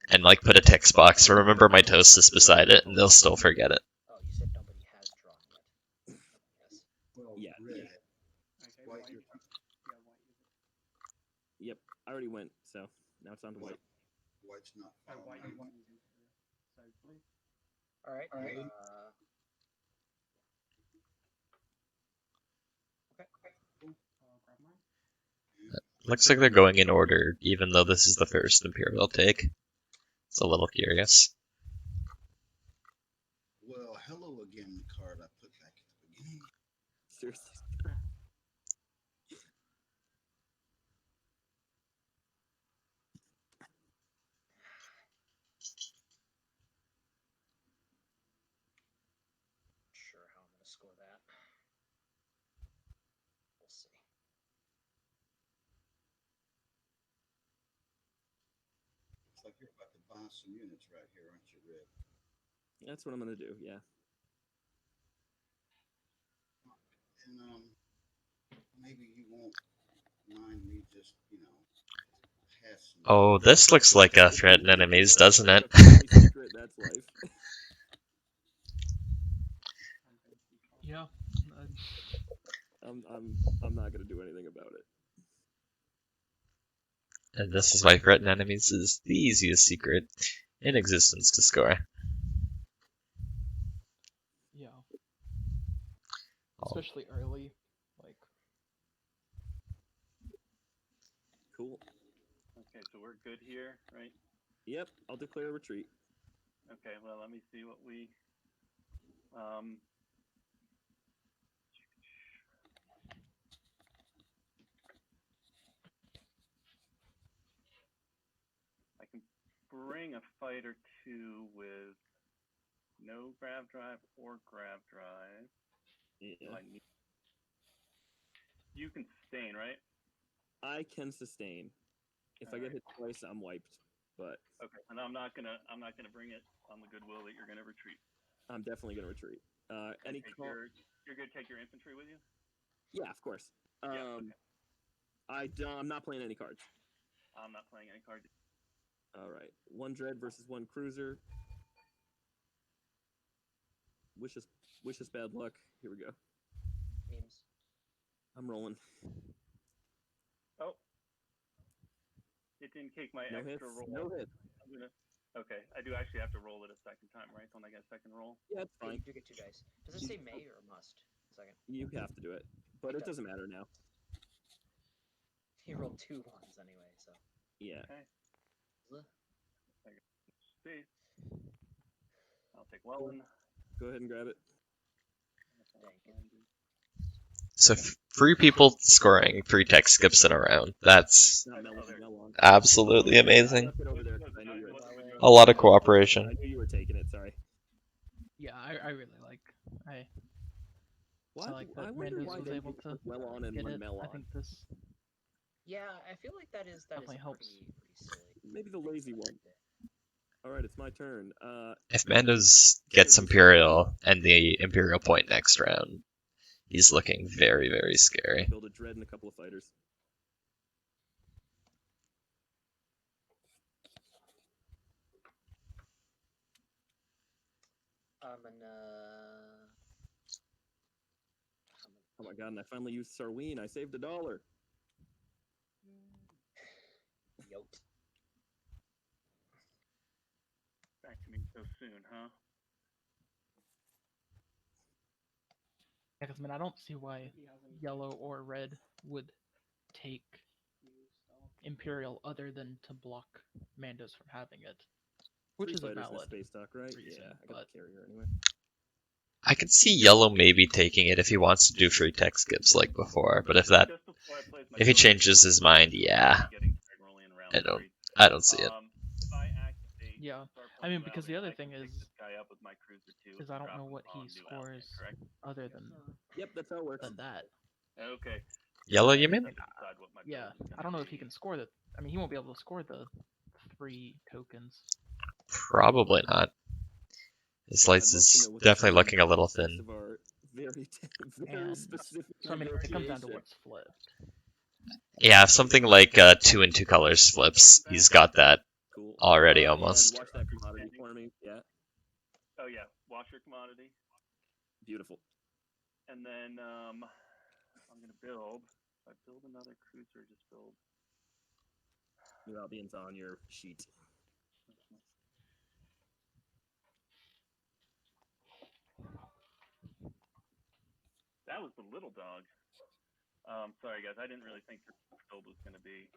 and like put a text box, remember Mitosis beside it, and they'll still forget it. Oh, you said nobody has drawn yet. Yeah. Yep, I already went, so now it's on to white. White's not. White you want using so blue. All right. Looks like they're going in order, even though this is the first Imperial take. It's a little curious. Well, hello again, the card I put back at the beginning. Seriously. Sure how I'm going to score that. We'll see. Looks like you're about to buy some units right here, aren't you, Red? That's what I'm going to do, yeah. And maybe you won't mind me just, pass some. Oh, this looks like a threatened enemies, doesn't it? Secret, that's life. Yeah. I'm not going to do anything about it. And this is why threatened enemies is the easiest secret in existence to score. Yeah. Oh. Especially early, like. Cool. Okay, so we're good here, right? Yep, I'll declare a retreat. Okay, well, let me see what we. I can bring a fight or two with no grav drive or grav drive. Yeah. So you can sustain, right? I can sustain. If I get hit twice, I'm wiped. but Okay, and I'm not gonna bring it on the goodwill that you're gonna retreat. I'm definitely gonna retreat. Any call? You're gonna take your infantry with you? Yeah, of course. Yeah, okay. I'm not playing any cards. I'm not playing any cards. All right, 1 dread versus 1 cruiser. Wish us bad luck. Here we go. Memes. I'm rolling. Oh, it didn't take my No extra hits. roll. No hit. Okay, I do actually have to roll it a second time, right? When I get a second roll. Yeah, it's Yeah, fine. you do get 2 dice. Does it say may or must? Second. You have to do it, but it doesn't matter now. He rolled 2 ones anyway, so. Yeah. Okay. Ugh. See. I'll take Welland. Go ahead and grab it. So 3 people scoring 3 tech skips in a round. That's Not Melon. absolutely amazing. I left it over there 'cause I knew you were. A lot of cooperation. I knew you were taking it. Sorry. Yeah, I really like. I like I that wonder Mandos why was they able put to well on and get one it. Mel I on. think this Yeah, I feel like that is definitely helps. pretty silly. Maybe the lazy one. All right, it's my turn. If Mandos gets Imperial and the Imperial point next round, he's looking very, very scary. Build a dread and a couple of fighters. Oh my god, and I finally used Sarween. I saved $1. Yup. Back to me so soon, huh? Yeah, because I don't see why yellow or red would take Imperial other than to block Mandos from having it, which is a valid space dock, right? reason, Yeah, I got but the carrier anyway. I could see yellow maybe taking it if he wants to do 3 tech skips like before, but if he changes his mind, yeah, I don't see it. If I activate, yeah. I mean, because the other thing is I don't know what he scores other than Yep, that's how it works. than that. Okay. Yellow, you mean? Yeah, I don't know if he can score the. I mean, he won't be able to score the 3 tokens. Probably not. His slice is definitely looking a little thin. Very And specific. so I mean, it comes down to what's flipped. Yeah, if something like 2 and 2 colors flips, he's got that Cool. already And almost. watch that commodity for me. Yeah. Oh yeah, watch your commodity. Beautiful. And then I'm gonna build. If I build another cruiser, just build. New Albion's on your sheet. That was the little dog. Sorry guys, I didn't really think your build was gonna be.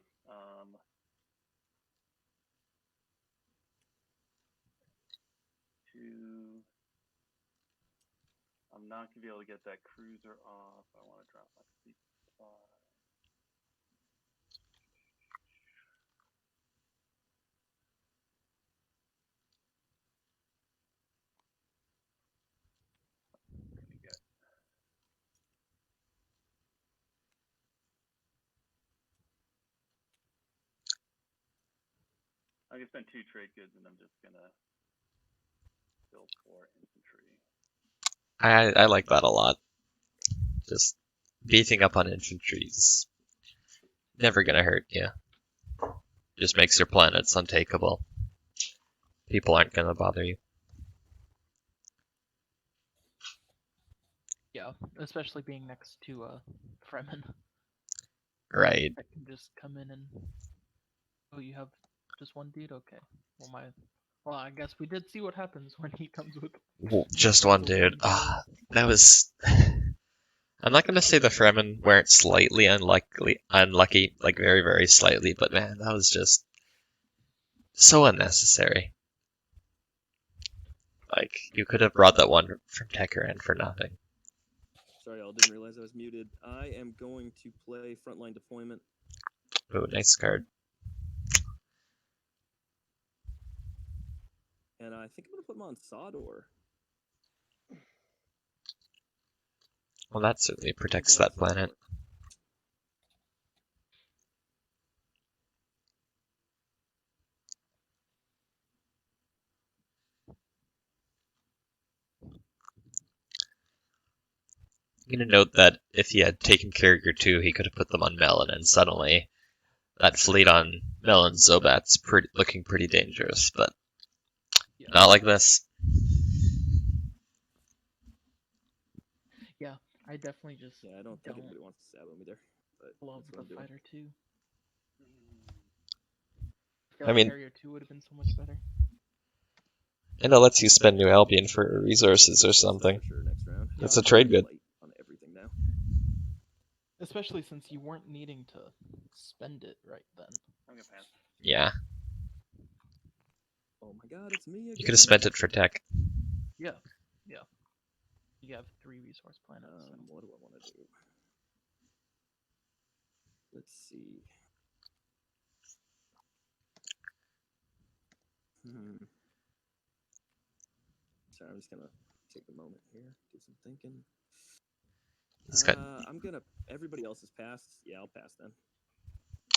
I'm not gonna be able to get that cruiser off. I want to drop my fleet supply. I'm gonna spend 2 trade goods, and I'm just gonna build 4 infantry. I like that a lot. Just beefing up on infantry's never gonna hurt you. Just makes your planets untakeable. People aren't gonna bother you. Yeah, especially being next to Fremen. Right. That can just come in and oh, you have just 1 dude? Okay. Well, I guess we did see what happens when he comes with Just 1 dude. Ah, that was. I'm not gonna say the Fremen weren't slightly unlucky, like very, very slightly, but man, that was just so unnecessary. Like, you could have brought that one from Techeran for nothing. Sorry, I didn't realize I was muted. I am going to play Frontline Deployment. Oh, nice card. And I think I'm going to put him on Sodor. Well, that certainly protects that planet. I'm gonna note that if he had taken Carrier 2, he could have put them on Melon, and suddenly that fleet on Melon Zobat's looking pretty dangerous, but Yeah. not like this. Yeah, I definitely just Yeah, I don't think anybody wants to stab him either. But love that's what the I'm doing. fighter 2. I feel I like mean- Carrier 2 would have been so much better. And it lets you spend New Albion for resources or something. For sure, next round. It's Yeah, a trade I'm good. light on everything now. Especially since you weren't needing to spend it right then. I'm gonna pass. Yeah, Oh my god, it's me again. you could have spent it for tech. Yeah. You have 3 resource planets. So. What do I want to do? Let's see. Sorry, I'm just gonna take a moment here, do some thinking. It's got... I'm gonna. Everybody else has passed. Yeah, I'll pass then.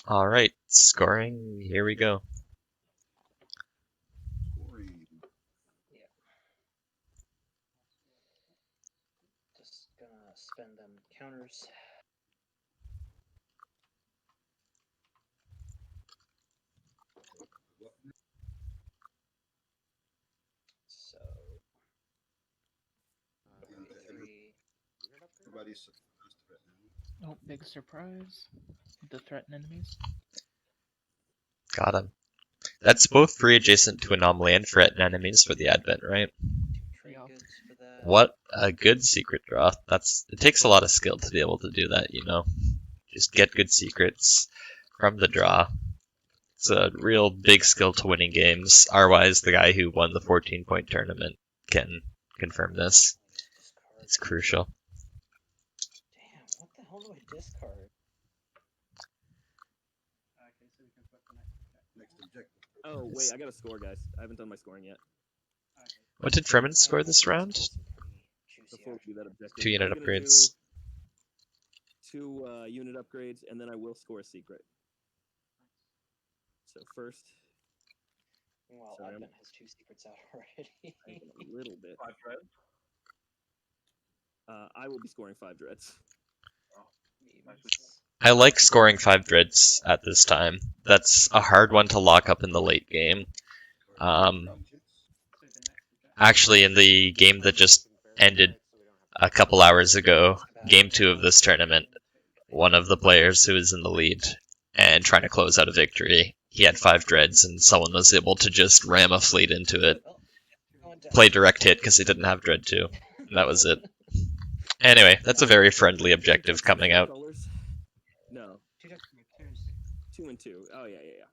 All right, scoring. Here we go. Scoring. Just gonna spend them counters. So. Everybody's supposed to threaten him. Oh, big surprise. The threatened enemies. Got him. That's both free adjacent to anomaly and threatened enemies for the Advent, right? Trade goods for that. What a good secret draw. It takes a lot of skill to be able to do that, you know? Just get good secrets from the draw. It's a real big skill to winning games. Arwise, the guy who won the 14-point tournament, can confirm this. It's crucial. Damn, what the hell do I discard? Okay, so we can put the next objective. Next objective. Oh wait, I gotta score, guys. I haven't done my scoring yet. Okay. What did Fremen score this round? Before we do that objective, 2 unit I'm gonna upgrades. do 2 unit upgrades, and then I will score a secret. So first, Meanwhile, Sorry, Advent has 2 secrets out already. a little bit. 5 dread. I will be scoring 5 dreads. I like scoring 5 dreads at this time. That's a hard one to lock up in the late game. Actually, in the game that just ended a couple hours ago, game 2 of this tournament, one of the players who was in the lead and trying to close out a victory, he had 5 dreads and someone was able to just ram a fleet into it. Play direct hit because he didn't have dread 2. And that was it. Anyway, that's a very friendly objective coming out. Colors? No. 2 and 2. Oh yeah. Yeah.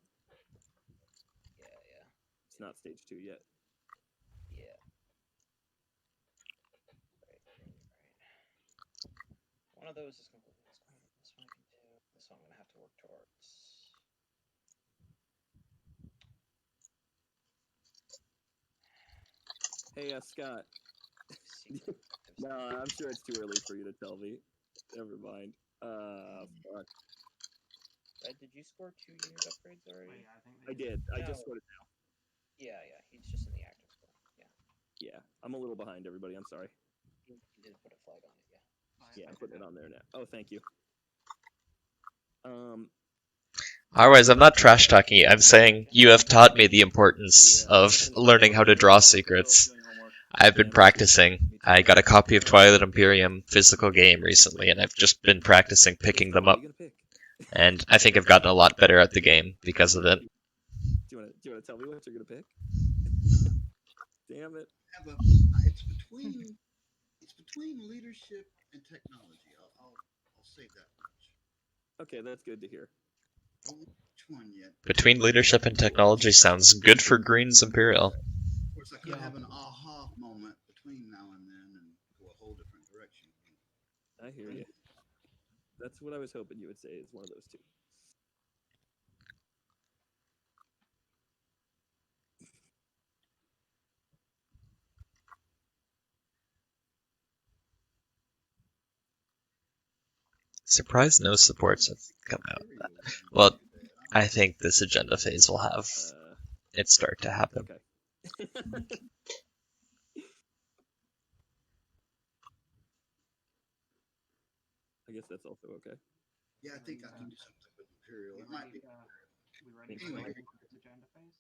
It's not stage 2 yet. Yeah. Right. One of those is going to. This one I can do. This one I'm going to have to work towards. Hey, Scott. No, I'm sure it's too early for you to tell me. Never mind. Fuck. Red, did you score 2 unit upgrades already? Yeah, I did. I No. just scored it now. Yeah. He's just in the active score. Yeah. Yeah, I'm a little behind everybody. I'm sorry. He did put a flag on it. Yeah. Yeah, I'm putting it on there now. Oh, thank you. Otherwise, I'm not trash talking you. I'm saying you have taught me the importance of learning how to draw secrets. I've been practicing. I got a copy of Twilight Imperium physical game recently, and I've just been practicing picking them up. And I think I've gotten a lot better at the game because of it. Do you want to tell me what you're gonna pick? Damn it! Yeah, but it's between leadership and technology. I'll say that much. Okay, that's good to hear. I don't know which one yet. Between leadership and technology sounds good for Green's Imperial. Of course, I could have an aha moment between now and then and go a whole different direction. I hear you. That's what I was hoping you would say. Is one of those 2. Surprised no supports have come out. Well, I think this agenda phase will have it start to happen. Okay. I guess that's also okay. Yeah, I think I can do something with Imperial. It might be. We ready to Anyway. go into this agenda phase?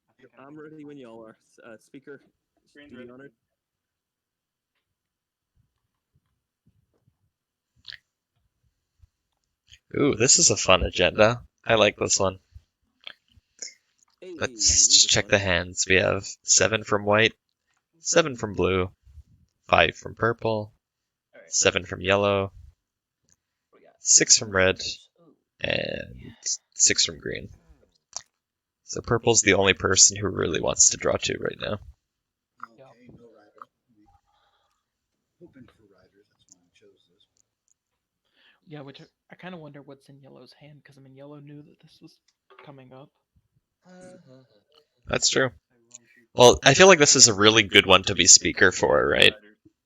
I think I'm ready when y'all are. Speaker, Screen's be ready. honored. Ooh, this is a fun agenda. I like this one. Hey, Let's this just is check fun. the hands. We have 7 from white, 7 from blue, 5 from purple, All right. 7 from yellow, We got 6 from red, Ooh. and 6 from green. So purple's the only person who really wants to draw 2 right now. Okay, no rider. Hoping for riders. That's why I chose this. Yeah, which I kind of wonder what's in Yellow's hand, because I mean, Yellow knew that this was coming up. That's true. Well, I feel like this is a really good one to be speaker for, right?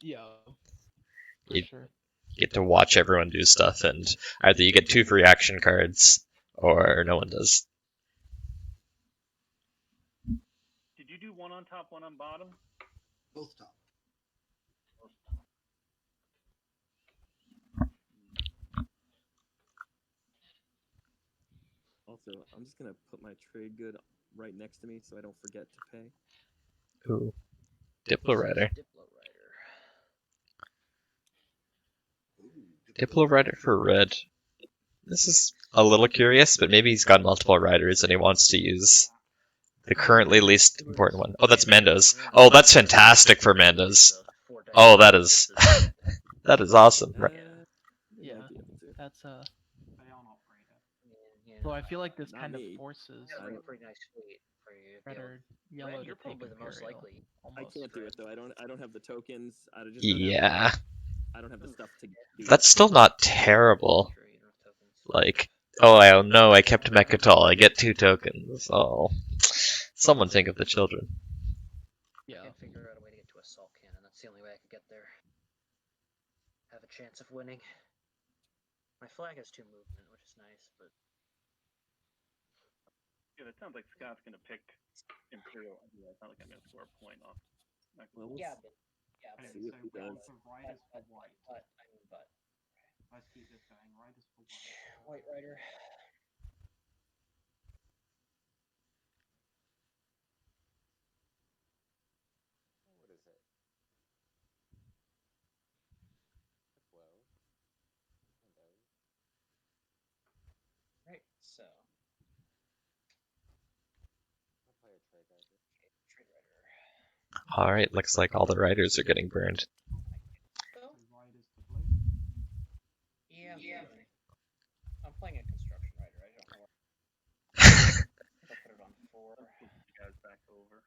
Yeah, for You sure. get to watch everyone do stuff, and either you get 2 free action cards, or no one does. Did you do one on top, one on bottom? Both top. Also, I'm just gonna put my trade good right next to me so I don't forget to pay. Ooh. Diplo Rider. Diplo Rider. Diplo Rider for red. This is a little curious, but maybe he's got multiple riders and he wants to use the currently least important one. Oh, that's Mando's. Oh, that's fantastic for Mando's. Oh, that is that is awesome. You Yeah, might be able to. that's They are not Raider. Yeah. So I feel like this Not kind me. of forces That's a pretty nice fleet for you. red or yellow Red, you're to take probably the most Imperial. likely. I Almost. can't do it though. I don't have the tokens. I just don't Yeah, have, I don't have the stuff to do that's it. still not terrible. True, you don't have tokens. Like, oh, I no, I kept Mechatol. I get 2 tokens. Oh, someone think of the children. Yeah. Can't figure out a way to get to Assault Cannon. That's the only way I could get there. Have a chance of winning. My flag has 2 movement, which is nice, but Yeah, that sounds like Scott's gonna pick Imperial. Yeah, it's not like I'm gonna score a point off. Well, we'll yeah, see. but Okay, See so what he we does. have the Riders for white. but Let's keep this going. Riders for white. White Rider. What is it? Diplo. Windows. Right, so I'll play a trade rider. Trade Rider. Alright, looks like all the riders are getting burned. So Riders to blue. Yeah, I'm playing a Construction Rider. I don't know what. I'll put it on 4. Put you guys back over.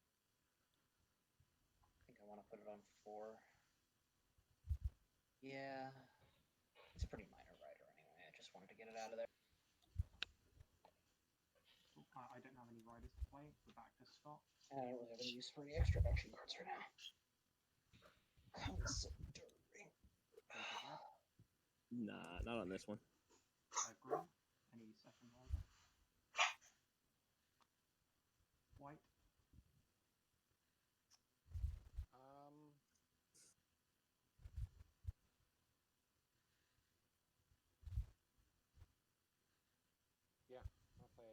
I think I want to put it on 4. Yeah. It's a pretty minor rider anyway. I just wanted to get it out of there. I don't have any Riders to play. We're back to Scott. I don't really have any use for any extra action cards right now. Consortium. Nah, not on this one. Green. Any second rider? White. Yeah, I'll play.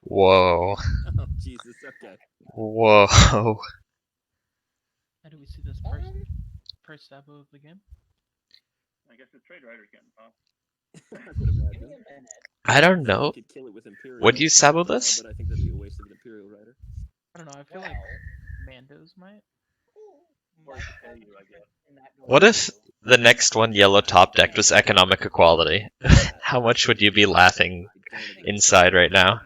Whoa. Oh Jesus. Okay. Whoa. How do we see this first stab of the game? I guess the trade rider's getting popped. I would imagine. I don't So know. we could kill it with Imperial. Would you sabo this? But I think that'd be a waste of an Imperial rider. I don't know. I feel like Mandos might. Or to pay you, I guess. What if the next one yellow top decked was economic equality? How much would you be laughing inside right now?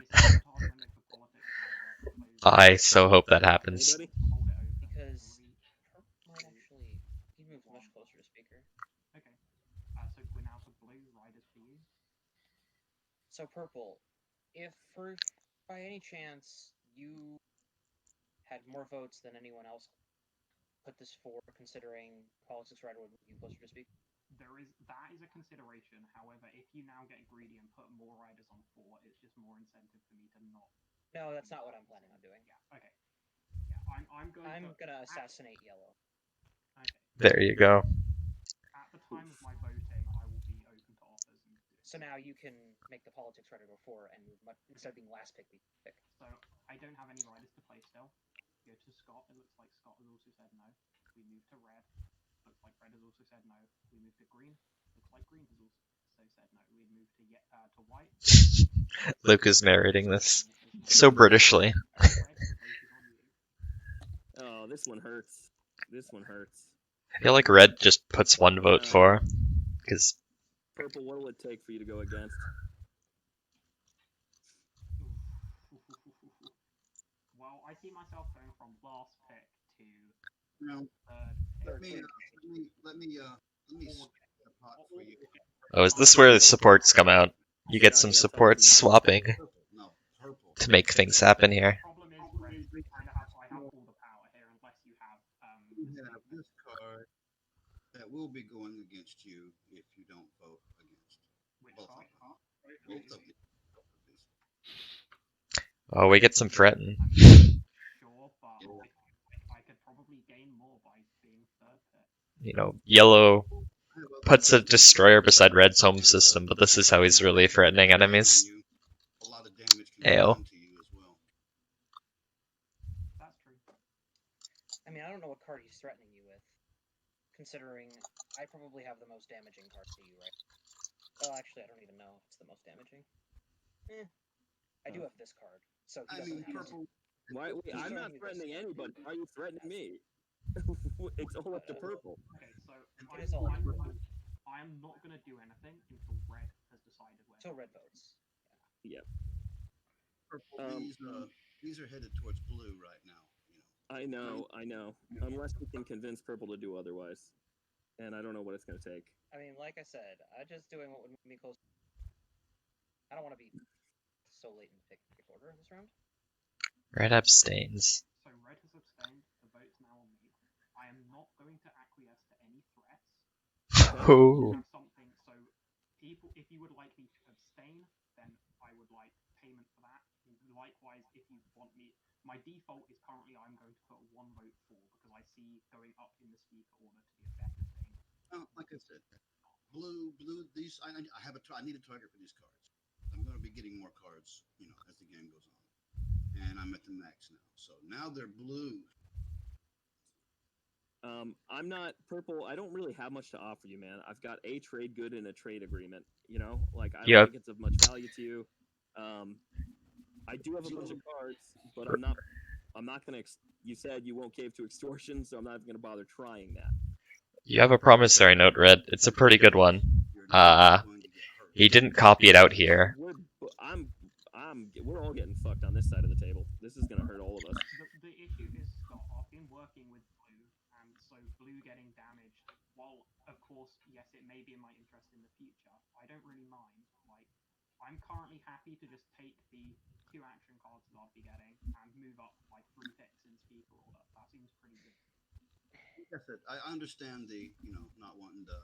I so hope that happens. Anybody? Because might actually he moves much closer to speaker. Okay. So we're now to blue. Riders for you. So purple, if for by any chance you had more votes than anyone else put this for, considering politics rider would move you closer to speak. That is a consideration. However, if you now get greedy and put more riders on 4, it's just more incentive for me to not. No, that's not what I'm planning on doing. Yeah. Okay. Yeah, I'm gonna assassinate yellow. Okay. There you go. At the time of my voting, I will be open to offers. So now you can make the politics rider go 4 and move instead of being last pick, be pick. So I don't have any riders to play still. Go to Scott. It looks like Scott has also said no. We move to red. Looks like red has also said no. We move to green. Looks like green has also said no. We move to white. Luke is narrating this so Britishly. Oh, this one hurts. This one hurts. I feel like red just puts one vote for, because Purple, what will it take for you to go against? Well, I see myself going from last pick to No. third pick. Let me split the pot for you. oh, is this where the supports come out? You get some supports swapping Purple, no, purple. to make things happen here. Problem is, red kind of I have all the power here, unless you have You have this card that will be going against you if you don't vote against. which Both card? of them. Both of you. Oh, we get some fretting. Sure, but I could probably gain more by being third pick. You know, yellow puts a destroyer beside red's home system, but this is how he's really threatening enemies. A lot of damage can Ayo. come to you as well. That's true. I mean, I don't know what card he's threatening you with, considering I probably have the most damaging card to you, right? Well, actually, I don't even know if it's the most damaging. I do have this card, so he doesn't have purple. Why? Wait, I'm not threatening anybody. Why are you threatening me? It's all up to purple. Okay, so It is all I am not going to do anything until red has decided where. Until red votes. Yep. Purple. These are headed towards blue right now. I know. Unless we can convince purple to do otherwise. And I don't know what it's going to take. I mean, like I said, I'm just doing what would make me close. I don't want to be so late in pick order in this round. Red abstains. So red has abstained. The vote's now on me. I am not going to acquiesce to any threats. Oh. Something. So people, if you would like me to abstain, then I would like payment for that. Likewise, if you want me, my default is currently I'm going to put one vote for because I see going up in the speaker order to be a better thing. Like I said, blue. These I need a target for these cards. I'm going to be getting more cards, as the game goes on, and I'm at the max now. So now they're blue. I'm not purple. I don't really have much to offer you, man. I've got a trade good and a trade agreement. Like I don't think it's of much value to you. I do have a bunch of cards, but I'm not gonna. You said you won't cave to extortion, so I'm not even gonna bother trying that. You have a promissory note, Red. It's a pretty good one. He didn't copy it out here. We're all getting fucked on this side of the table. This is gonna hurt all of us. The issue is, Scott, I've been working with blue, and so blue getting damaged. While of course, yes, it may be in my interest in the future. I don't really mind. Like, I'm currently happy to just take the 2 action cards that I'll be getting and move up by 3 picks in speaker order. That seems pretty good. Yes, I understand the not wanting to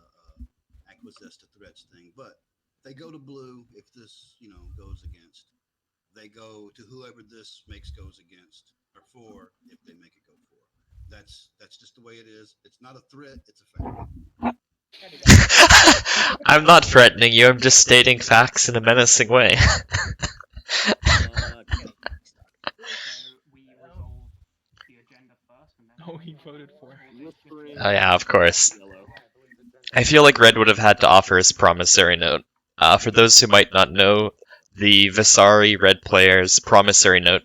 acquiesce to threats thing, but they go to blue if this goes against. They go to whoever this goes against, or for if they make it go for. That's just the way it is. It's not a threat; it's a fact. I'm not threatening you. I'm just stating facts in a menacing way. Oh, he voted for it. Oh yeah, of course. I feel like Red would have had to offer his promissory note. For those who might not know, the Vasari Red player's promissory note,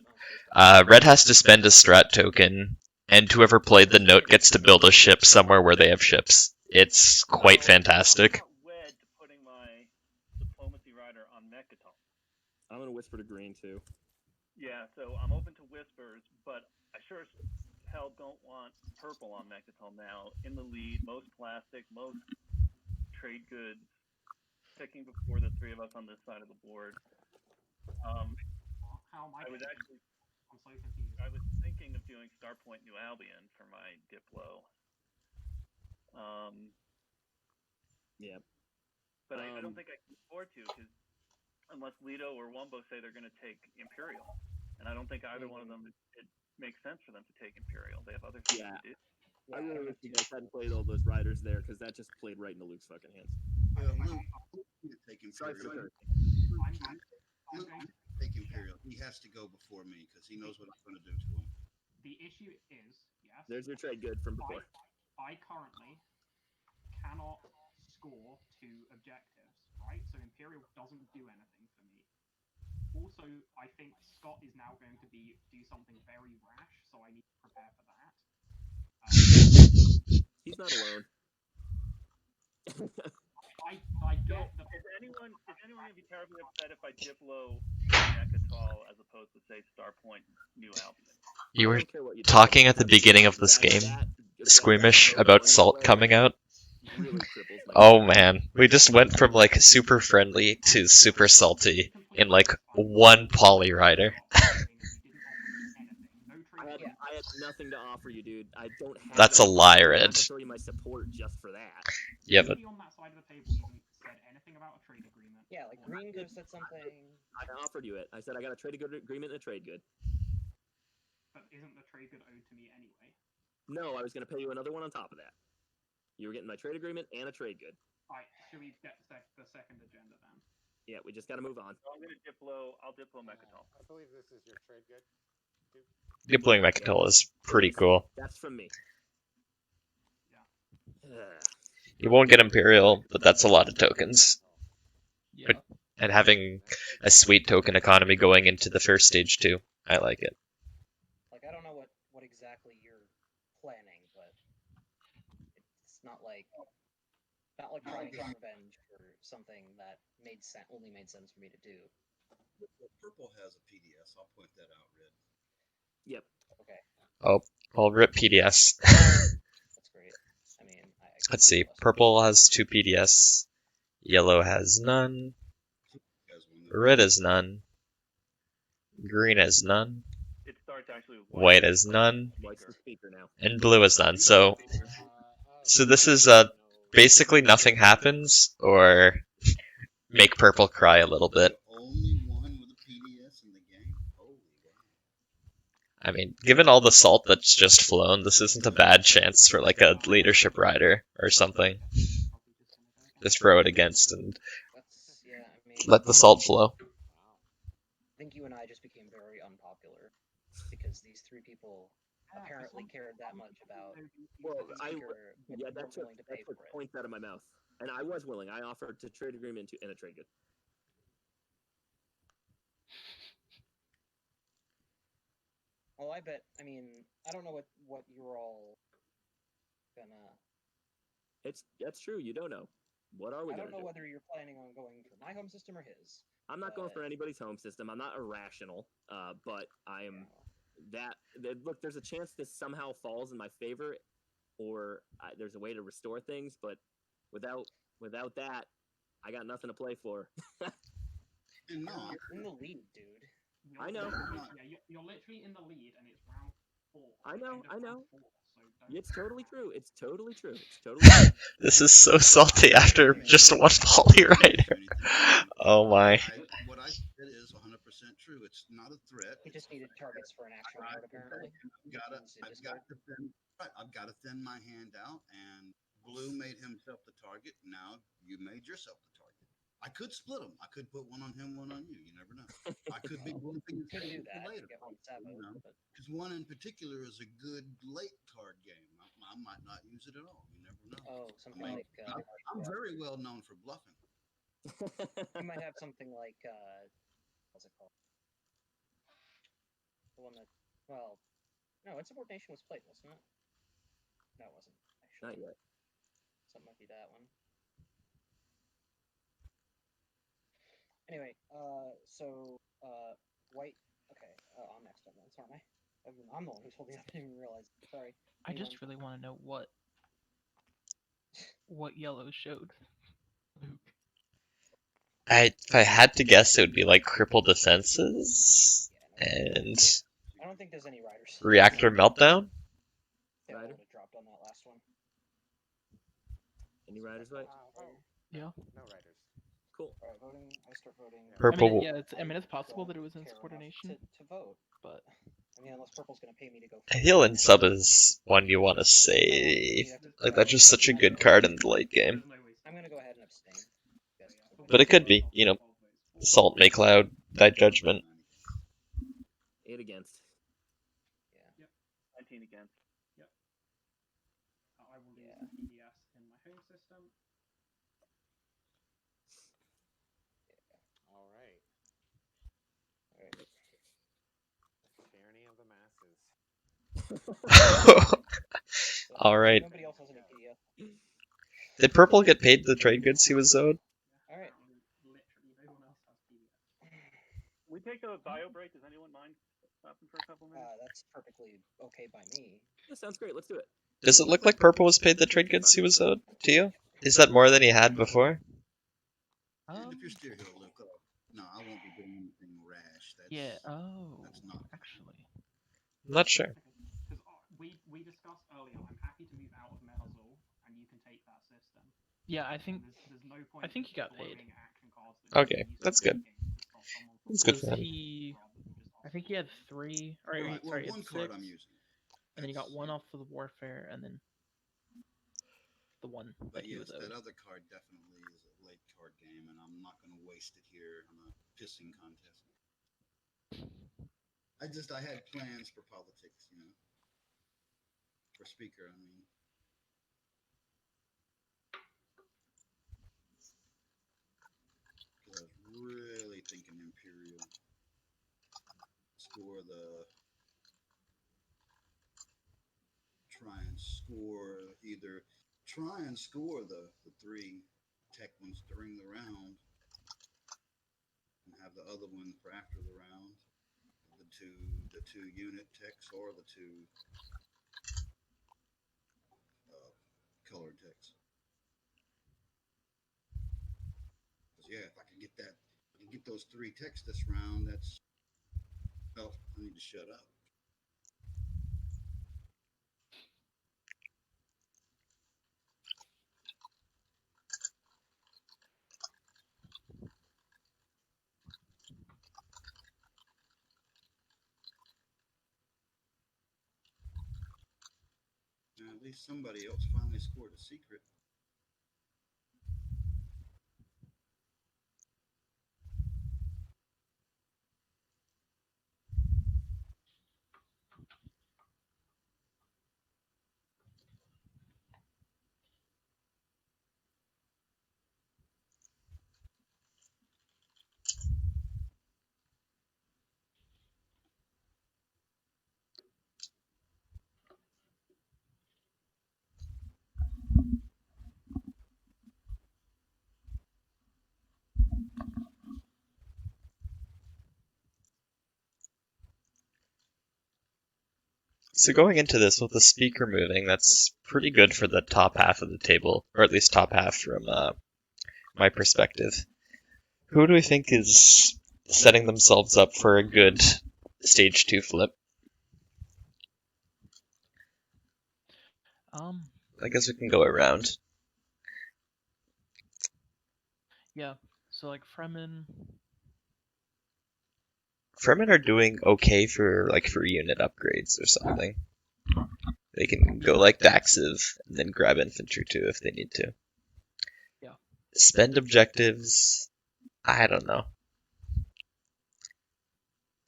Red has to spend a strat token, and whoever played the note gets to build a ship somewhere where they have ships. It's quite fantastic. Wed to putting my diplomacy rider on Mechaton. I'm gonna whisper to green too. Yeah, so I'm open to whispers, but I sure as hell don't want purple on Mechaton now. In the lead, most plastic, most trade goods, picking before the 3 of us on this side of the board. How am I? I'm so confused. I was thinking of doing Starpoint New Albion for my Diplo. Yeah. But I don't think I can afford to, because unless Leto or Wumbo say they're going to take Imperial, and I don't think either one of them it makes sense for them to take Imperial. They have other things to do. I really wish you guys hadn't played all those riders there, because that just played right into Luke's fucking hands. Luke can't take Sorry for Imperial. I'm Luke going can't take Imperial. He has to go before me because he knows what I'm going to do to him. The issue is, yes. There's your trade good from before. I currently cannot score 2 objectives, right? So Imperial doesn't do anything for me. Also, I think Scott is now going to do something very rash, so I need to prepare for that. He's not alone. I get the. Is anyone gonna be terribly upset if I Diplo Mechatol as opposed to say Starpoint New Albion? You I were don't care what you talking think. at the beginning of this game, That squeamish that about one salt way coming out. really cripples my Oh game. man, we just went from like super friendly to super salty in like one poly rider. I had nothing to offer you, dude. I don't have. That's a anything. lie, I'm Red. not gonna throw you my support just for that. Yeah, but Nobody on that side of the table even said anything about a trade agreement. Yeah, like Green could have said something. I offered you it. I said I got a trade agreement and a trade good. But isn't the trade good owed to me anyway? No, I was gonna pay you another one on top of that. You were getting my trade agreement and a trade good. Alright, should we get the second agenda then? Yeah, we just gotta move on. So I'm gonna I'll Diplo Mechatol. I believe this is your trade good. Diploing Mechatol is pretty cool. That's from me. Yeah. You won't get Imperial, but that's a lot of tokens. Yeah. And having a sweet token economy going into the first stage too. I like it. Like, I don't know what exactly you're planning, but it's not like trying to get revenge for something that only made sense for me to do. Well, purple has a PDS. I'll point that out, Red. Yep. Okay, Oh, well, rip PDS. that's great. I mean, Let's see. Purple has 2 PDS. Yellow has none. Red has none. Green has none. It starts actually with White has none. White's the speaker now. And blue has none. So this is basically nothing happens, or make purple cry a little bit. Only one with a PDS in the game. Holy wow! I mean, given all the salt that's just flown, this isn't a bad chance for like a leadership rider or something. Just throw it against and let the salt flow. I think you and I just became very unpopular because these 3 people apparently cared that much about. Well, Yeah, that's willing to pay what for it. points out of my mouth. And I was willing. I offered to trade agreement and a trade good. Well, I bet. I mean, I don't know what you're all gonna. That's true. You don't know. What are we I gonna don't know do? whether you're planning on going for my home system or his. I'm not going for anybody's home system. I'm not irrational. But I am. Look, there's a chance this somehow falls in my favor, or there's a way to restore things. But without that, I got nothing to play for. And no, You're in the lead, dude. I know. Yeah, you're literally in the lead, and it's round 4. I know. End of round 4, so don't It's totally true. It's totally true. This is so salty after just one poly rider. Oh my. What I said is 100% true. It's not a threat. He just needed targets for an action card, apparently. I've got to thin my hand out, and Blue made himself the target. Now you made yourself the target. I could split them. I could put one on him, one on you. You never know. I could be one thing Could do that. later. Get 1/7, Because one in particular is a good late card game. I might not use it at all. You never know. Oh, something like. I'm very well known for bluffing. You might have something like. What's it called? The one that. Well, no, Insubordination was played, wasn't it? No, it wasn't. Actually. Not yet. So it might be that one. Anyway, White. Okay, I'm next on this, aren't I? I'm the one who's holding up. I didn't even realize. Sorry. I just really want to know what yellow showed. Luke. If I had to guess, it would be like crippled defenses and I don't think there's any riders. reactor meltdown. Yeah, I would have dropped on that last one. Any riders, White? Yeah. No riders. Cool. Alright, voting. I start voting. Purple. It's possible that it was insubordination, to vote, but I mean, unless purple's gonna pay me to go. Heal and sub is one you want to save. Like that's just such a good card in the late game. There's no waste I'm gonna go ahead and abstain. Yes. But it could be, you know, Salt may cloud that judgment. 8 against. Yeah. 19 against. I will use PDS in my home system. All right. Alright. The tyranny of the masses. All right. Nobody else has any PDF. Did Purple get paid the trade goods he was owed? Alright. Literally, no one else has PDS. We take a bio break. Does anyone mind stopping for a couple minutes? That's perfectly okay by me. That sounds great. Let's do it. Does it look like Purple was paid the trade goods he was owed to you? Is that more than he had before? And if you're still here, Luke, no, I won't be doing anything rash. That's, Yeah. Oh, that's not. actually. I'm not sure. Because we discussed earlier, I'm happy to move out of Mehazul, and you can take that system. Yeah, I think. There's no point. I think he got paid. blowing action cards that Okay, you that's use good. to stop someone from That's good Was for him. he? rather than just I think he had 3. Or Right, well, sorry, he had one card 6, I'm using. and then he got That's- 1 off of the warfare, and then the 1 that But he yes, was owed. that other card definitely is a late card game, and I'm not going to waste it here on a pissing contest. I had plans for politics, you know. For speaker, I mean. Because I was really thinking Imperial. Try and score the 3 tech ones during the round, and have the other one for after the round. The two unit techs or the 2 color techs. Because yeah, if I can get those 3 techs this round, that's, well, I need to shut up. Now, at least somebody else finally scored a secret. So going into this with the speaker moving, that's pretty good for the top half of the table, or at least top half from my perspective. Who do we think is setting themselves up for a good stage 2 flip? I guess we can go around. Yeah. So like Fremen. Fremen are doing okay for unit upgrades or something. They can go like Daxiv and then grab infantry too if they need to. Yeah. Spend objectives. I don't know.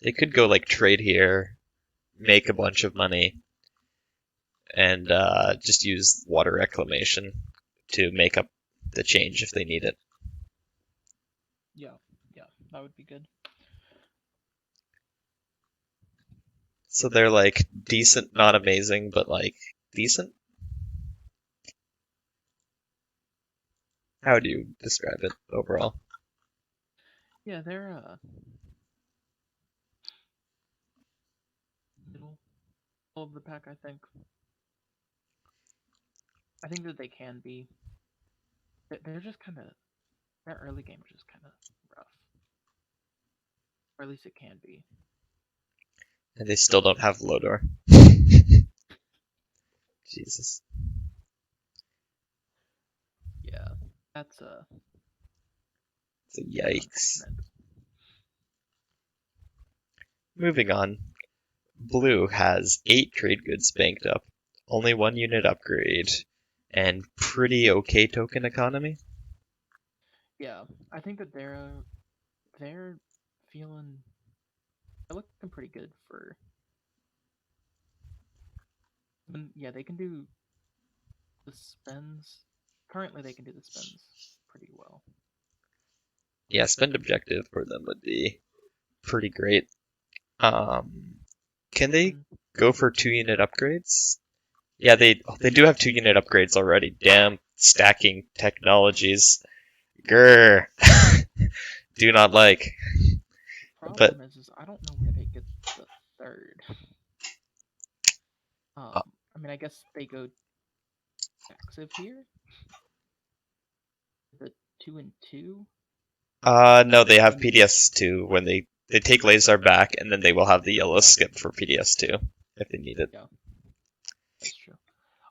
They could go like trade here, make a bunch of money, and just use water reclamation to make up the change if they need it. Yeah, that would be good. So they're like decent, not amazing, but like decent? How do you describe it overall? Yeah, they're middle of the pack, I think. I think that they can be. They're just kind of, that early game is just kind of rough, or at least it can be. And they still don't have Lodor. Jesus. Yeah, that's It's a yikes. unfortunate. Moving on. Blue has 8 trade goods banked up, only 1 unit upgrade, and pretty okay token economy. Yeah, I think that they're feeling they're looking pretty good for. Yeah, they can do the spends. Currently, they can do the spends pretty well. Yeah, spend objective for them would be pretty great. Can they go for 2-unit upgrades? Yeah, they do have 2-unit upgrades already. Damn stacking technologies. Grr. Do not like. Problem is I don't know where they get the third. I mean, I guess they go active here. The 2 and 2. No, they have PDS2 when they take Lazar back, and then they will have the yellow skip for PDS2 if they need it. Yeah, that's true.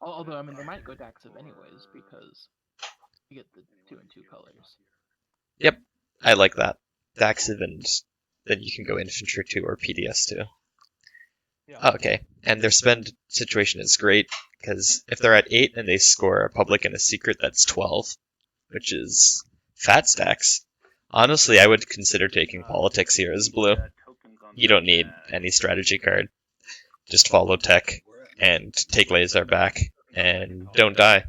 Although, I mean, they might go Daxiv anyways because you get the 2 and 2 colors. Yep, I like that. Daxiv, and then you can go Infantry 2 or PDS2. Yeah. Okay, and their spend situation is great, because if they're at 8 and they score a public and a secret, that's 12, which is fat stacks. Honestly, I would consider taking politics here as blue. You don't need any strategy card. Just follow tech and take Lazar back, and don't die.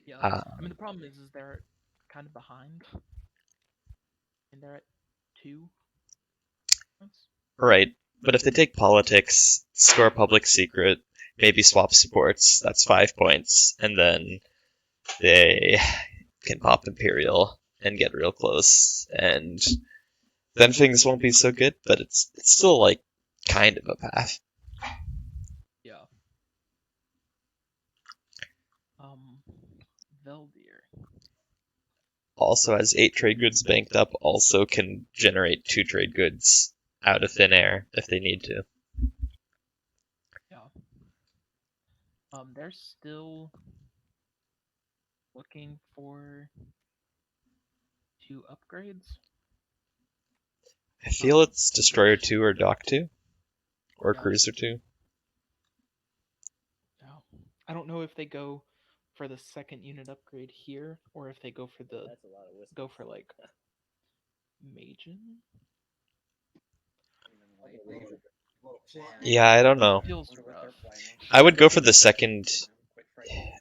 Yeah, I mean, the problem is they're kind of behind. And they're at 2 points. Right, but if they take politics, score a public secret, maybe swap supports, that's 5 points, and then they can pop Imperial and get real close, and then things won't be so good, but it's still, like, kind of a path. Yeah. Veldyr. Also has 8 trade goods banked up, also can generate 2 trade goods out of thin air if they need to. Yeah. They're still looking for 2 upgrades. I feel it's Destroyer 2 or Dock 2, or Cruiser 2. Yeah. I don't know if they go for the 2nd unit upgrade here, or if they go for the like Majin. Yeah, I don't know. Feels rough. I would go for the second.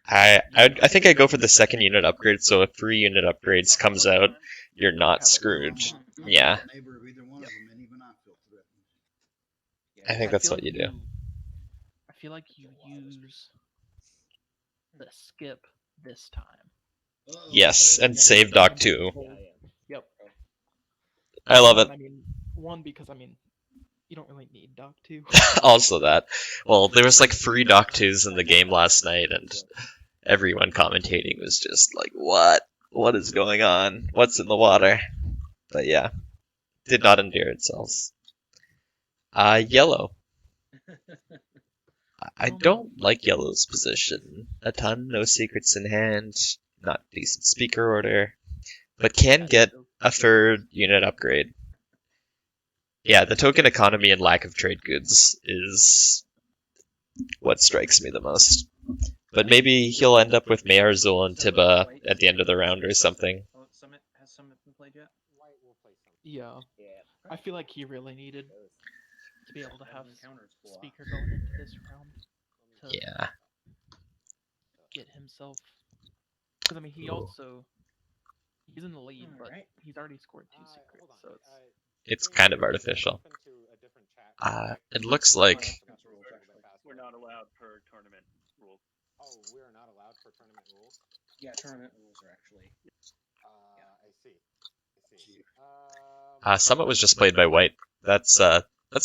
I think I'd go for the 2nd unit upgrade. So if 3 unit upgrades comes out, you're not screwed. Yeah. I think that's what you do. I feel like you use the skip this time. Yes, and save Dock 2. Yep. I love it. I mean, one, because, I mean, you don't really need Dock 2. Also that. Well, there was like 3 Dock 2s in the game last night, and everyone commentating was just like, what? What is going on? What's in the water? But yeah, did not endear itself. Yellow. I don't like Yellow's position a ton. No secrets in hand, not decent speaker order, but can get a 3rd unit upgrade. Yeah, the token economy and lack of trade goods is what strikes me the most. But maybe he'll end up with Mayarzul and Tiba at the end of the round or something. Has Summit been played yet? Yeah. I feel like he really needed to be able to have speaker going into this round to get himself. Because I mean, he's in the lead, but he's already scored 2 secrets, so it's kind of artificial. It looks like we're not allowed per tournament rules. Oh, we're not allowed for tournament rules? Yeah, tournament rules are actually. I see. Summit was just played by White. That's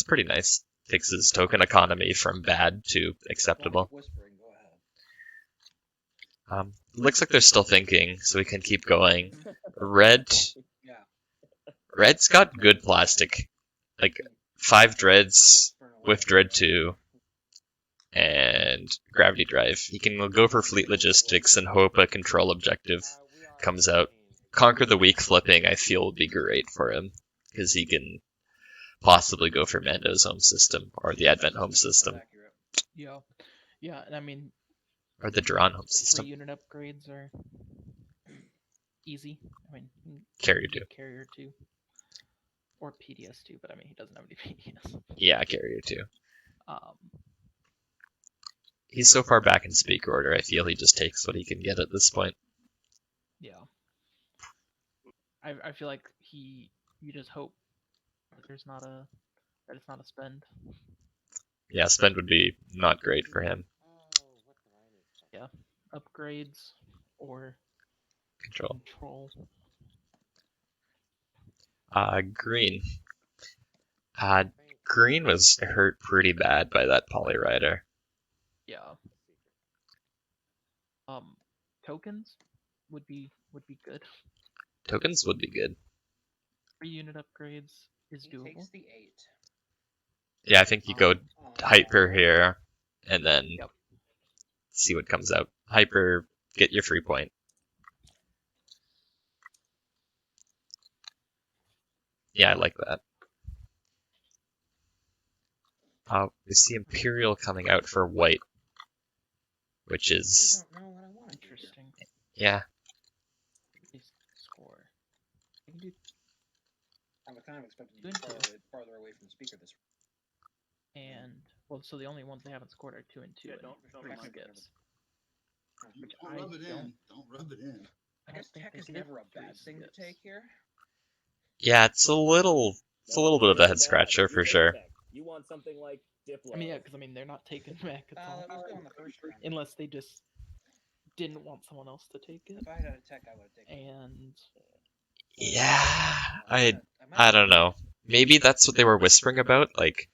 pretty nice. Takes his token economy from bad to acceptable. Looks like they're still thinking, so we can keep going. Red's got good plastic. Like 5 dreads with Dread 2 and Gravity Drive. He can go for Fleet Logistics and hope a control objective comes out. Conquer the Weak flipping, I feel, would be great for him, because he can possibly go for Mando's home system, or the Advent home system. Yeah, and I mean... Or the Drahn home system. 3 unit upgrades are easy. I mean, Carrier 2. Carrier 2. Or PDS 2, but I mean, he doesn't have any PDS. Yeah, Carrier 2. Um, He's so far back in speaker order, I feel he just takes what he can get at this point. yeah. I feel like you just hope that it's not a spend. Yeah, spend would be not great for him. Yeah. Upgrades or Control. Green. Green was hurt pretty bad by that Polyrider. Yeah. Tokens would be good. Tokens would be good. 3 unit upgrades is He doable. takes the 8. Yeah, I think you go Hyper here, and then Yep. see what comes out. Hyper, get your free point. Yeah, I like that. We see Imperial coming out for white, which is... I don't know what I want. Interesting. Yeah. Score. I can do I was kind of expecting to Two be and two. farther away from the speaker this and well, so the only ones they haven't scored are 2 and 2 Yeah, and don't 3 mind skips. Which Don't I rub it don't. in. Don't rub it in. I I guess don't think tech they is did never a 3 bad thing to skips. take here. Yeah, it's a little bit of a head scratcher for sure. You want something like Diplo. I mean, yeah, because I mean they're not taking Makaton That was going the first round. unless they just didn't want someone else to take it. If I had a tech, I would have taken it. And Yeah, might I don't know. Maybe that's what they were whispering about, like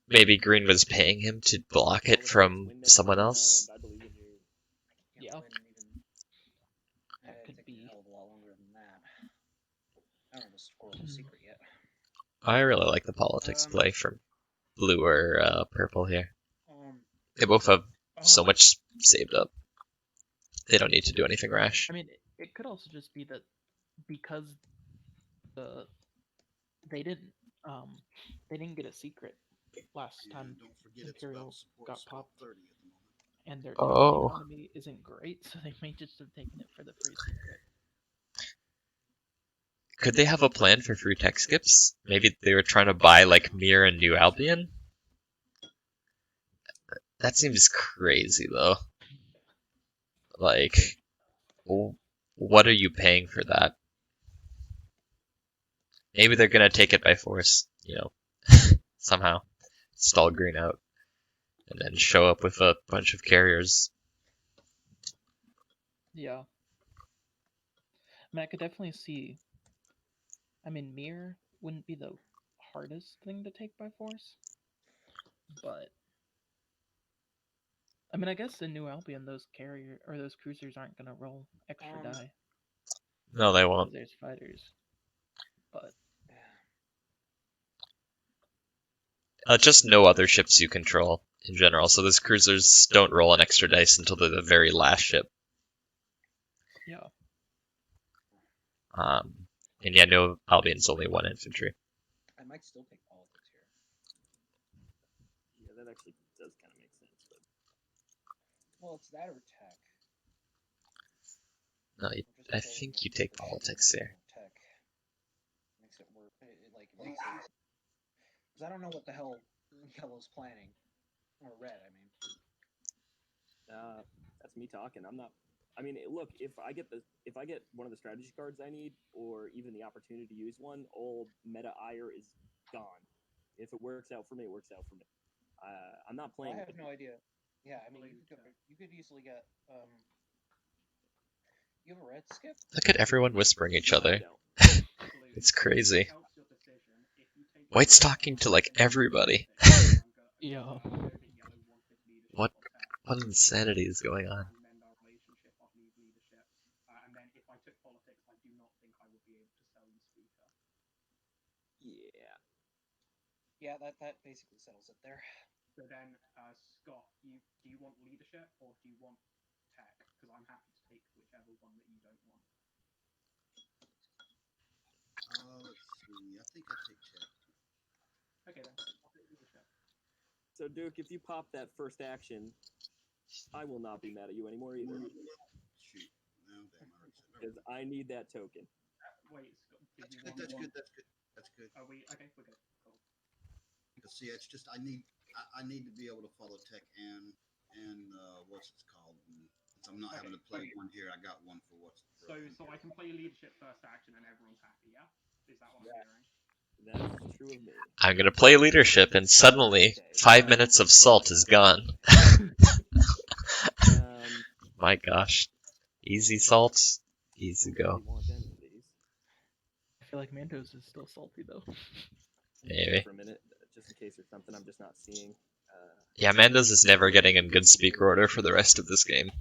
maybe Green was paying him to block it from someone else. I believe in you. Yeah. That could be. a hell of a lot longer than that. I don't know the score of the secret yet. I really like the politics play from blue or purple here. They both have so much saved up. They don't need to do anything rash. I mean, it could also just be that because they didn't get a secret last time Don't forget Imperial it's about got support popped, 30 at the moment. and their Oh. economy isn't great, so they may just have taken it for the free secret. Could they have a plan for free tech skips? Maybe they were trying to buy like Mir and New Albion? That seems crazy though. Like, what are you paying for that? Maybe they're gonna take it by force, somehow. Stall Green out. And then show up with a bunch of carriers. Yeah. I mean, I could definitely see. I mean, Mir wouldn't be the hardest thing to take by force, but I mean, I guess in New Albion, those cruisers aren't gonna roll extra die. No, they won't. There's fighters, but just no other ships you control in general. So those cruisers don't roll an extra dice until they're the very last ship. yeah. And yeah, no Albion's only 1 infantry. I might still take politics here. Yeah, that actually does kind of make sense. But... Well, it's that or tech. No, I think you take politics here. Tech makes it work. Because I don't know what the hell Yellow's planning, or Red. I mean, that's me talking. I'm not. I mean, look, if I get one of the strategy cards I need, or even the opportunity to use one, all meta ire is gone. If it works out for me, it works out for me. I'm not playing. I have no idea. Yeah, I mean, you could easily get. You have a red skip? Look at everyone whispering each other. It's crazy. White's talking to like everybody. Yeah. What insanity is going on? And then if I took politics, I do not think I would be able to sell you speaker. Yeah. Yeah, that basically settles it there. So then, Scott, do you want leadership or do you want tech? Because I'm happy to take whichever one that you don't want. Let's see. I think I take tech. Okay then, I'll take leadership. So Duke, if you pop that first action, I will not be mad at you anymore either. Shoot. No, damn, I Because I need that token. Wait, did you want That's one? good. That's good. That's good. Are we okay? We're good. Cool. Because see, it's just I need to be able to follow tech and what's it called. And since I'm not having to play one here, I got one for what's. So I can play leadership first action and everyone's happy. Yeah, is that what I'm hearing? That's true of me. I'm gonna play leadership, and suddenly 5 minutes of salt is gone. My gosh, easy salt, easy go. I feel like Mandos is still salty though. Maybe. For a minute, just in case there's something I'm just not seeing. Yeah, Mandos is never getting in good speaker order for the rest of this game.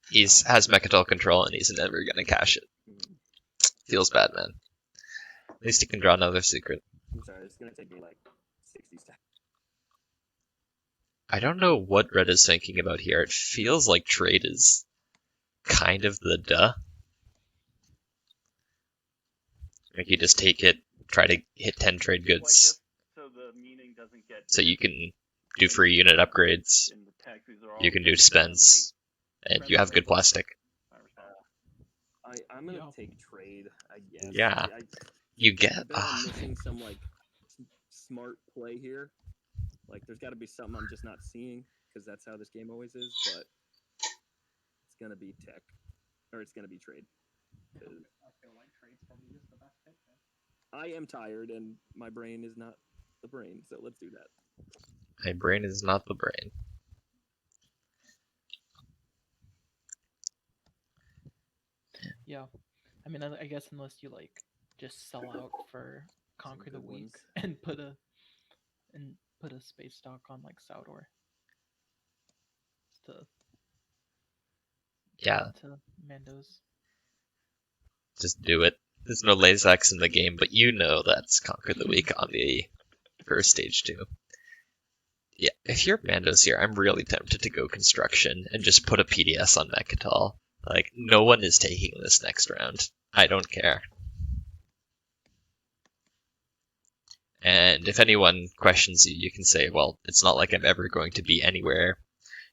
He's has Mechatol control, and he's never gonna cash it. Feels bad, man. At least he can draw another secret. I'm sorry, it's gonna take me like 60 seconds. I don't know what Red is thinking about here. It feels like trade is kind of the duh. Like you just take it, try to hit 10 trade goods, so the meaning doesn't get. so you can do free unit upgrades, In the text, these are all you can do spends, and you have good plastic. I'm gonna take trade, I guess. Yeah. You get. I bet I'm missing some like smart play here. Like there's got to be something I'm just not seeing because that's how this game always is. But it's gonna be tech, or it's gonna be trade. I feel like trade's probably just the best pick. I am tired and my brain is not the brain, so let's do that. My brain is not the brain. Yeah, I mean, I guess unless you like just sell out for Conquer the Weak and put a space stock on like ScottWAR. To Mandos. Just do it. There's no Lazax in the game, but you know that's Conquer the Weak on the first stage too. Yeah, if you're Mandos here, I'm really tempted to go Construction and just put a PDS on Mechatol. Like, no one is taking this next round. I don't care. And if anyone questions you, you can say, well, it's not like I'm ever going to be anywhere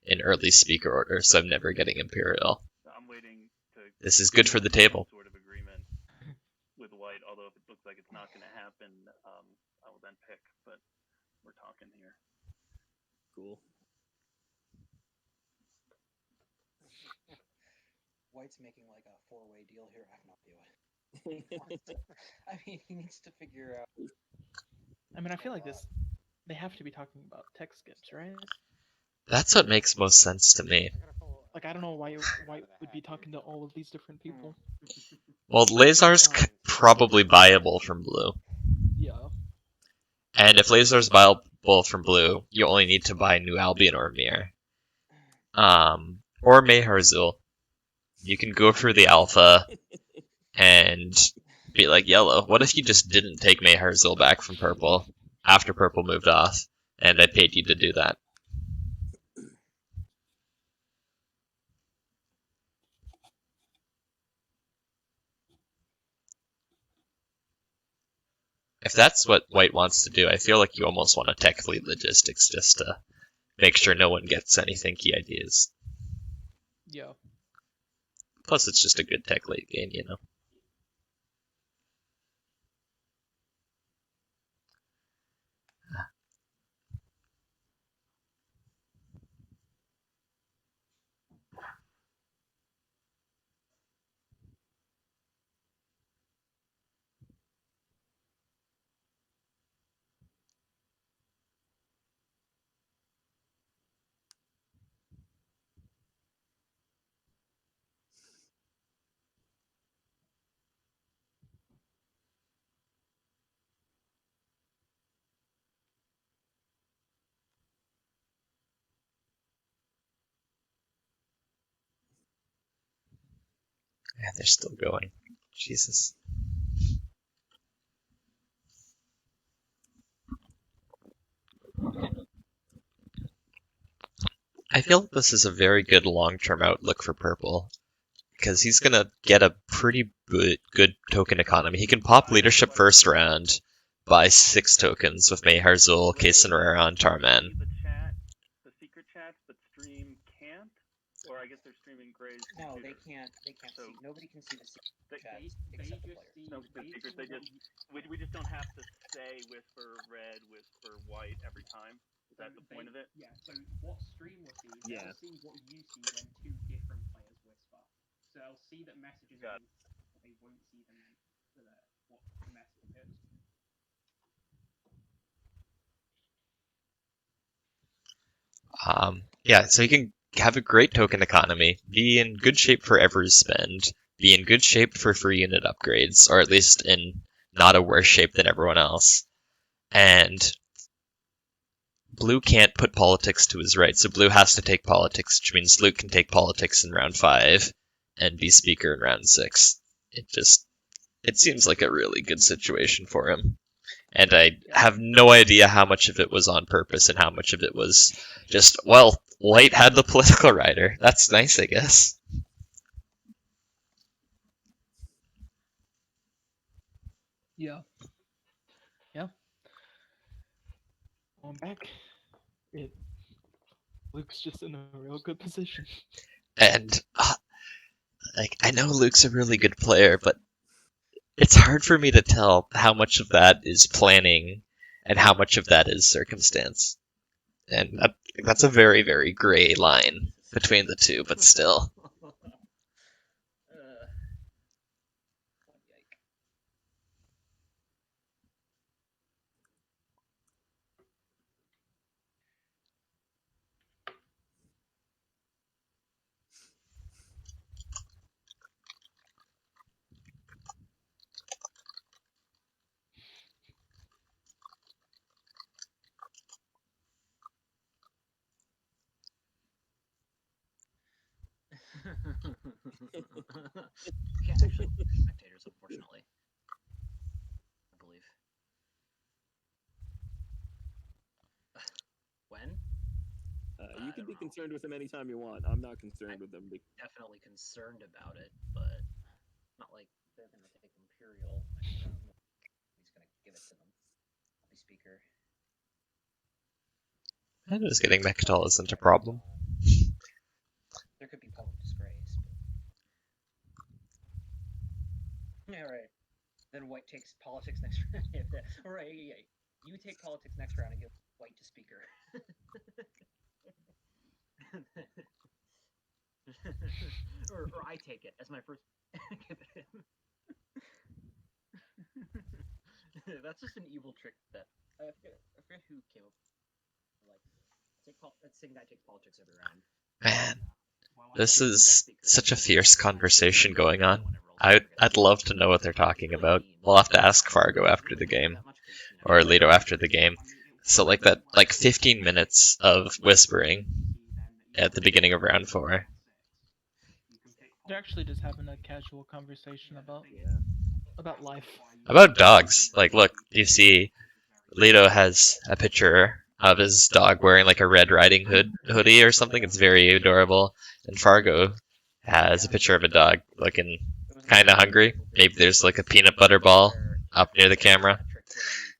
in early speaker order, so I'm never getting Imperial. I'm waiting to. This is good for the table. Sort of agreement with White, although if it looks like it's not going to happen, I will then pick. But we're talking here. Cool. White's making like a 4-way deal here. I cannot do it. I mean, he needs to figure out. I mean, I feel like they have to be talking about tech skips, right? That's what makes most sense to me. Like, I don't know why White would be talking to all of these different people. Well, Lazar's probably viable from blue. Yeah. And if Lazar's viable from blue, you only need to buy New Albion or Mir. Or Mayharzul. You can go for the alpha and be like, yellow, what if you just didn't take Mayharzul back from purple after purple moved off, and I paid you to do that? If that's what White wants to do, I feel like you almost want to tech fleet logistics just to make sure no one gets any thinky ideas. Yeah. Plus, it's just a good tech late game, you know? Yeah, they're still going. Jesus. I feel like this is a very good long-term outlook for purple, because he's going to get a pretty good token economy. He can pop leadership first round, buy 6 tokens with Mayharzul, Cason Rara, and Tarman. The secret chats, but stream can't, or I guess they're streaming Gray's No, computer. they can't. They can't So- see. Nobody can see the secret They, chats They except the just players. see. no, the they secrets. see They what just we just don't have to say whisper red, whisper white every time. Is that the point of it? Yeah, so what stream will see, Yeah. they'll see what you see when two different players whisper. So they'll see that messages Got are but they won't see them what the message is. Yeah, so you can have a great token economy, be in good shape for every spend, be in good shape for free unit upgrades, or at least in not a worse shape than everyone else. And Blue can't put politics to his right, so Blue has to take politics, which means Luke can take politics in round 5 and be speaker in round 6. It seems like a really good situation for him. And I have no idea how much of it was on purpose and how much of it was just, well, White had the political rider. That's nice, I guess. Yeah. Yeah. Going back, Luke's just in a real good position. And I know Luke's a really good player, but it's hard for me to tell how much of that is planning and how much of that is circumstance. And that's a very, very gray line between the two, but still. Yike. Can't actually look at spectators, unfortunately. I believe. When? You I can don't be know. concerned with him anytime you want. I'm not concerned with him. Definitely concerned about it, but not like they're gonna take Imperial next round. He's gonna give it to them. The speaker. I was getting Mechatol isn't a problem. There could be public disgrace, but yeah, right. Then White takes politics next round. Right, yeah. You take politics next round and give White to speaker. or I take it as my first. Give it him. That's just an evil trick that I forget who came up. That same guy takes politics every round. Man, this is such a fierce conversation going on. I'd love to know what they're talking about. We'll have to ask Fargo after the game, or Leto after the game. So that 15 minutes of whispering at the beginning of round 4. They're actually just having a casual conversation about life. About dogs. Look, you see, Leto has a picture of his dog wearing a Red Riding Hood hoodie or something. It's very adorable. And Fargo has a picture of a dog looking kind of hungry. Maybe there's a peanut butter ball up near the camera.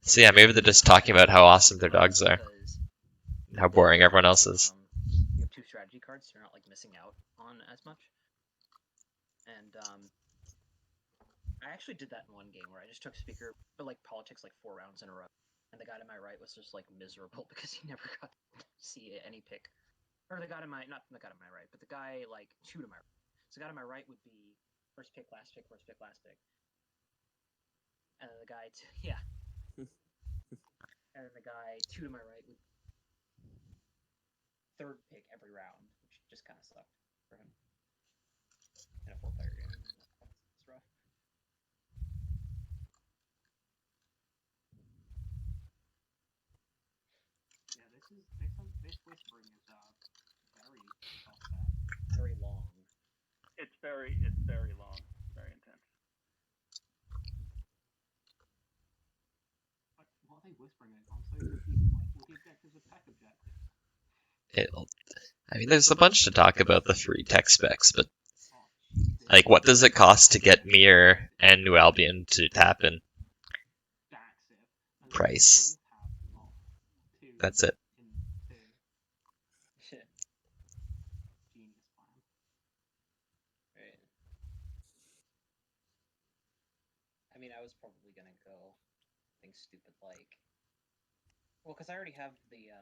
So yeah, maybe they're just talking about how awesome their dogs are and how boring everyone else is. You have 2 strategy cards, so you're not missing out on as much. And I actually did that in one game where I just took speaker, but politics 4 rounds in a row. And the guy to my right was just miserable because he never got to see any pick. Or the guy to my, not the guy to my right, but the guy 2 to my right. So the guy to my right would be first pick, last pick, first pick, last pick. And then the guy and then the guy 2 to my right would third pick every round, which just kind of sucked for him. In a 4-player game. It's rough. Yeah, this whispering is very long. It's very long, very intense. What are they whispering at? I'm so confused. Will the objectives are tech objectives? There's a bunch to talk about the 3 tech specs, but what does it cost to get Mir and New Albion to happen? Price. That's it. Genius plan. something stupid like. Well, because I already have the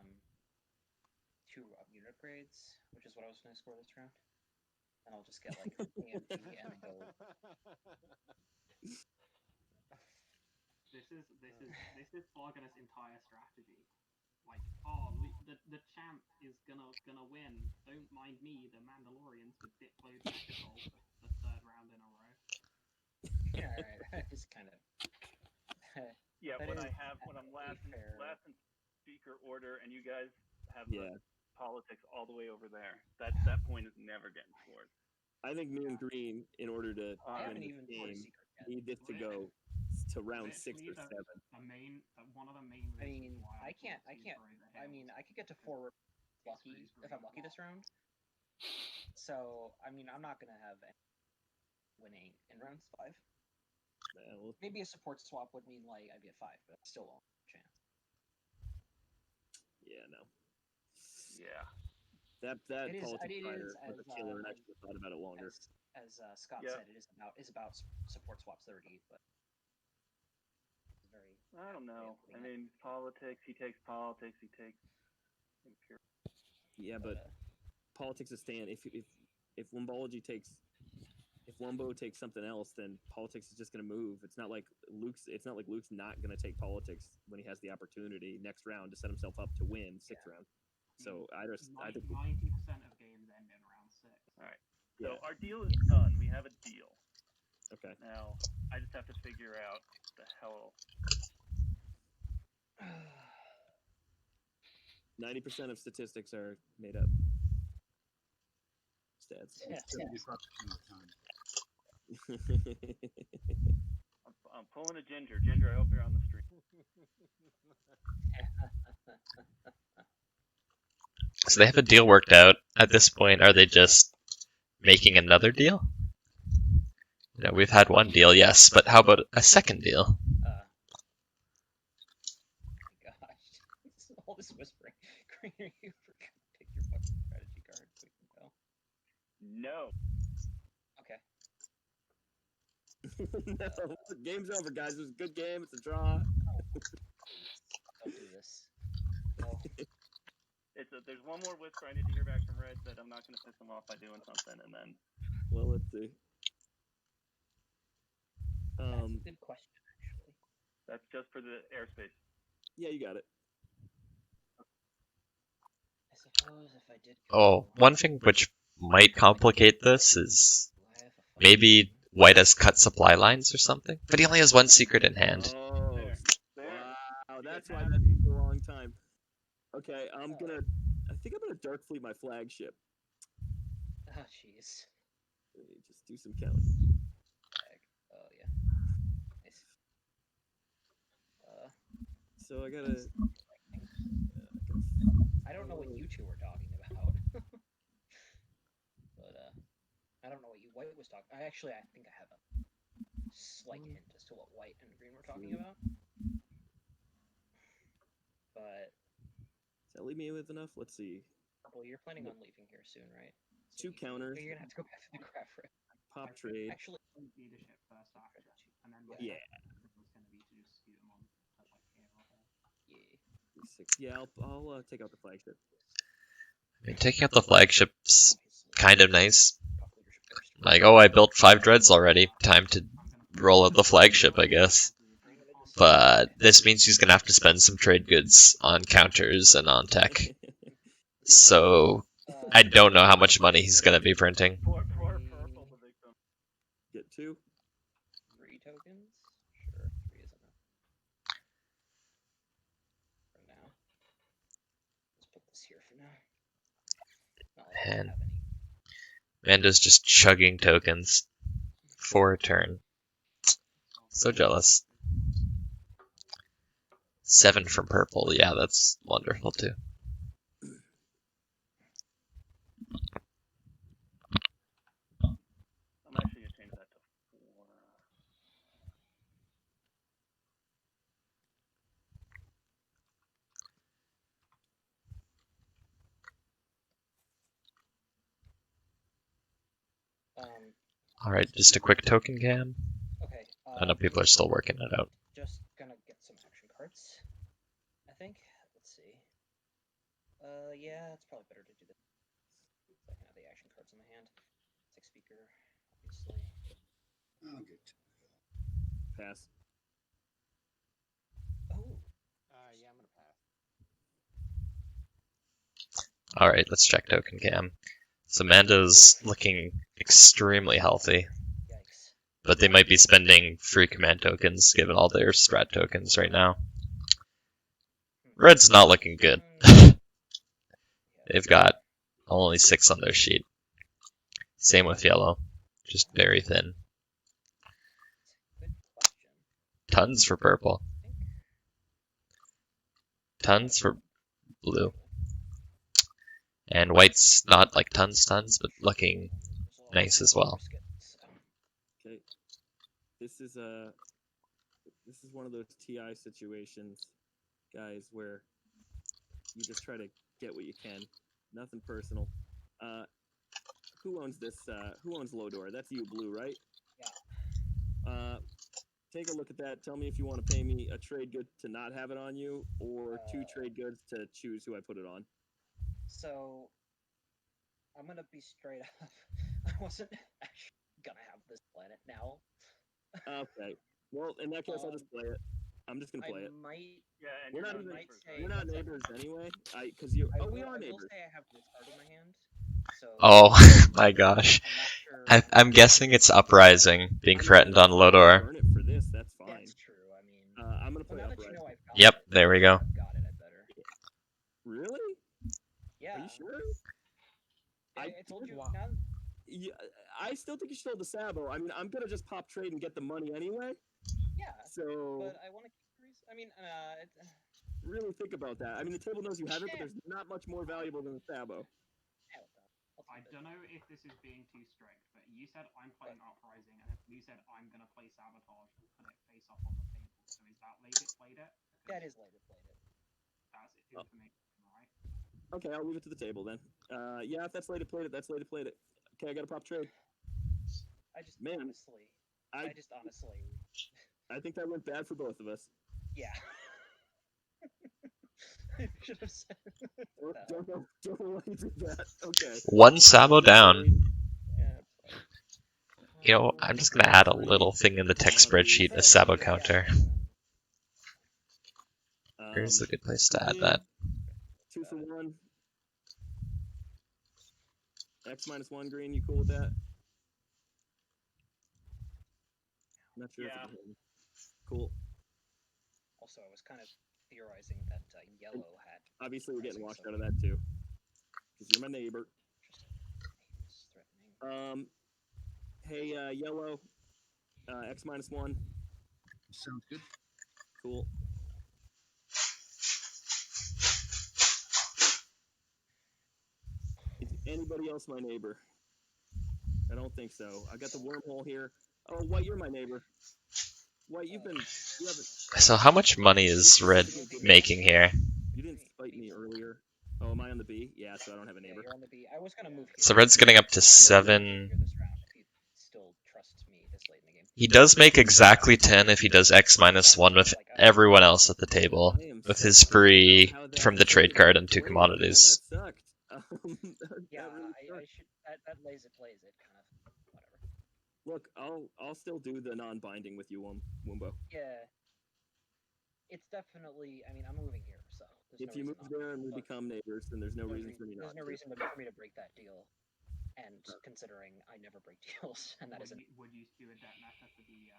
2 unit upgrades, which is what I was going to score this round, and I'll just get like AMP and go. This is Fargoness' entire strategy. Like, oh, the champ is gonna win. Don't mind me, the Mandalorians with Diplo's Megatol for the 3rd round in a row. Yeah, that is kind of. Yeah, that when is I'm last in speaker order, and you guys have the politics all the way over there, that point is never getting scored. I think me and Green, in order to win the game, need this to go to round 6 or 7. One of the main reasons I can't. I mean, I could get to 4 lucky if I'm lucky this round. So, I mean, I'm not gonna have any winning in round 5. Maybe a support swap would mean like I'd get 5, but still a chance. Yeah, no. Yeah. That politics fighter was a killer, and I should have thought about it longer. As Scott said, it is about support swaps 30, but it's very. I don't know. I mean, politics. He takes politics. He takes. Yeah, but politics is stand. If Wumbology takes. If Wumbo takes something else, then politics is just going to move. It's not like Luke's not going to take politics when he has the opportunity next round to set himself up to win 6th round. So I think 90% of games end in round 6. All right. So our deal is done. We have a deal. Okay. Now I just have to figure out the hell. 90% of statistics are made up. Stats. I'm pulling a Ginger. Ginger, I hope you're on the stream. So they have a deal worked out. At this point, are they just making another deal? You know, we've had one deal, yes, but how about a second deal? Oh my gosh. All this whispering. Green, are you forgot to pick your fucking strategy card so we can go? No. Okay. No, game's over, guys. It was a good game. It's a draw. Don't do this. No. There's one more whisper I need to hear back from Red that I'm not going to piss him off by doing something, and then. Well, let's see. That's a good question, actually. That's just for the airspace. Yeah, you got it. I suppose if I did. Oh, one thing which might complicate this is maybe White has cut supply lines or something, but he only has 1 secret in hand. Oh, there. Wow, that's why that took a long time. Okay, I think I'm gonna dark fleet my flagship. Oh, jeez. Just do some counting. Oh, yeah. Nice. So I gotta. I don't know what you two were talking about. But, I don't know what White was talking. I think I have a slight hint as to what White and Green were talking about. But. Does that leave me with enough? Let's see. Well, you're planning on leaving here soon, right? So 2 counters. You're gonna have to go back to the craft room. Pop trade. Actually, leadership first after, and then yeah. It's going to be to just scoot them on to like here or there. Yeah. I'll take out the flagship. I mean, taking out the flagship's kind of nice. Like, oh, I built 5 dreads already. Time to roll out the flagship, I guess. But this means he's gonna have to spend some trade goods on counters and on tech. So I don't know how much money he's gonna be printing. Poor purple, the victim. Get 2. 3 tokens? Sure, 3 is enough. For now. Let's put this here for now. Not like I And have any. Mando's just chugging tokens for a turn. So jealous. 7 from purple, yeah, that's wonderful too. I'm actually going to change that to 4. Alright, just a quick token cam. Okay. I know people are still working it out. Just gonna get some action cards, I think. Let's see. Yeah, it's probably better to do this. So I can have the action cards in my hand. Take speaker, obviously. I'll get to Pass. Oh, Yeah, I'm gonna pass. All right, let's check token cam. So Mando's looking extremely healthy, yikes. but they might be spending free command tokens given all their strat tokens right now. Red's not looking good. They've got only 6 on their sheet. Same with yellow, just very thin. Good question. Tons for purple. Tons for blue. And white's not like tons, but looking nice as well. Okay. This is one of those TI situations, guys, where you just try to get what you can. Nothing personal. Who owns this? Who owns Lodor? That's you, Blue, right? Yeah. Take a look at that. Tell me if you want to pay me a trade good to not have it on you, or 2 trade goods to choose who I put it on. So, I'm gonna be straight up. I wasn't actually gonna have this planet now. Okay. Well, in that case, I'll just play it. I'm just gonna play I it. might. Yeah, and We're you're not not even. might neighbors, say right? We're not that's a- neighbors anyway. Because you. Oh, we are I will neighbors. say I have this card in my hand. So. Oh my gosh. I'm not sure. I'm guessing it's Uprising being threatened on Lodor. Burn it for this. That's fine. That's true. I mean. I'm gonna play Well, now that Uprising. you know I've got Yep, it, there we go. I've got it. I better. Really? Yeah. Are you sure? I told you. Wow. Now, Yeah, I still think you should hold the Sabo. I mean, I'm gonna just pop trade and get the money anyway. yeah. So But I want to keep the reason. I mean, really think about that. I mean, the table knows you have it, but there's not much more valuable than the Sabo. I don't know if this is being too strict, but you said I'm playing Uprising, and you said I'm going to play Sabotage and put it face up on the table. So is that later played it? That is later played it. That's information, right? Okay, I'll leave it to the table then. Yeah, if that's later played it, that's later played it. Okay, I got to pop trade. I just Man, honestly. I think that went bad for both of us. Yeah. I should have said. Don't know why you did that. Okay. 1 Sabo down. Yeah. You know, I'm just gonna add a little thing in the text spreadsheet, a Sabo counter. Where's a good place to add that? 2 for 1. X -1 green. You cool with that? Not sure. Yeah. If it cool. Also, I was kind of theorizing that yellow had. Obviously, we're getting washed out of that too. Because you're my neighbor. Threatening. Hey, yellow. X -1. Sounds good. Cool. Is anybody else my neighbor? I don't think so. I got the wormhole here. Oh, White, you're my neighbor. White, you haven't. So how much money is Red making here? You didn't fight me earlier. Oh, am I on the B? Yeah, so I don't have a neighbor. You're on the B. I was gonna move. So Red's getting up to 7. Still trusts me this late in the game. He does make exactly 10 if he does X -1 with everyone else at the table, with his free from the trade card and 2 commodities. Man, that sucked. Yeah, really I should. That plays it, kind of. Whatever. Look, I'll still do the non-binding with you, Wumbo. Yeah. It's definitely. I mean, I'm moving here, so. If you move there and we become neighbors, then there's no reason for me not. There's no reason for me to break that deal. And considering I never break deals, and that isn't. Would you do a debt method for the?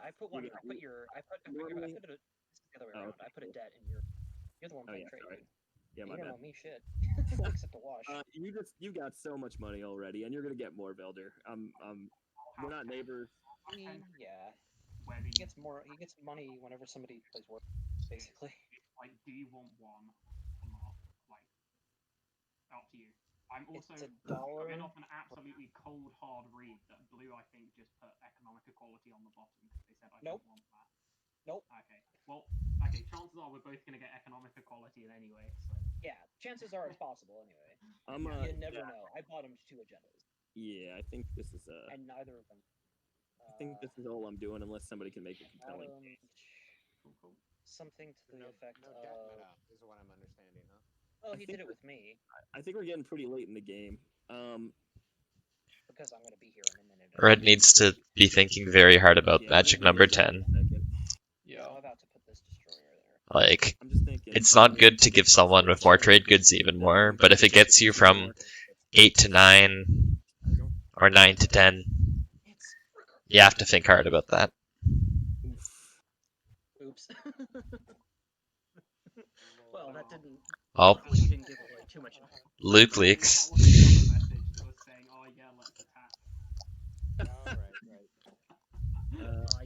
I put one. I put your. I put. This is the other way around. I put a debt in your. You're the one paying trade. Sorry. Yeah, my you bad. don't owe me shit. Except the wash. You got so much money already, and you're gonna get more, Veldyr. We're not neighbors. I mean, yeah. He gets more. He gets money whenever somebody plays work, basically. Like, do you want one or not? Like, up to you. I'm also going off an absolutely cold, hard read that Blue, I think, just put economic equality on the bottom because they said I don't want that. Nope. Okay. Well, okay. Chances are we're both going to get economic equality in anyway. So. Yeah, chances are it's possible anyway. You never know. I bought him 2 agendas. Yeah, I think this is And neither of them. I think this is all I'm doing unless somebody can make it compelling. Cool. something to the effect no death of. meta is what I'm understanding, huh? Oh, I he think did it with me I think we're getting pretty late in the game. because I'm gonna be here in a minute. Red needs to be thinking very hard about yeah, magic we're gonna number be here in 10. a second. Yeah, I'm about to put this destroyer there. Like, I'm just thinking. it's not good to give someone with more trade goods even more, but if it gets you from 8 to 9 or 9 to 10, you have to think hard about that. Oops. Well, that didn't. Oh, Luckily, you didn't give away too much. Luke leaks. That was another message that was saying, "Oh yeah, let's attack." Oh, right.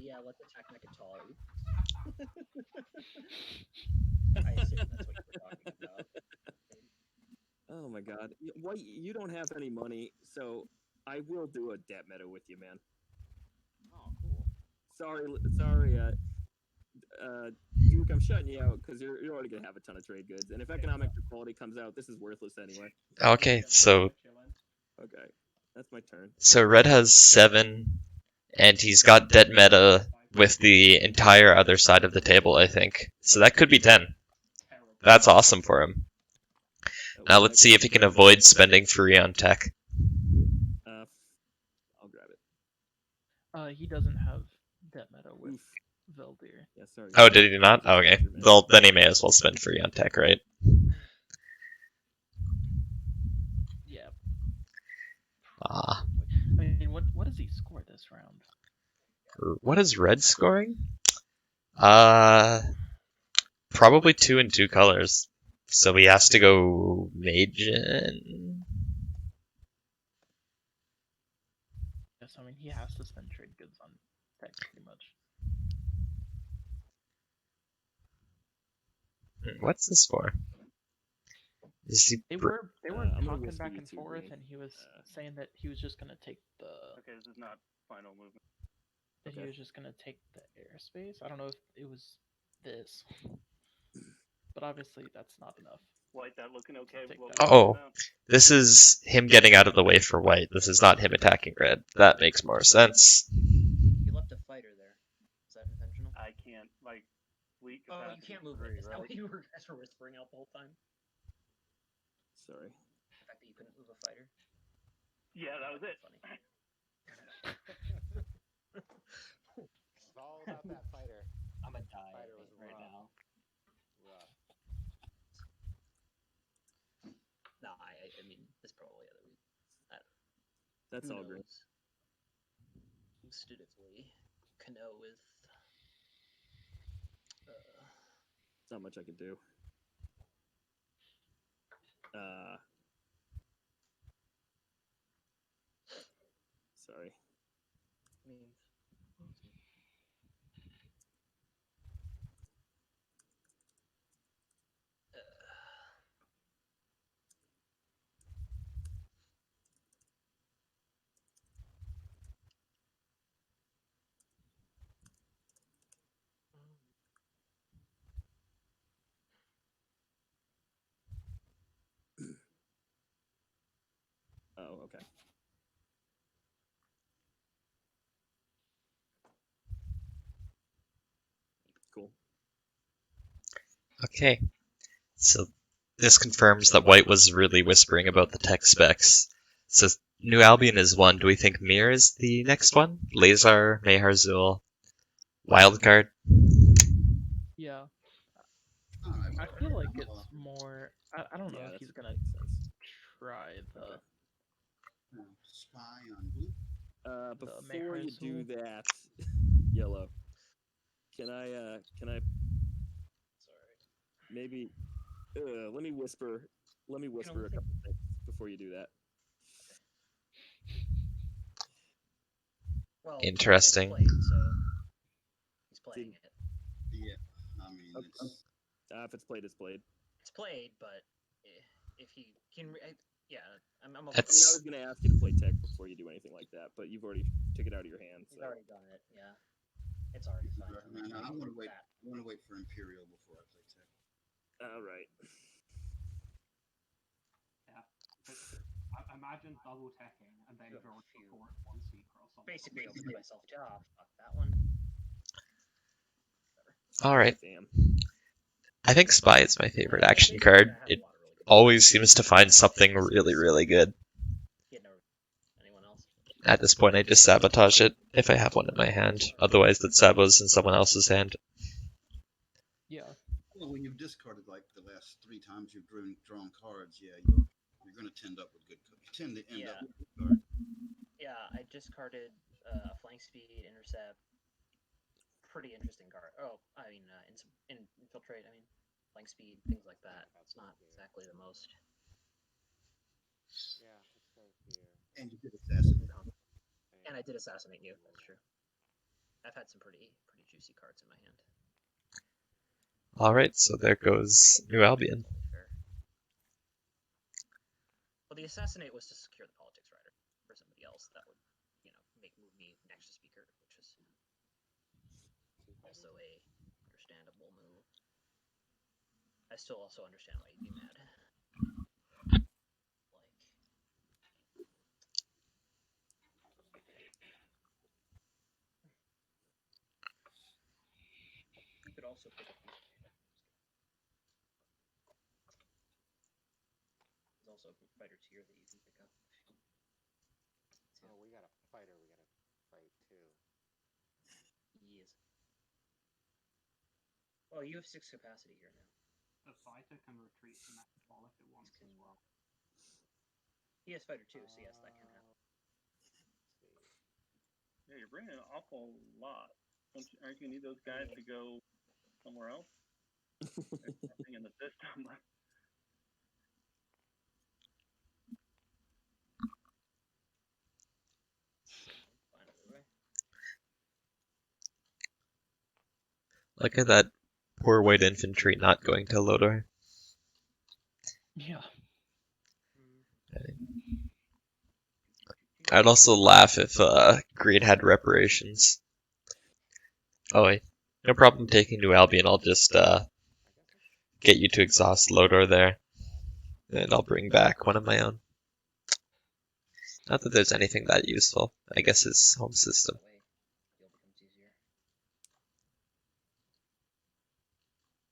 Yeah, let's attack Mechatol. I assume that's what you were talking about. Oh my god. Why you don't have any money, so I will do a debt meta with you, man. Oh, cool. Sorry, Duke, I'm shutting you out because you're already gonna have a ton of trade goods, and if economic equality comes out, this is worthless anyway. Okay, so Okay, that's my turn. Red has 7, and he's got debt meta with the entire other side of the table, I think. So that could be 10. That's awesome for him. Now let's see if he can avoid spending free on tech. I'll grab it. He doesn't have debt meta with Veldyr. Yeah, sorry. Oh, did he not? Oh, okay. Well, then he may as well spend free on tech, right? Yeah. Ah. I mean, what does he score this round? What is Red scoring? Probably 2 and 2 colors. So he has to go Magen. Yes, I mean he has to spend trade goods on tech pretty much. What's this for? Is he They were I'm gonna talking whisper back you and two forth, green. and he was saying that he was just gonna take the. Okay, this is not final movement. That he was just gonna take the airspace. I don't know if it was this, but obviously that's not enough. White, that looking okay? Take What that. we talking Oh, about? this is him getting out of the way for white. This is not him attacking red. That makes more sense. You left a fighter there. Is that intentional? I can't like fleet Oh, capacity. you can't move it. Is that what you guys were whispering out the whole time? Sorry. The fact that you couldn't move a fighter? Yeah, that was it. Funny. It's all about that fighter. I'm a die Fighter was right rough. now. Rough. No, I mean, there's probably other reasons. I don't know. That's Who all green. knows? Intuitively, Kano with. Not much I can do. Sorry. I mean, Oh, okay. Cool. Okay. So this confirms that white was really whispering about the tech specs. So New Albion is 1. Do we think Mir is the next one? Lazar, Meharzul, Wildcard? Yeah. Alright, I feel like it's more. I don't know Yeah, if that he's gonna makes sense. try the. Spy on blue. Before you do Meharzul. that, yellow. Can I sorry. maybe let me whisper a couple things before you do that. Well, Interesting. It's played, so he's playing it. Yeah, I mean, Okay. it's, If it's played, it's played. It's played, but if he can, yeah, I'm okay. I mean, I was gonna ask you to play tech before you do anything like that, but you've already took it out of your hands. He's already done it. Yeah, it's already fine. no, I want to wait. I want to wait for Imperial before I play tech. All right. Yeah. Imagine double teching and then You have drawing a few. for one secret or something. Basically, opened myself job. Fuck that one. Alright. Damn. I think Spy is my favorite action card. It always seems to find something really, really good. Anyone else? At this point, I just sabotage it if I have one in my hand. Otherwise, that sabo's in someone else's hand. Yeah. Well, when you've discarded like the last 3 times you've drawn cards, yeah, you're going to tend up with good. You tend to end up with good cards. Yeah, I discarded flank speed, intercept. Pretty interesting card. Oh, I mean, infiltrate. I mean, flank speed, things like that. It's not exactly the most. Yeah, let's go here. And you did assassinate. And I did assassinate you. That's true. I've had some pretty juicy cards in my hand. Alright, so there goes New Albion. Well, the assassinate was to secure the politics rider for somebody else that would, move me next to speaker, which is also a understandable move. I still also understand why you'd be mad. You could also pick up these. There's also a fighter tier that you can pick up. Oh, we got a fighter we gotta fight too. Yes. Oh, you have 6 capacity here now. A fighter can retreat to that wall if it wants as well. He has fighter too, so yes, that can happen. Yeah, you're bringing an awful lot. Aren't you gonna need those guys to go somewhere else? There's nothing in the system. Look at that poor white infantry not going to Lodor. Yeah. I'd also laugh if Green had reparations. Oh wait, no problem taking New Albion, I'll just get you to exhaust Lodor there. And I'll bring back one of my own. Not that there's anything that useful. I guess his home system.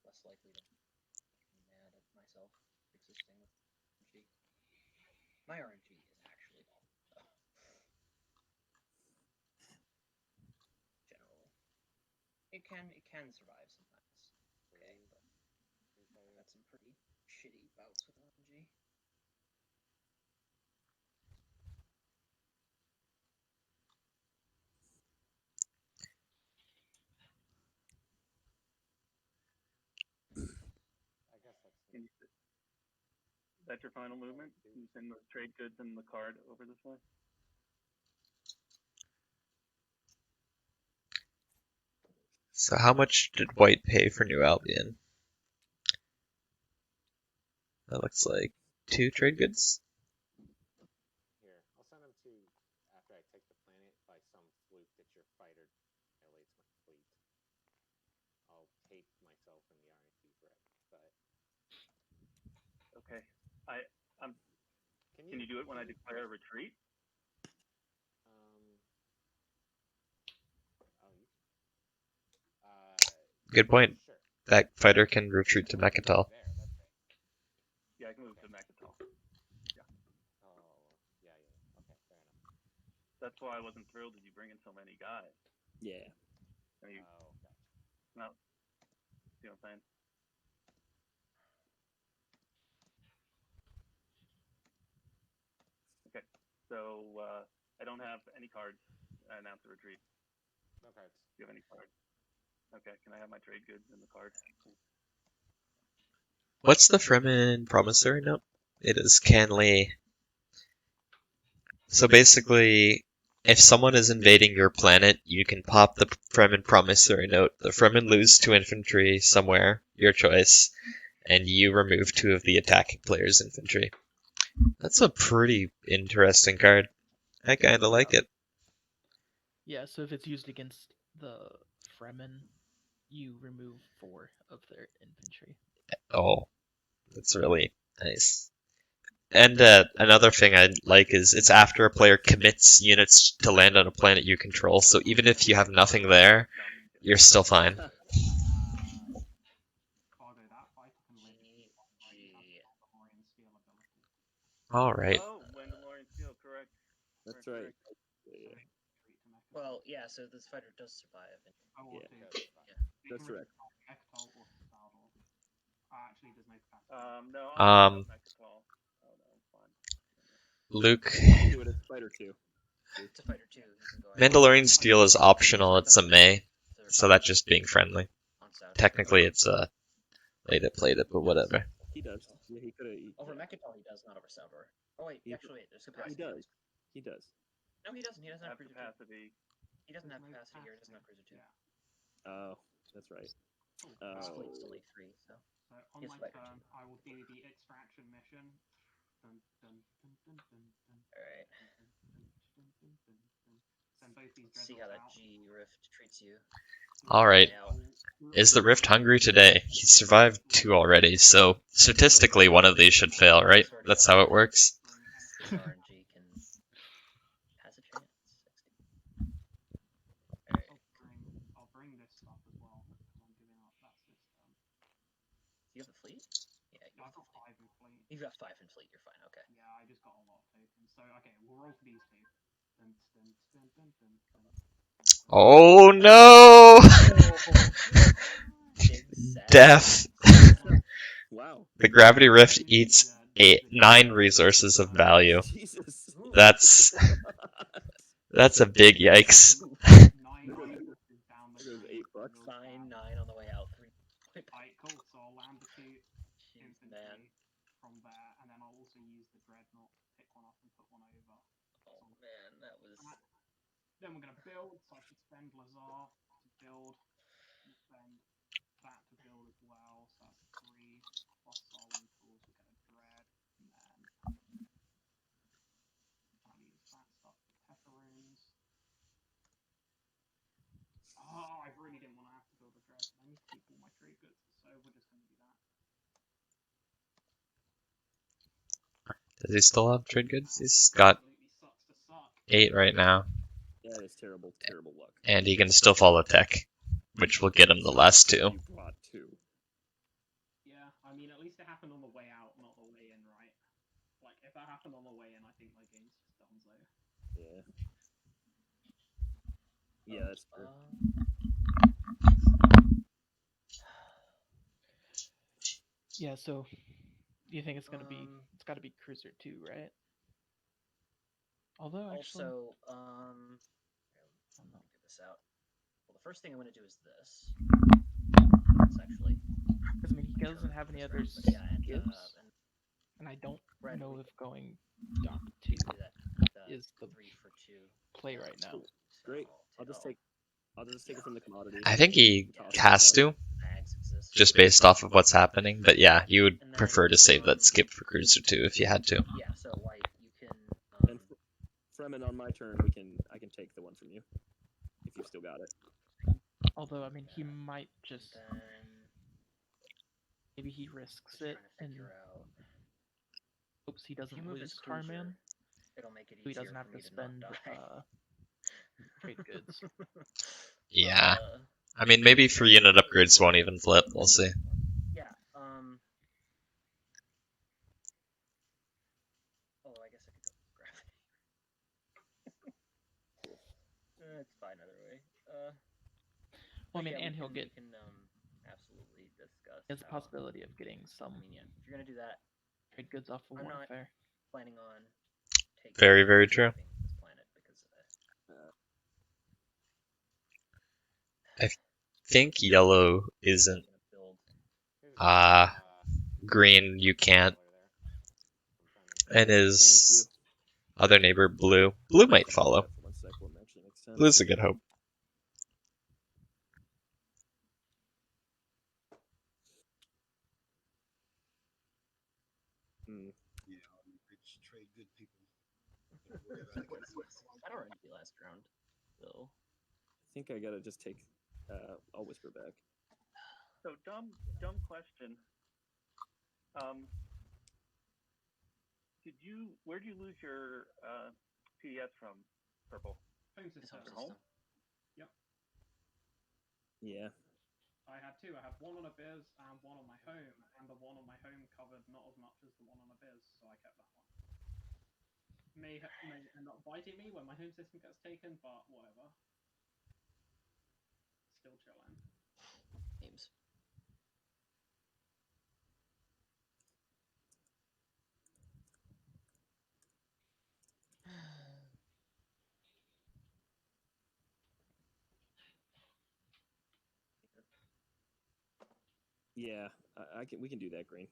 Less likely to be mad at myself existing with RNG. My RNG is actually awful, generally. It can survive sometimes. Okay, but I've had some pretty shitty bouts with RNG. I guess that's Is that your final movement? Can you send the trade goods and the card over this way? So how much did white pay for New Albion? That looks like 2 trade goods. here. I'll send them to after I take the planet by some fluke that your fighter annihilates my fleet. I'll hate myself in the RNG forever. But Okay. Can you do it when I declare a retreat? Good point. Sure. That fighter can retreat to Mechatol. Yeah, I can move to Mechatol. Yeah. Oh, yeah. Okay, fair enough. That's why I wasn't thrilled that you bring in so many guys. Yeah. I mean, Oh, gotcha. no. See what I'm saying? Okay. So I don't have any cards. Announce a retreat. No cards. Do you have any cards? Okay. Can I have my trade goods and the card? What's the Fremen promissory note? It is Canley. So basically, if someone is invading your planet, you can pop the Fremen promissory note. The Fremen lose 2 infantry somewhere, your choice, and you remove 2 of the attacking player's infantry. That's a pretty interesting card. I kinda like it. Yeah, so if it's used against the Fremen, you remove 4 of their infantry. Oh, that's really nice. And another thing I like is it's after a player commits units to land on a planet you control, so even if you have nothing there, you're still fine. that fighter can live if you want, right? You have the Mandalorian steel ability. All right. Oh, Mandalorian Steel, correct. That's Correct, right. correct. Yeah, Treat to Mecha. Well, yeah. So this fighter does survive. And Oh, yeah. okay. yeah. You That's can correct. Mechatol or Veldyr. Actually, there's no capacity. No, I'll Mechatol. Oh no, I'm fine. Luke, You can do it as fighter too. It's a fighter too. You can go ahead. Mandalorian Steel is optional. It's a May, so that's just being friendly. On Saturday. Technically, it's a Leto played it, but whatever. He does. Yeah, he could have. Over Mechatol, he does, not over ScottWAR. Oh wait, actually, wait. There's capacity. He does. He does. No, he doesn't. He doesn't have Have cruiser 2. capacity. He doesn't have There's no capacity here. He doesn't have cruiser 2. Yeah. Oh, that's right. His fleet's only 3, so. So on Yes, my fighter turn, too. I will do the extraction mission. Dun, dun, dun, dun, dun, dun, Alright. Send both these See how that dreadnoughts out. G Rift treats you. All right. Now, Is the Rift hungry today? He survived 2 already, so statistically one of these should fail, right? That's how it works. his RNG can has a chance. 60. Alright. I'll bring this stuff as well because I'm giving up that system. Do you have the fleet? Yeah, you I've have the got fleet. 5 in fleet. You've got 5 in fleet. You're fine. Okay. Yeah, I just got a lot of tokens. So okay, we'll roll for these two. Dun, dun, dun, dun, dun, dun. Oh no! Big sad. Death. Wow. The Gravity Rift eats 9 resources of value. Jesus. That's a big yikes. 9 resources down the There's drain. $8. Fine 9 on the way out. 3. Alright, cool. So I'll land the 2 Jeez, infantry man. from there, and then I'll also use the dreadnought to pick one up and put one over. Oh man, that was. Then we're gonna build, so I should spend Lazar to build. We'll spend that to build as well, so that's 3 plus Solomon tools. We'll get a dread, and then I'll use that stuff for pepperoons. Oh, I really didn't want to have to build a dread. I need to keep all my trade goods, so we're just gonna do that. Does he still have trade goods? He's got Absolutely sucks to suck. 8 right now, That is terrible, terrible luck. and he can still follow tech, which will get him the last 2. You brought 2. Yeah, I mean, at least it happened on the way out, not the way in, right? Like, if that happened on the way in, I think my game's just done so. Yeah. Yeah, that's true. Yeah, so you think it's gonna be it's gotta be cruiser 2, right? Although actually Also, let me get this out. Well, the first thing I'm going to do is this. It's actually. because I mean he doesn't have any other But yeah, skips, and and I don't Red know we- if going Dock 2 do that. is the 3 for 2. play right now. Great. I'll just take it from the commodity. I think he Yeah. has to, Mags exist. just based off of what's happening, but yeah, you would And then, prefer to save that skip for cruiser 2 if you had to. Yeah, so white, you can. And Fremen, on my turn, I can take the one from you if you've still got it. Although I mean he might just Then maybe he risks just it trying to and figure out. hopes he If you doesn't move lose his cruiser, Tarman, it'll make it so he easier doesn't have for to me spend not die. trade goods. Yeah. I mean, maybe for unit upgrades won't even flip. We'll see. Yeah. Oh, I guess I could go gravity. It's fine either way. Well, I mean, yeah, and he'll get. We can absolutely discuss. He has the how- possibility of getting some I mean, yeah, if you're gonna do that, trade goods off of I'm not- warfare. planning on taking Very, very true. this planet because I think yellow isn't. I'm gonna build. Green, you can't. And his other neighbor, blue. Blue might follow. One sec, what actually makes sense. Blue's a good hope. Yeah, it's trade good people. Don't worry about it. I don't already last round, though. I think I gotta just take. I'll whisper back. So dumb question. Where'd you lose your PDS from, Purple? Home His system. home system. Yeah. I had two. I had one on a biz and one on my home, and the one on my home covered not as much as the one on a biz, so I kept that one. May end up biting me when my home system gets taken, but whatever. Still chilling. Games. Yeah, I can. We can do that, Green.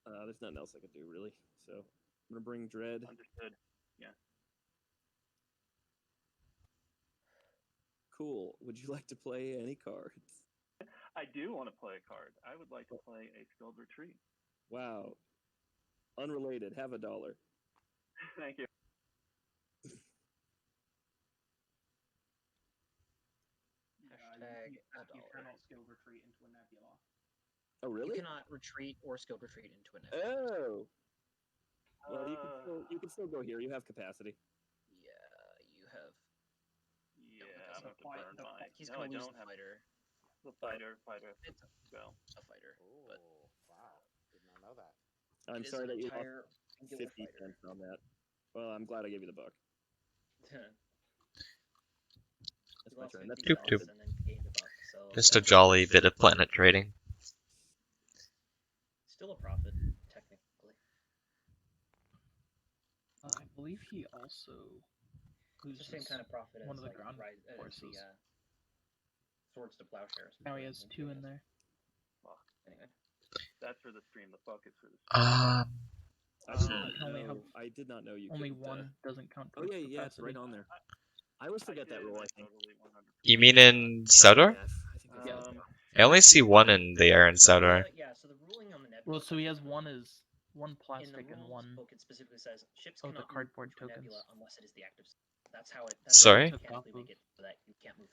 There's nothing else I could do really. So I'm gonna bring Dread. Understood. Yeah. Cool. Would you like to play any cards? I do want to play a card. I would like to play a Skilled Retreat. Wow. Unrelated. Have $1. Thank you. Hashtag You cannot skill retreat into a nebula. Oh, really? You cannot retreat or skilled retreat into a nebula. Oh. Well, you can still go here. You have capacity. Yeah, you have. Yeah, I'm going to burn mine. He's No, I gonna lose don't the have fighter. the fighter. It's Go. a fighter. Ooh, But wow. Did not know that. I'm it is sorry an that you lost entire singular 50 fighter. cents on that. Well, I'm glad I gave you the buck. That's my lost turn. 50 That's Doop, cents doop. and then gained a buck, so Just a jolly bit of planet trading. still a profit, technically. I believe he also It's the same loses kind of profit one as of the like ground as forces. the Swords to Plowshares. Now he has 2 in there. Anyway. That's for the stream. The buck is for the stream. I did not know you Only couldn't, one doesn't count Oh towards yeah, it's capacity. right on there. I always forget that rule. I think. You mean in Sodor? Yeah, I think I forgot that. I only see one in the air in Sodor. Yeah, so the ruling on the nebula. Well, so he has one in plastic the and rules one. book, it specifically says ships Oh, the cannot cardboard move to a tokens. nebula unless it is the active. That's how it. Sorry? How mechanically make it so that you can't move.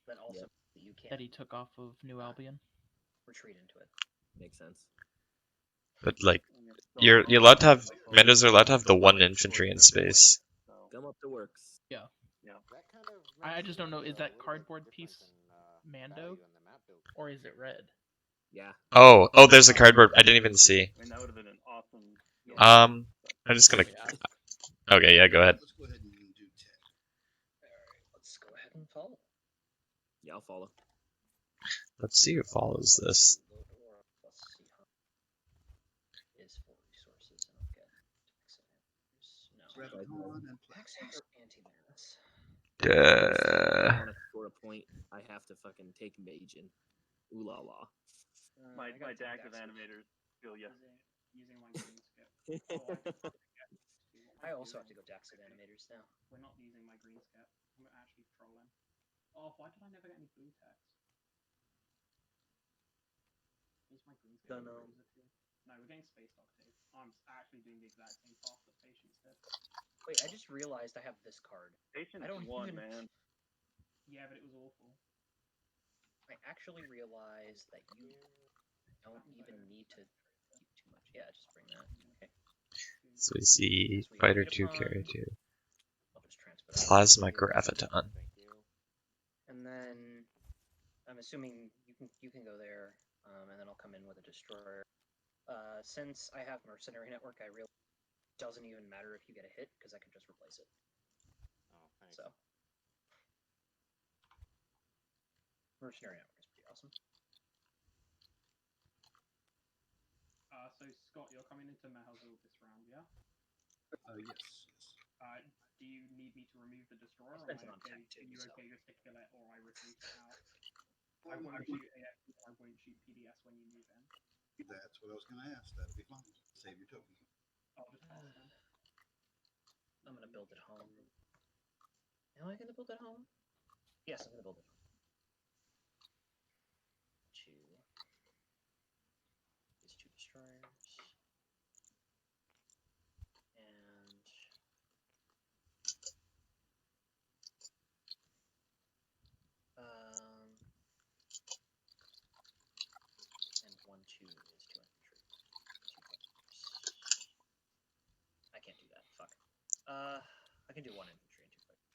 But also that you can't That he took off of New Albion. retreat into it. Makes sense. But like, you're allowed to have Mendos are allowed to have the 1 infantry in space. Come up to works. Yeah. Yeah. That kind of I makes just don't know. Mando Is a that little cardboard bit piece different in, Mando, value in the map build. or is it red? Yeah. Oh, there's a cardboard. I didn't even see. I mean, that would have been an awesome. I'm just gonna. Okay, yeah, go ahead. Let's go ahead and do tech. Alright, let's go ahead and follow. Yeah, I'll follow. Let's see who follows this. Let's see how is for resources, and I'll get Retcon and Access or anti-marinus. Duh. I want to score a point. I have to fucking take Majin. Ooh la la. My active animators feel yes. Using my green skip. I also have to go Daxiv animators now. We're not using my green skip. I'm actually trolling. Oh, why did I never get any blue text? Is my green skip? Dunno. No, we're getting Space Octave. I'm actually doing the exact same path that Patience did. Wait, I just realized I have this card. Patience I don't won, even- man. Yeah, but it was awful. I actually realized that you don't even need to keep too much. Yeah, just bring that. Okay. So we see Fighter 2, Carrier 2. I'll just transfer that. Plasma Graviton. Thank you. And then I'm assuming you can go there, and then I'll come in with a destroyer. Since I have Mercenary Network, I realize it doesn't even matter if you get a hit because I can just replace it. Oh, thanks. So Mercenary Network is pretty awesome. So Scott, you're coming into Mahazul this round, yeah? yes. Do you need me to remove the destroyer, I'll or am spend it I on okay? tech too, Are you so. okay just to kill it, or I retreat it out? I won't shoot AFK, I won't shoot PDS when you move in. That's what I was going to ask. That'll be fine. Save your token. I'll just pass them. I'm gonna build it home. Am I gonna build it home? Yes, I'm gonna build it home. These 2 destroyers. And and 1, 2 is 2 infantry. 2 fighters. I can't do that. Fuck. I can do 1 infantry and 2 fighters.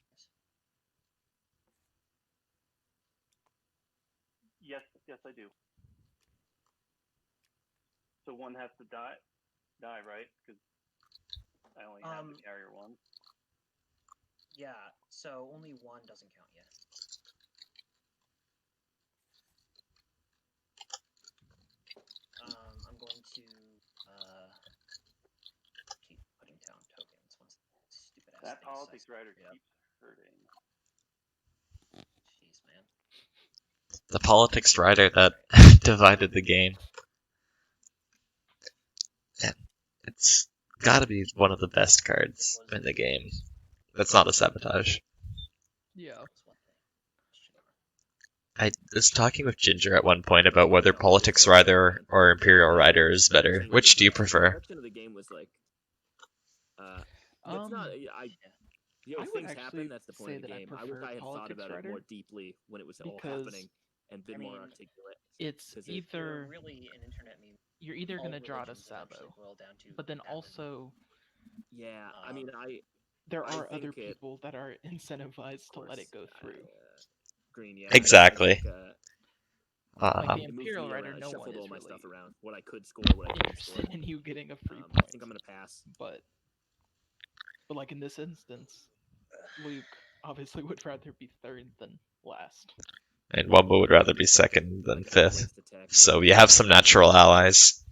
Yes, I do. So one has to die, right? Because I only have the carrier one. Yeah, so only one doesn't count yet. I'm going to keep putting down tokens once stupid ass That politics writer keeps hurting. Jeez, man. The politics writer that divided the game. And it's gotta be one of the best cards in the game. That's not a sabotage. Yeah. I was talking with Ginger at one point about whether Politics Rider or Imperial Rider is better. Which do you prefer? The direction of the game was like, that's not. I would things actually happen. That's the point say of the that I game. I wish prefer I had thought Politics about it Rider more deeply when it was all because, happening and been more articulate. It's 'Cause either really an internet meme. you're either All gonna draw to religions eventually Sabo, boil down to but then admin. also yeah, I mean, there I are think other people that are incentivized to let it go through. Green, yeah, Exactly. I think, Like the it moved Imperial me Rider, around, no one shuffled is all my really stuff around. What I could score, what I couldn't score. interested in you getting a free I point. think I'm gonna pass. But like in this instance, Luke obviously would rather be third than last. And Wumbo would rather be second than fifth. Waste attack. So you have some natural allies.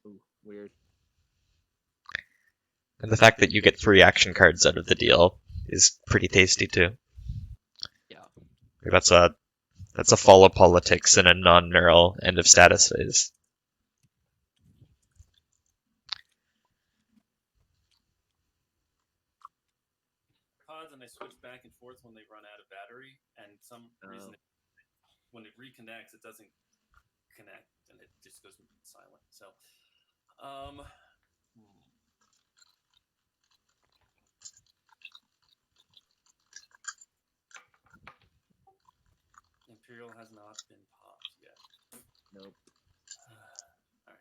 Ooh, weird. And the fact that you get 3 action cards out of the deal is pretty tasty too. Yeah. That's a follow politics in a non-neural end of status phase. Pods and they switch back and forth when they run out of battery, and some reason when it reconnects, it doesn't connect and it just goes silent. So, Imperial has not been popped yet. Nope. All right.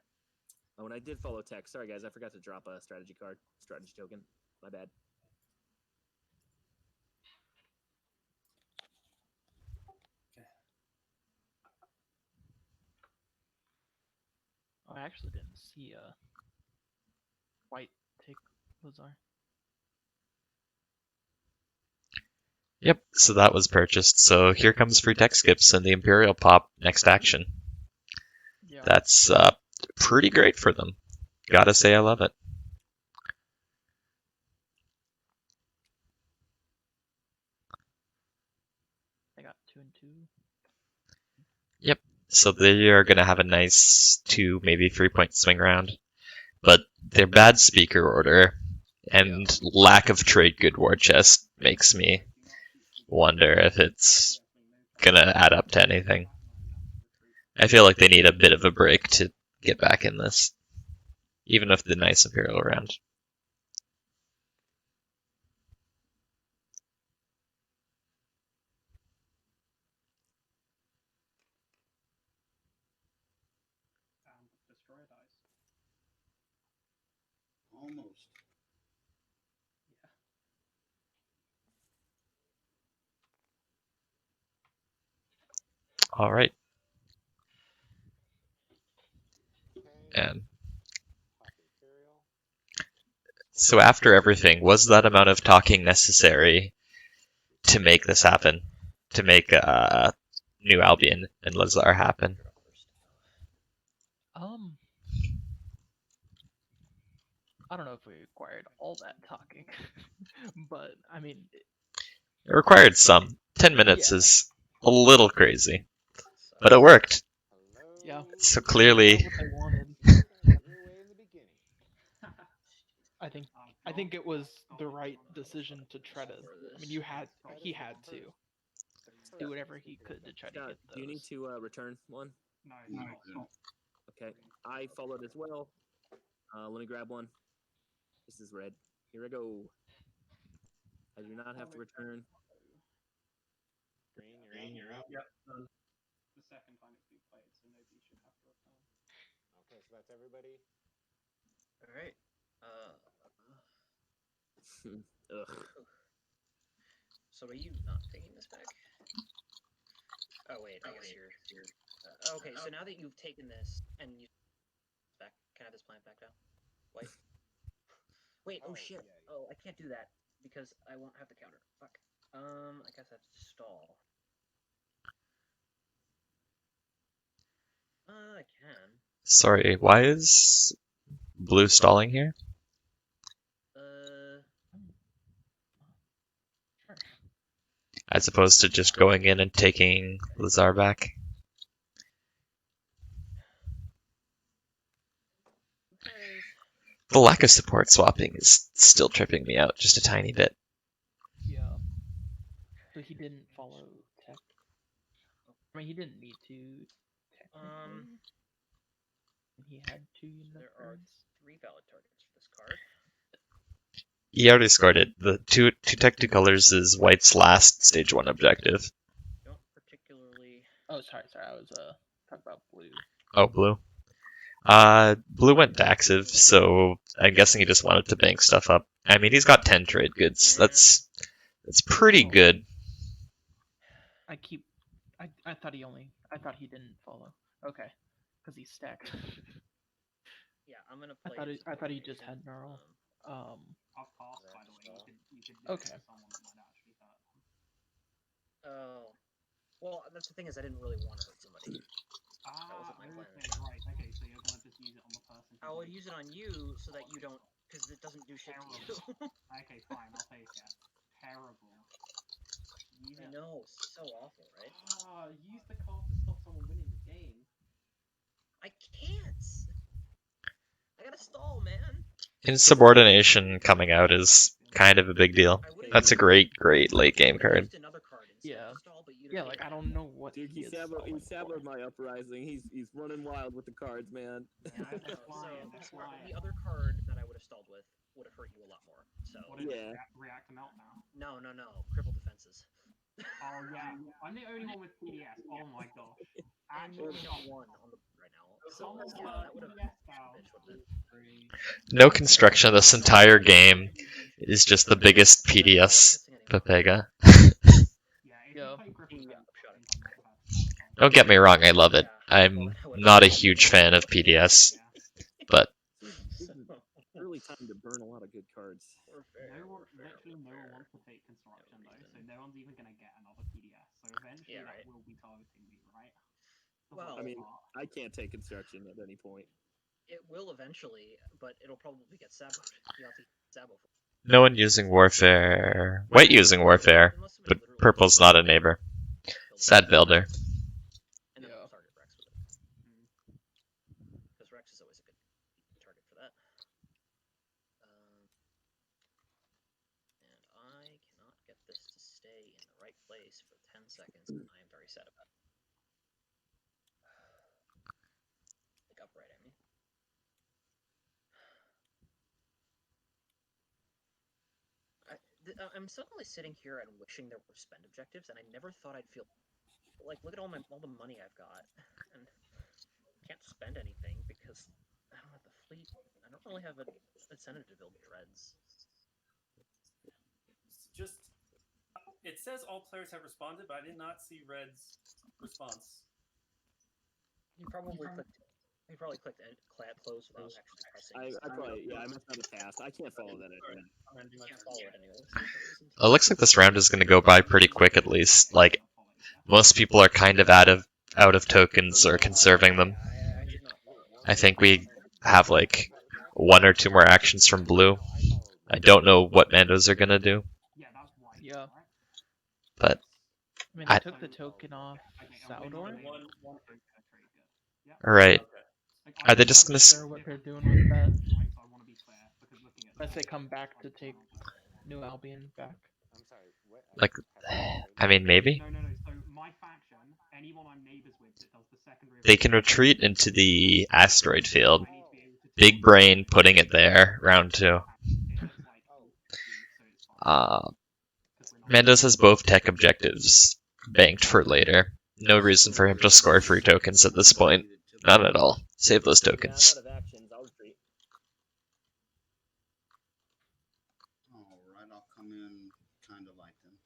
Oh, and I did follow text. Sorry, guys, I forgot to drop a strategy card, strategy token. My bad. Oh, I actually didn't see White take Lazar. Yep, so that was purchased. So here comes free tech skips and the Imperial pop next action. Yeah. That's pretty great for them. Gotta say I love it. They got 2 and 2. Yep, so they are going to have a nice 2, maybe 3-point swing round. But their bad speaker order and lack of trade good war chest makes me wonder if it's going to add up to anything. I feel like they need a bit of a break to get back in this, even with the nice Imperial round. Destroyer dice. Almost. All right. And so after everything, was that amount of talking necessary to make this happen? To make New Albion and Lazar happen? I don't know if we required all that talking, but I mean, It required some. 10 minutes is a little crazy, but it worked. yeah. So clearly, What they wanted. I think it was the right decision to try to. I mean, he had to do whatever he could to try to get those. Do you need to return one? No, it's not. Okay, I followed as well. Let me grab one. This is red. Here I go. I do not have to return. Green, you're up. Yep. The second time it's been played, so nobody should have to return. Okay, so that's everybody. All right. Ugh. So are you not taking this back? Oh wait, I guess you're. Okay, so now that you've taken this and you back, can I have this plant back down? Wait. Wait. Oh shit. Oh, I can't do that because I won't have the counter. Fuck. I guess I have to stall. I can. Sorry, why is blue stalling here? Sure. As opposed to just going in and taking Lazar back? The lack of support swapping is still tripping me out just a tiny bit. Yeah. So he didn't follow tech. I mean, he didn't need to. Technically. He had 2 unit There are cards. 3 valid targets for this card. He already scored it. The two tech 2 colors is White's last stage 1 objective. Don't particularly. Oh, sorry. I was talking about blue. Oh, blue. Blue went Daxiv, so I'm guessing he just wanted to bank stuff up. I mean, he's got 10 trade goods. That's pretty good. I thought he didn't follow. Okay, because he's stacked. Yeah, I'm gonna play. I thought he just had Gnarl. Off cost, by the way, you could do Okay. it to someone that might actually hurt them. Oh. Well, that's the thing is I didn't really want to hurt somebody. wasn't my plan. Okay, right. Okay, so you're gonna just use it on the person. I would use it on you so that you don't, because it doesn't do shit to you. Okay, fine. I'll take it. Terrible. Use I it. know, so awful, right? Use the card to stop someone winning the game. I can't. I gotta stall, man. Insubordination coming out is kind of a big deal. That's a great late game card. Yeah. Yeah, like I don't know what Dude, he saboed my uprising. He's running wild with the cards, man. So the other card that I would have stalled with would have hurt you a lot more. So react to meltdown. No. Cripple defenses. Oh yeah, I'm the only one with PDS. Oh my gosh. Actually, got one on the right now. So that would have No construction this entire game is just the biggest PDS Pepega. Don't get me wrong, I love it. I'm not a huge fan of PDS, but Early time to burn a lot of good cards. Literally no one wants to take construction though, so no one's even gonna get another PDS. So eventually that will be targeting me, right? Well, I mean, I can't take construction at any point. It will eventually, but it'll probably get saboed. You have to sabo. No one using Warfare. White using Warfare, but Purple's not a neighbor. Sad Veldyr. And then we'll target Rex with it. Because Rex is always a good target for that. And I cannot get this to stay in the right place for 10 seconds, and I am very sad about it. Like upright, I mean. I'm suddenly sitting here and wishing there were spend objectives, and I never thought I'd feel like, look at all the money I've got, and can't spend anything because I don't have the fleet. I don't really have an incentive to build dreads. It says all players have responded, but I did not see Red's response. He probably clicked close without actually pressing. I must have a task. I can't follow that anyway. I can't follow it anyway. It looks like this round is going to go by pretty quick, at least. Like, most people are kind of out of tokens or conserving them. I think we have like 1 or 2 more actions from blue. I don't know what Mandos are going to do. Yeah. But I mean, I took the token off Saldor. Alright. Are they just going to... what they're doing with that. Unless they come back to take New Albion back. I'm sorry, what? Like, I mean, maybe? No. So my faction, anyone I'm neighbors with that does the secondary... They can retreat into the asteroid field. Big brain putting it there, round 2. Mandos has both tech objectives banked for later. No reason for him to score free tokens at this point. Not at all. Save those tokens. I'm out of actions. I'll retreat. Alright, I'll come in kind of like them.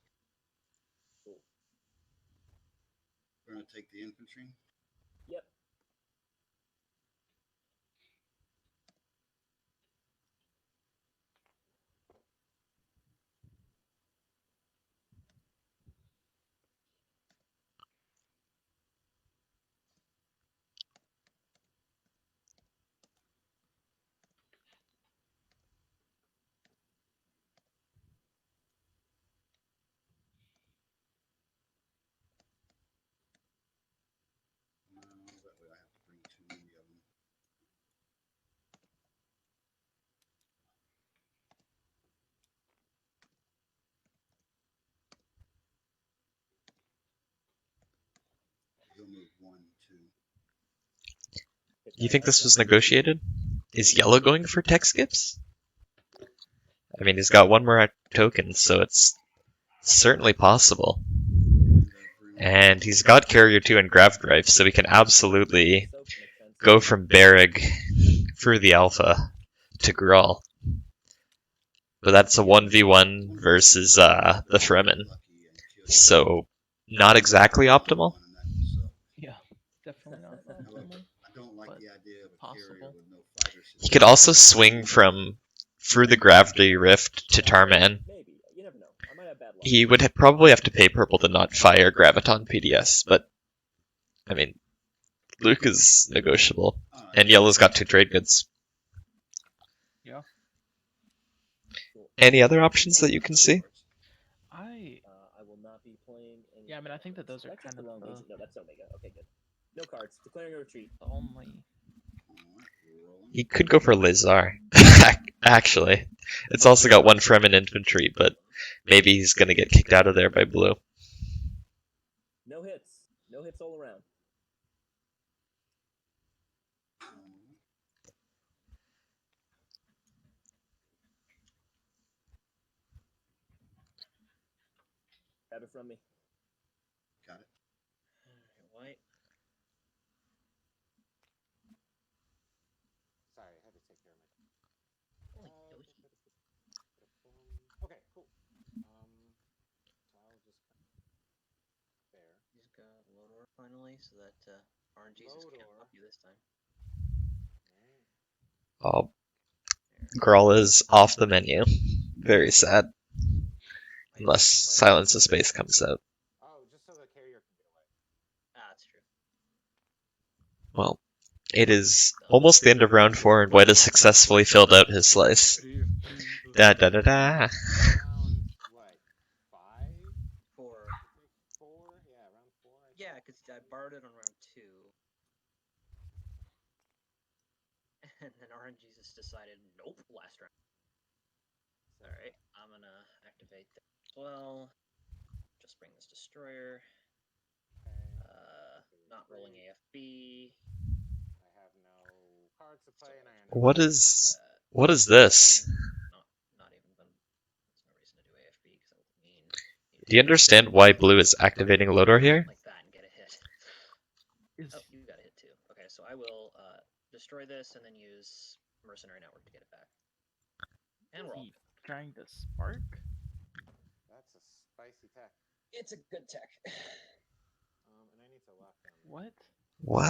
Cool. We're going to take the infantry? Yep. No, that way I have to bring too many of them. He'll move 1, 2. You think this was negotiated? Is yellow going for tech skips? I mean, he's got one more token, so it's certainly possible. And he's got Carrier 2 and Grav Drive, so we can absolutely go from Barrig through the Alpha to Grawl. But that's a 1v1 versus the Fremen, so not exactly optimal. Yeah, definitely not optimal. I don't like but the idea of a carrier possible. with no fighter He could also swing from through the Gravity Rift to Tarman. Maybe. You never know. I might have bad luck. He would probably have to pay purple to not fire Graviton PDS, but I mean, Luke is negotiable, and yellow's got 2 trade goods. Yeah. Any other options that you can see? I will not be playing any. Yeah, I mean, I think that those are That's just kind a of long the, No, that's Omega. Okay, good. No cards. Declaring a retreat. the only. He could go for Lazar. Actually, it's also got 1 Fremen infantry, but maybe he's gonna get kicked out of there by blue. No hits. No hits all around. Grab it from me. Got it. White. Sorry, I had to take care of my. Holy dokie. Okay, cool. So I'll just there. He's got Lotor finally, so that RNGesus can't Lotor. help you this time. Alright. Oh, Grawl is off the menu. Very sad. Unless Silence of Space comes out. Oh, just so the carrier can get away. Ah, that's true. Well, it is almost the end of round 4, and White has successfully filled out his slice. Da da da da. Round what? 5? 4. 4? Yeah, round 4. Yeah, because I borrowed it on round 2. And then RNGesus decided, nope, last round. Alright, I'm gonna activate that as well. Just bring this destroyer. Not rolling AFB. I have no cards to play, and I end up What is this? Not even gonna. There's no reason to do AFB because that would mean. Do you understand why blue is activating Lotor here? Like that and get a hit. Is Oh, you got a hit too. Okay, so I will destroy this and then use Mercenary Network to get it back. And we're all he trying to spark? That's a spicy tech. It's a good tech. And I need to lock down. What? What?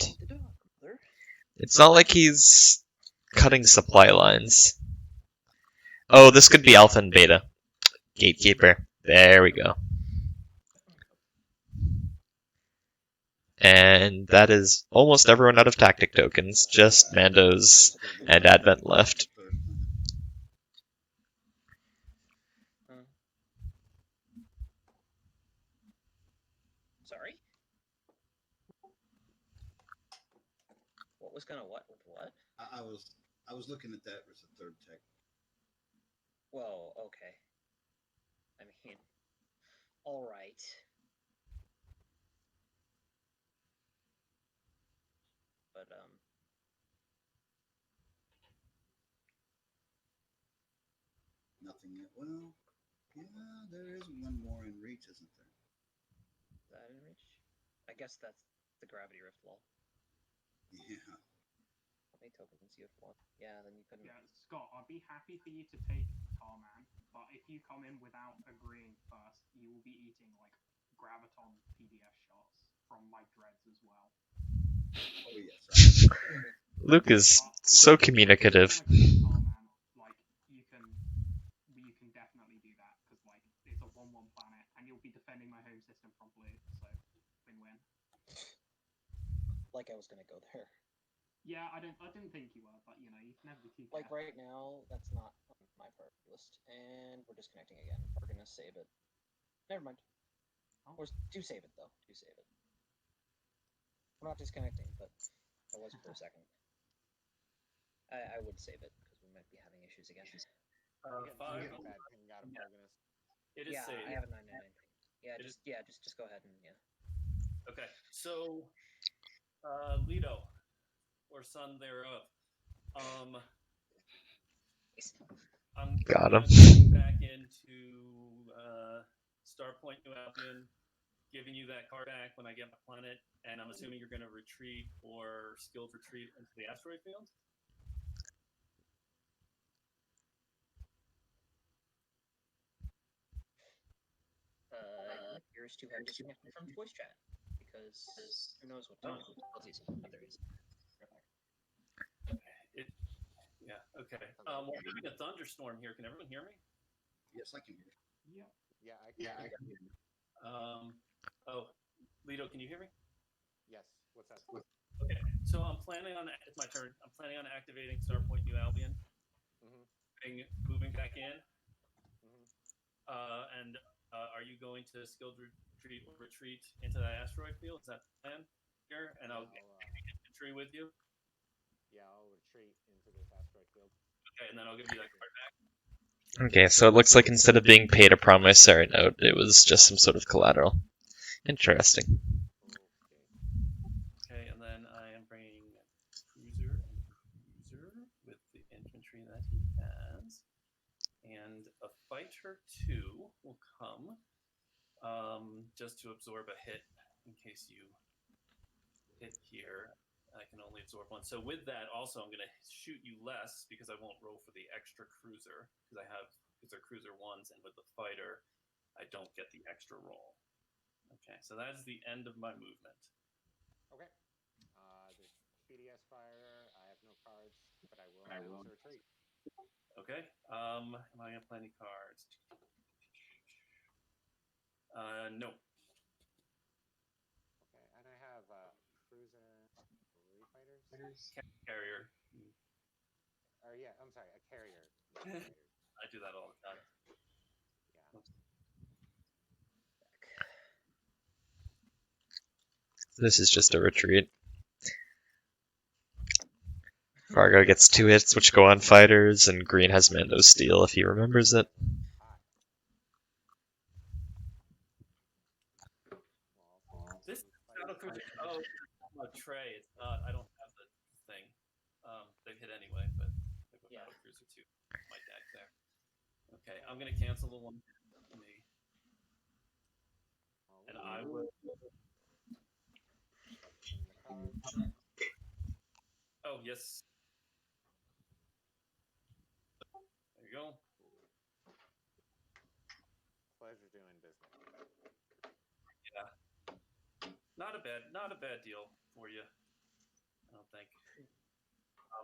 Yes, the dog, mother. It's not like he's cutting supply lines. Oh, this could be Alpha and Beta. Gatekeeper. There we go. And that is almost everyone out of tactic tokens. Just Mandos and Advent left. Sorry? What was gonna what with what? I was looking at that as a third tech. Whoa, okay. I mean, alright. But, Nothing yet. Well, yeah, there is one more in reach, isn't there? is that in reach? I guess that's the Gravity Rift wall. Yeah. How many tokens you have one? Yeah, then you couldn't. Yeah, Scott, I'd be happy for you to take Tarman, but if you come in without agreeing first, you will be eating like PDS shots from my dreads as well. Oh yes. Luke is so communicative. Like you can definitely do that because like it's a 1/1 planet and you'll be defending my home system from blue, so win-win. Like I was gonna go there. Yeah, I didn't think you were, but you know you can never be too Like careful. right now, that's not on my priority list, and we're disconnecting again. Fargoness, save it. Never mind. Or do save it though. Do save it. We're not disconnecting, but I was for a second. I would save it because we might be having issues again. Bad ping out of Fargoness. It is Yeah, saved. I have a 999 ping. Yeah, just go ahead and Okay, so Leto, or son thereof. I'm Got him. going back into Starpoint New Albion, giving you that card back when I get my planet, and I'm assuming you're going to retreat or skilled retreat into the asteroid field. Here's to have disconnected from voice chat because who knows what time difficulties there is. Yeah. Okay. We're having a thunderstorm here. Can everyone hear me? Yes, I can hear. Yeah. Yeah, I can hear you. Oh, Leto, can you hear me? Yes. What's up? Okay. So I'm planning on. It's my turn. I'm planning on activating Starpoint New Albion. Moving back in. And are you going to skilled retreat into that asteroid field? Is that the plan here? And I'll get infantry with you. Yeah, I'll retreat into this asteroid field. Okay, and then I'll give you that card back. Okay, so it looks like instead of being paid a promissory note, it was just some sort of collateral. Interesting. Okay, and then I am bringing cruiser with the infantry that he has, and a fighter 2 will come, just to absorb a hit in case you hit here. I can only absorb 1. So with that, also I'm going to shoot you less because I won't roll for the extra cruiser because they're cruiser 1s, and with the fighter, I don't get the extra roll. Okay, so that is the end of my movement. Okay. There's PDS fire. I have no cards, but I will announce a retreat. Okay. Am I gonna play any cards? No. Okay, and I have cruiser 3 fighters. Carrier. Or yeah, I'm sorry, a carrier. I do that all the time. Yeah. This is just a retreat. Fargo gets 2 hits, which go on fighters, and Green has Mando Steel if he remembers it. This battle cruiser. Oh, Trey. It's not. I don't have the thing. They hit anyway, but I have a battle cruiser 2. My deck there. Okay, I'm gonna cancel the one for me, and I will. Oh yes. There you go. Pleasure doing business. Yeah. Not a bad deal for you. I don't think.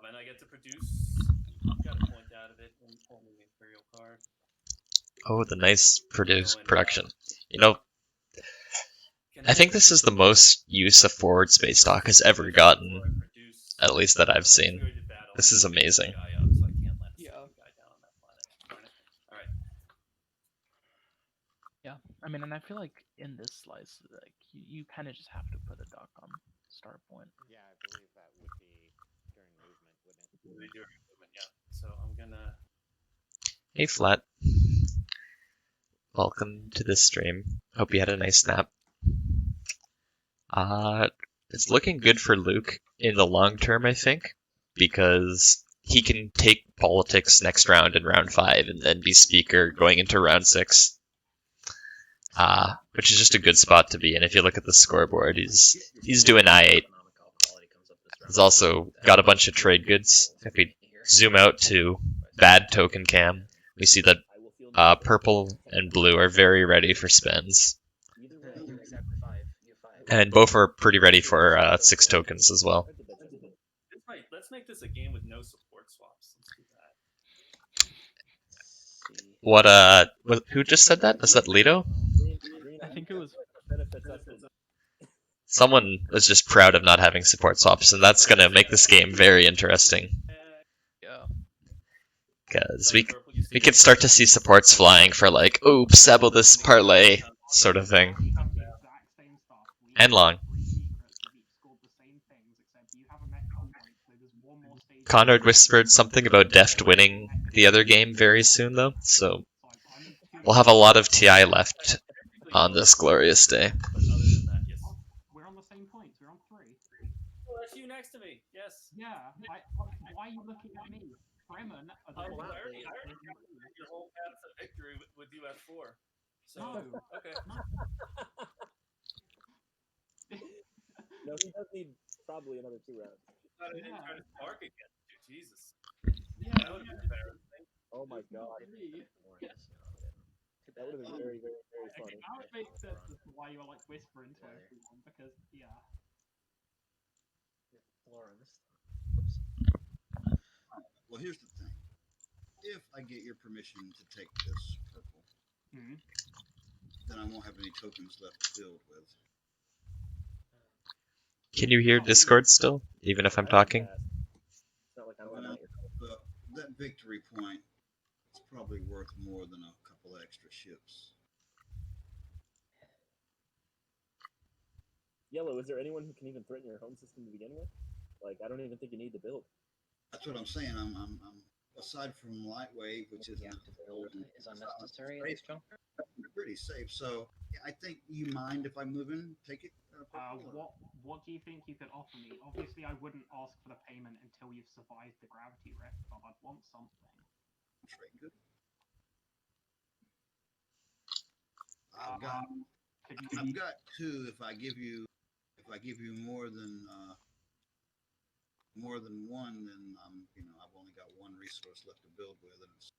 And I get to produce. I've got a point out of it when pulling the Imperial card. Oh, the nice production. You know, I think this is the most use a forward space dock has ever gotten, at least that I've seen. This is amazing. Yeah, I mean, and I feel like in this slice, like you kind of just have to put a dock on start point. Yeah, I believe that would be during movement, wouldn't it? During movement, yeah. So I'm gonna. Hey, Flat. Welcome to the stream. Hope you had a nice nap. It's looking good for Luke in the long term, I think, because he can take politics next round in round 5 and then be speaker going into round 6. Which is just a good spot to be in. If you look at the scoreboard, he's doing I-8. He's also got a bunch of trade goods. If we zoom out to bad token cam, we see that purple and blue are very ready for spends. And both are pretty ready for 6 tokens as well. Let's make this a game with no support swaps. Let's do that. Who just said that? Is that Leto? I think it was. Someone was just proud of not having support swaps, and that's gonna make this game very interesting. Yeah. Because we could start to see supports flying for like, oh, Sebo this parlay sort of thing. We have the exact same stuff. We And have long. 3 secrets that each scored the same things, except you have a mechanism point, so there's one more stage. Conrad whispered something about Deft winning the other game very soon, though, so we'll have a lot of TI left on this glorious day. But other than that, yes. We're on the same points. We're on 3. Oh, that's you next to me. Yes. Yeah. Why are you looking at me? Fremen are the I already covered your whole path to victory with you at 4. So, No. okay. No, he does need probably another 2 rounds. I didn't try to spark against you. Jesus. Yeah. That would have been embarrassing. Oh my god. That would have been very, very, very Okay, funny. now it makes sense as to why you're like whispering to everyone, because Well, here's the thing. If I get your permission to take this purple, then I won't have any tokens left to build with. Can you hear Discord still, even if I'm talking? It's not like I'm Well, that victory point is probably worth more than a couple extra ships. Yellow, is there anyone who can even threaten your home system to begin with? Like, I don't even think you need to build. That's what I'm saying. I'm aside from Lightwave, which is is unnecessary at this juncture. Pretty safe. So yeah, I think you mind if I move in, take it. what do you think you could offer me? Obviously, I wouldn't ask for the payment until you've survived the gravity rift, but I'd want something. Trade good. I've got 2. If I give you more than 1, then I've only got 1 resource left to build with, and it's.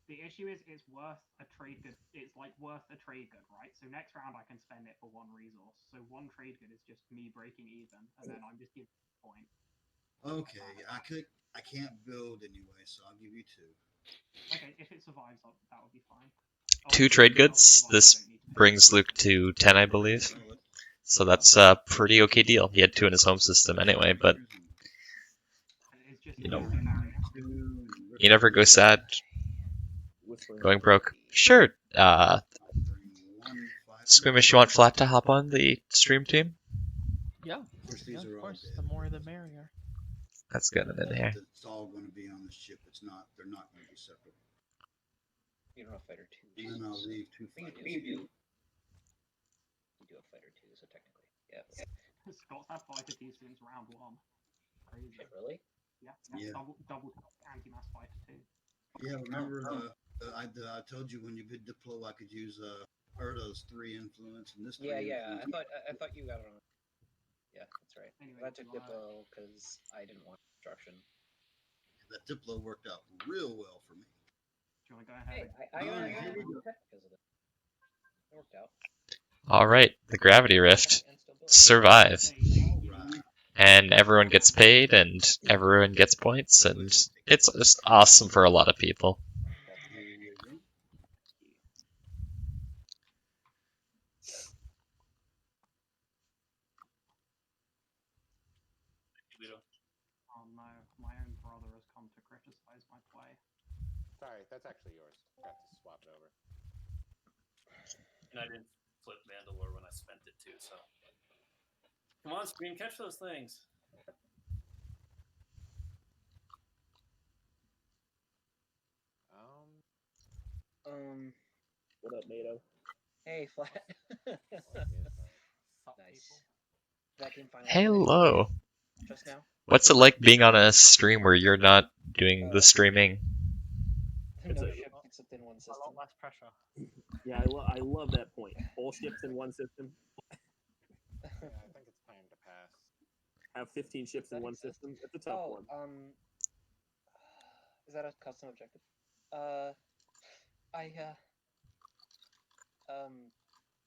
The issue is it's worth a trade good. It's like worth a trade good, right? So next round I can spend it for 1 resource. So 1 trade good is just me breaking even, and then I'm just giving a point. Okay, I can't build anyway, so I'll give you 2. Okay, if it survives, that would be fine. 2 trade goods. This brings Luke to 10, I believe. So that's a pretty okay deal. He had 2 in his home system anyway, but you never go sad going broke. Sure. Squeamish, you want Flat to hop on the stream team? Yeah, of course. The more the merrier. That's good in here. It's all going to be on the ship. They're not going to be separate. You don't have fighter 2. And then I'll leave 2 fighters. You do. You do have fighter 2, so technically, yeah. Scott's had fighter 2 since round 1. Crazy. Really? Yeah. Double anti-mass fighter 2. Yeah, remember I told you when you bid deploy I could use Erdo's 3 influence and this. Yeah. I thought you got it on. Yeah, that's right. Anyway, I took Diplo because I didn't want destruction. That Diplo worked out real well for me. Do you want to go ahead? I only got because of it. It worked out. Alright, the gravity rift. Survive. And everyone gets paid, and everyone gets points, and it's just awesome for a lot of people. Oh no, my own brother has come to criticize my play. Sorry, that's actually yours. Got to swap it over. And I didn't flip Mandalorian when I spent it too, so. Come on, screen, catch those things. What up, Nato? Hey, Flat. Nice. Vacuum finally. Hello. Just now. What's it like being on a stream where you're not doing the streaming? No ship except in one system. A lot less pressure. Yeah, I love that point. All ships in one system. Yeah, I think it's time to pass. Have 15 ships in one system. It's a tough one. Is that a custom objective?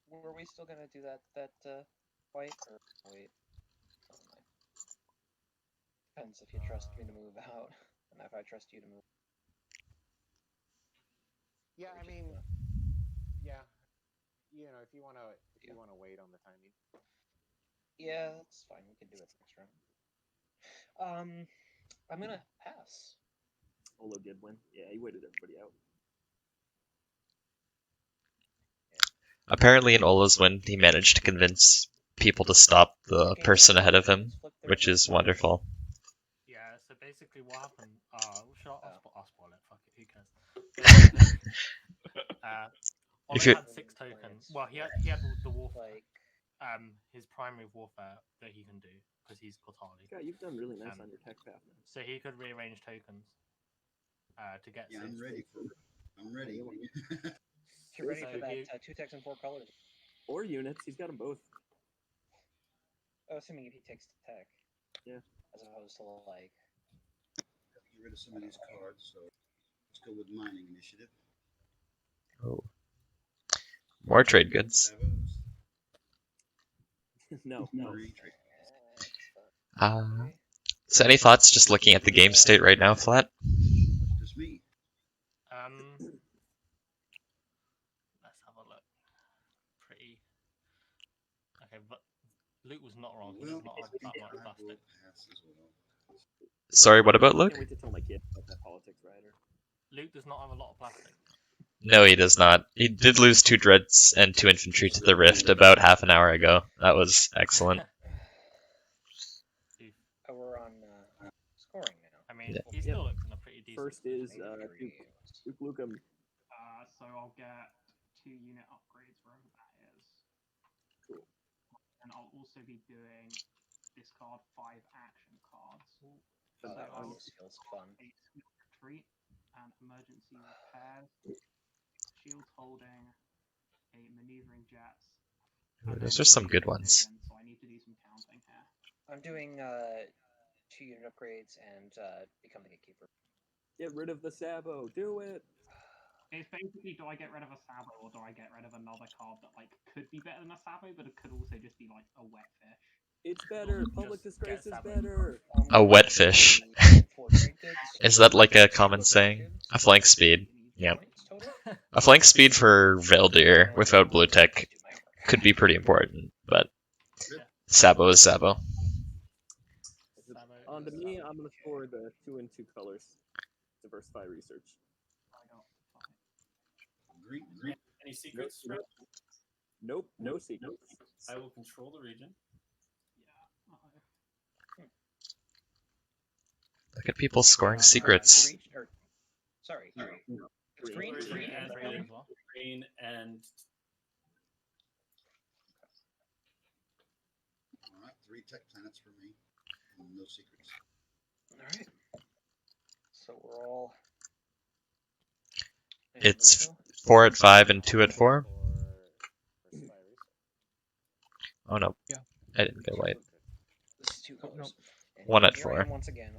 Were we still gonna do that fight or wait? Oh, my. Depends if you trust me to move out, and if I trust you to move. Yeah, Or I just, mean, yeah, you know, if you wanna wait on the timing. yeah, that's fine. We can do it next round. I'm gonna pass. Olo did win. Yeah, he waited everybody out. Apparently, in Ola's win, he managed to convince people to stop the person ahead of him, which is wonderful. Yeah, so basically what happened, I'll spoil it, fuck it, who cares? If Olo you're- had 6 tokens. Well, he had the warfare, his primary warfare that he can do, because he's Kortali. God, you've done really nice on your tech path, man. So he could rearrange tokens to get 6. I'm ready. I'm ready. You're ready So for that 2 techs and 4 colors. Or units. He's got them both. Oh, assuming if he takes tech. Yeah. As opposed to like. Get rid of some of these cards. So let's go with mining initiative. Oh. More trade goods. No. So any thoughts just looking at the game state right now, Flat? Just me. Let's have a look. Pretty. Okay, but Luke was not wrong. He does not have that much plastic. Sorry, what about Luke? Can't wait to tell my kid about that politics rider. Luke does not have a lot of plastic. No, he does not. He did lose 2 dreads and 2 infantry to the rift about half an hour ago. That was excellent. Oh, we're on scoring now. I mean, he still looks in a pretty decent. First is LukeM. So I'll get 2 unit upgrades wherever that is. Cool. And I'll also be doing discard 5 action cards. So this feels fun. A swift retreat and emergency repairs, shield holding, a maneuvering jets. Those are some good ones. So I need to do some counting here. I'm doing 2 unit upgrades and become the gatekeeper. Get rid of the Sabo. Do it. It's basically, do I get rid of a Sabo or do I get rid of another card that like could be better than a Sabo, but it could also just be like a wet fish? It's better. Public disgrace is better. A wet fish. Is that like a common saying? A flank speed. Yep. A flank speed for Veldyr without blue tech could be pretty important, but Sabo is Sabo. On to me, I'm going to score the 2 and 2 colors. Diversify research. Green. Any secrets? Fred? Nope, no secrets. I will control the region. Look at people scoring secrets. Sorry. Green and All right, 3 tech planets for me. No secrets. All right. So we're all. It's 4 at 5 and 2 at 4. Oh no. Yeah. I didn't get white. This is 2 colors. 1 at Here I 4. am once again.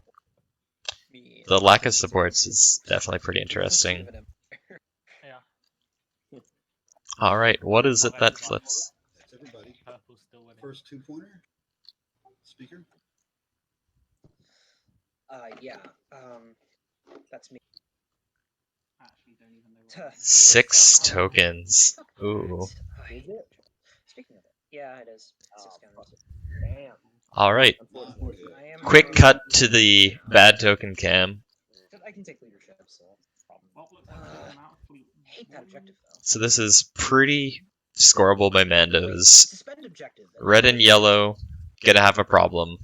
The lack of supports is definitely pretty interesting. Yeah. Alright, what is it that flips? That's everybody. Purple's still winning. First 2-pointer. Speaker. Yeah. That's me. Actually, don't even know. 6 tokens. Ooh. Speaking of it, yeah, it is. 6 counters. Damn. Alright. I am Quick cut to the bad token cam. I can take leadership, so problem. Hate that objective though. So this is pretty scoreable by Mandos. Suspend objective. Red and yellow gonna have a problem.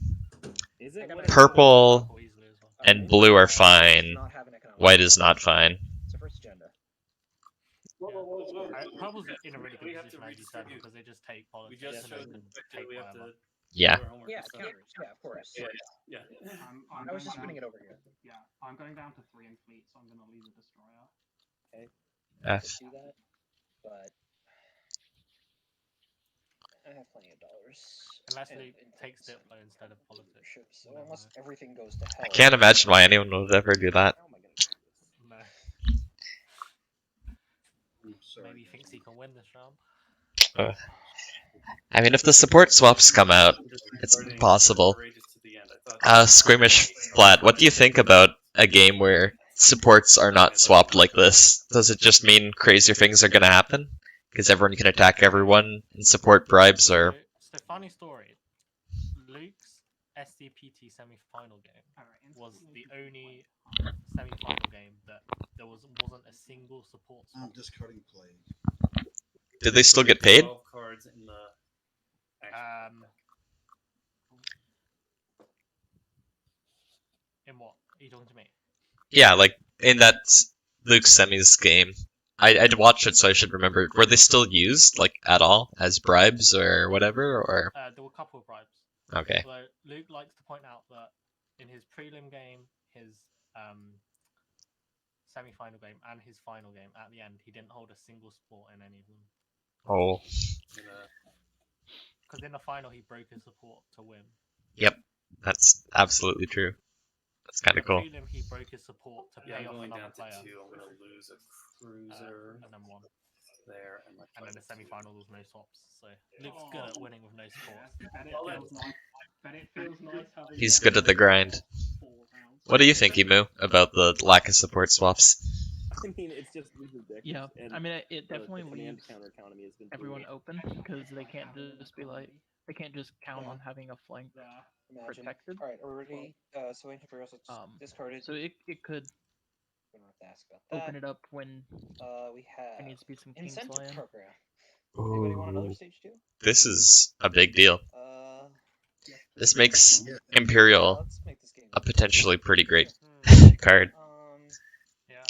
Is it? Purple and blue are fine. White is not fine. It's the first agenda. Purple's in a really good position, as you said, because they just take we politics just and showed then that take we have whatever. to Yeah. do our homework Yeah, and stuff. counters. Yeah, of course. Yeah. I was just putting it over here. Yeah, I'm going down to 3 in fleet, so I'm going to lose a destroyer. Okay. F. Do that, but I have plenty of dollars. Unless and Luke influence takes and Diplo instead of politics. leadership, so unless everything goes to hell. I can't imagine why anyone would ever do that. How am I going to do this? No. Sorry, maybe guys, thinks I'm he can win this round. I mean, if the support swaps come out, it's Starting possible. courageous to the end. I thought Squeamish Flat, what do you think about a game where supports are not swapped like this? Does it just mean crazier things are gonna happen? Because everyone can attack everyone, and support bribes are... So funny story. Luke's SCPT semi-final game was the only semi-final game that there wasn't a single support I'm swap. discarding plague. Did they still get paid? 12 cards in the action deck. In what? Are you talking to me? Yeah, like, in that Luke Semis game. I'd watched it, so I should remember. Were they still used, like, at all? As bribes or whatever, or...? There were a couple of bribes. Okay. Although Luke likes to point out that in his prelim game, his semi-final game, and his final game, at the end, he didn't hold a single support in any of them. Oh. Because in the final, he broke his support to win. Yep, that's absolutely true. That's kind of cool. In the prelim, he broke his support to pay off going another down to player. 2. I'm going to lose a cruiser And then one. there. And then the semi-final, there was no swaps. So Luke's good at winning with no supports. Bet it feels nice having He's good at the grind. What do you think, Emu, about the lack of support swaps? I mean, it's just ridiculous. Yeah, And I mean, it the definitely command leaves counter economy has been everyone brutal. open because they can't just be like, they can't just count on having a flank Imagine. protected. All right, are we ready? So Ancient Furious discarded. So it could We don't have to ask about that. open it up when we have there needs to be some incentive Kingsland. program. Anybody want another stage 2? This is a big deal. This makes Yeah, Imperial let's make this game a potentially pretty great card. Yeah.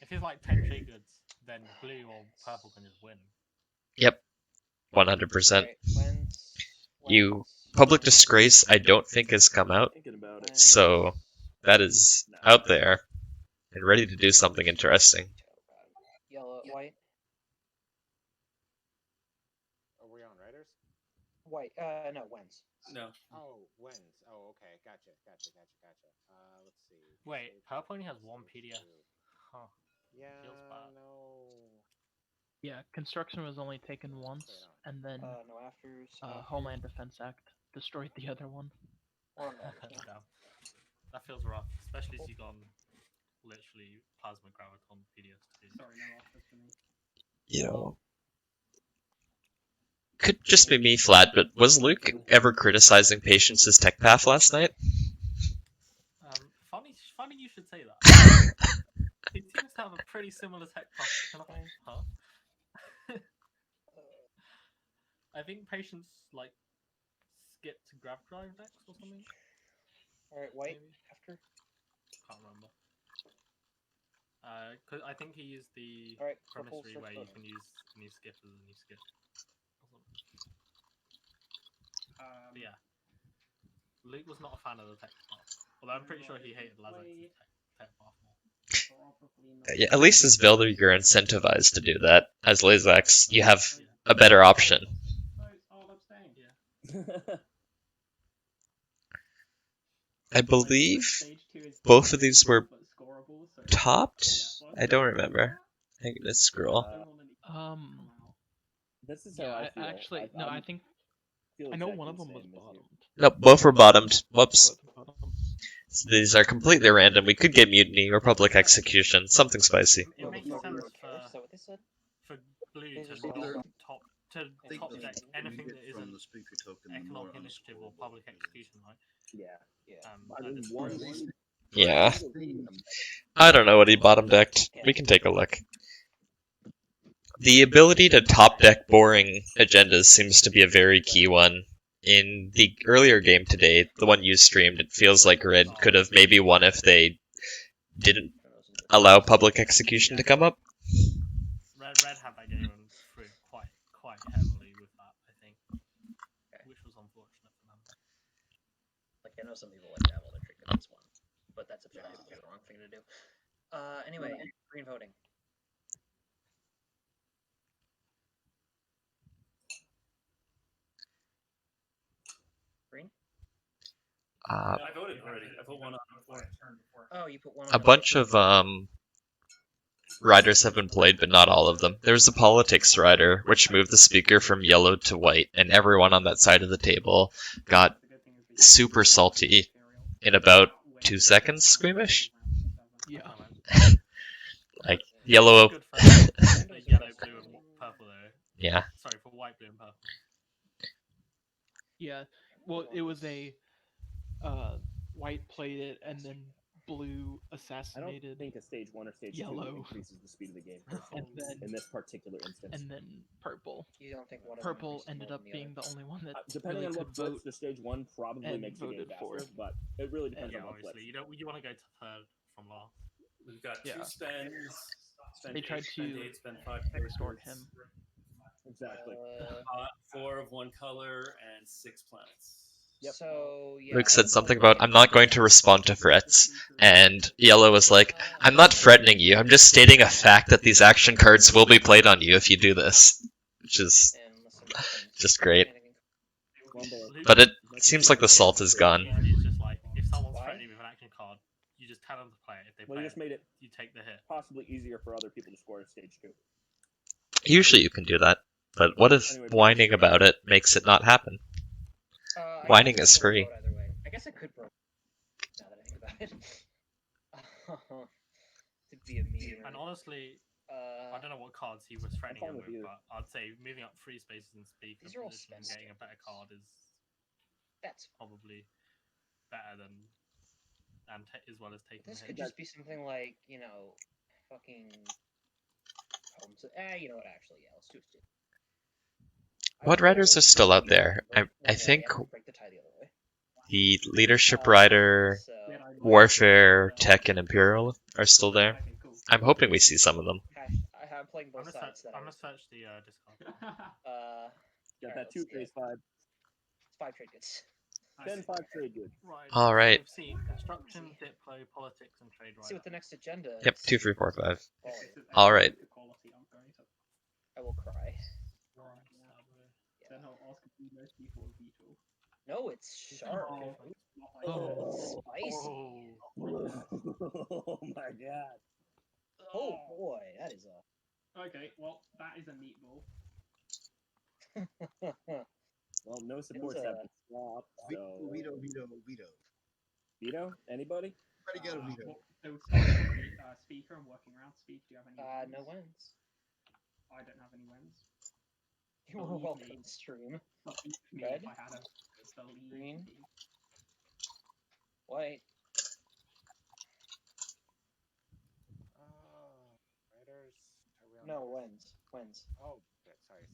If it's like 10 trade goods, then blue or purple can just win. Yep, 100%. Right, You Public Disgrace, I don't think has come out, Thinking about it. so that is out there and ready to do something interesting. Yellow, white, Are we on Raiders? white. No, wins. No. Oh, wins. Oh, okay. Gotcha. Let's see. Wait, purple only has one PDF. Huh. Yeah, Feels bad. no. Yeah, construction was only taken once, and then No afters. Homeland Defense Act destroyed the other one. Damn. That feels rough, especially as you gone literally plasma graviton PDS too. Sorry, no offers for me. You know, could just be me flat, but was Luke ever criticizing Patience's tech path last night? Funny you should say that. He seems to have a pretty similar tech path. Huh? I think Patience like skipped to grab drive next or something. Alright, white Maybe? after. Can't remember. Cause I think he used the Alright, purple promissory search where you button. can use skip as a new skip. But yeah. Luke was not a fan of the tech path. Although I'm pretty sure he hated Lazar's tech path more. Yeah, at least as Veldyr, you're incentivized to do that. As Lazax, you have a better option. I believe both of these were topped? I don't remember. I gotta scroll. This is how Yeah, I feel. actually, no, I think I know one of them was bottomed. No, both were bottomed. Whoops. So these are completely random. We could get Mutiny or Public Execution. Something spicy. It makes sense for blue to not top deck anything that isn't economic initiative or public execution, right? Yeah. I don't know what he bottom decked. We can take a look. The ability to top deck boring agendas seems to be a very key one. In the earlier game today, the one you streamed, it feels like Red could have maybe won if they didn't allow public execution to come up. Red had that game and threw quite heavily with that, I think, which was unfortunate for them. Like I know some people like to have all their trick this one, but that's objectively the wrong thing to do. Anyway, green voting. Green? I voted already. I put one on before. Oh, you put one on. A bunch of riders have been played, but not all of them. There's the politics rider, which moved the speaker from yellow to white, and everyone on that side of the table got super salty in about 2 seconds, Squeamish? Yeah. Like, yellow... Good for yellow, blue, and purple though. Yeah. Sorry, for white, blue, and purple. Yeah. Well, it was a white played it and then blue I don't assassinated think a stage 1 or stage 2 yellow. increases the speed of the game and personally, then in this particular instance. and then purple. You don't think one of them Purple increases ended more up than the being other? the only one that Depending really on could what vote. flips, the stage 1 probably and makes the game voted for faster, it. but it really depends Yeah, on what obviously. flips. You want to go to third from last. We've got two Yeah. spends. Spend They 8, tried spend to 8, spend 5 extort characters. him. Exactly. 4 of one color and 6 planets. Yep. So yeah. Luke said something about, I'm not going to respond to threats, and Yellow was like, I'm not threatening you, I'm just stating a fact that these action cards will be played on you if you do this. Which is just great. But it seems like the salt is gone. It's just like, if someone's threatening with an action card, you just tell them to play it. If they Well, play you just it, made it you take the hit. possibly easier for other people to score at stage 2. Usually you can do that, but what if whining about it makes it not happen? Whining is free. I guess I could vote. Now that I think about it. To be a meme. And honestly, I don't know what cards he was threatening him with, but I'd say moving up 3 spaces in speaker These are all position and getting a better card is That's probably better than as well as taking This the could hit. just be something like, you know, fucking. You know what? Actually, yeah, let's do it. What riders are still out there? I think Break the tie the other way. the Leadership Rider, Warfare, Tech, and Imperial are still there. I'm hoping we see some of them. I'm playing both sides. I'm gonna search the Discord. Got that 2 phase 5. 5 trade goods. 10 5 trade goods. Right. All right. So we've seen construction, diplo, politics, and trade See rider. what the next agenda is. Yep, 2, 3, 4, 5. All right. I will cry. No, it's sharp. Spicy. Oh my god. Oh boy, that is Okay, well, that is a meatball. Well, no supports have been swapped, so... Veto. Veto? Anybody? Everybody got a veto. Well, it was speaker and working around. Speak, do you have any wins? no wins. I don't have any wins. You are welcome, stream. Believe me, Red? if I had a believe Green? team. White. Raiders. Are we on No, this? wins. Oh, shit, sorry.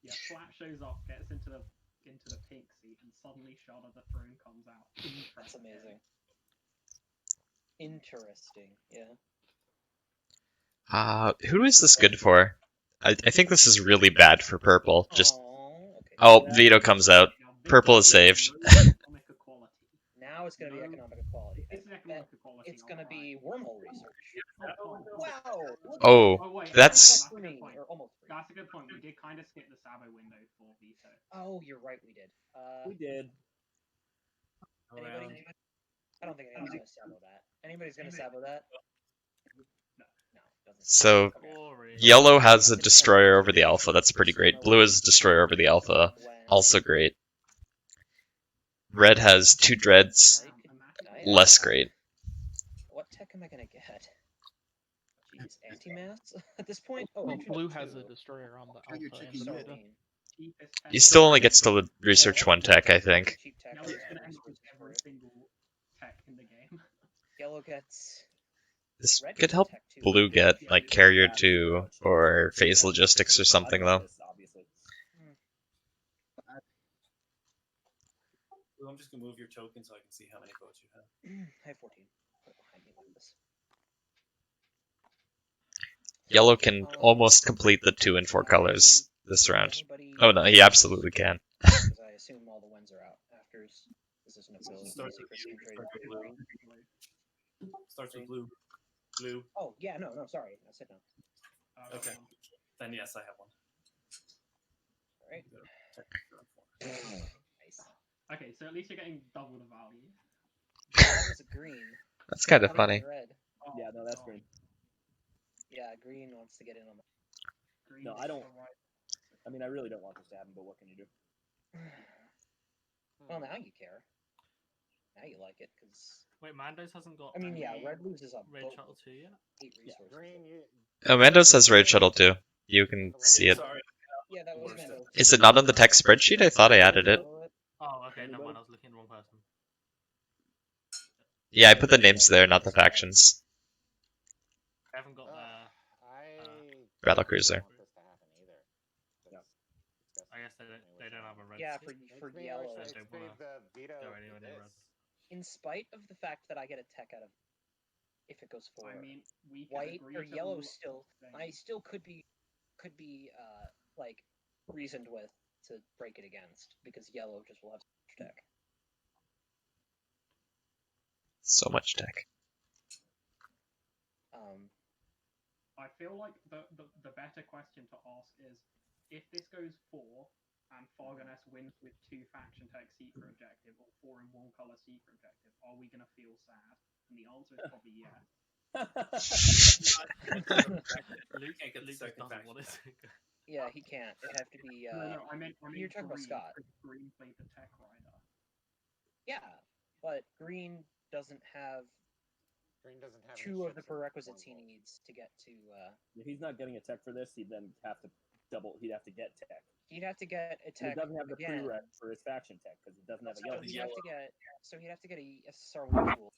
Yeah, Flat shows up, gets into the pink seat, and suddenly Shard of the Throne comes out. That's amazing. Interesting, yeah. Who is this good for? I think this is really bad for purple. Just Okay. oh, veto comes out. Purple is saved. Economic equality. Now it's going to be economic equality. This is economic equality. It's going to be wormhole research. Oh, Wow! look Oh, oh, wait, that's that's a good point. or almost free. That's a good point. We did kind of skip the Sabo window for veto. Oh, you're right, we did. We did. Anybody? I don't think anybody's going to sabo that. Anybody's going to sabo that? No, doesn't. so. Glory. Yellow has a destroyer over the alpha. That's pretty great. Blue has a destroyer over the alpha. Also great. Red has 2 dreads. Less great. What tech am I going to get? Jeez, anti-mass? At this point? Oh, Well, Infinite blue has 2. a destroyer on the You're alpha and checking beta. 17. He still only gets to research 1 tech, I think. Cheap tech. Yellow's going to end up with every single tech in the game. Yellow gets... This Red could gets help tech too. blue get, like, Carrier 2 or Phase Logistics or something, though. Obviously. Well, I'm just gonna move your token so I can see how many votes you have. I have 14. Put it behind me like this. Yellow can almost complete the 2 and 4 colors this round. Anybody- Oh no, he absolutely can. Because I assume all the wins are out. After this is an ability. Starts with secret blue. trade green. Starts with blue. Blue. Oh yeah, no, sorry. I said no. Okay. Then yes, I have one. All right. Nice. Okay, so at least you're getting double the value. That was a green. That's kind of How about funny. Red. Yeah, no, that's green. Yeah, green wants to get in on the. Green No, is I don't. the right- I mean, I really don't want this to happen, but what can you do? Well, now you care. Now you like it because. Wait, Mandos hasn't got. I mean, yeah, any red loses a Raid boat Shuttle with 2 yet. 8 resources. Green, you. Mando says Raid Shuttle too. You can see it. Sorry. Yeah, that was Worse Mando. Is it not on the text spreadsheet? I thought I added it. Oh, okay, never Anybody? mind. I was looking at the wrong person. Yeah, I put the names there, not the factions. I haven't got I Battlecruiser. don't want this to happen either. Yeah. I guess they don't have a red. Yeah, suit. for Makes me yellow. wish Don't I'd wanna save the veto go for anywhere near red. this. In spite of the fact that I get a tech out of if it goes for I mean, we can white agree or to yellow, look still the I same. still could be like reasoned with to break it against because yellow just will have so much tech. So much tech. I feel like the better question to ask is, if this goes 4 and Fargoness wins with 2 faction tech secret objective or 4 in 1 color secret objective, are we gonna feel sad? And the answer is probably yes. Luke Can't get the just second doesn't faction want it. Yeah, he can't. It'd have to be. No, I meant You're talking about green, Scott. because Green played the tech rider. Yeah, but green doesn't have Green doesn't have 2 of the prerequisites he needs to get to. If he's not getting a tech for this, he'd then have to double. He'd have to get tech. He'd have to get a And tech. he doesn't have the again. prereq for his faction tech because it doesn't have a So yellow. he'd have to get. So he'd have to get a SSR1 tool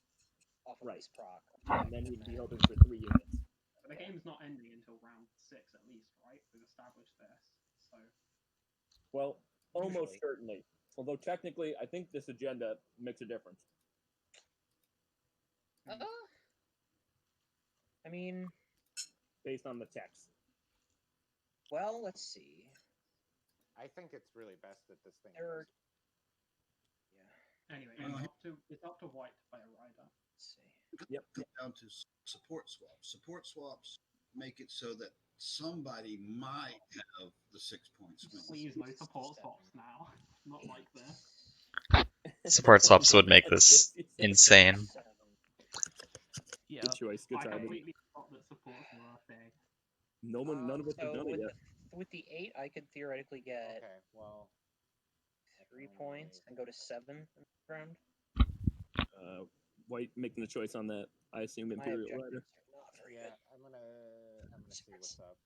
off of Right. this proc. And then he'd be hoping for 3 units. But the game's not ending until round 6 at least, right? We've established this. So Well, almost Usually. certainly. Although technically, I think this agenda makes a difference. I mean, based on the text. well, let's see. I think it's really best that this thing. There are, anyway, it's up to white to play a rider. let's see. Yep. Down to support swaps. Support swaps make it so that somebody might have the 6 points. Please, no support swaps now. Not like this. Support swaps would make this insane. Yeah. Good choice. Good I timing. completely forgot that supports were a thing. None of us have So done it yet. with the 8, I could theoretically get Okay, well. 3 points and go to 7 in the round. White making the choice on that. I assume My Imperial objectives Rider. are not very Yeah, good. I'm gonna see what's up.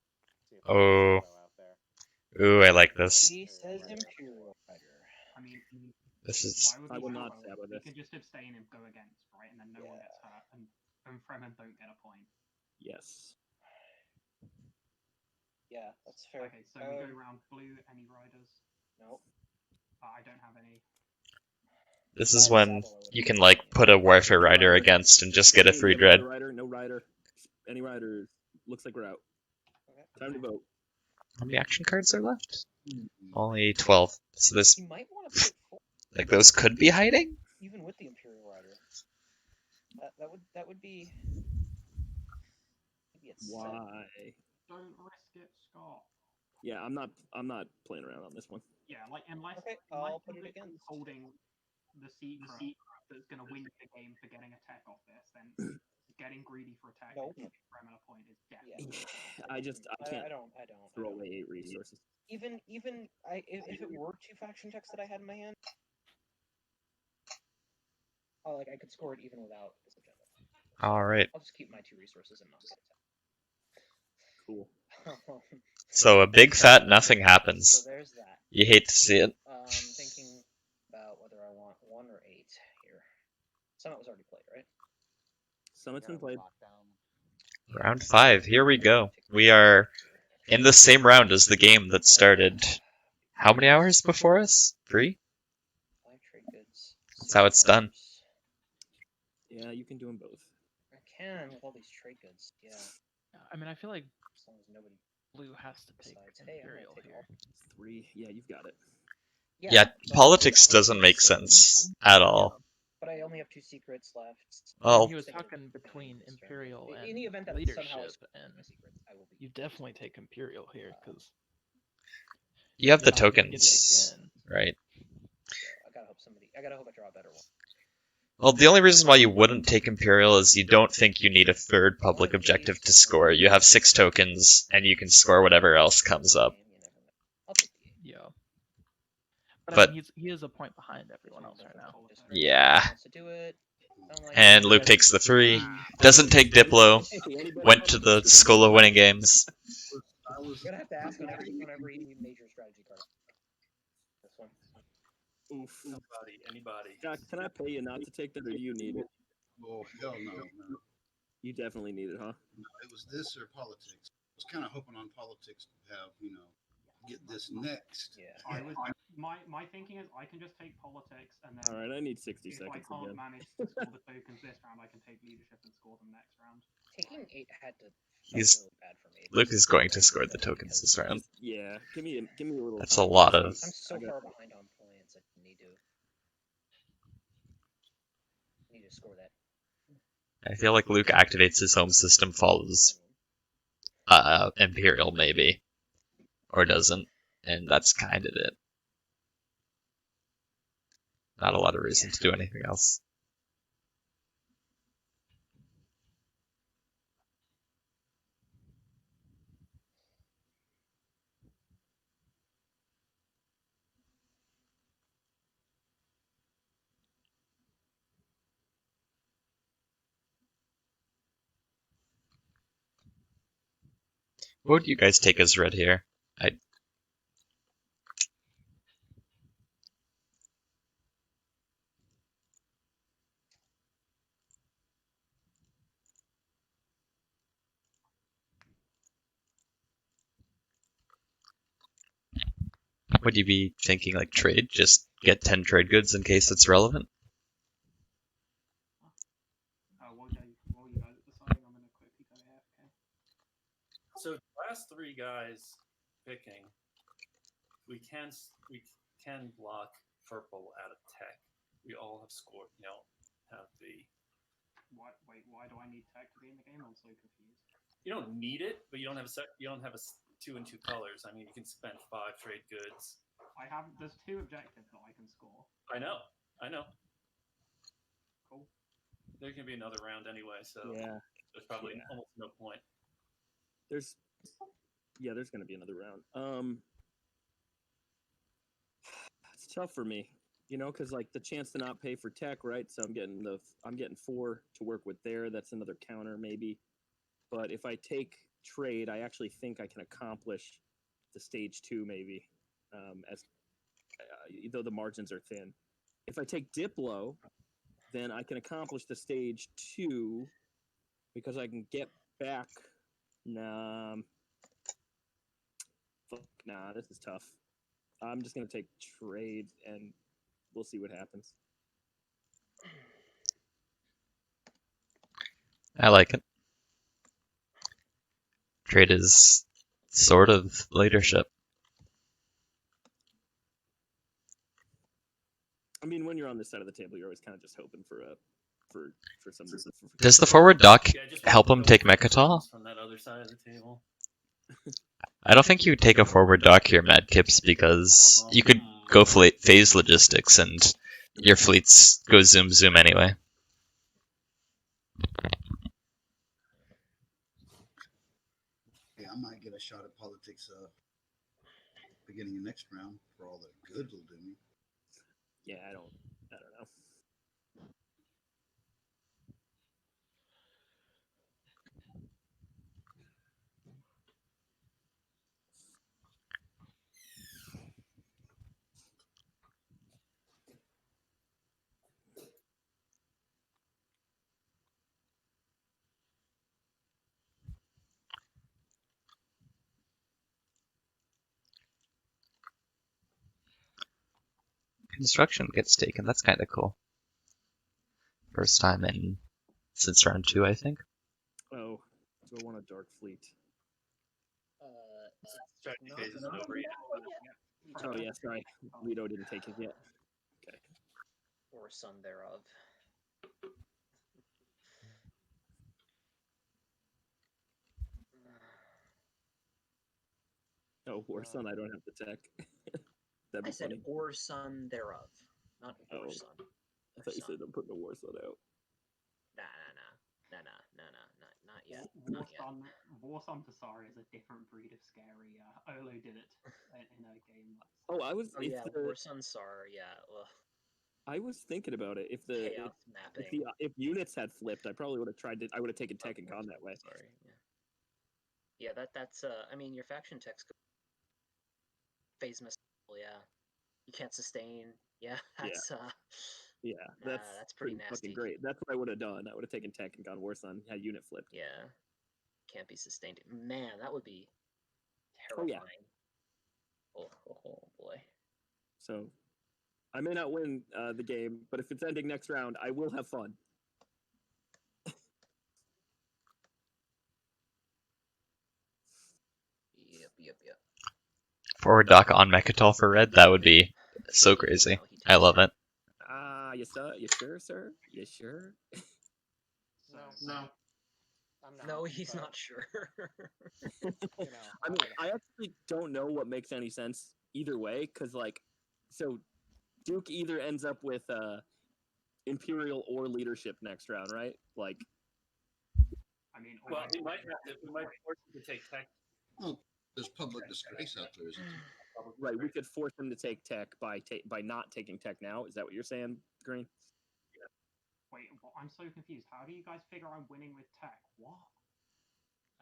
See if Oh. there's a out there. Ooh, I like this. He says Imperial Rider. I mean, This is. why would I we will have not one? stab with We this. can just abstain and go against, right? And then no one gets hurt, and Fremen don't get a point. Yes. Yeah, that's fair. Okay, so we go round blue. Any riders? Nope. I don't have any. This is when you can like put a warfare rider against and just get a 3 dread. Rider, no rider. Any riders. Looks like we're out. Okay. Time to vote. How many action cards are left? Only 12. So this, He might want to put 4, like, those could be hiding. even with the Imperial Rider. That would be. Maybe it's 7. Why? Don't risk it, Scott. Yeah, I'm not playing around on this one. Yeah, like unless Okay, unless I'll put you're it against. holding the secret that's gonna win the game for getting a tech off this, then getting greedy for a tech Nope. to give Fremen a point is Yeah. definitely. I can't I don't throw away 8 resources. Even if it were 2 faction checks that I had in my hand, I could score it even without this agenda. Alright. I'll just keep my 2 resources and not get Cool. attacked. So a big fat nothing happens. So there's that. You hate to see it. Thinking about whether I want 1 or 8 here. Summit was already played, right? Summit's been played. Round 5. Here we go. We are in the same round as the game that started. How many hours before us? 3? 5 trade goods. That's how it's done. Yeah, you can do them both. I can with all these trade goods. Yeah. I mean, I feel like As long as nobody blue has to take decides, hey, I'm gonna Imperial take here. all. 3. Yeah, you've got it. Yeah, but- politics doesn't make sense at all. But I only have 2 secrets left. Well, He was talking between Imperial and In the event that leadership, somehow I and score my secrets, I will be. you definitely take Imperial here because you have the not gonna get it tokens, again. right? I gotta hope I draw a better one. Well, the only reason why you wouldn't take Imperial is you don't think you need a third public objective to score. You have 6 tokens, and you can score whatever else comes up. I'll take the 8. Yeah. But, But- I mean, he is a point behind everyone else right now. Yeah. Wants to do it. Don't like And it. Luke takes the 3. Doesn't take Diplo. Went to the School of Winning Games. I was. You're gonna have to ask on every major strategy card. This one. Oof. Anybody. Jack, can I pay you not to take that, or do you need it? Oh hell no. You definitely need it, huh? No, it was this or politics. I was kind of hoping on politics to have, get this next. Yeah. My thinking is I can just take politics and then All right, I need 60 if I seconds can't again. manage to score the tokens this round, I can take leadership and score them next round. Taking 8 had to. He's- really bad for me. Luke is going to score the tokens this round. Yeah, give me a little. That's a time. lot of- I'm so I got- far behind on points. I need to score that. I feel like Luke activates his home system, follows Imperial maybe, or doesn't, and that's kind of it. Not a lot of reason to do anything else. What would you guys take as red here? Would you be thinking like trade? Just get 10 trade goods in case it's relevant? While you guys are deciding, I'm gonna quickly go AFK. So the last 3 guys picking, we can block purple out of tech. We all have scored, have the. Why do I need tech to be in the game? I'm so confused. You don't need it, but you don't have a 2 and 2 colors. I mean, you can spend 5 trade goods. There's 2 objectives that I can score. I know. Cool. There can be another round anyway, so Yeah, there's probably almost no point. there's gonna be another round. It's tough for me, because like the chance to not pay for tech, right? So I'm getting 4 to work with there. That's another counter maybe. But if I take trade, I actually think I can accomplish the stage 2 maybe, though the margins are thin. If I take Diplo, then I can accomplish the stage 2 because I can get back. Nah, this is tough. I'm just gonna take trade, and we'll see what happens. I like it. Trade is sort of leadership. I mean, when you're on this side of the table, you're always kind of just hoping for some. Does the forward dock Yeah, just help him take Mechatol? From that other side of the table. I don't think you would take a forward dock here, Mad Kips, because you could go phase logistics and your fleets go zoom zoom anyway. Yeah, I might get a shot at politics beginning of next round for all the good it'll do me. Yeah, I don't know. Construction gets taken. That's kind of cool. First time since round 2, I think. Oh, do I want a dark fleet? Strategy phase isn't over yet. Oh yeah, sorry, Leto didn't take it yet. Okay. Or son thereof. Oh, or son, I don't have the tech. That'd be I said funny. or son thereof, not or Oh. son. I thought you said I'm putting the Warsaw out. Not yet. Not yet. Warson Vasari is a different breed of scary. Olo did it in a game. Oh, I was. Oh yeah, Warson Sar. Yeah. Ugh. I was thinking about it. Chaos mapping. If units had flipped, I probably would have tried to. I would have taken tech and gone that way. Sorry. Yeah. That's. I mean, your faction tech's good. Phase missile. Yeah. You can't sustain. Yeah. That's. Yeah, that's pretty nasty. Fucking great. That's what I would have done. I would have taken tech and gone Warson. Had unit flipped. Yeah. Can't be sustained. Man, that would be terrifying. Oh boy. So, I may not win the game, but if it's ending next round, I will have fun. Yep. Forward dock on Mechatol for red. That would be so crazy. I love it. You sure, sir? You sure? No. No, he's not sure. I mean, I actually don't know what makes any sense either way, because, like, so Duke either ends up with Imperial or leadership next round, right? Like, I mean, well, we might force him to take tech. Oh, there's public disgrace out there, isn't there? Right, we could force him to take tech by not taking tech now. Is that what you're saying, Green? Wait, I'm so confused. How do you guys figure I'm winning with tech? What?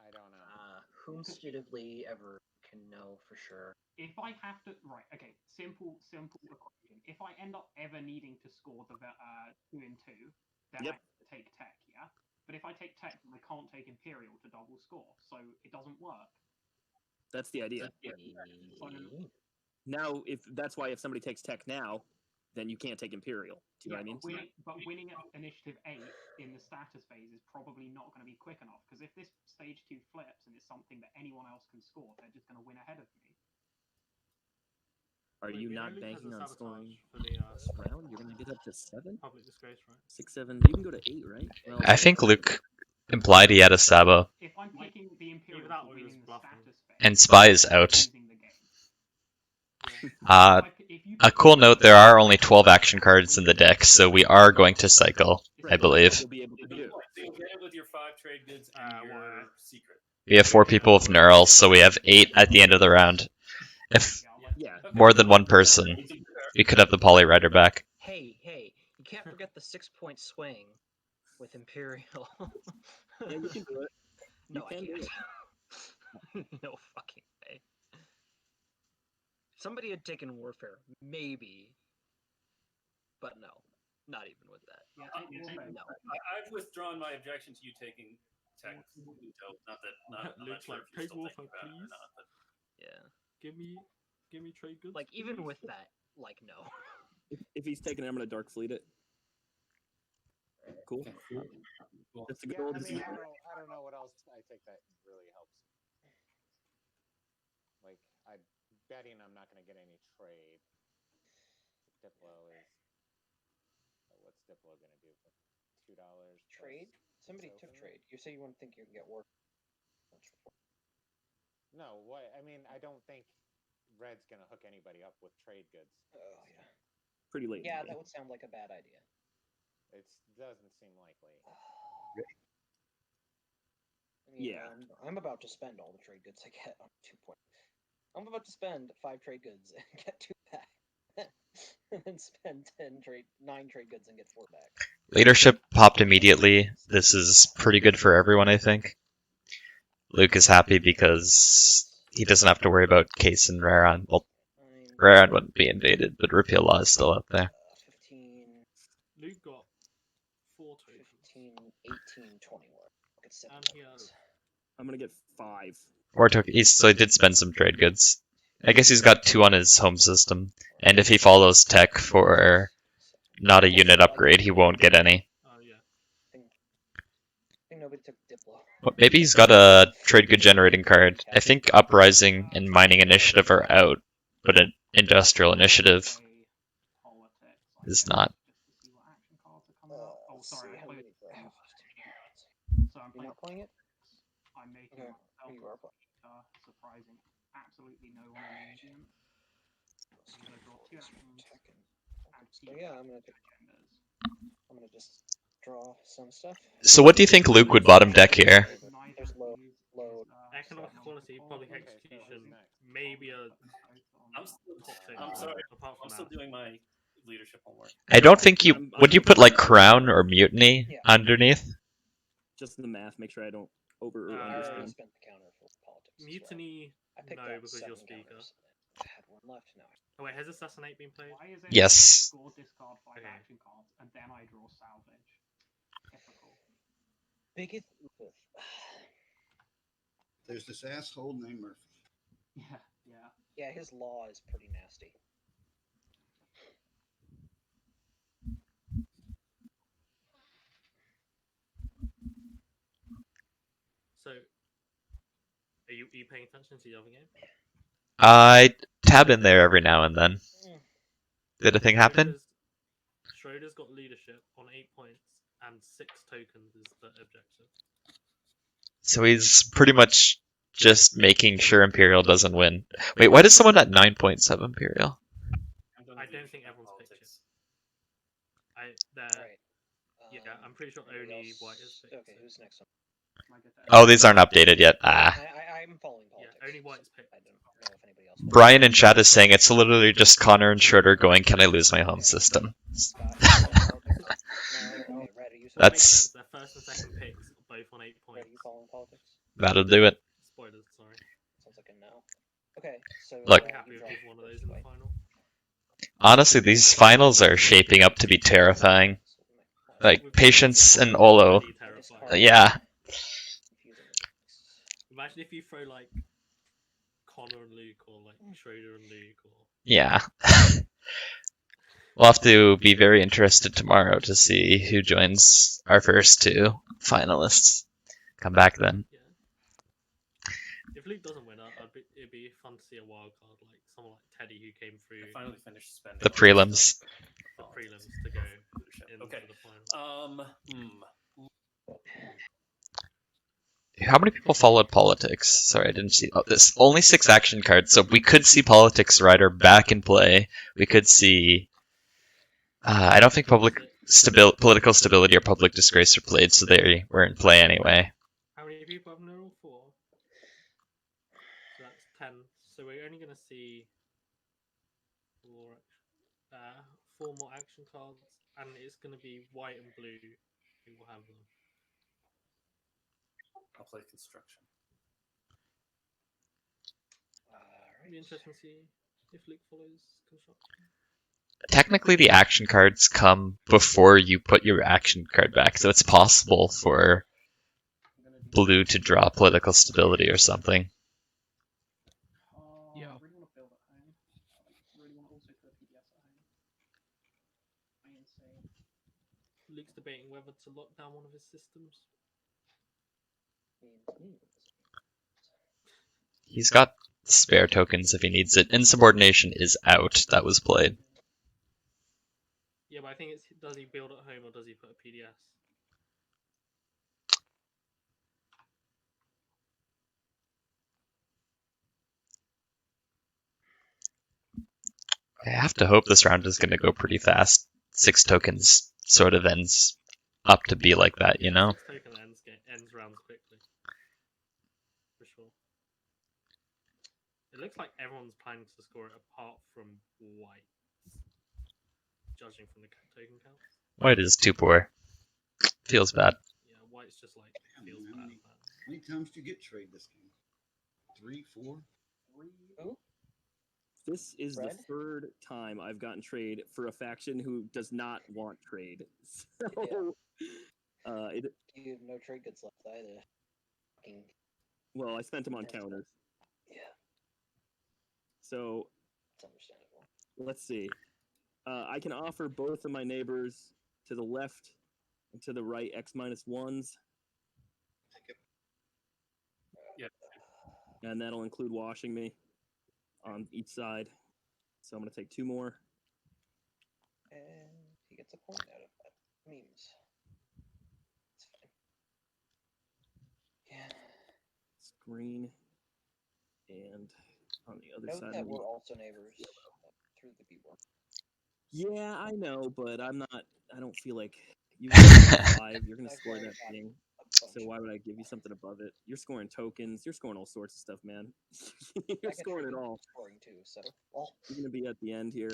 I don't know. Who intuitively ever can know for sure? If I have to, right? Okay, simple equation. If I end up ever needing to score the 2 and 2, then I have to take tech, yeah. But if I take tech, then I can't take Imperial to double score, so it doesn't work. That's the idea. So, now, that's why if somebody takes tech now, then you can't take Imperial. Do you know what I mean? But winning at initiative 8 in the status phase is probably not going to be quick enough, because if this stage 2 flips and it's something that anyone else can score, they're just going to win ahead of me. Are you not banking on scoring for the round? You're going to get up to 7? public disgrace, right? 6, 7. You can go to 8, right? Well, I think Luke implied he had a Sabo. If I'm picking the Imperial that for was winning the bluffing. status phase, And Spy is out. losing the game. A cool note, there are only 12 action cards in the deck, so we are going to cycle, I believe. you'll be able to do. So you'll get it with your 5 trade goods and your secret. We have 4 people with Knurl, so we have 8 at the end of the round. If Yeah. more than one person, we could have the Poly Rider back. Hey, you can't forget the 6-point swing with Imperial. Yeah, you can do it. No, You can do I can't. No fucking way. If somebody had taken Warfare, maybe. But no, not even with that. No. I've withdrawn my objection to you taking tech. Not that. I'm not Luke's sure like, if you're take still Warfare, thinking about it or please. not, but Yeah. Give me trade goods. Like, even please. with that, like, no. If he's taking it, I'm going to Dark Fleet it. Cool. That's a good old I decision. don't know what else I think that really helps. Like, I'm betting I'm not going to get any trade. Diplo is. What's Diplo going to do for $2? Trade? Somebody took trade. You say you wouldn't think you can get work. No, what? I mean, I don't think Red's going to hook anybody up with trade goods. Oh, yeah. Pretty late. Yeah, that would sound like a bad idea. It doesn't seem likely. I mean, Yeah. I'm about to spend all the trade goods I get on 2 point. I'm about to spend 5 trade goods and get 2 back. And then spend 9 trade goods and get 4 back. Leadership popped immediately. This is pretty good for everyone, I think. Luke is happy because he doesn't have to worry about Case and Raron. Well, Raron wouldn't be invaded, but Repeal Law is still up there. 15, Luke got 4 trade. 15, 18, 21. Look at 7 And he has I'm going to get 5. So he did spend some trade goods. I guess he's got 2 on his home system. And if he follows tech for not a unit upgrade, he won't get any. oh yeah. I think nobody took Diplo. Well, maybe he's got a trade good generating card. I think Uprising and Mining Initiative are out, but an Industrial Initiative is not. Sorry, You're not playing it? I'm making Okay. myself You are playing. surprising absolutely no one in Museum. I'm going to draw 2 actions and So yeah, I'm gonna take. agendas. I'm gonna just draw some stuff. So what do you think Luke would bottom deck here? There's low. Economic quality, public execution, maybe a I'm still, top thing. I'm sorry. Apart from I'm still that. doing my leadership homework. I don't think you would you put like crown or mutiny Yeah. underneath. Just the math, make sure I don't over Uh, I already understand. spent the counter for politics. as well. Mutiny, I picked no, out because 7 you're speaker. counters. I had one left now. Oh wait, has Assassinate been played? Why is it Yes. score discard 5 Okay. action cards and then I draw salvage? Typical. Biggest. There's this asshole named Murphy. Yeah, yeah. Yeah, his law is pretty nasty. So, are you paying attention to the other game? I tab in there every now and then. Did a thing happen? Schroeder's got leadership on 8 points and 6 tokens is the objective. So he's pretty much just making sure Imperial doesn't win. Wait, why does someone at 9 points have Imperial? I don't think everyone's picked it. Right. Yeah, I'm pretty sure anybody only else? White is picked. Okay, so- who's next? Oh, these aren't updated yet. Ah. I'm following politics. Yeah, only White's picked. I don't know if anybody else. Brian in chat is saying it's literally just Connor and Schroeder going, "Can I lose my home system?" Scott, you following politics? No. Okay, Red, are you? That makes That's- sense. Their first and second picks are both on 8 Red, points. are you following politics? That'll do it. Spoilers, sorry. Sounds like a no. Okay, so Look. I'm happy you with draw either one of first, those in the White. final. Honestly, these finals are shaping up to be terrifying. Like With Patience White's and already Olo. terrifying. Yeah. Imagine if you throw like Connor and Luke or like Schroeder and Luke or Yeah. We'll have to be very interested tomorrow to see who joins our first 2 finalists. Come back then. yeah. If Luke doesn't win, it'd be fun to see a wild card like someone like Teddy who came through I finally finished spending The all my prelims. stuff. the Oh, prelims to go leadership. into Okay. the final. How many people followed politics? Sorry, I didn't see. Oh, this only 6 action cards, so we could see Politics Rider back in play. We could see. I don't think political stability or public disgrace are played, so they were in play anyway. How many people have neural 4? So that's 10. So we're only gonna see 4 more action cards, and it's gonna be White and Blue who will have them. I'll play construction. It'll be interesting to see if Luke follows construction. Technically, the action cards come before you put your action card back, so it's possible for Blue to draw political stability or something. Yeah. I really want to build at home. I really want to also put a PDS at home. I insane. Luke's debating whether to lock down one of his systems. He's got spare tokens if he needs it. Insubordination is out. That was played. Yeah, but I think it's does he build at home or does he put a PDS? I have to hope this round is going to go pretty fast. 6 tokens sort of ends up to be like that, you know? 6 token ends rounds quickly. For sure. It looks like everyone's planning to score it apart from White. Judging from the token count. White is too poor. Feels bad. Yeah, White's just like feels How bad. many times do you get trade this game? 3, 4? Who? This is Red? the 3rd time I've gotten trade for a faction who does not want trade. So, You have no trade goods left either. Fucking- well, I spent them on counters. Yeah, So it's understandable. let's see. I can offer both of my neighbors to the left and to the right X-1s. Yep. And that'll include washing me on each side. So I'm going to take 2 more. And he gets a point out of that. Memes. It's fine. Yeah. It's green. And on the other Note side that of we're the also neighbors through the keyboard. Yeah, I know, but I'm not. I don't feel like you got 5. You're gonna score that thing. So why would I give you something above it? You're scoring tokens. You're scoring all sorts of stuff, man. You're scoring it all. Scoring too, so You're gonna be at the end here.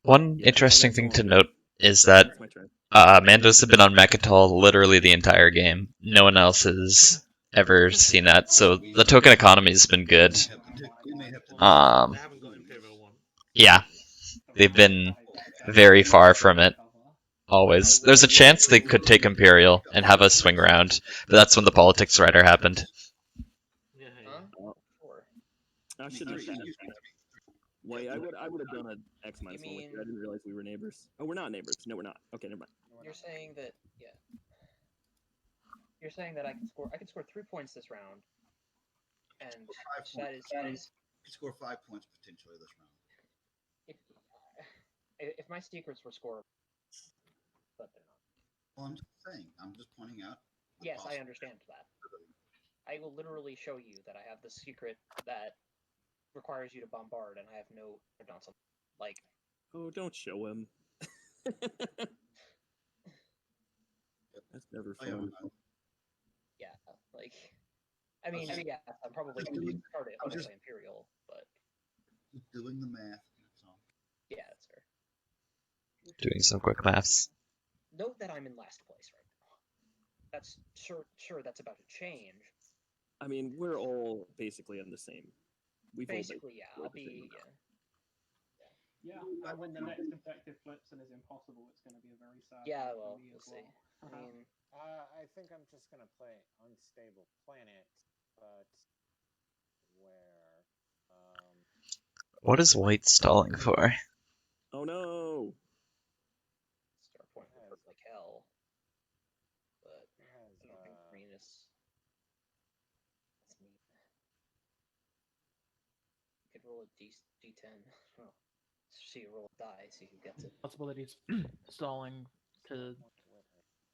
One Yeah, interesting that's thing all to I'm note is that That's my turn. Mandos have been on Mechatol literally the entire game. No one else has ever seen that, so the token economy has been good. They haven't got Imperial 1. Yeah, they've been very far from it. Always. There's a chance they could take Imperial and have us swing around, but that's when the politics writer happened. Yeah, I should have. Wait, I would have done an X minus one with you. I didn't realize we were neighbors. Oh, we're not neighbors. No, we're not. Okay, never mind. you're saying that you're saying that I could score 3 points this round, and that is You could score 5 points potentially this round. if my secrets were scoreable, but they're not. Well, I'm just saying. I'm just pointing out. Yes, I understand that. I will literally show you that I have the secret that requires you to bombard, and I have no on something like. Oh, don't show him. That's never fun. Yeah, like. I mean, yeah, I'm probably going to start it when I play Imperial, but. Just doing the math. That's all. Yeah, that's fair. Doing some quick maths. Note that I'm in last place right now. That's sure that's about to change. I mean, we're all basically on the same. We've Basically, yeah. I'll be. Yeah, and when the next objective flips and is impossible, it's going to be a very sad. Yeah, day for well, me we'll as see. well. I mean, I think I'm just gonna play Unstable Planet, but where What is white stalling for? Oh no! Start point would hurt like hell. But I don't think green is. That's neat. You could roll a D10. Oh. So you roll a die, so you get it. Possibilities stalling to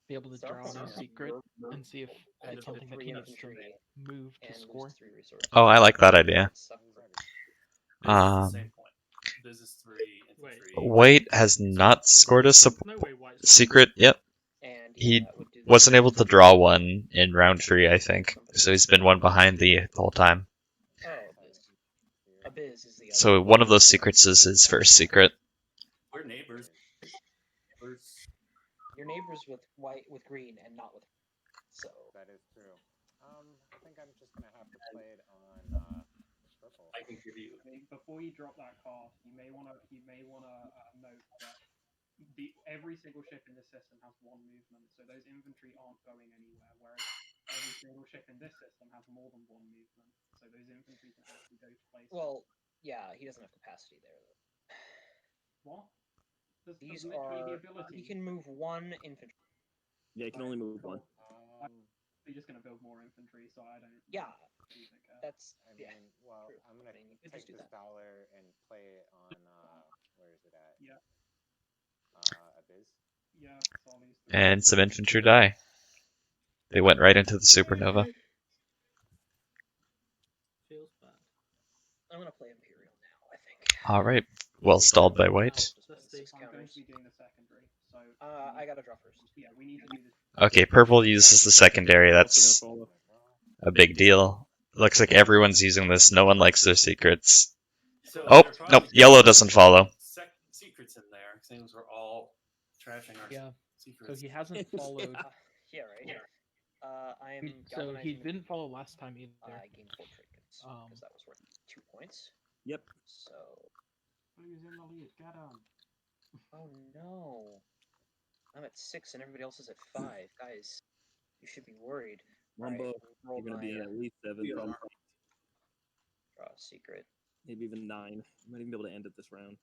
be able to draw a new secret and see if it's something that he needs to move to score. Oh, I like that idea. This is 3 infantry. White has not scored a secret yet. He wasn't able to draw one in round 3, I think. So he's been one behind the whole time. So one of those secrets is his first secret. We're neighbors. Your neighbors with green and not with. So that is true. I think I'm just gonna have to play it on purple. I can give you. Before you drop that card, you may wanna note that every single ship in this system has 1 movement, so those infantry aren't going anywhere. Whereas every single ship in this system has more than 1 movement, so those infantry can actually go to places. Well, yeah, he doesn't have capacity there though. What? These are. He can move 1 infantry. Yeah, you can only move 1. You're just gonna build more infantry, so I don't. Yeah, that's. I mean, well, true. I'm gonna take this dollar and play it on. Where is it at? Yeah. Abyss. Yeah. And some infantry die. They went right into the supernova. Feels bad. I'm gonna play Imperial now, I think. Alright. Well stalled by white. I'm going to be doing the secondary, so. I gotta draw first. Yeah, we need to do this. Okay, purple uses the secondary. That's a big deal. Looks like everyone's using this. No one likes their secrets. So Oh, nope. Yellow doesn't follow. Secrets in there. Seems we're all trashing our secrets. So he hasn't followed. Yeah, right. I am. So he didn't follow last time either. I gained 4 trade goods because that was worth 2 points. Yep. So. Who's in the lead? Get him. Oh no. I'm at 6 and everybody else is at 5. Guys, you should be worried. Wumbo, you're going to be at least 7. Draw a secret. Maybe even 9. You might even be able to end it this round.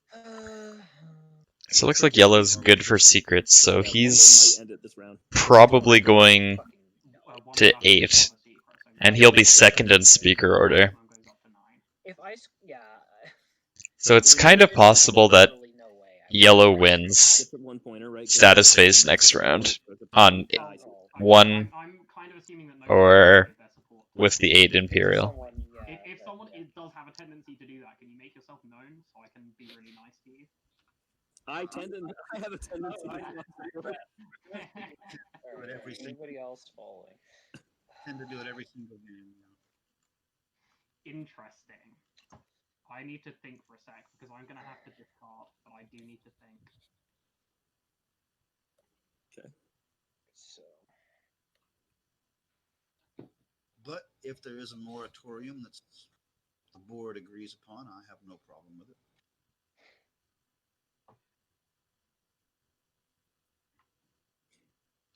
So it looks like yellow's good for secrets, so he's probably going to 8. And he'll be second in speaker order. So it's kind of possible that yellow wins status phase next round on 1 or with the 8 Imperial. If someone does have a tendency to do that, can you make yourself known so I can be really nice to you? I have a tendency. I- to Do it every single, Everybody else following. tend to do it every single game. Interesting. I need to think for a sec because I'm gonna have to discard, but I do need to think. So But if there is a moratorium that's the board agrees upon, I have no problem with it.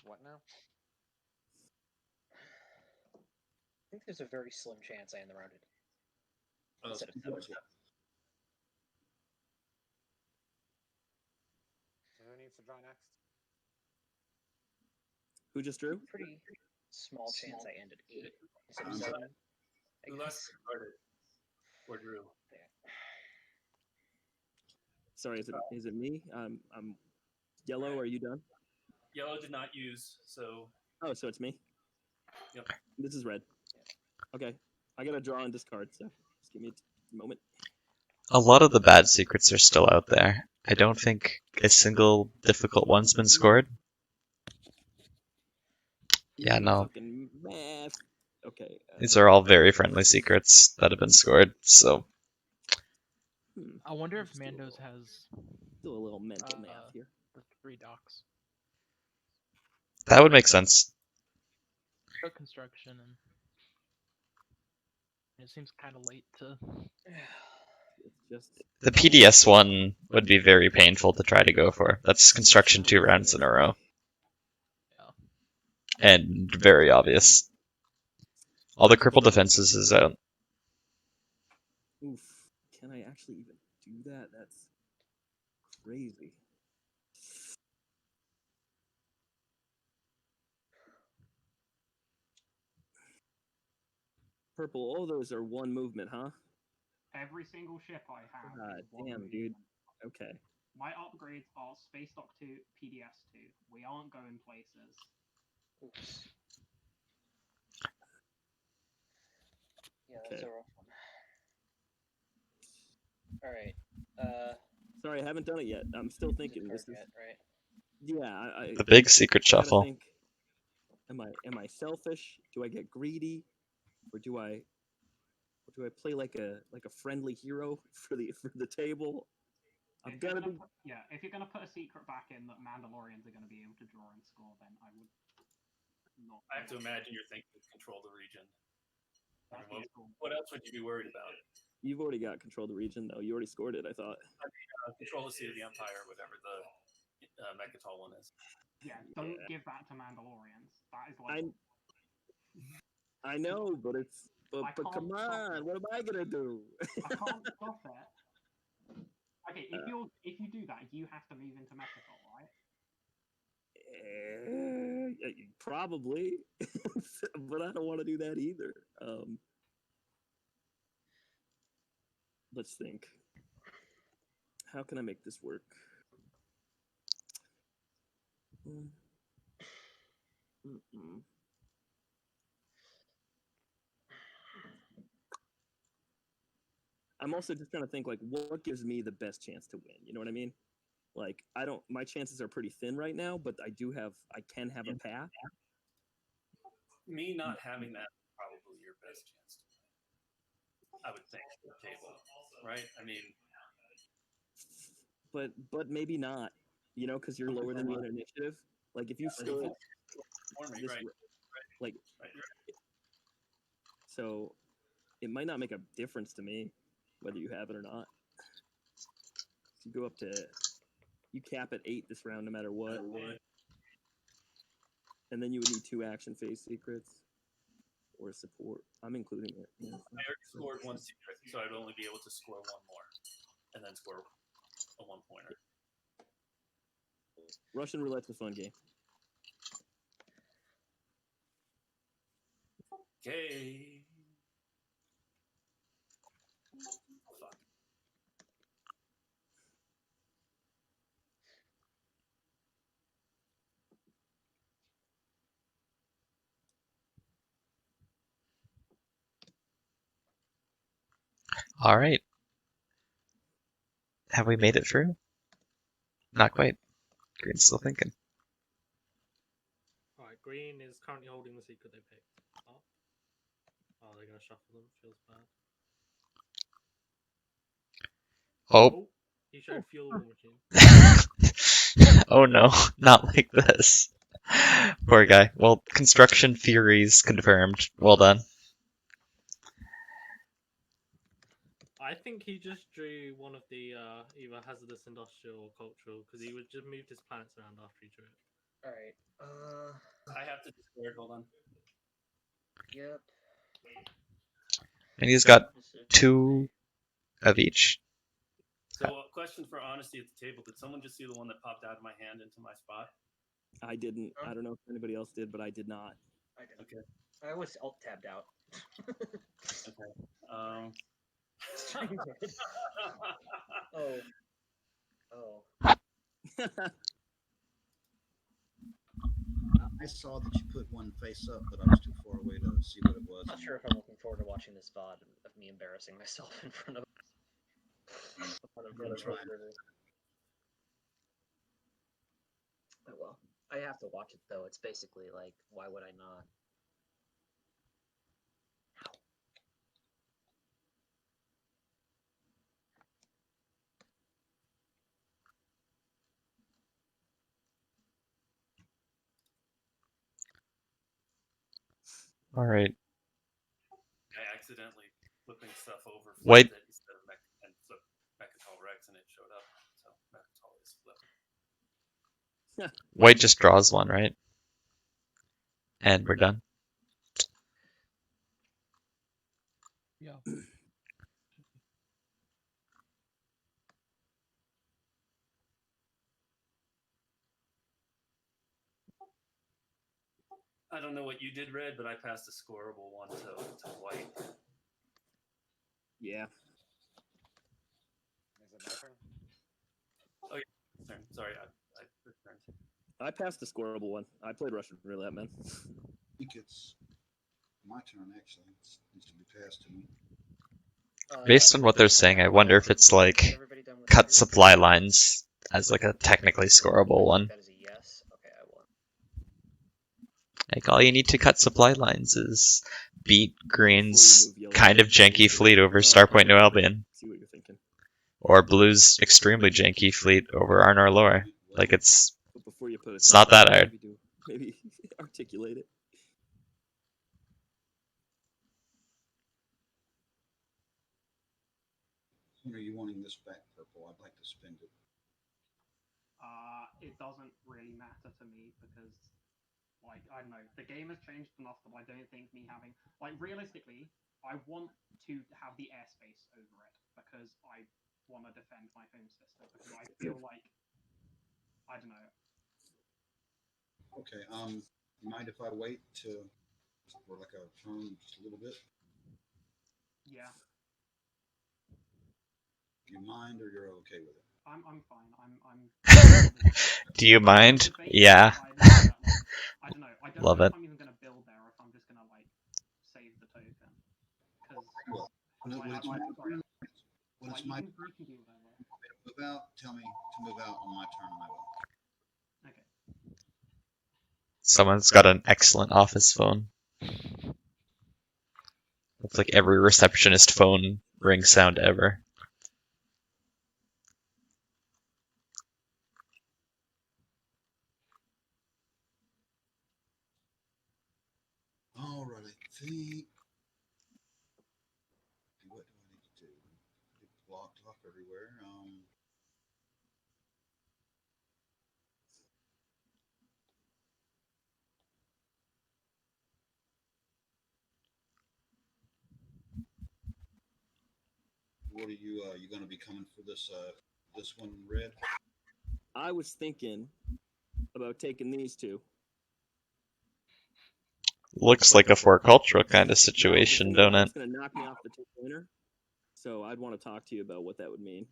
What now? I think there's a very slim chance I end the round Oh, instead of so- seven. So who needs to draw next? Who just drew? Pretty small chance I ended 8 instead of I'm 7. Who last started? Or Drew? Sorry, is it me? I'm yellow. Are you done? Yellow did not use, so Oh, so it's me. Yep. This is red. Okay, I gotta draw and discard. So just give me a moment. A lot of the bad secrets are still out there. I don't think a single difficult one's been scored. Yeah, no. Fucking math. Okay. These are all very friendly secrets that have been scored, so I wonder if Mando's has do a little mental math here. the 3 docks. that would make sense. But construction and it seems kind of late to. It's just The PDS one would be very painful to try to go for. That's construction 2 rounds in a row. And very obvious. All the crippled defenses is out. oof. Can I actually even do that? That's crazy. Purple. All those are one movement, huh? Every single ship I have. God is one damn, movement. dude. Okay. My upgrades are Space Dock 2, PDS 2. We aren't going places. Oops. Yeah, that's Okay. a rough one. Alright. Sorry, I haven't done it yet. I'm still thinking. This is Yet, right? yeah. The big secret I gotta shuffle. think, am I selfish? Do I get greedy, or do I play like a friendly hero for the table? I'm If you're gonna gonna be. put, yeah, if you're gonna put a secret back in that Mandalorians are gonna be able to draw and score, then I would not. I have to imagine you're thinking control the region. I That's mean, cool. what else would you be worried about? You've already got control of the region, though. You already scored it, I thought. Control the seat of the Empire, whatever the Mechatol one is. Yeah, don't give that to Mandalorians. That is I like I know, but it's I but can't come stop on, it. what am I gonna do? I can't stop it. Okay, if you do that, you have to move into Mechatol, right? Probably, but I don't want to do that either. Let's think. How can I make this work? I'm also just trying to think like what gives me the best chance to win. You know what I mean? Like my chances are pretty thin right now, but I can have a path. Me not having that is probably your best chance to win. I would think for the table, right? I mean, but maybe not. You know, because you're lower than me in initiative. Like if you stood this, right. like, so it might not make a difference to me whether you have it or not. So you go up to, you cap at 8 this round no matter what. And then you would need 2 action phase secrets or support. I'm including it. Yeah. I already scored 1 secret, so I'd only be able to score 1 more, and then score a 1-pointer. Russian roulette's a fun game. Okay. Fuck. All right. Have we made it through? Not quite. Green's still thinking. Alright, green is currently holding the secret they picked up. Oh, they're gonna shuffle them. Feels bad. Oh. He showed fuel war machine. Oh no, not like this. Poor guy. Well, construction theories confirmed. Well done. I think he just drew one of the either hazardous industrial or cultural because he would just move his planets around after he drew it. Alright. I have to Discord. Hold on. Yep. And he's got 2 of each. So, a question for honesty at the table: did someone just see the one that popped out of my hand into my spot? I didn't. I don't know if anybody else did, but I did not. I did. Okay. I was alt tabbed out. Okay. Oh. Oh. I saw that you put one face up, but I was too far away to see what it was. I'm not sure if I'm looking forward to watching this VOD of me embarrassing myself in front of. Oh well, I have to watch it though. It's basically like, why would I not? All right. I accidentally flipping stuff over. White. It instead of and flipped Mechatol Rex, and it showed up. So Mechatol is flipped. White just draws one, right? And we're done. Yeah. I don't know what you did, Red, but I passed a scoreable one to White. Yeah. Is it my turn? Oh, yeah. Sorry, I returned. I passed the scoreable one. I played Russian roulette, man. I think it's my turn, actually. It needs to be passed to me. Based on what they're saying, I wonder if it's like cut supply lines as like a technically scoreable one. That is a yes. Okay, I won. Like all you need to cut supply lines is beat Green's kind of janky fleet over Starpoint New Albion. See what you're thinking. Or Blue's extremely janky fleet over Arnor Lore. Like it's But before you put it, it's not that hard. Maybe articulate it. When are you wanting this back, Purple? I'd like to spend it. It doesn't really matter to me because, like, I don't know, the game has changed enough that I don't think me having, like, realistically, I want to have the airspace over it because I want to defend my home system because I feel like, I don't know. Okay. Mind if I wait for like a turn, just a little bit? Yeah. Do you mind, or you're okay with it? I'm fine. I'm Do you mind? Yeah. I don't know. I don't Love know it. if I'm even gonna build there or if I'm just gonna like save the token. Because Well, when it's my you can do whatever. move out, tell me to move out on my turn, and I will. Okay. Someone's got an excellent office phone. It's like every receptionist phone ring sound ever. All right, I think. What do I need to do? Get blocked off everywhere. What are you going to be coming for this one, Red? I was thinking about taking these two. Looks like a for cultural kind of situation, don't it? It's going to knock me off the two-pointer. So I'd want to talk to you about what that would mean.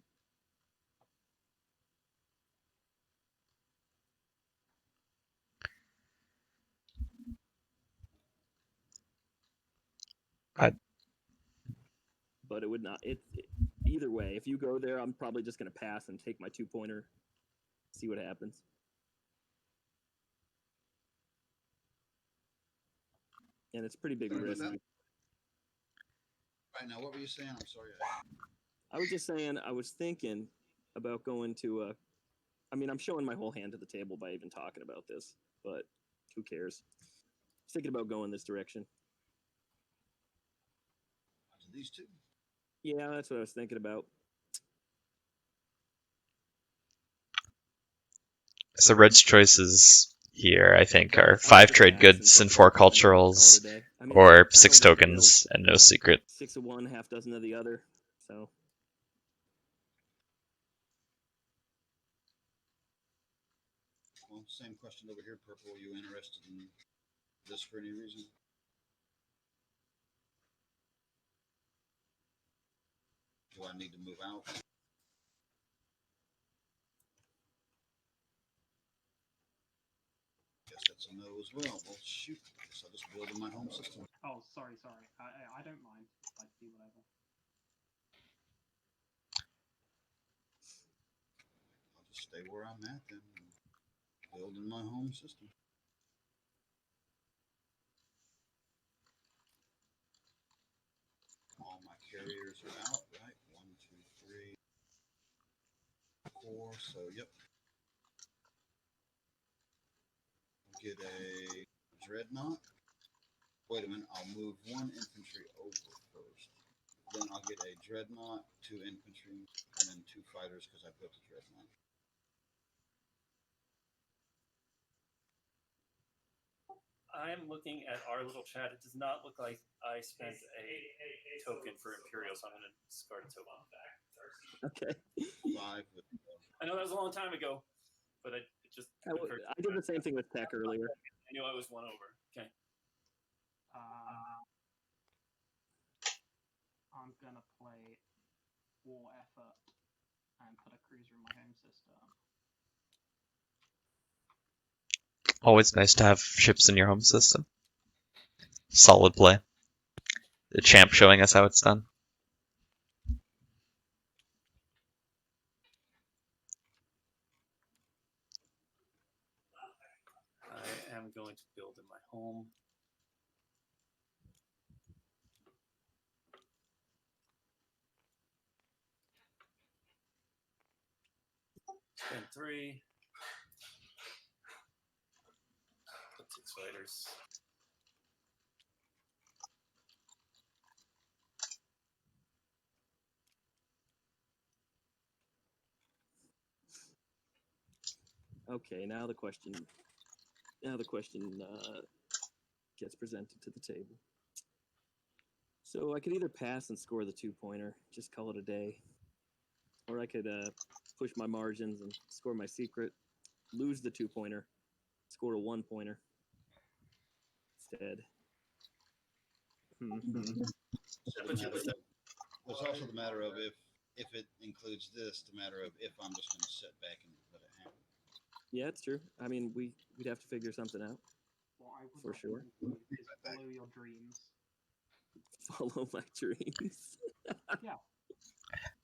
But it would not. Either way. If you go there, I'm probably just going to pass and take my two-pointer. see what happens. And it's pretty big Sorry about risk. that. Right now, what were you saying? I'm sorry. I was just saying, I was thinking about going to I mean, I'm showing my whole hand to the table by even talking about this, but who cares? I was thinking about going this direction. These two. Yeah, that's what I was thinking about. So Red's choices here, I think, are 5 trade goods and 4 culturals, or 6 tokens and no secret. 6 of one, half dozen of the other. So Well, same question over here, Purple. Are you interested in this for any reason? Do I need to move out? Guess that's a no as well. Well, shoot. Guess I'll just build in my home system. Oh, sorry. I don't mind. I do whatever. I'll just stay where I'm at then and build in my home system. All my carriers are out, right? 1, 2, 3, 4. So, yep. I'll get a dreadnought. Wait a minute. I'll move 1 infantry over first. Then I'll get a dreadnought, 2 infantry, and then 2 fighters because I built a dreadnought. I'm looking at our little chat. It does not look like I spent a token for Imperial, so I'm going to discard a token back. okay. 5 with I know that was a long time ago, but it just I did the same thing with tech earlier. I knew I was one over. Okay. I'm gonna play War Effort and put a cruiser in my home system. Always nice to have ships in your home system. Solid play. The champ showing us how it's done. I am going to build in my home. Spend 3. Put 6 fighters. Okay, now the question gets presented to the table. So I could either pass and score the 2-pointer, just call it a day, or I could push my margins and score my secret, lose the 2-pointer, score a 1-pointer instead. It's also the matter of if it includes this, the matter of if I'm just going to sit back and let it happen. Yeah, it's true. I mean, we'd have to figure something out. What I would For sure. recommend is follow your dreams. Follow my dreams. Yeah.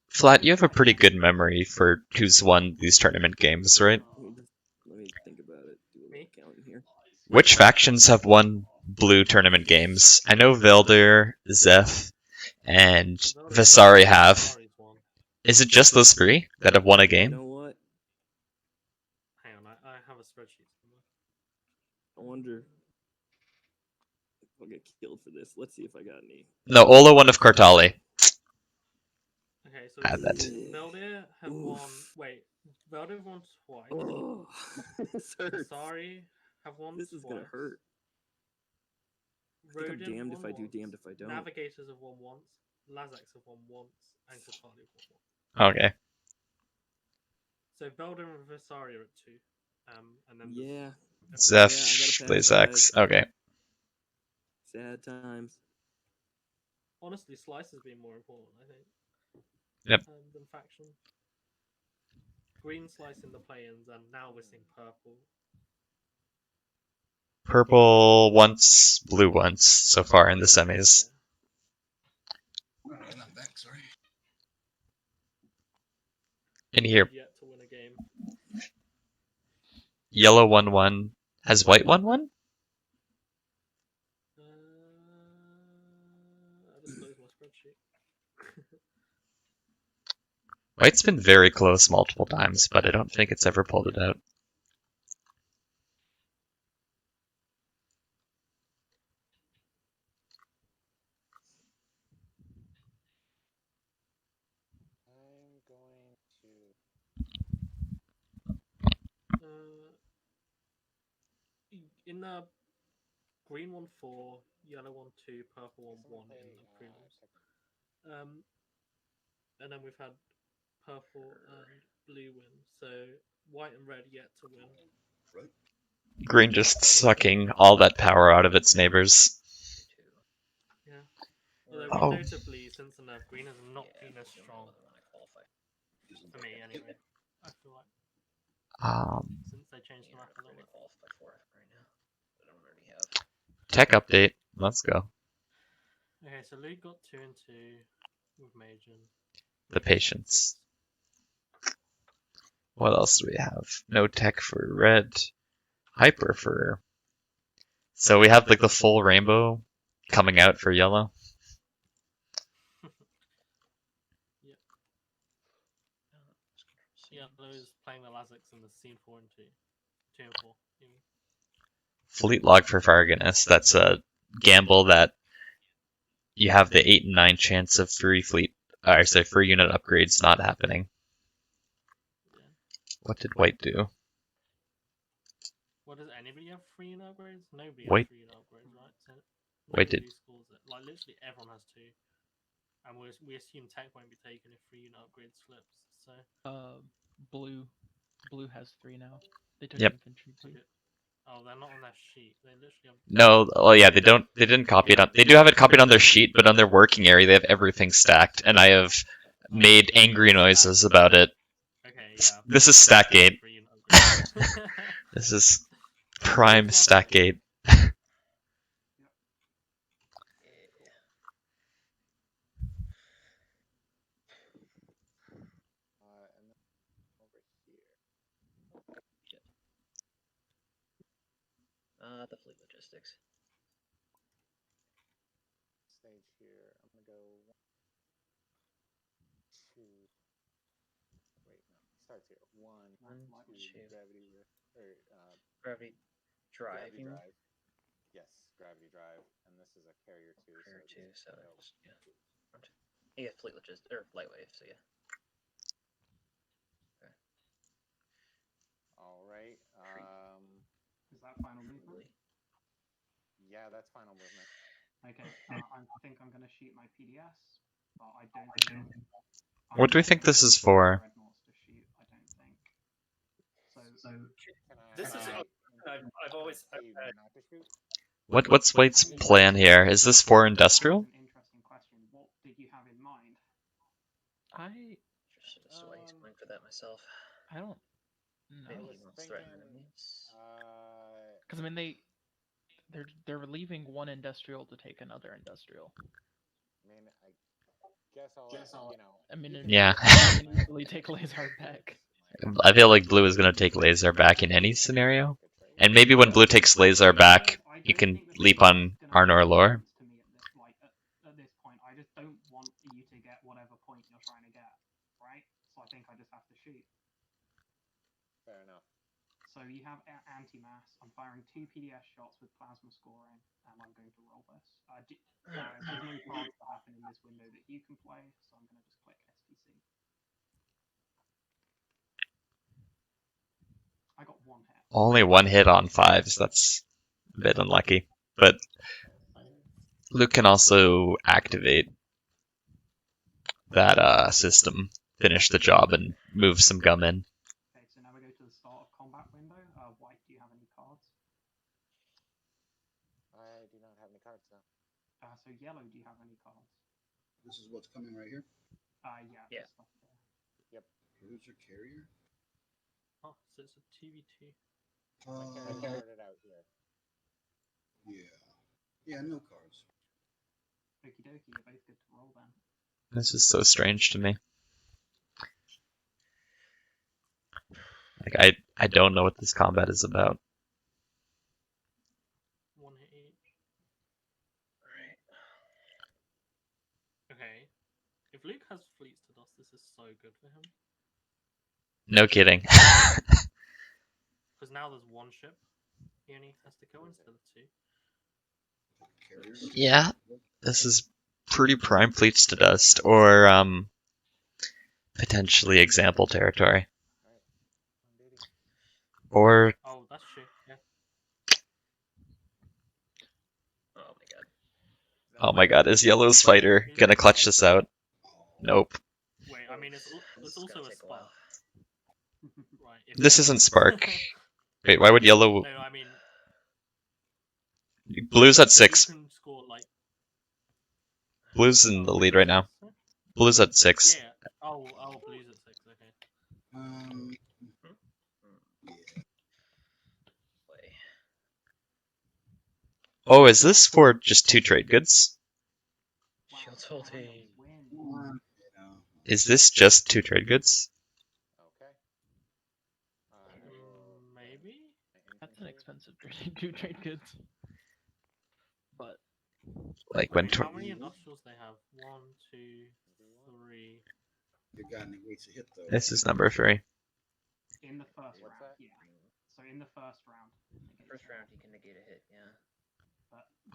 Flat, you have a pretty good memory for who's won these tournament games, right? Let me think about it. Do a little counting here. Which factions have won blue tournament games? I know Veldyr, Zeph, and Vasari have. Is it just those 3 that have won a You game? know what? Hang on, I have a spreadsheet somewhere. I wonder if I'll get killed for this. Let's see if I got any. No, Ola won of Kartali. Okay, so Add that. Veldyr have won. Wait, Veldyr won twice. Oh, this hurts. Vasari have won This is gonna hurt. I think I'm Rodin damned won if I do, once. damned if I don't. Navigators have won once. Lazaks have won once, and Katali have won once. Okay. So Veldyr and Vasari are at 2. And then Yeah. Zeph, I gotta pass, Lazaks. guys. Okay. Sad times. honestly, Slice has been more important, I think. Yep. Than faction. Green Slice in the play-ins, and now we're seeing purple. Purple once, blue once so far in the semis. I'm back, sorry. In here, Yet to win a game. yellow 1/1 has white 1/1? I just closed my spreadsheet. White's been very close multiple times, but I don't think it's ever pulled it out. I'm going to. In the green 1-4, yellow 1-2, purple 1-1 in the prelims. And then we've had purple and blue win, so white and red yet to win. Green just sucking all that power out of its neighbors. Yeah. Although Oh. notably, since the nerf, green has not been as strong. For me, anyway. I feel like. Since they changed the map a little bit. Tech update. Let's go. Okay, so Luke got 2 and 2 with Major. The patience. What else do we have? No tech for red. Hyper for. So we have like the full rainbow coming out for yellow. Yellow is playing the Lazix in the scene 4 and 2. 2 and 4. You mean? Fleet log for Fargoness. That's a gamble that you have the 8 and 9 chance of free unit upgrades not happening. Yeah. What did white do? What does anybody have free unit upgrades? Nobody White- has free unit upgrades, right? So White did. nobody scores it. Like literally everyone has 2. And we assume tech won't be taken if free unit upgrade slips. So Blue has 3 now. They took Yep. infantry too. oh, they're not on that sheet. They literally have. No, well, yeah, they didn't copy it on. They do have it copied on their sheet, but on their working area, they have everything stacked, and I have made angry noises about it. Okay, yeah. This is Stackgate. Free unit upgrades. This is prime Stackgate. And then over here. The fleet logistics. Stage here. I'm gonna go 1, 2. Wait, no. Starts here. 1, 2. Gravity. Gravity drive. Gravity drive. Yes, gravity drive, and this is a carrier 2. Carrier 2, so yeah. You get fleet logistics or light wave, so yeah. Okay. All right. Is that final movement? Yeah, that's final movement. Okay. I think I'm gonna shoot my PDS, but I don't think. What do we think this is for? Dreadnoughts to shoot, I don't think. So This is. I've always. Not to shoot. What's white's plan here? Is this for industrial? That's an interesting question. What did you have in mind? I Just waiting for that myself. don't know. Maybe he wants threatened enemies. Because I mean they're leaving one industrial to take another industrial. I mean, I guess I'll you know. I mean, Yeah. you can easily take Lazar back. I feel like blue is going to take Lazar back in any scenario. And maybe when blue takes Lazar back, you can leap on Arnor Lore. To me at this point, I just don't want you to get whatever point you're trying to get, right? So I think I just have to shoot. Fair enough. So you have anti-mass. I'm firing 2 PDS shots with plasma scoring, and I'm going to roll this. There's no cards that happen in this window that you can play, so I'm going to just click SPC. I got 1 hit. Only 1 hit on 5s. That's a bit unlucky. But Luke can also activate that system, finish the job, and move some gum in. Okay, so now we go to the start of combat window. White, do you have any cards? I do not have any cards now. So yellow, do you have any cards? This is what's coming right here. Yeah. Yeah. Stuff there. Yep. Cruiser carrier. Oh, so it's a TV2. I carried it out here. Yeah, no cards. Okie dokie, you're both good to roll then. This is so strange to me. Like I don't know what this combat is about. One hit each. Okay. If Luke has fleets to dust, this is so good for him. No kidding. Because now there's one ship he only has to kill instead of two. Yeah, this is pretty prime fleets to dust, or potentially example territory. Or Oh, that's true. Yeah. oh my god, is Yellow's fighter gonna clutch this out? Nope. Wait, I mean it's also a spark. Right. This isn't Spark. Wait, why would Yellow? No, I mean Blue's at 6. You can score like. Blue's in the lead right now. Blue's at 6. Yeah. Oh, Blue's at 6. Okay. Oh, is this for just 2 trade goods? Is this just 2 trade goods? Maybe. That's an expensive two trade goods. But Like when how many industrials they have? 1, 2, 3. Your guy negates a hit though. This is number 3. In the first round, yeah. So in the first round. First round, he can negate a hit, yeah.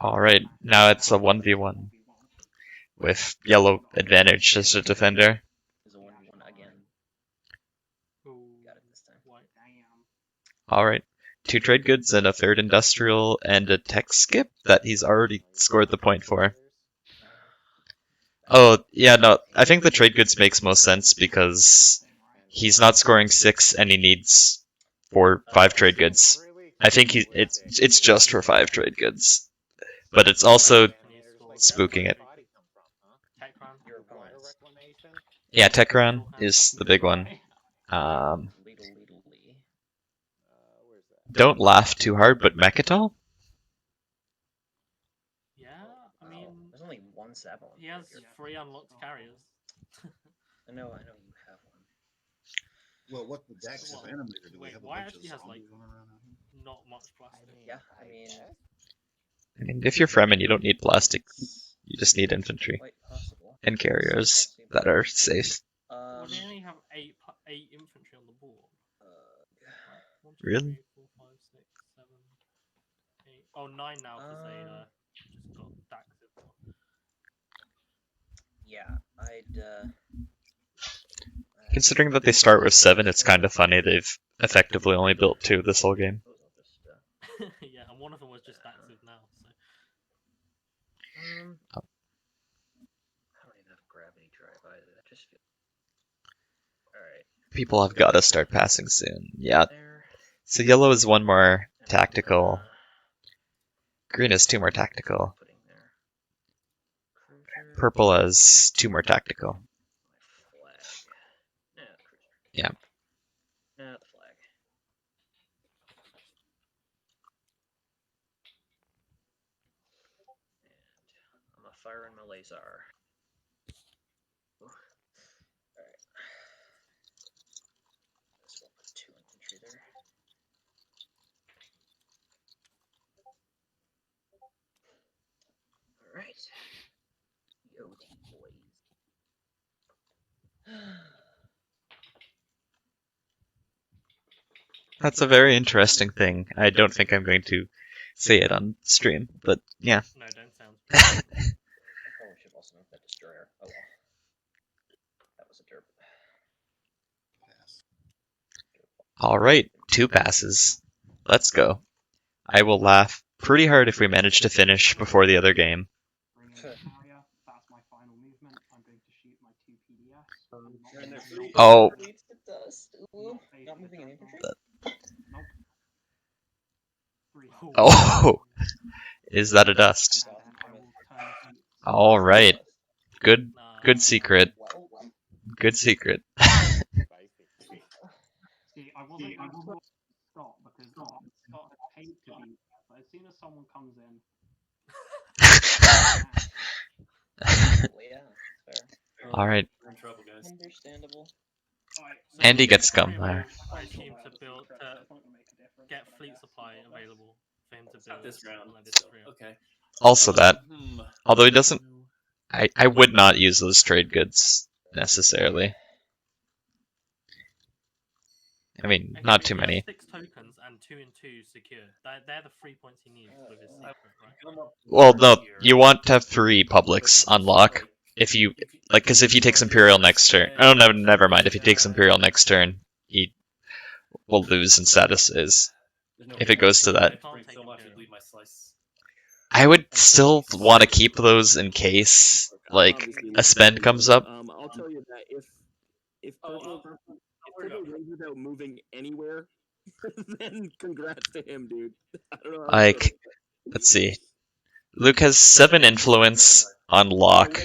Alright, now it's a 1v1. With Yellow advantage as a defender. Is a 1v1 again. Got it this time. Alright. 2 trade goods and a 3rd industrial and a tech skip that he's already scored the point for. Oh, yeah, no, I think the trade goods makes most sense because he's not scoring 6 and he needs 5 trade goods. I think it's just for 5 trade goods. But it's also spooking it. Yeah, Techron is the big one. Don't laugh too hard, but Mechatol? Yeah, I mean. There's only one Savon. He has 3 unlocked carriers. I know you have one. Well, what the Dax of animator do we have? Why actually has like not much plastic? Yeah, I mean, if you're Fremen, you don't need plastic. You just need infantry. And carriers that are safe. Well, they only have 8 infantry on the board. 1, 2, Really? 3, 4, 5, 6, 7, 8. Oh, 9 now because they just got Dax. Yeah, I'd. Considering that they start with 7, it's kind of funny they've effectively only built 2 this whole game. Yeah, and one of them was just active now. So. I don't even have gravity drive either. That just feels. Alright. People have got to start passing soon. Yeah. So yellow is 1 more tactical. Green is 2 more tactical. Purple has 2 more tactical. Yeah. The flag. And I'm firing my laser. Alright. So we'll put 2 infantry there. Alright. Yo, team boys. That's a very interesting thing. I don't think I'm going to say it on stream, but yeah. No, don't sound. I probably should also know that destroyer. Oh well. That was a derp. Alright, 2 passes. Let's go. I will laugh pretty hard if we manage to finish before the other game. That's my final movement. I'm going to shoot my 2 PDS. Oh. Not moving an infantry? Oh. Is that a dust? Alright. Good secret. Good secret. See, I wasn't going to Scott because Scott has paid to be there, but as soon as someone comes in. Yeah, fair. Alright. We're in trouble, guys. Understandable. And he gets Fremen, gunfire. I assume to build to get fleet supply available for him to build This round. Levis free. Okay. Also that, Hmm. although he doesn't, I would not use those trade goods necessarily. I mean, Okay, not but too he has many. 6 tokens and 2 and 2 secure. They're the 3 points he needs with his secret, right? Well, no, you want to have 3 publics unlock. If you, like, because if he takes Imperial next turn, oh no, never mind. If he takes Imperial next turn, he will lose in statuses. If it goes to that. I would still want to keep those in case, like, a spend comes up. I'll tell you that if purple wins without moving anywhere, then congrats to him, dude. I don't know how to put Like, it. let's see. Luke has 7 influence on lock,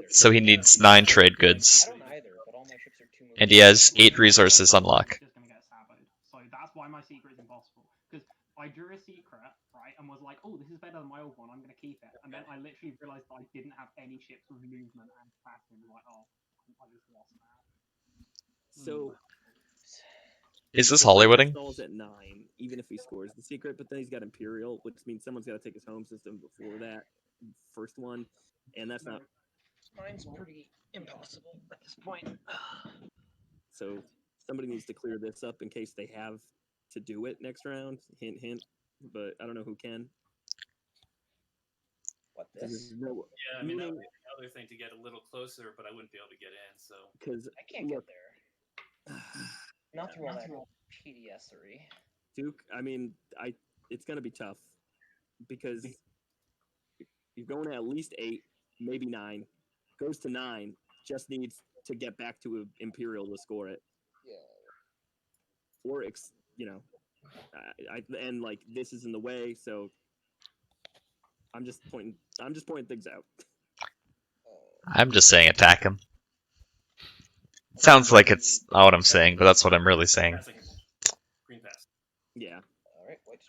so he needs 9 trade goods. And he has 8 resources on lock. So that's why my secret is impossible. Because I drew a secret, right, and was like, oh, this is better than my old one, I'm going to keep it. And then I literally realized that I didn't have any ships with movement and passing. Like, oh, I just lost that. So Is this Hollywooding? Stalls at 9, even if he scores the secret, but then he's got Imperial, which means someone's got to take his home system before that first one, and that's not. Mine's pretty impossible at this point. So somebody needs to clear this up in case they have to do it next round. Hint, hint. But I don't know who can. What this? No, Yeah, I mean that would be another thing to get a little closer, but I wouldn't be able to get in. So because I can't get there. Not through all that PDS-ery. Duke, I mean, it's gonna be tough because you're going to at least 8, maybe 9. Goes to 9, just needs to get back to Imperial to score it. Yeah. Or and like this is in the way, so I'm just pointing things out. I'm just saying attack him. It sounds like it's not what I'm saying, but that's what I'm really saying. Green pass. Yeah. All right, wait.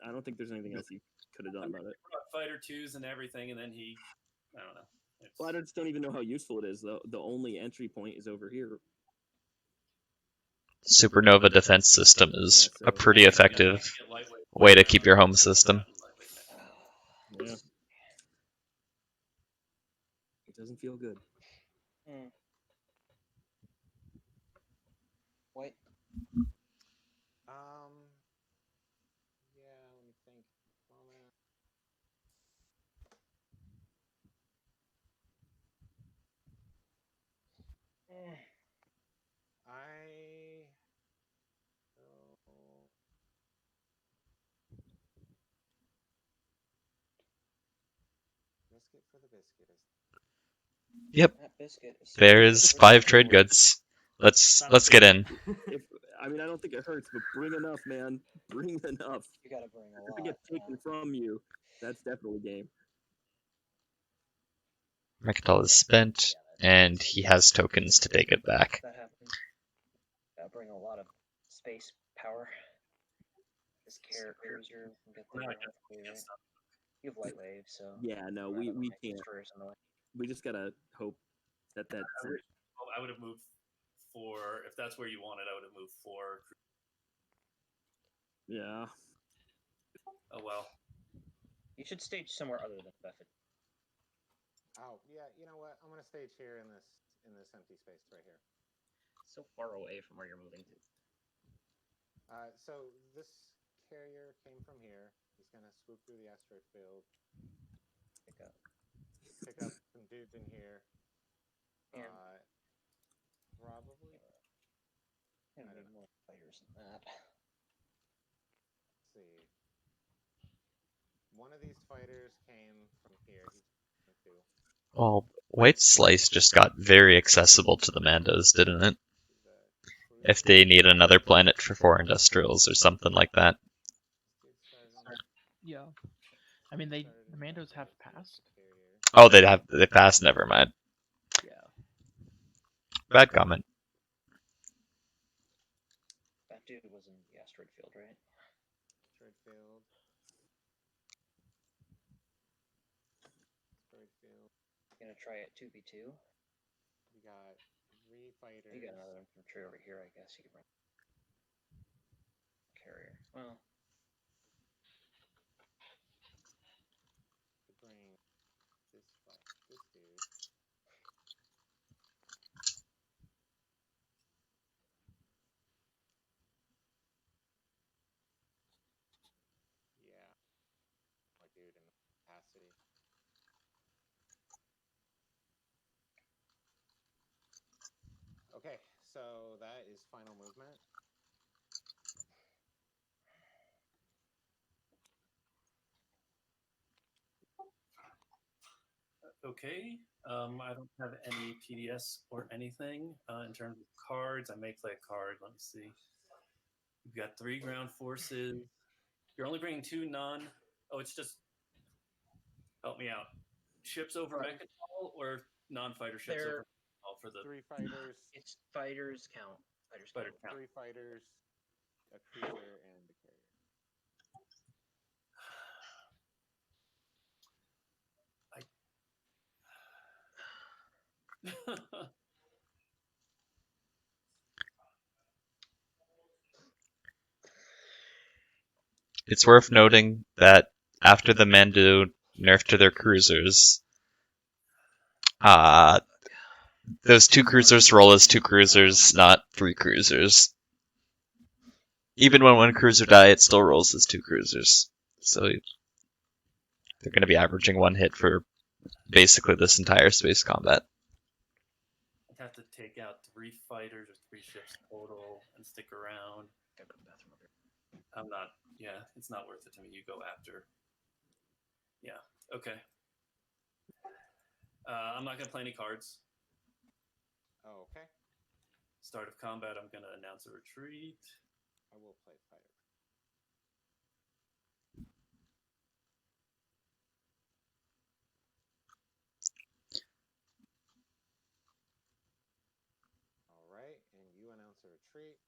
I don't think there's anything else he could have done about it. Fighter 2s and everything, and then I don't know. Well, I just don't even know how useful it is. The only entry point is over here. Supernova defense system is a pretty effective way to keep your home system. Yeah. It doesn't feel good. Wait. Yeah, let me think. Moment. Biscuit for the biscuit. Yep. There's 5 trade goods. Let's get in. I mean, I don't think it hurts, but bring enough, man. Bring enough. You gotta bring a lot. If it gets taken from you, that's definitely game. Mechatol is spent, and he has tokens to take it back. That happens. Gotta bring a lot of space power. This carrot cruiser can get there. You have light wave, so yeah, no, we can't. We just gotta hope that I would have moved 4 if that's where you wanted. I would have moved 4. Yeah. Oh well. You should stage somewhere other than Buffett. Oh yeah, you know what? I'm gonna stage here in this empty space right here. So far away from where you're moving to. So this carrier came from here. He's gonna swoop through the asteroid field. Pick up some dudes in here. Probably. I need more fighters than that. Let's see. One of these fighters came from here. Well, White Slice just got very accessible to the Mandos, didn't it? If they need another planet for 4 industrials or something like that. Yeah. I mean, the Mandos have passed. Oh, they passed. Never mind. Yeah. Bad comment. That dude was in the asteroid field, right? Asteroid field. Gonna try it 2v2. We got 3 fighters. You got another infantry over here, I guess you could bring. Carrier. Well. To bring this dude. Yeah. My dude in capacity. Okay, so that is final movement. Okay. I don't have any PDS or anything in terms of cards. I may play a card. Let me see. You've got 3 ground forces. You're only bringing 2 non. Oh, it's just. Help me out. Ships over Mechatol or non-fighter ships over Mechatol for the 3 fighters. It's fighters count. Fighter count. 3 fighters, a cruiser, and a carrier. It's worth noting that after the Mando nerf to their cruisers, those 2 cruisers roll as 2 cruisers, not 3 cruisers. Even when 1 cruiser dies, it still rolls as 2 cruisers. So they're going to be averaging 1 hit for basically this entire space combat. I'd have to take out 3 fighters or 3 ships total and stick around. I'm not. Yeah, it's not worth it to me. You go after. Yeah. Okay. I'm not gonna play any cards. Oh, okay. Start of combat, I'm gonna announce a retreat. I will play fighter. All right, and you announce a retreat.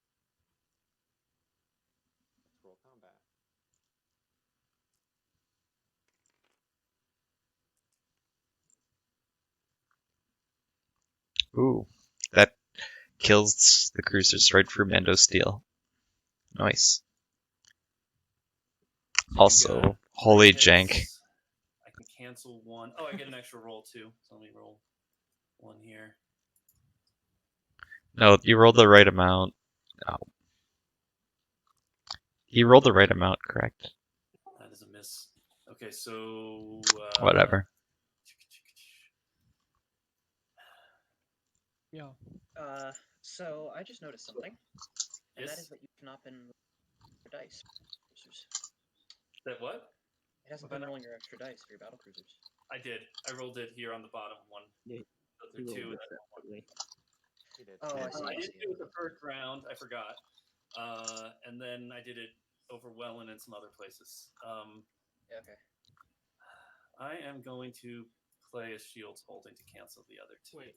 Let's roll combat. Ooh, that kills the cruisers right through Mando Steel. Nice. Also, holy jank. I can cancel 1. Oh, I get an extra roll too. So let me roll 1 here. No, you rolled the right amount. Oh. You rolled the right amount, correct? That is a miss. Okay, so whatever. Yeah. So I just noticed something, and that Yes? is that you've not been rolling your dice. Cruisers. That what? It hasn't been rolling your extra dice for your battle cruisers. I did. I rolled it here on the bottom one. Yeah, The 2. He did. Oh, I see. I didn't do it the first round. I forgot. And then I did it over Welland and some other places. Yeah, okay. I am going to play a Shields Holding to cancel the other 2. Wait,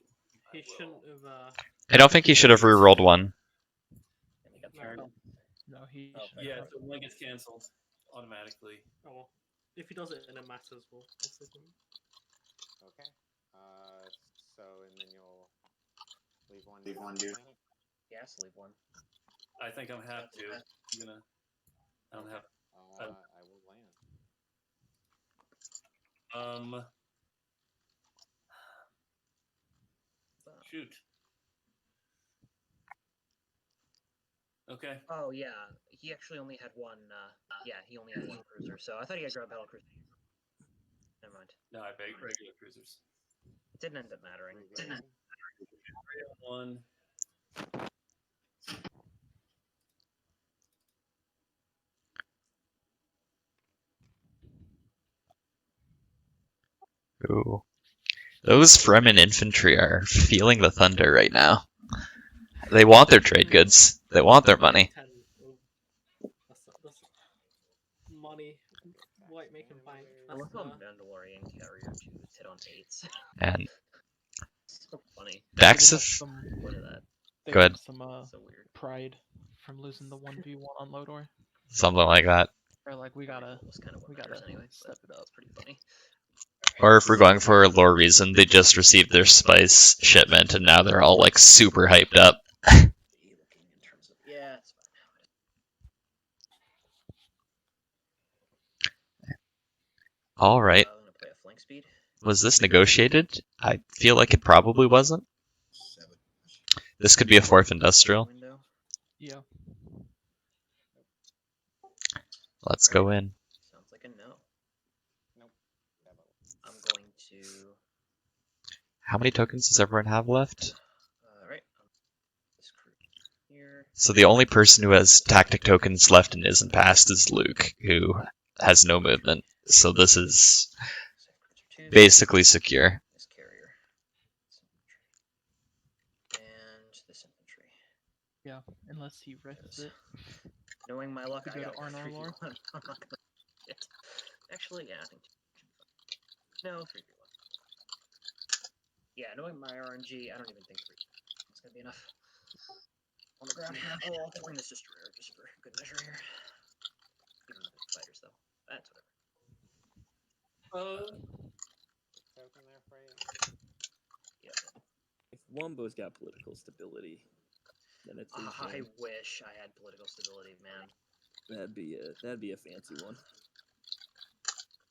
he shouldn't have. I don't think he should have re-rolled 1. No, he. Yeah, so 1 gets canceled automatically. Oh well. If he does it and it matters, we'll stick him. Okay. So and then you'll leave 1. Leave 1, dude. Yes, leave 1. I think I'm have to. I'm gonna. I don't have. I will land. Shoot. Okay. Oh yeah, he actually only had 1. Yeah, he only had 1 cruiser. So I thought he had ground battle cruiser. Never mind. No, I beg regular cruisers. It didn't end up mattering. Didn't. 1. Ooh. Those Fremen infantry are feeling the thunder right now. They want their trade goods. They want their money. That's money. White making bank. I love how Mandalorian carrier 2s hit on 8s. And so funny. Dax of... What is that? They Go ahead. have some So weird. pride from losing the 1v1 on Lodor. Something like that. Or like we gotta That's kind of what we matters gotta anyway. step it up. Pretty funny. Or if we're going for a lore reason, they just received their spice shipment and now they're all like super hyped up. Yeah, it's All right. I'm gonna play a flank speed. Was this negotiated? I feel like it probably wasn't. This could be a fourth industrial. Window. Yeah. Let's go in. Sounds like a no. Nope. I'm going to. How many tokens does everyone have left? Alright. This crew here. So the only person who has tactic tokens left and isn't passed is Luke, who has no movement. So this is basically secure. This carrier. And this infantry. Yeah, unless he risks it. Knowing my luck, To I go to got Arnor 3v1. lore? I'm not gonna. Actually, yeah, I think. No, 3v1. Yeah, knowing my RNG, I don't even think 3. It's gonna be enough. On the ground here. Oh, I'll bring this destroyer just for good measure here. Even with the fighters, though. That's whatever. Token there for you. Yeah. If Wumbo's got political stability, then it's his I game. wish I had political stability, man. That'd be a fancy one.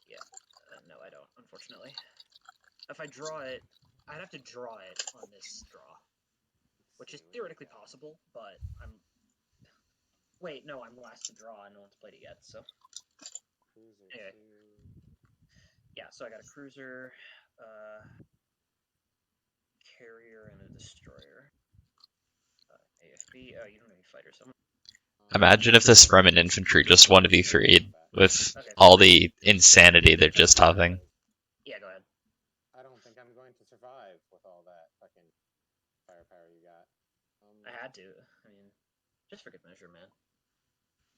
Yeah. No, I don't, unfortunately. If I draw it, I'd have to draw it on this draw. Which is theoretically possible, but I'm... Wait, no, I'm last to draw and no one's played it yet, so... Cruiser Anyway. 2. Yeah, so I got a cruiser, carrier, and a destroyer. AFB, oh, you don't have any fighters. Imagine if this Fremen infantry just 1v3'd with all the insanity they're just having. Yeah, go ahead. I don't think I'm going to survive with all that fucking firepower you got. I had to. I mean, just for good measure, man.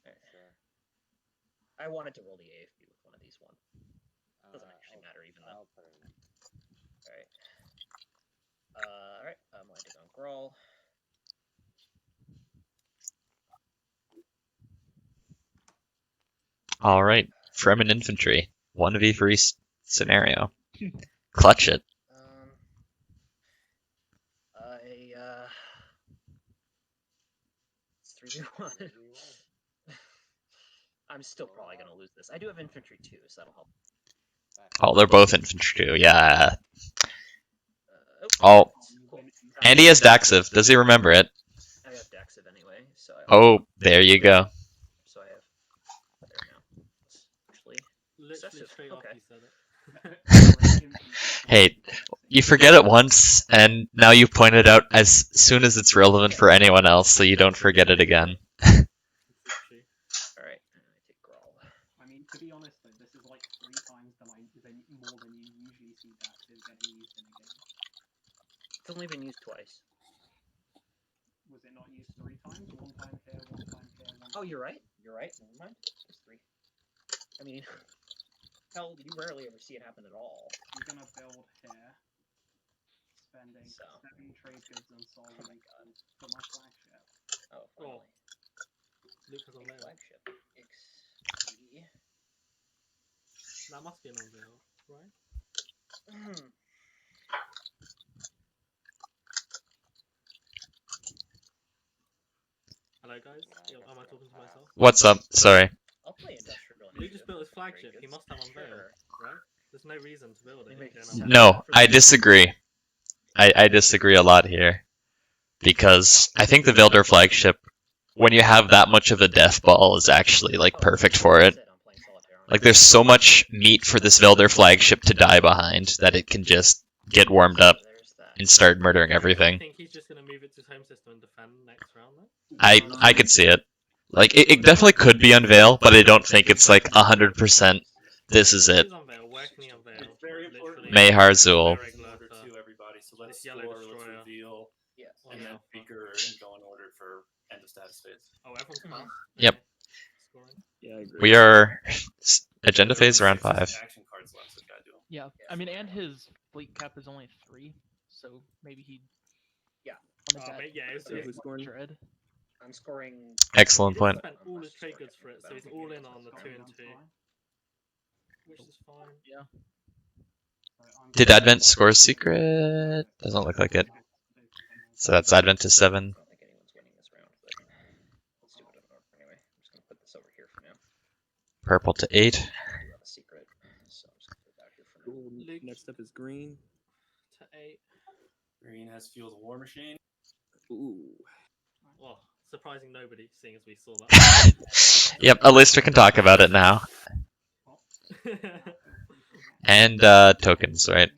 Alright. Sure. I wanted to roll the AFB with one of these ones. Doesn't actually matter even though. I'll put it in. Alright. Alright, I'm landing on Grawl. Alright, Fremen infantry. 1v3 scenario. Clutch it. It's 3v1. I'm still probably gonna lose this. I do have infantry too, so that'll help. Oh, they're both infantry too, yeah. Oh, Andy has Daxiv. Does he remember it? I have Daxiv anyway, so I Oh, there you go. So I have there now. Actually, Literally straight okay. after you said it. Hey, you forget it once, and now you point it out as soon as it's relevant for anyone else, so you don't forget it again. Alright, I take Grawl. I mean, to be honest though, this is like 3 times more than you usually see Daxiv getting used in a game. It's only been used twice. Was it not used 3 times? 1 time here, 1 time here, 1 time. Oh, you're right. You're right. Never mind. It's 3. I mean, hell, you rarely ever see it happen at all. I'm gonna build here, spending 7 trade goods and solving for my flagship. Oh, finally. Luke has a Big mail. flagship. XP. That must be an unveil, right? Hello guys, am I talking to myself? What's up? Sorry. I'll play industrial. Luke just built his flagship, he must have unveil, right? There's no reason to build it. No, I disagree. I disagree a lot here. Because I think the Veldyr flagship, when you have that much of a death ball, is actually like perfect for it. Like there's so much meat for this Veldyr flagship to die behind that it can just get warmed up and start murdering everything. I think he's just gonna move it to his home system and defend next round then? I could see it. Like it definitely could be unveil, but I don't think it's like 100%. This is it. It's very important. Mayhar Zul. Order to everybody, so let's score, let's reveal, and then figure and go in order for end of status phase. Oh, everyone's passed? Yep. Yeah, I agree. We are agenda phase around 5. Action cards left, so gotta do them. Yeah, I mean, and his fleet cap is only 3, so maybe he. Yeah. Who's scoring? Dread. I'm scoring. Excellent point. Spent all his trade goods for it, so he's all in on the 2 and 2. Which is fine. Yeah. Did Advent score secret? Doesn't look like it. So that's Advent to 7. I don't think anyone's winning this round, but let's do it in order anyway. I'm just gonna put this over here for now. Purple to 8. I do have a secret, so I'm just gonna put it out here for now. Cool. Next up is green. To 8. Green has Fuel the War Machine. Ooh. Well, surprising nobody, seeing as we saw that. Yep, at least we can talk about it now. And tokens, right?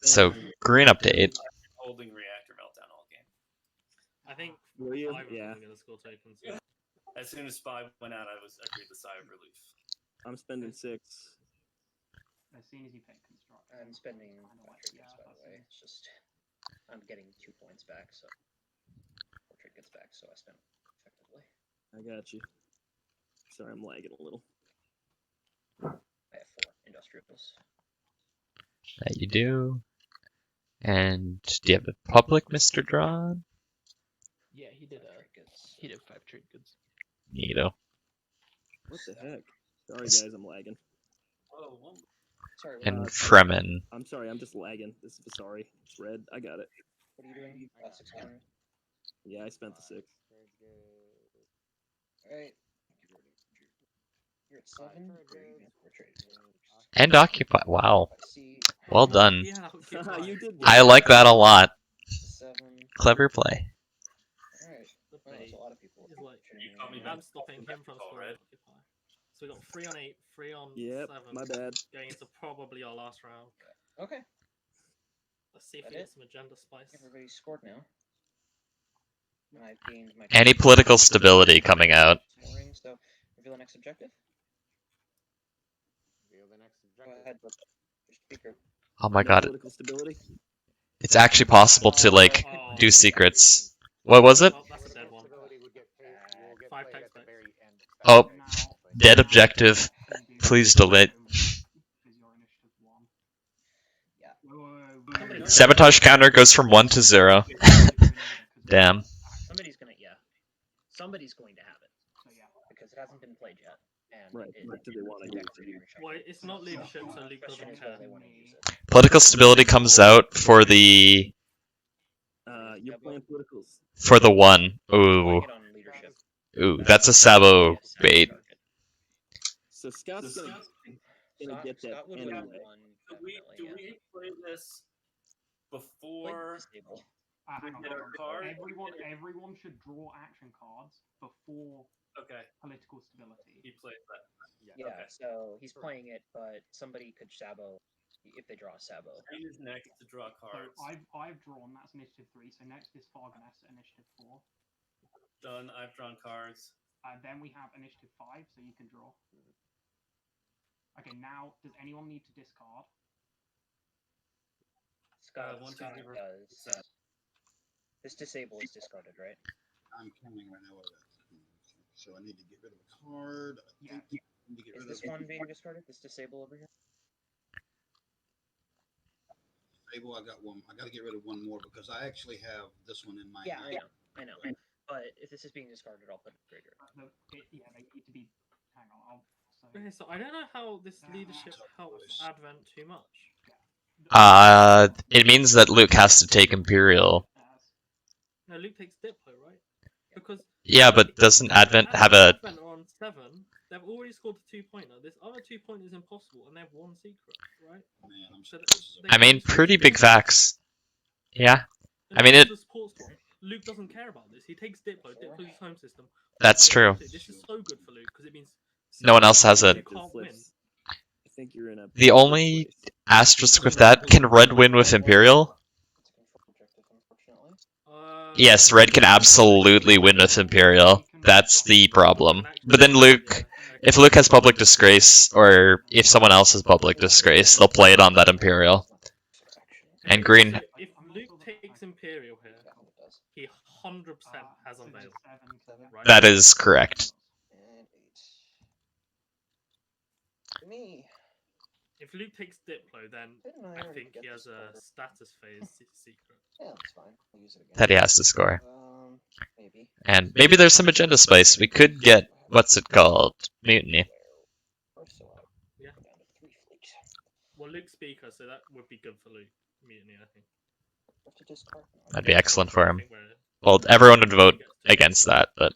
So green up to 8. Holding Reactor Meltdown all game. I think Will you? 5 Yeah. are going to score tokens. So. As soon as 5 went out, I agreed the sigh of relief. I'm spending 6. As soon as you pick construct. I'm spending I know what- trinkets, by the way. It's just I'm getting 2 points back, so 4 trinkets back, so I spent effectively. I got you. Sorry, I'm lagging a little. I have 4 industrials. That you do. And do you have a public, Mr. Drahn? Yeah, he did. He did 5 trade goods. Neato. What the heck? Sorry, guys, I'm lagging. Oh, Sorry. And Fremen. I'm sorry, I'm just lagging. This is Vasari. It's red. I got it. What are you doing? 600. Yeah, I spent the 6. Alright. You're at 7. We're trading. And occupy. Wow. Well done. Yeah, You did I like that a lot. 7. Clever play. Alright. Well, there's a lot of people. It's like, trading. I'm stopping him from scoring occupy. So we got 3 on 8, 3 on Yep, 7. my bad. Going into probably our last round. Okay. Let's see if That we it? get some agenda spice. Everybody's scored now. And I've gained my. Any political stability coming out. Scoring, so reveal the next objective. Reveal the next Go objective. ahead, your speaker. Oh my No god. Political stability. It's actually possible to, like, Oh. do secrets. What was it? Oh, that's a dead one. Stability would get paid, will get 5 played text at the specs. very end. Oh, Now, dead objective. Please delete. Because your initiative 1. Yeah. Whoa. Sabotage counter goes from 1 to 0. Damn. Somebody's gonna, yeah. Somebody's going to have it. So yeah. Because it hasn't been played yet. And Right, it, what do they wanna use? Well, it's not leadership, so Luke Question doesn't is whether care. they want to use it. Political stability comes out for the You're playing politicals. 1. Ooh. Playing it on leadership. Ooh, that's a Sabo Yes, bait. So Scott's gonna get that Scott would win anyway. one, Do we definitely, play this Like before disable. we Hang on, get our hold on. card? Everyone should draw action cards before Okay, political stability. he plays that. Yeah, Okay. so he's playing it, but somebody could Sabo if they draw a Sabo. Green is next to draw So cards. I've drawn, that's initiative 3, so next is Fargoness at initiative 4. Done. I've drawn cards. Then we have initiative 5, so you can draw. Okay, now, does anyone need to discard? Scott, one, two, Scott three, does. This disable is discarded, right? I'm counting right now. So I need to get rid of a card. Yeah. I need to get Is rid this of one being discarded? This disable over here? Table. I got one. I got to get rid of one more because I actually have this one in my Yeah, hand. I know. But if this is being discarded, I'll put it in graveyard. Yeah, they need to be. Hang on, Okay, so I don't know how this leadership helps Advent too much. It means that Luke has to take Imperial. No, Luke takes Diplo, right? Because Yeah, but doesn't Advent have a... Advent are on 7. They've already scored a 2-pointer. This other 2-pointer is impossible, and they have 1 secret, right? Man, I'm So I mean, pretty big facts. Yeah. I mean, it... Luke doesn't care about this. He takes Diplo. Diplo's his home system. That's true. This is so good for Luke because it means No one else has it. you can't win. I think you're in a. The only asterisk with that, can Red win with Imperial? Yes, Red can absolutely win with Imperial. That's the problem. But then Luke, if Luke has Public Disgrace, or if someone else has Public Disgrace, they'll play it on that Imperial. And Green... So if Luke takes Imperial here, he 100% has Unveil. Right? That is correct. Me. If Luke takes Diplo, then I think he has a status phase secret. Yeah, that's fine. I'll use it again. That he has to score. Maybe. And maybe there's some agenda spice. We could get, what's it called? Mutiny. Yeah. Well, Luke's speaker, so that would be good for Luke. Mutiny, I think. That'd be excellent for I him. think we're- Well, everyone would vote against that, but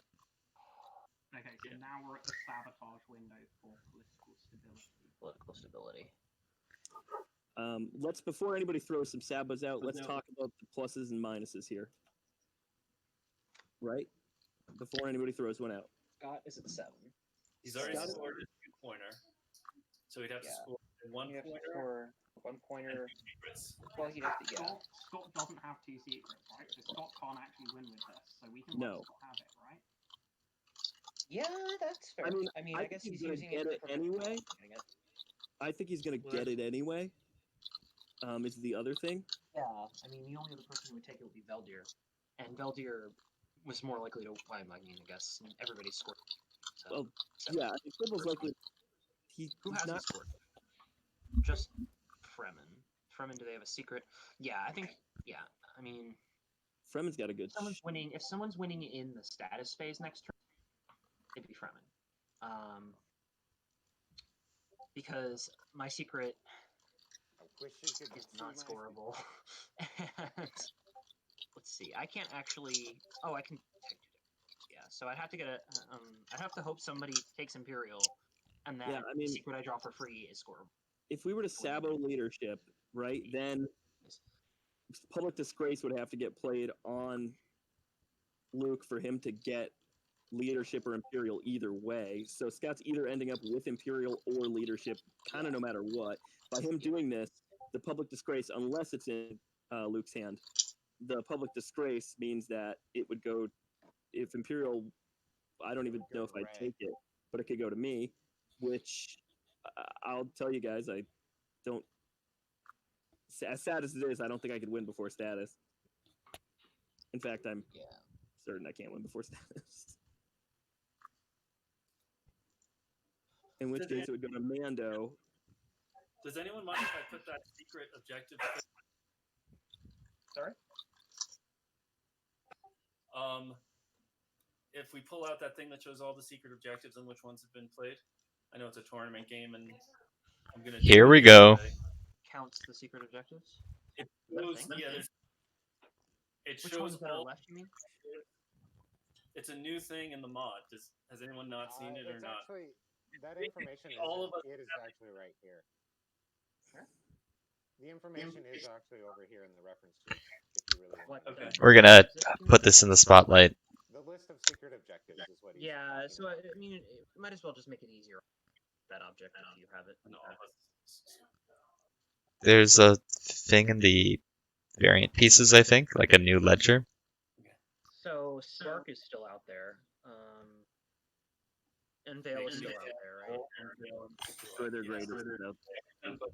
Okay, so now we're at the sabotage window for political stability. Political stability. Let's before anybody throws some sabos out, let's No. talk about the pluses and minuses here. Right? Before anybody throws one out. Scott is at 7. He's already Got it. scored a 2-pointer, so he'd have to Yeah. score a You have to 1-pointer score 1 and pointer. 2 secrets. Well, he'd have to, yeah. Scott doesn't have 2 secrets, right? So Scott can't actually win with this, so we can No. let Scott have it, right? Yeah, that's fair. I mean, I guess think he's gonna using get it it to prevent anyway. Scott from getting it. I think he's gonna get it anyway. Is the other thing. Yeah, I mean, the only other person who would take it would be Veldyr. And Veldyr was more likely to, I mean, I guess everybody scored. So, Well, 7. yeah, I think Fibble's likely. Who He's hasn't not. scored? Just Fremen. Fremen, do they have a secret? Yeah, I think, yeah, I mean, Fremen's got a good. if someone's winning in the status phase next turn, it'd be Fremen. Because my secret wish you could is see not my scoreable. And let's see, I can't actually. Oh, I can take 2 yeah. So I'd have to get a. I'd have to hope somebody takes Imperial, and that Yeah, I mean- the secret I draw for free is scoreable. If we were to sabo leadership, right, then public disgrace would have to get played on Luke for him to get leadership or Imperial either way. So Scott's either ending up with Imperial or leadership, kind of no matter what. By him doing this, the public disgrace, unless it's in Luke's hand, the public disgrace means that it would go, if Imperial, I don't even know if I'd take it, but it could go to me, which I'll tell you guys, I don't, as sad as it is, I don't think I could win before status. In fact, I'm certain I can't win before status. In which case it would go to Mando. Does anyone mind if I put that secret objective? Sorry? If we pull out that thing that shows all the secret objectives and which ones have been played, I know it's a tournament game, and I'm gonna. Here we go. Counts the secret objectives. It That shows, thing? yeah, it Which shows ones that are all. left? You mean? It's a new thing in the mod. Has anyone not seen it or it's not? Actually, that information All of us is actually right here. The information is actually over here in the reference sheet, if you really want. Okay. we're gonna put this in the spotlight. The list of secret objectives is what he's Yeah. talking So about. I mean, it might as well just make it easier. That object, if you have it. And all of us. There's a thing in the variant pieces, I think, like a new ledger. So Spark is still out there. And Veil is still out there, right? Further graders and stuff.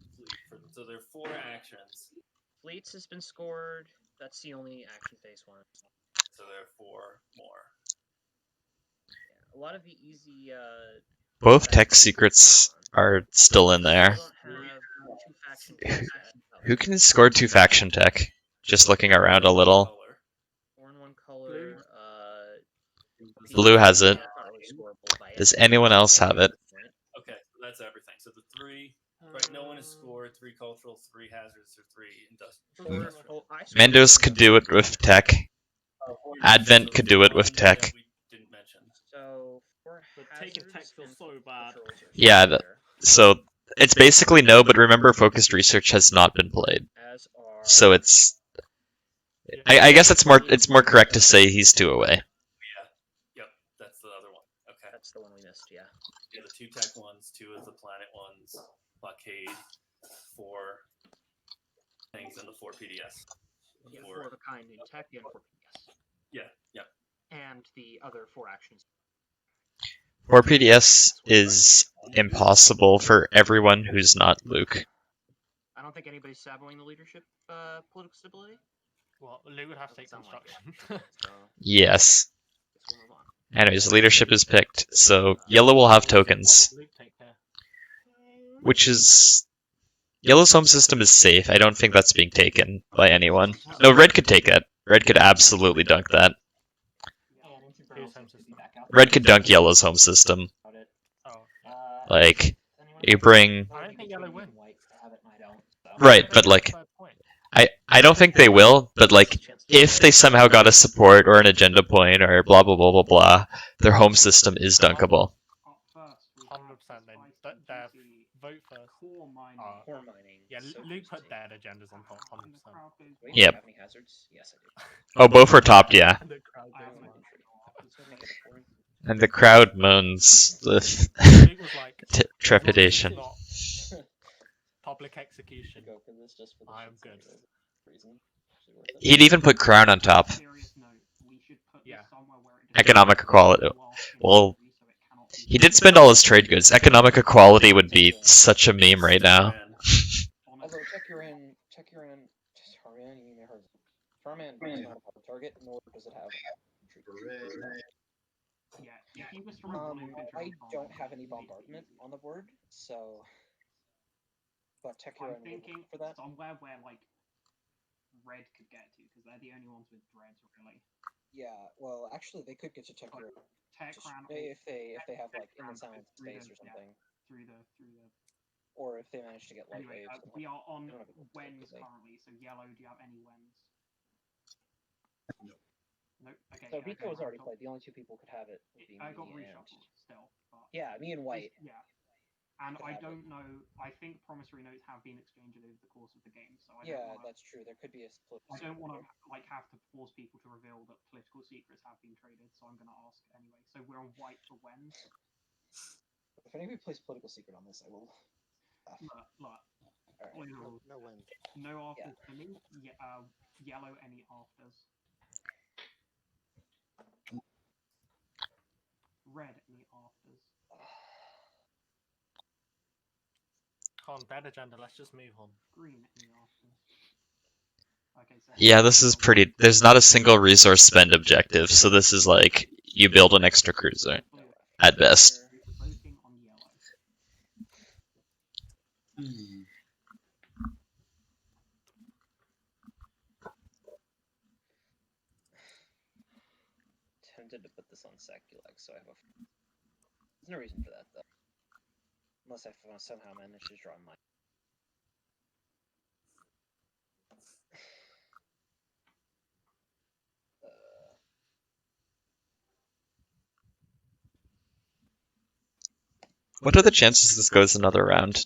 So there are 4 actions. Fleets has been scored. That's the only action phase one. So there are 4 more. A lot of the easy. Both tech secrets are still in there. Don't have 2 faction techs yet. Who can score 2 faction tech? Just looking around a little. Color. 4 and 1 color. Blue has it. Not really scoreable by Does it. anyone else have it? Okay, so that's everything. So the 3, right? No one has scored 3 cultural, 3 hazards, or 3 industrial. I scored Mendos 4 could do it with tech. Advent could do it with tech. That we didn't mention. So 4 But taking hazards tech feels and so bad. patrols are Yeah, still there, So it's basically no, but remember, focused research has not been played. as are So it's. I guess it's more correct to say he's 2 away. Yep, that's the other one. Okay. that's the one we missed. Yeah. Yeah, the 2 tech ones, 2 of the planet ones, blockade, 4 things, and the 4 PDS. Yeah, Four- 4 of a kind in tech and 4 PDS. Yeah. And the other 4 actions. 4 PDS is impossible for everyone who's not Luke. I don't think anybody's saboing the leadership political stability. Well, Luke would have to take Doesn't sound like construction. So Yes. guess we'll move on. Anyways, leadership is picked, so yellow will have tokens, What does Luke take here? which is. Yellow's home system is safe. I don't think that's being taken by anyone. No, red could take it. Red could absolutely dunk that. Whose home system? Red could dunk yellow's home system. Oh. Like, you bring. I don't think yellow win. Right, but like, I don't think they will, but like, if they somehow got a support or an agenda point or blah blah blah blah blah, their home system is dunkable. 100%. Their vote first. Core mining. Core mining. Yeah, so Luke put interesting. their agendas on top, 100%. Wait, Yep. do you have any hazards? Yes, I do. Oh, both were topped, yeah. The crowd I goes have wild. Let's make it a 4. And the crowd moans with Luke was like, trepidation. as long as it's not public execution. Go for this just for the I am shits good. and giggles reason. Actually worth it. He'd even put crown on top. Serious note, we should put this Yeah. somewhere where it Economic equality. Well, he did spend all his trade goods. Economic equality would be such a meme right now. Although Tecuran, Tarman, you may heard. Tarman is not a hard target, nor does it have. Yeah, if he was to run I don't have any bombardment on the board, so. But Tecuran I'm thinking for that. somewhere where like red could get to, because they're the only ones with dreads, really. Yeah, well, actually, they could get to Tecuran if they have like in the silent space or something, Through the. or if they manage to get light Anyway, waves. we are on Wens currently, so yellow. Do you have any Wens? No. Okay. So Rico was already played. The only two people could have it would be I got me reshuffled still. But yeah, me and White. Yeah. And I don't know. I think promissory notes have been exchanged over the course of the game, so I don't wanna, that's true. There could be a split. I don't want to like have to force people to reveal that political secrets have been traded, so I'm going to ask anyway. So we're on White for Wens. If anybody plays political secret on this, I will. Look. Right. No wins. No afters for me. Yellow any afters. Red any afters. Come on, bad agenda, let's just move on. Green any afters. Okay, so Yeah, this is pretty. There's not a single resource spend objective, so this is like you build an extra cruiser at best. voting on yellow. Tempted to put this on Saculag, so I have a. There's no reason for that though, unless I somehow manage to draw my. What are the chances this goes another round?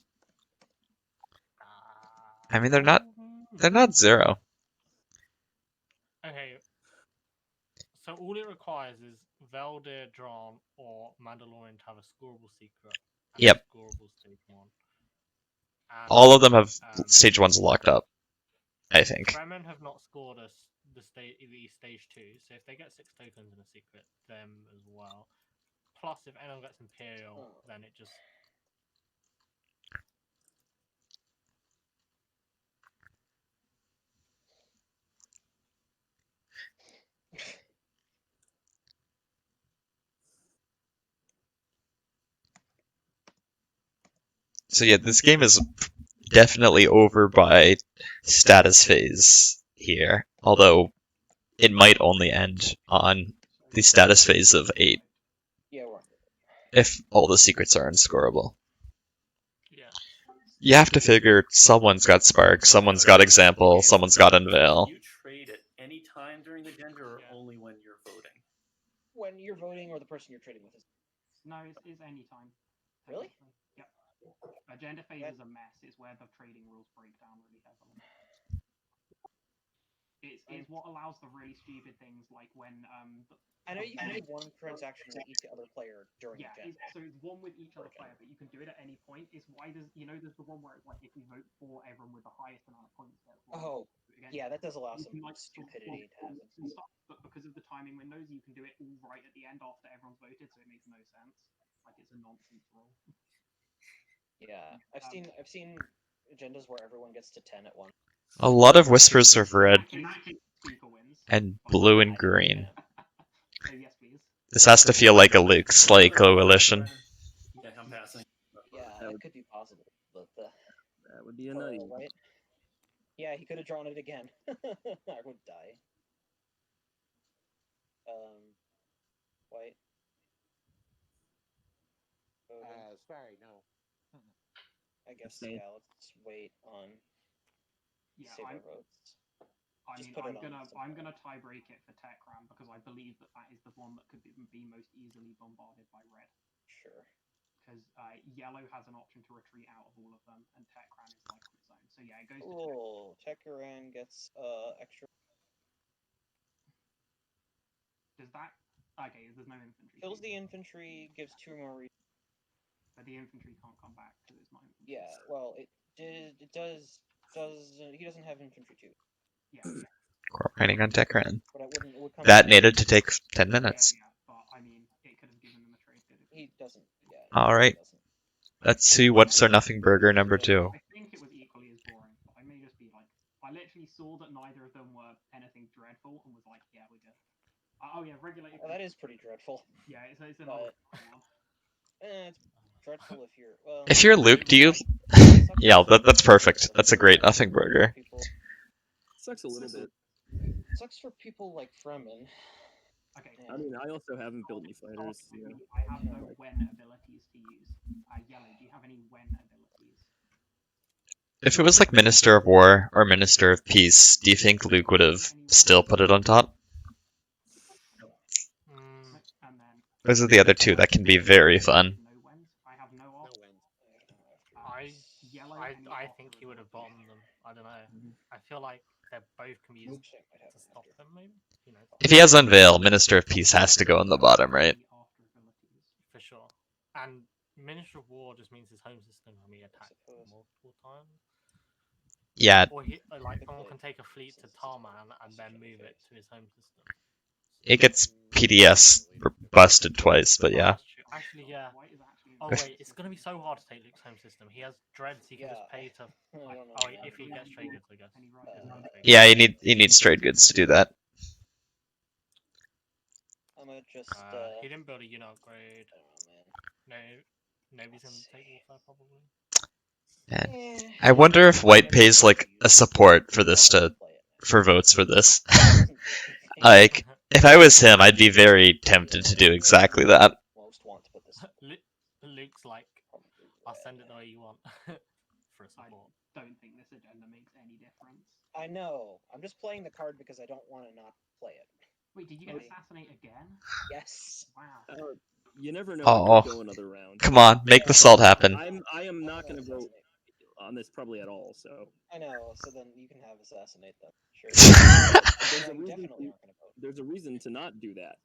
I mean, they're not zero. Okay. So all it requires is Veldyr, Drahn, or Mandalorian to have a scoreable secret. And Yep. A scoreable stage 1. And, All of them have stage 1s locked up, I think. Fremen have not scored the stage 2, so if they get 6 tokens in a secret, them as well. Plus, if anyone gets Imperial, then it just. So yeah, this game is definitely over by status phase here, although it might only end on the status phase of 8. Yeah, we're on. If all the secrets are unscorable. Yeah. You have to figure someone's got Spark, someone's got Example, someone's got Unveil. Can you trade at any time during the agenda, or only when you're voting? When you're voting, or the person you're trading with is. No, it's any time. Really? Yep. Agenda phase is a mess. It's where the trading rules break down really heavily. It's what allows the really stupid things like when I know you can do one transaction with each other player during yeah, agenda. so it's one with each other player, but you can do it at any point. It's why there's there's the one where it's like if we vote for everyone with the highest amount of points. Yeah, that does allow you some can, like, stupidity to happen. And stuff, but because of the timing windows, you can do it all right at the end after everyone's voted, so it makes no sense. Like it's a nonsense rule. Yeah, I've seen agendas where everyone gets to 10 at once. A lot of Whispers of Red In that case, Speaker wins. and blue and green. So yes, please. This has to feel like a Luke Slay coalition. Yeah, I'm passing. Yeah, it could be possible, but that would be a nice. Right? Yeah, he could have drawn it again. I would die. White. Sorry, no. I guess yeah. Let's wait on Yeah, save our votes. I Just mean, put it I'm gonna tie break it for Techram because I believe that that is the one that could be most easily bombarded by red. Sure. Because yellow has an option to retreat out of all of them, and Techram is like on its own. So yeah, it goes to Cool. Techram gets extra. Does that? Okay, there's no infantry. Kills the infantry, gives 2 more reasons. But the infantry can't come back because it's not infantry. Yeah, well, it does. He doesn't have infantry too. Yeah. Cooperating on Techran. But it would come That needed to take 10 minutes. Yeah, but I mean, it could have given them a trade. He doesn't. Yeah. Alright. Let's see what's our nothing burger number 2. I think it was equally as boring, but I may just be like, I literally saw that neither of them were anything dreadful and was like, yeah, we're good. Oh yeah, regulated. Oh, that is pretty dreadful. Yeah, it's another one. It's dreadful if you're. Well, If you're Luke, do you? Yeah, that's perfect. That's a great nothing burger. Sucks a little bit. Sucks for people like Fremen. Okay. I mean, I also haven't built any fighters. You know. I have no when abilities to use. Yellow, do you have any when abilities? If it was like Minister of War or Minister of Peace, do you think Luke would have still put it on top? Those are the other two that can be very fun. I have no off. I think he would have bombed them. I don't know. I feel like they both can be used to stop them, maybe. You know. If he has Unveil, Minister of Peace has to go on the bottom, right? For sure. And Minister of War just means his home system can be attacked multiple times. Yeah. Or like someone can take a fleet to Tarman and then move it to his home system. It gets PDS busted twice, but yeah. Actually, yeah. Oh wait, it's gonna be so hard to take Luke's home system. He has dreads. He can just pay to. Like, oh, if he gets trade goods, I guess. Yeah, you need trade goods to do that. I'm gonna just. He didn't build a unit upgrade. No, nobody's gonna take warfare probably. Man. I wonder if White pays like a support for this for votes for this. Like, if I was him, I'd be very tempted to do exactly that. Luke's like, I'll send it the way you want for a support. I don't think this agenda makes any difference. I know. I'm just playing the card because I don't want to not play it. Wait, did you get assassinate again? Yes. Wow. You never know. Oh, go another round. Come on, make the salt happen. I am not going to vote on this probably at all. So. I know. So then you can have assassinate them. Sure. There's a reason to not do that.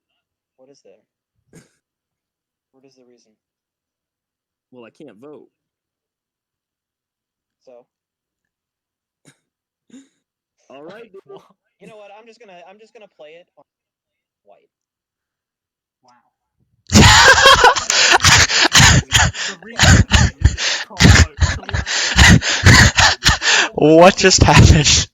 What is there? What is the reason? Well, I can't vote. So. All right. You know what? I'm just gonna play it on White. Wow. What just happened?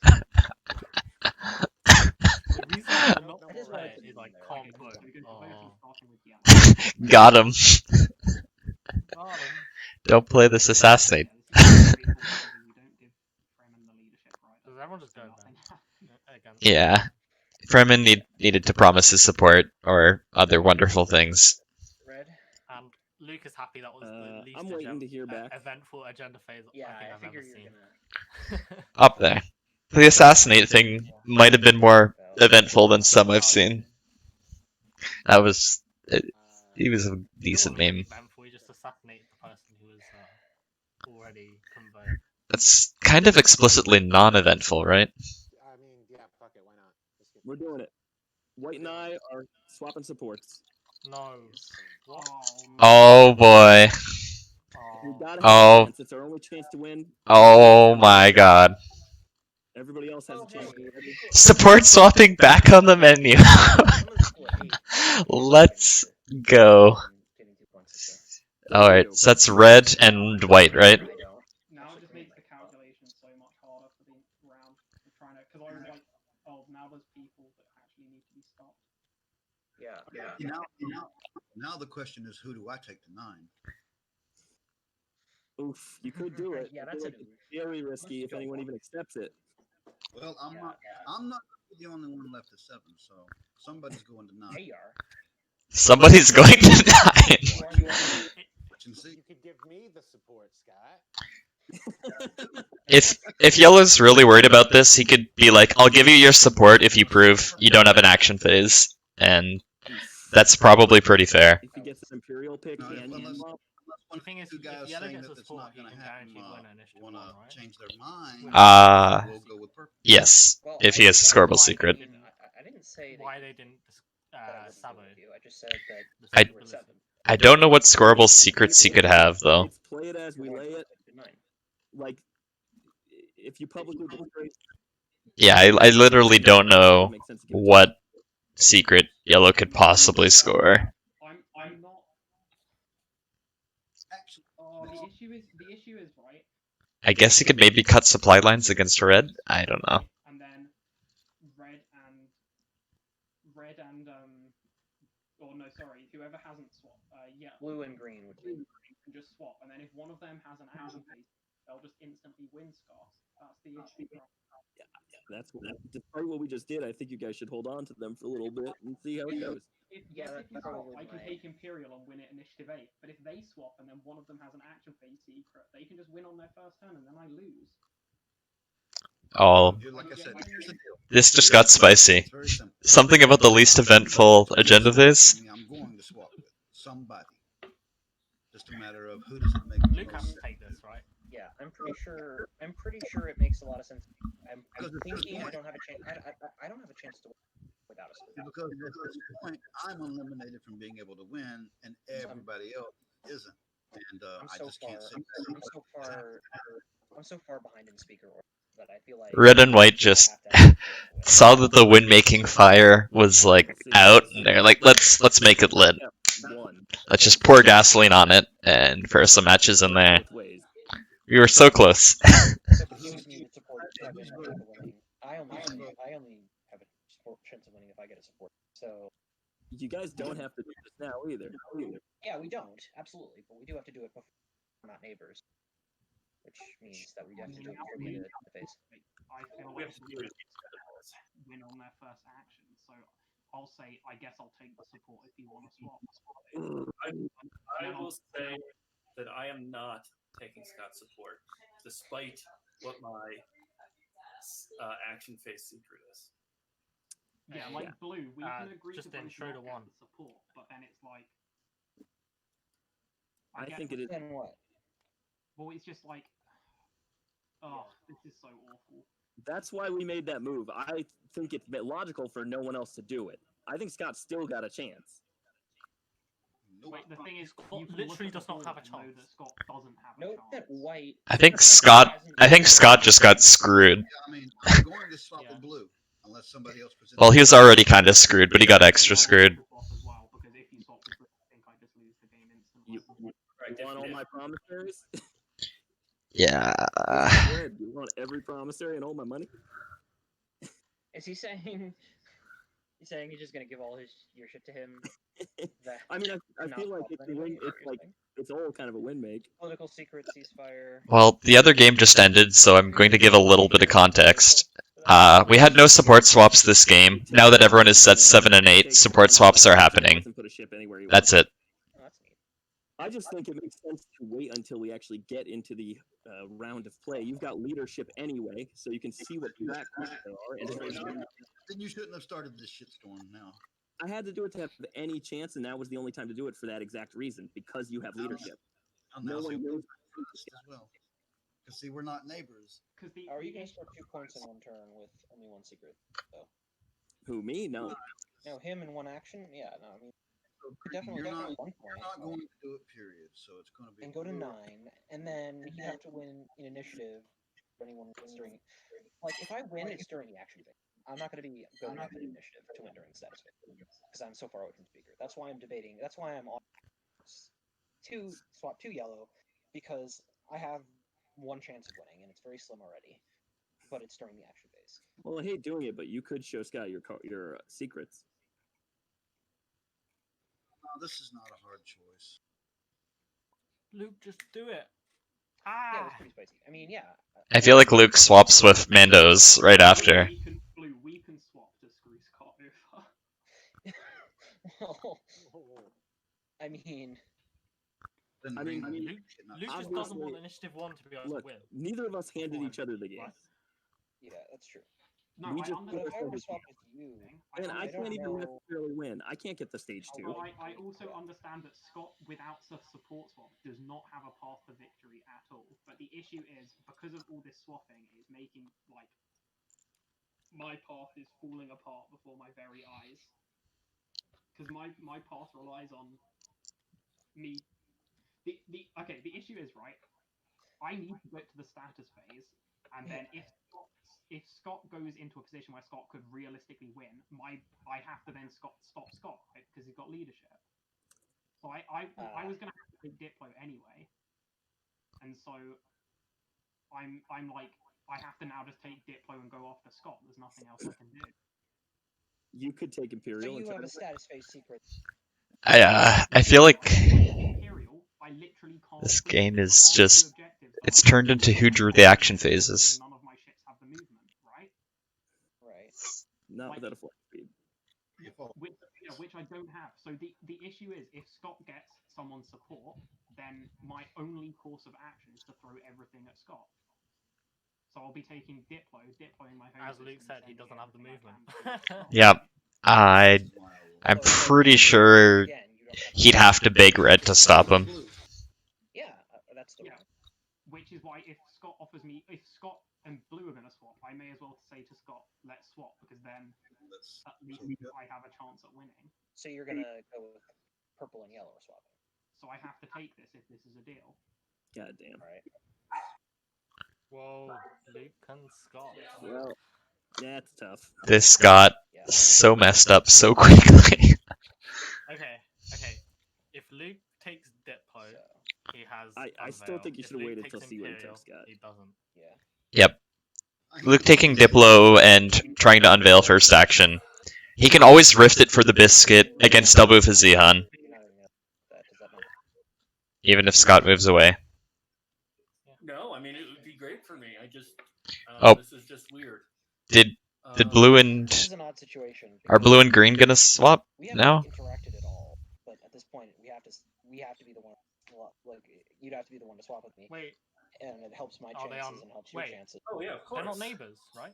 Got him. Don't play this assassinate. Yeah. Fremen needed to promise his support or other wonderful things. Red. Luke is happy that was the least I'm waiting to hear back. Eventful agenda phase I think I've ever seen. Up there. The assassinate thing might have been more eventful than some I've seen. That was... he was a decent meme. Eventful, he just assassinated the person who was already conveyed. That's kind of explicitly non-eventful, right? I mean, yeah, fuck it, why not? We're doing it. White and I are swapping supports. No. What? Oh boy. You gotta have Oh. a chance. It's our only chance to win. Oh my god. Everybody else has a chance. Support swapping back on the menu. Let's go. Alright, so that's red and white, right? Now it just makes the calculation so much harder for the round. I'm trying to, because I was like, oh, now there's people that actually need to be stopped. Yeah. Now the question is, who do I take to 9? Oof, you could do it. Yeah, that's very risky if anyone even accepts it. Well, I'm not the only one left at 7, so somebody's going to 9. They are. Somebody's going to 9. You could give me the support, Scott. If Yellow's really worried about this, he could be like, "I'll give you your support if you prove you don't have an action phase," and that's probably pretty fair. If he gets an Imperial pick No, and unless- swap, The thing is, two guys if Yellow saying gets that a it's support, not he going can to happen, guarantee win initiative want to 1, right? change their mind, Uh, we'll go with purple. Yes, Well, if I he has a said- scoreable Why they secret. didn't- I didn't say Why they didn't that I wouldn't do sabo it with you. I just said that the I- you were 7. I don't know what scoreable secrets he could have, though. it's play it as we You're lay it. 9. Like, if you publicly display, Yeah, I literally don't know makes sense to give it to what secret Yellow could possibly score. I'm not. Actually, Oh, the issue is right. I guess he could maybe cut supply lines against red? I don't know. And then red and or no, sorry, whoever hasn't swapped, yeah, Blue and green would be. can just swap, and then if one of them has an action phase, they'll just instantly win Scott. That's the issue. despite what we just did, I think you guys should hold on to them for a little bit and see how it goes. If Yeah, if that's you swap, probably I can my- take Imperial and win it initiative 8. But if they swap and then one of them has an action phase secret, they can just win on their first turn, and then I lose. Oh, like I said, here's the deal. this just got spicy. It's very simple. Something about the least eventful agenda phase? I'm going to swap with somebody. Just a matter of who does it make the Luke has most to take this, right? Yeah, I'm pretty sure it makes a lot of sense. I'm Because at this thinking I point- don't have a chance. I don't have a chance to win without a split. because at this point I'm eliminated from being able to win, and everybody else isn't. And I'm I so just far. can't see. I'm so far behind in speaker order that I feel like Red and white just saw that the win-making fire was like out, and they're like, let's make it lit. One. Let's just pour gasoline on it and for some matches in there. Both ways. We were so close. Except he was needed support to have a chance of winning. I only have a support chance of winning if I get a support. So You guys don't have to do this now either. yeah, we don't absolutely, but we do have to do it before we're not neighbors, which means that we have to do it before the end of the phase. I feel We like have to do it. win on their first action. So I'll say, I guess I'll take the support if you want to swap. I will say that I am not taking Scott's support, despite what my action phase secret is. Yeah, like blue, we can agree just to then both show not the get one. the support, but then it's like. I get think the- it is. Then what? Well, it's just like. Oh, this is so awful. That's why we made that move. I think it's logical for no one else to do it. I think Scott's still got a chance. Wait, the thing is, Scott you can literally look at does not the have a board and know chance. that Scott doesn't have a Note chance. that white. I think Scott just got screwed. Yeah, I mean, I'm going to swap Yeah. with blue unless somebody else presents. Well, he was already kind of screwed, but he got extra screwed. As well, because if you swap with blue, I think I just lose the game instantly. You want all my promissaries? Yeah. Red, you want every promissory and all my money? Is he saying? He's saying he's just gonna give all your shit to him. That I mean, I not feel like swap it's a anyway, win. is that It's what you're like saying? it's all kind of a win make. Political secret ceasefire. Well, the other game just ended, so I'm going to give a little bit of context. We had no support swaps this game. Now that everyone is set 7 and 8, support swaps are happening. Put a ship anywhere he That's wants. it. Oh, that's neat. I just think it makes sense to wait until we actually get into the round of play. You've got leadership anyway, so you can see what back there are. And Then you shouldn't have started this shitstorm now. I had to do it to have any chance, and that was the only time to do it for that exact reason, because you have leadership. I'll No now see one knows. as well. Because see, we're not neighbors. Because the Are you gonna score 2 points in one turn with only one secret? Though. Who, me? No. No, him in one action. Yeah, no, I mean So definitely you're not, 1 point. you're not going to do it, period. So it's going to be. And go to 9, and then you have to win in initiative for anyone wins during. Like if I win, it's during the action phase. I'm not going to be going up in initiative to win during the status phase because I'm so far away from speaker. That's why I'm debating. That's why I'm on swap 2 yellow because I have 1 chance of winning, and it's very slim already. But it's during the action phase. Well, I hate doing it, but you could show Scott your secrets. No, this is not a hard choice. Luke, just do it. Yeah, it Ah! was pretty spicy. I mean, yeah. I feel like Luke swaps with Mandos right after. we can swap to screw Scott over. Well, I mean, Then I mean, green Luke, cannot Luke just score. doesn't want initiative 1 to be able look, to win. neither of us handed before each other the game. right? Yeah, that's true. No, We I just understand. But if I were to understand swap with you, and I don't can't even know. necessarily win. I can't get the stage 2. Although I also understand that Scott, without a support swap, does not have a path to victory at all. But the issue is, because of all this swapping, is making, like, my path is falling apart before my very eyes. Because my path relies on me. The issue is, right, I need to get to the status phase, and then if Scott goes into a position where Scott could realistically win, I have to then stop Scott, right? Because he's got leadership. So I was gonna have to take Diplo anyway, and so I'm like, I have to now just take Diplo and go after Scott. There's nothing else I can do. You could take Imperial. So you and have try a to- status phase secret. I feel like Imperial, I literally can't. this push game it. is After just, the objectives, it's I'm turned like, into who drew the action phases. None of my ships have the movement, right? Right. Not Like- without a flight speed. Which I don't have. So the issue is, if Scott gets someone's support, then my only course of action is to throw everything at Scott. So I'll be taking Diploing my home. As Luke said, he doesn't have the movement. Yep. I'm pretty sure he'd have to beg Red to stop him. Yeah, that's the Yeah. Which is why if Scott and Blue are going to swap, I may as well say to Scott, let's swap, because then at least I have a chance at winning. So you're gonna go with purple and yellow swapping. So I have to take this if this is a deal. God damn. Right. Whoa, Luke and Scott. Well, that's tough. This got so messed up so quickly. Okay. If Luke takes Diplo, he has. I still think you If should have Luke waited till takes see what he Imperial, took, Scott. He doesn't. Yeah. Yep. Luke taking Diplo and trying to unveil first action. He can always rift it for the biscuit against double with his Zihan, even if Scott moves away. No, I mean it would be great for me. I just Oh. this is just weird. Did Blue and This is an odd situation. are Blue and Green gonna swap We haven't now? interacted at all, but at this point we have to be the one. Like you'd have to be the one to swap with me. Wait. And it helps my Are they chances on- and helps your wait. chances. Oh yeah, of course. They're not neighbors, right?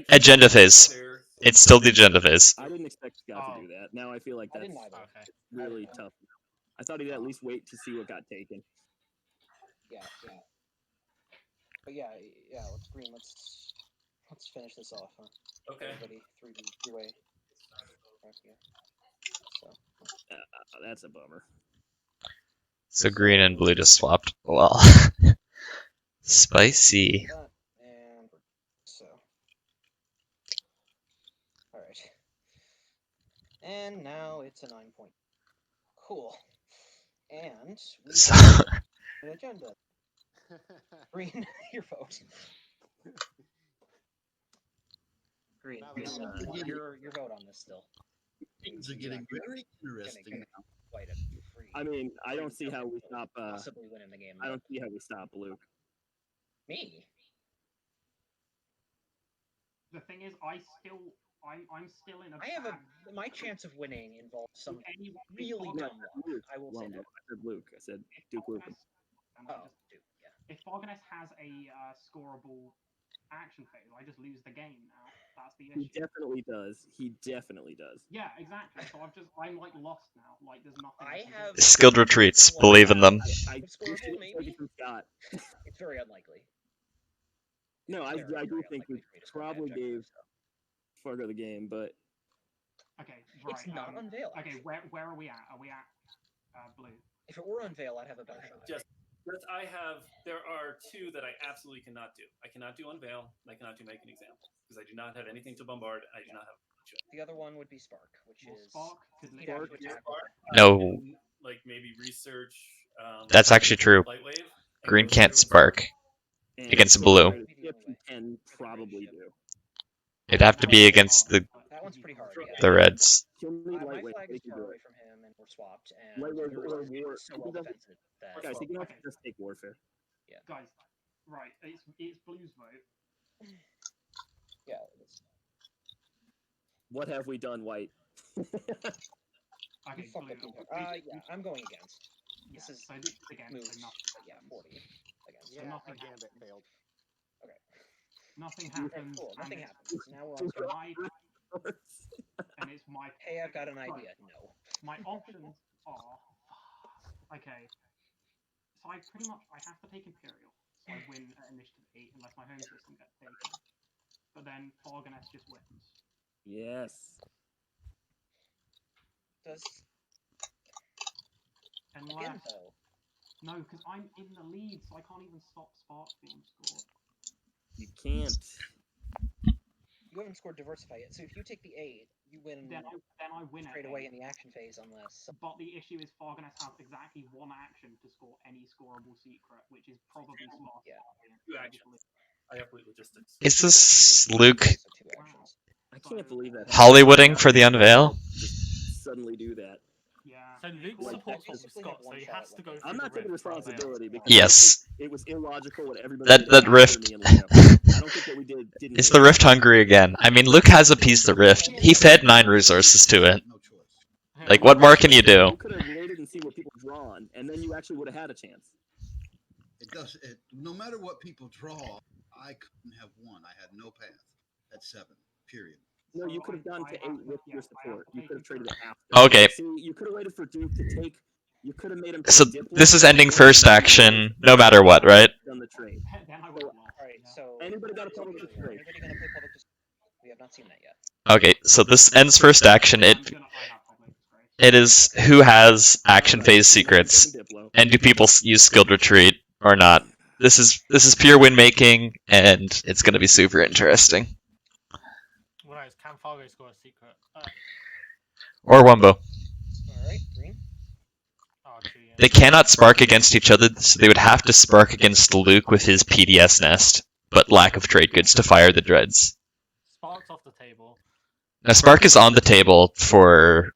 Agenda phase. It's still the agenda phase. I didn't expect Scott to do that. Now I feel like I that's didn't either. really tough. I thought he'd at least wait to see what got taken. Yeah. But yeah. Let's Green. Let's finish this off. Huh? Okay. Everybody, three-way. Right here. So. That's a bummer. So Green and Blue just swapped. Well, spicy. And so. All right. And now it's a 9 point. Cool. And we So- have an agenda. Green, your vote. Green, your vote on this still. Things are getting very interesting now. Quite a free. I mean, I don't see how we stop. Possibly winning the game. I don't see how we stop Luke. Me. The thing is, I'm still in a. I have my chance of winning involves some really dumb luck. I will say that. I said Luke. I said Duke Luke. If Fargoness has a scoreable action phase, I just lose the game now. That's the issue. He definitely does. Yeah, exactly. So I'm like lost now. Like there's nothing. I have Skilled retreats. Believe in them. scoreable, maybe. Scott. It's very unlikely. No, I Very, do very think we unlikely for me to score my probably objective, gave Fargo the game, but Okay, right. It's not Unveil. Okay, where are we at? Are we at Blue? If it were Unveil, I'd have a better shot. There are two that I absolutely cannot do. I cannot do Unveil, and I cannot do Make an Example, because I do not have anything to bombard, I do not have The other one would be Spark, which is Spark could you'd have to attack. No. Like maybe research. That's actually true. Lightwave. Green can't spark against Blue. Can probably do. It'd have to be against That one's pretty hard. Yeah. the Reds. He'll need My lightweight. flag He is can far do away it. from him, and we're swapped. And Lightweight yours or is war. so well defended that. Guys, he can also just take warfare. Yeah. Guys, right? It's Blue's vote. Yeah. It is. What have we done, White? Okay, You fucked Blue. up the yeah, I'm going against. This is so this is again, moves. so nothing. Yeah, 40 against. Yeah, nothing my gambit failed. Okay. Nothing Okay, happens. cool. and Nothing it's- happens. Now we're on So to and it's my. Hey, I've got an idea. No. My options are. Okay. So I pretty much I have to take Imperial, so I win at initiative 8 unless my home system gets taken. But then Fargoness just wins. Yes. Does Unless again though? no, because I'm in the lead, so I can't even stop sparks being scored. You can't. You haven't scored diversify yet. So if you take the 8, you win Then I win straight at away 8. in the action phase unless. But the issue is Fargoness has exactly one action to score any scoreable secret, which is probably smart. Yeah. 2 actions. I have logistics. Is this Luke So 2 actions. I can't believe that. Hollywooding for the unveil? Just suddenly do that. Yeah. So Luke Like, supports I Tom physically Scott, have so one he shot has at to go winning. through I'm the not taking rift for unveil. responsibility because Yes. I think it was illogical what everybody That did rift- after me and Leto. I don't think what we did didn't. Is the rift hungry again? I mean, Luke has appeased the rift. He fed 9 resources to it. No choice. Like, what more can you do? You could have waited and see what people drawn, and then you actually would have had a chance. It does. No matter what people draw, I couldn't have won. I had no path at 7. Period. No, you So could have gone I to have 8 to- with yeah, your I have support. to You take could have traded it Imperial. after. Okay, See, you could have waited for Duke to take. You could have made him. so take Diplo this is ending and first then action, no matter what, right? done the trade. Then I would have lost. Alright, yeah. so. Anybody got a so public display? Anybody gonna play public display? We have not seen that yet. Okay, so this ends first action. I have public disgrace. It is who has action Alright, phase so now I'm secrets, taking Diplo. and do people use skilled retreat or not? This is pure win making, and it's gonna be super interesting. Well, no, it's can Fargo score a secret? Or Wumbo. Alright, green. Oh, gee, yeah. They cannot spark against each other, so they would have to spark against Luke with his PDS nest, but lack of trade goods to fire the dreads. Sparks off the table. Now, spark is on the table for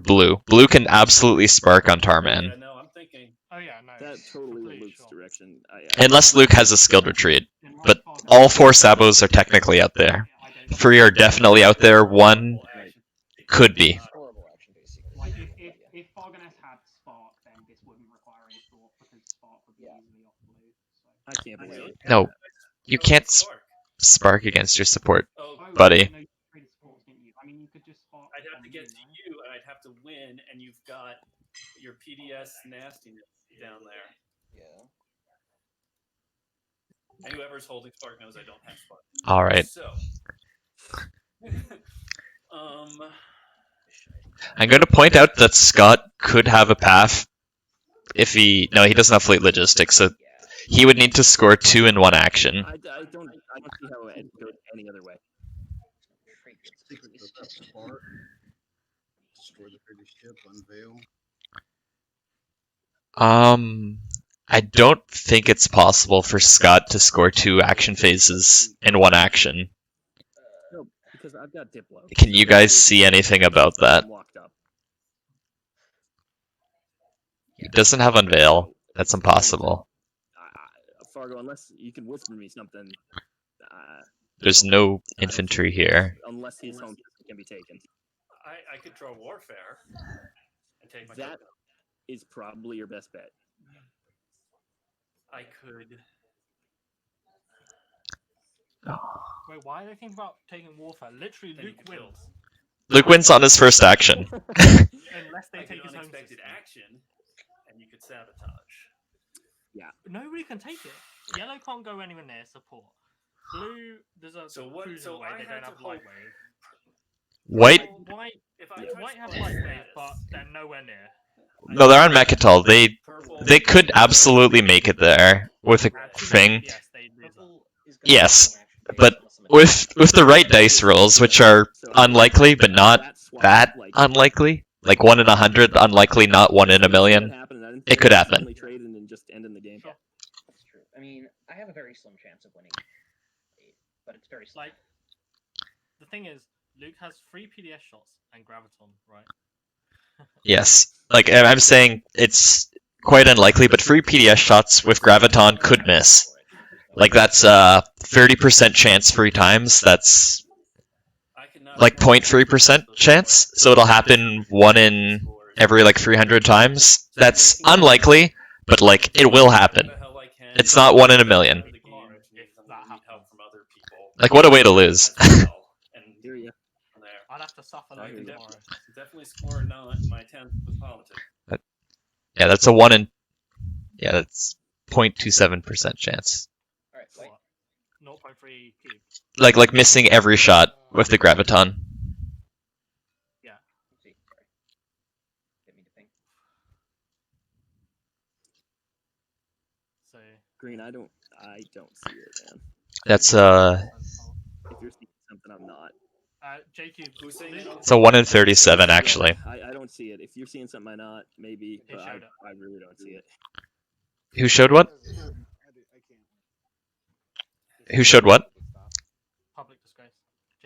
blue. Blue can absolutely spark on Tarman, Yeah, no, I'm thinking. Oh yeah, no. That totally went completely Luke's sure. direction. unless Luke has a skilled retreat. Then But Fargoness- all 4 sabos are technically out there. Yeah, I don't- 3 are definitely out there. 1 Full action. could be. Horrible action phase secret. Like if Fargoness had Spark, then this wouldn't require any thought because Spark would be Yeah. easily off blue. So. I can't believe it. No, you can't Spark. spark against your support. Oh, Oh, Buddy. No, you traded supports, didn't you? I mean, you could just Spark. I'd have on to get you, to no? you, and I'd have to win, and you've got your PDS nastiness down there. Yeah. And whoever's holding Spark knows I don't have Spark. All right. So, I'm going to point out that Scott could have a path if he... No, he doesn't have fleet logistics, so Yeah. he would need to score 2 in 1 action. I don't see how it could go any other way. Trade goods, Secret please. to spark. Destroy the British ship. Unveil. I don't think it's possible for Scott to score 2 action phases in 1 action. No, because I've got Diplo. Can you guys see anything about that? I'm locked up. He doesn't have Unveil. That's impossible. Fargo, unless you can whisper me something. There's no infantry here. Unless his home can be taken. I could draw Warfare and take my That token. is probably your best bet. I could. Wait, why are they thinking about taking Warfare? Literally, Then you Luke can build. wins. Luke wins on his first action. Unless they I take could his home unexpected system. action, and you could sabotage. Nobody can take it. Yellow can't go anywhere near support. Blue, there's a So what- cruiser so away, I they had don't to have light hold- wave. White... White, If I White have touch light my wave, status, but they're nowhere near. No, they're on Mechatol. purple- They could absolutely make it there with a Actually, thing. Yes, they lose that. Purple is gonna Yes, have one action phase but unless I'm with the right dice rolls, which are unlikely but not that unlikely, like 1 in 100, unlikely, not 1 in a million. It could happen. Trade and then just end in the game. Sure. That's true. I mean, I have a very slim chance of winning, but it's very slim. Like, the thing is, Luke has 3 PDS shots and Graviton, right? Yes, like I'm saying, it's quite unlikely, but 3 PDS shots with Graviton could miss. Like that's 30% chance 3 times. That's I cannot like 0.3% chance. So it'll happen 1 in every like 300 times. That's unlikely, but like it will happen. It's not 1 in a million. Like what a way to lose. Hear ya. I'd have to suffer I later hear ya. tomorrow. Definitely score not my 10th with politics. Yeah, that's a 1 in. Yeah, that's 0.27% chance. Alright, wait. What? 0.3 cube. Like missing every shot with the graviton. Yeah. See, sorry. Get me to ping. So. Green, I don't see it, man. That's If you're seeing something, I'm not. Jacob, Who's saying they don't it's a 1 in 37 actually. I don't see it. If you're seeing something, I'm not. Maybe, but I really don't see it. Who showed what? Who showed what? Public disgrace.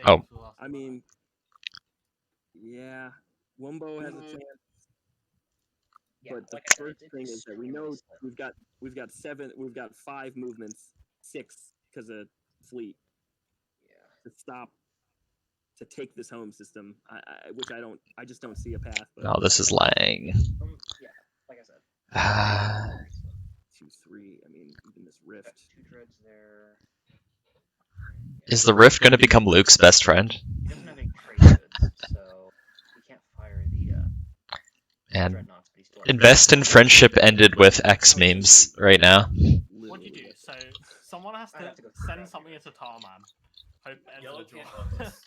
Oh. Jacob's the last I one. mean, yeah, Wumbo has a chance. Yeah, But the like I said, first it's thing is that we know we've got 5 movements, 6 because of fleet. Yeah. To stop, to take this home system, I just don't see a path. But Oh, this is lying. Yeah, like I said. 2-3. I mean, even this rift. Got 2 dreads there. Is the rift going to become Luke's best friend? He doesn't have any trade goods, so he can't fire the And dreadnoughts, but he still has invest in friendship ended with X memes right now. What do you do? So someone has I'd to have to go send something into Tarman. Hope it ends Yellow with a can't draw. help us.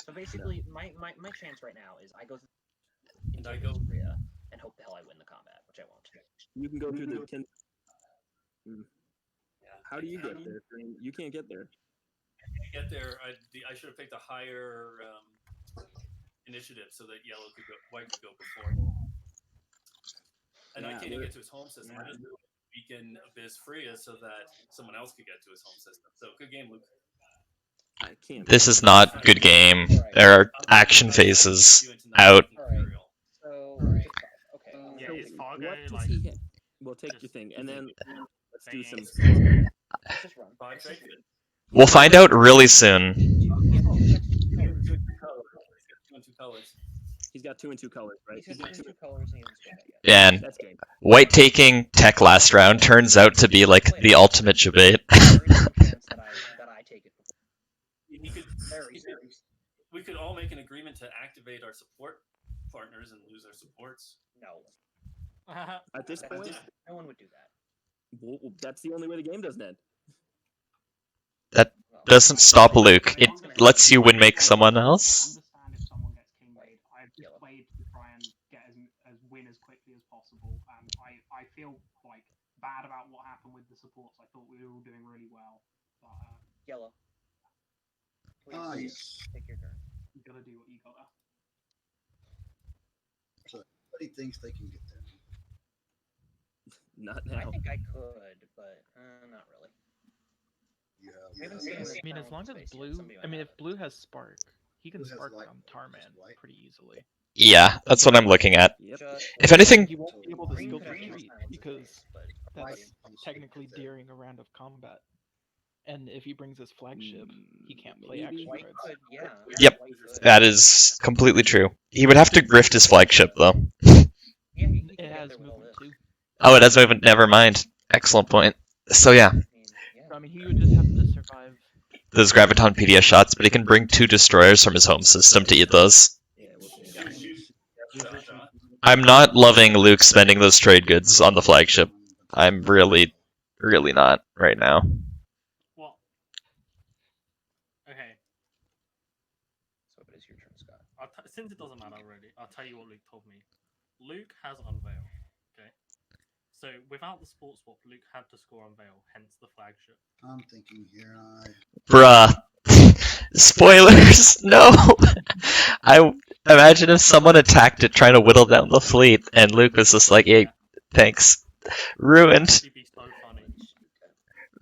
So basically, my chance right now is I go And I go. Korea and hope the hell I win the combat, which I won't. You can go through the 10. Yeah, How do you get there? Green? You can't get there. To get there, I should have picked a higher initiative so that white could go before. And I can't even get to his home system. I just weaken Abyss Freya so that someone else could get to his home system. So good game, Luke. I can't. This is not good game. There are action phases out. Alright. So, okay. Yeah, So is Fargo what does like? he hit? Well, take your just thing, and then let's do some. Let's just run. 5 trade good. We'll find out really soon. Two and two colors. He's got 2 and 2 colors, right? He's got 2 colors and he hasn't scored that yet. And That's game. white taking tech last round turns out to be like the ultimate debate. Very slim chance that I take it before. We could all make an agreement to activate our support partners and lose our supports. No. At this point, No one would do that. well, that's the only way the game doesn't end. That doesn't stop Luke. It lets you win make someone else. Understand if someone gets king raid. I've just played to try and get as win as quickly as possible, and I feel like bad about what happened with the supports. I thought we were all doing really well, but Yellow. Please, Yes. take your turn. you gotta do what you gotta. Everybody thinks they can get there. Not I now. think I could, but not really. You We haven't have, seen I mean, as long as blue, I mean, if blue has spark, he can Blue has spark light, on which Tarman is white. pretty easily. Yeah, that's what I'm looking at. Yep. Just If anything, He won't be able to Green skill could have defeat silence his because base, but that's White- technically there. during a round of combat. And if he brings his flagship, he can't play Maybe. action White cards. could, yeah. Yep. White could. that is completely true. He would have to grift his flagship though. Yeah, he could It get has there with all movement this. too. Oh, it has movement. Never mind. Excellent point. So yeah, I mean, yeah. So, I mean, he would just have to survive. those graviton PDS shots, but he can bring 2 destroyers from his home system to eat those. Yeah, we'll see. I'm not loving Luke spending those trade goods on the flagship. I'm really not right now. What? Okay. So it is your turn, Scott. Since it doesn't matter already, I'll tell you what Luke told me. Luke has Unveil. Okay. So without the sports swap, Luke had to score Unveil, hence the flagship. I'm thinking here. Bruh. Spoilers! No! I imagine if someone attacked it trying to whittle down the fleet, and Luke was just like, hey, thanks. Ruined. It'd be so funny.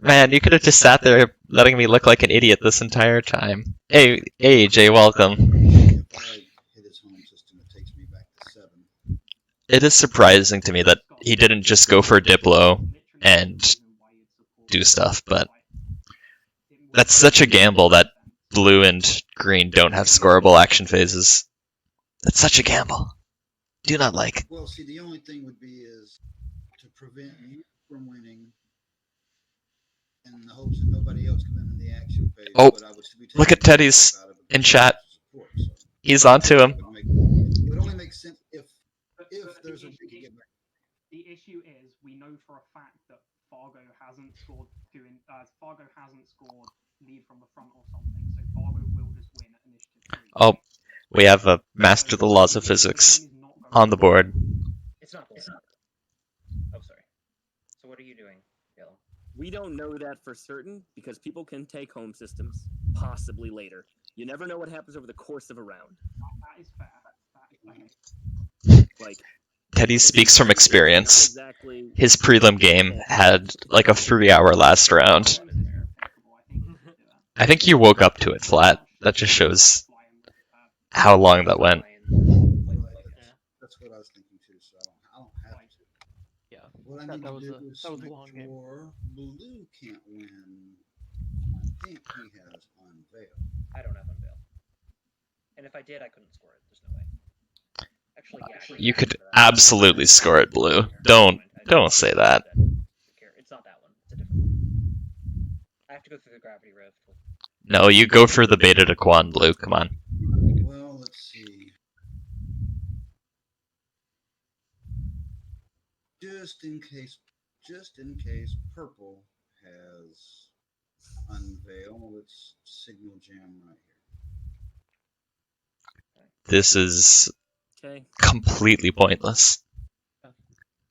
Man, you could have just sat there letting me look like an idiot this entire time. Hey, AJ, welcome. If I hit his home system, it takes me back to 7. It is surprising to me that he didn't just go for Diplo and do stuff, but that's such a gamble that blue and green don't have scoreable action phases. That's such a gamble. do not like. Well, see, the only thing would be is to prevent you from winning, in the hopes that nobody else can win in the action phase. Oh, but I would still be look at Teddy's in chat. Support, so He's onto him. it would only make sense if there's a big get back. The issue is we know for a fact that Fargo hasn't scored lead from the front or something, so Fargo will just win at initiative 3. Oh, we have a master the laws of physics on the board. It's not bullshit. Oh, sorry. So what are you doing, Gil? We don't know that for certain because people can take home systems possibly later. You never know what happens over the course of a round. That is fair. That is Like, Teddy speaks from experience. exactly. His prelim game had like a 3-hour last round. I think you woke up to it flat. That just shows how long that went. That's what I was thinking too. So I don't have to. Yeah. What I need to do is make sure Blue can't win. I think he has Unveil. I don't have Unveil. And if I did, I couldn't score it. There's no way. Actually, yeah. You could absolutely score it, Blue. Don't say that. It's not that one. It's a different one. I have to go through the gravity rift. No, you go for the beta to Quan, Blue. Come on. Well, let's see. Just in case Purple has Unveil, let's signal jam right here. This is Okay. completely pointless.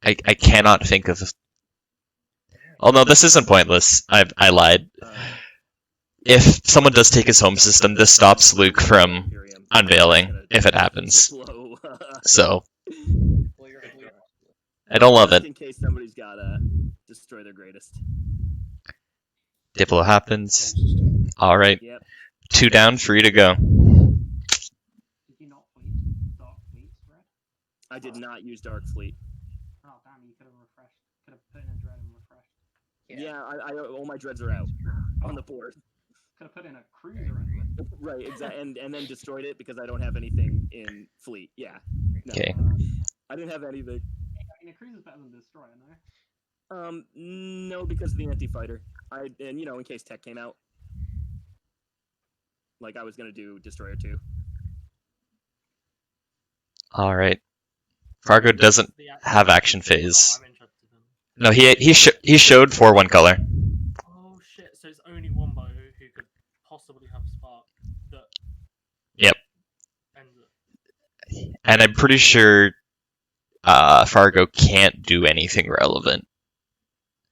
I cannot think of... Oh no, this isn't pointless. I lied. If someone does take his home system, this stops Luke from unveiling, if it happens. So, I don't love it. In case somebody's got to destroy their greatest. Diplo happens. Alright. Yep. 2 down, 3 to go. I did not use Dark Fleet. Oh damn! You could have refreshed. Could have put in a dread and refreshed. Yeah, I all my dreads are out on the board. Could have put in a cruiser anyway. Right, exactly, and then destroyed it because I don't have anything in fleet. Yeah. No. Okay. I didn't have anything. I mean, a cruiser's better than a destroyer, no? No, because of the anti-fighter. And in case tech came out, like I was gonna do destroyer 2. Alright. Fargo doesn't have action phase. No, he showed 4-1 color. Oh shit! So it's only Wombo who could possibly have Spark. Yep. And I'm pretty sure Fargo can't do anything relevant.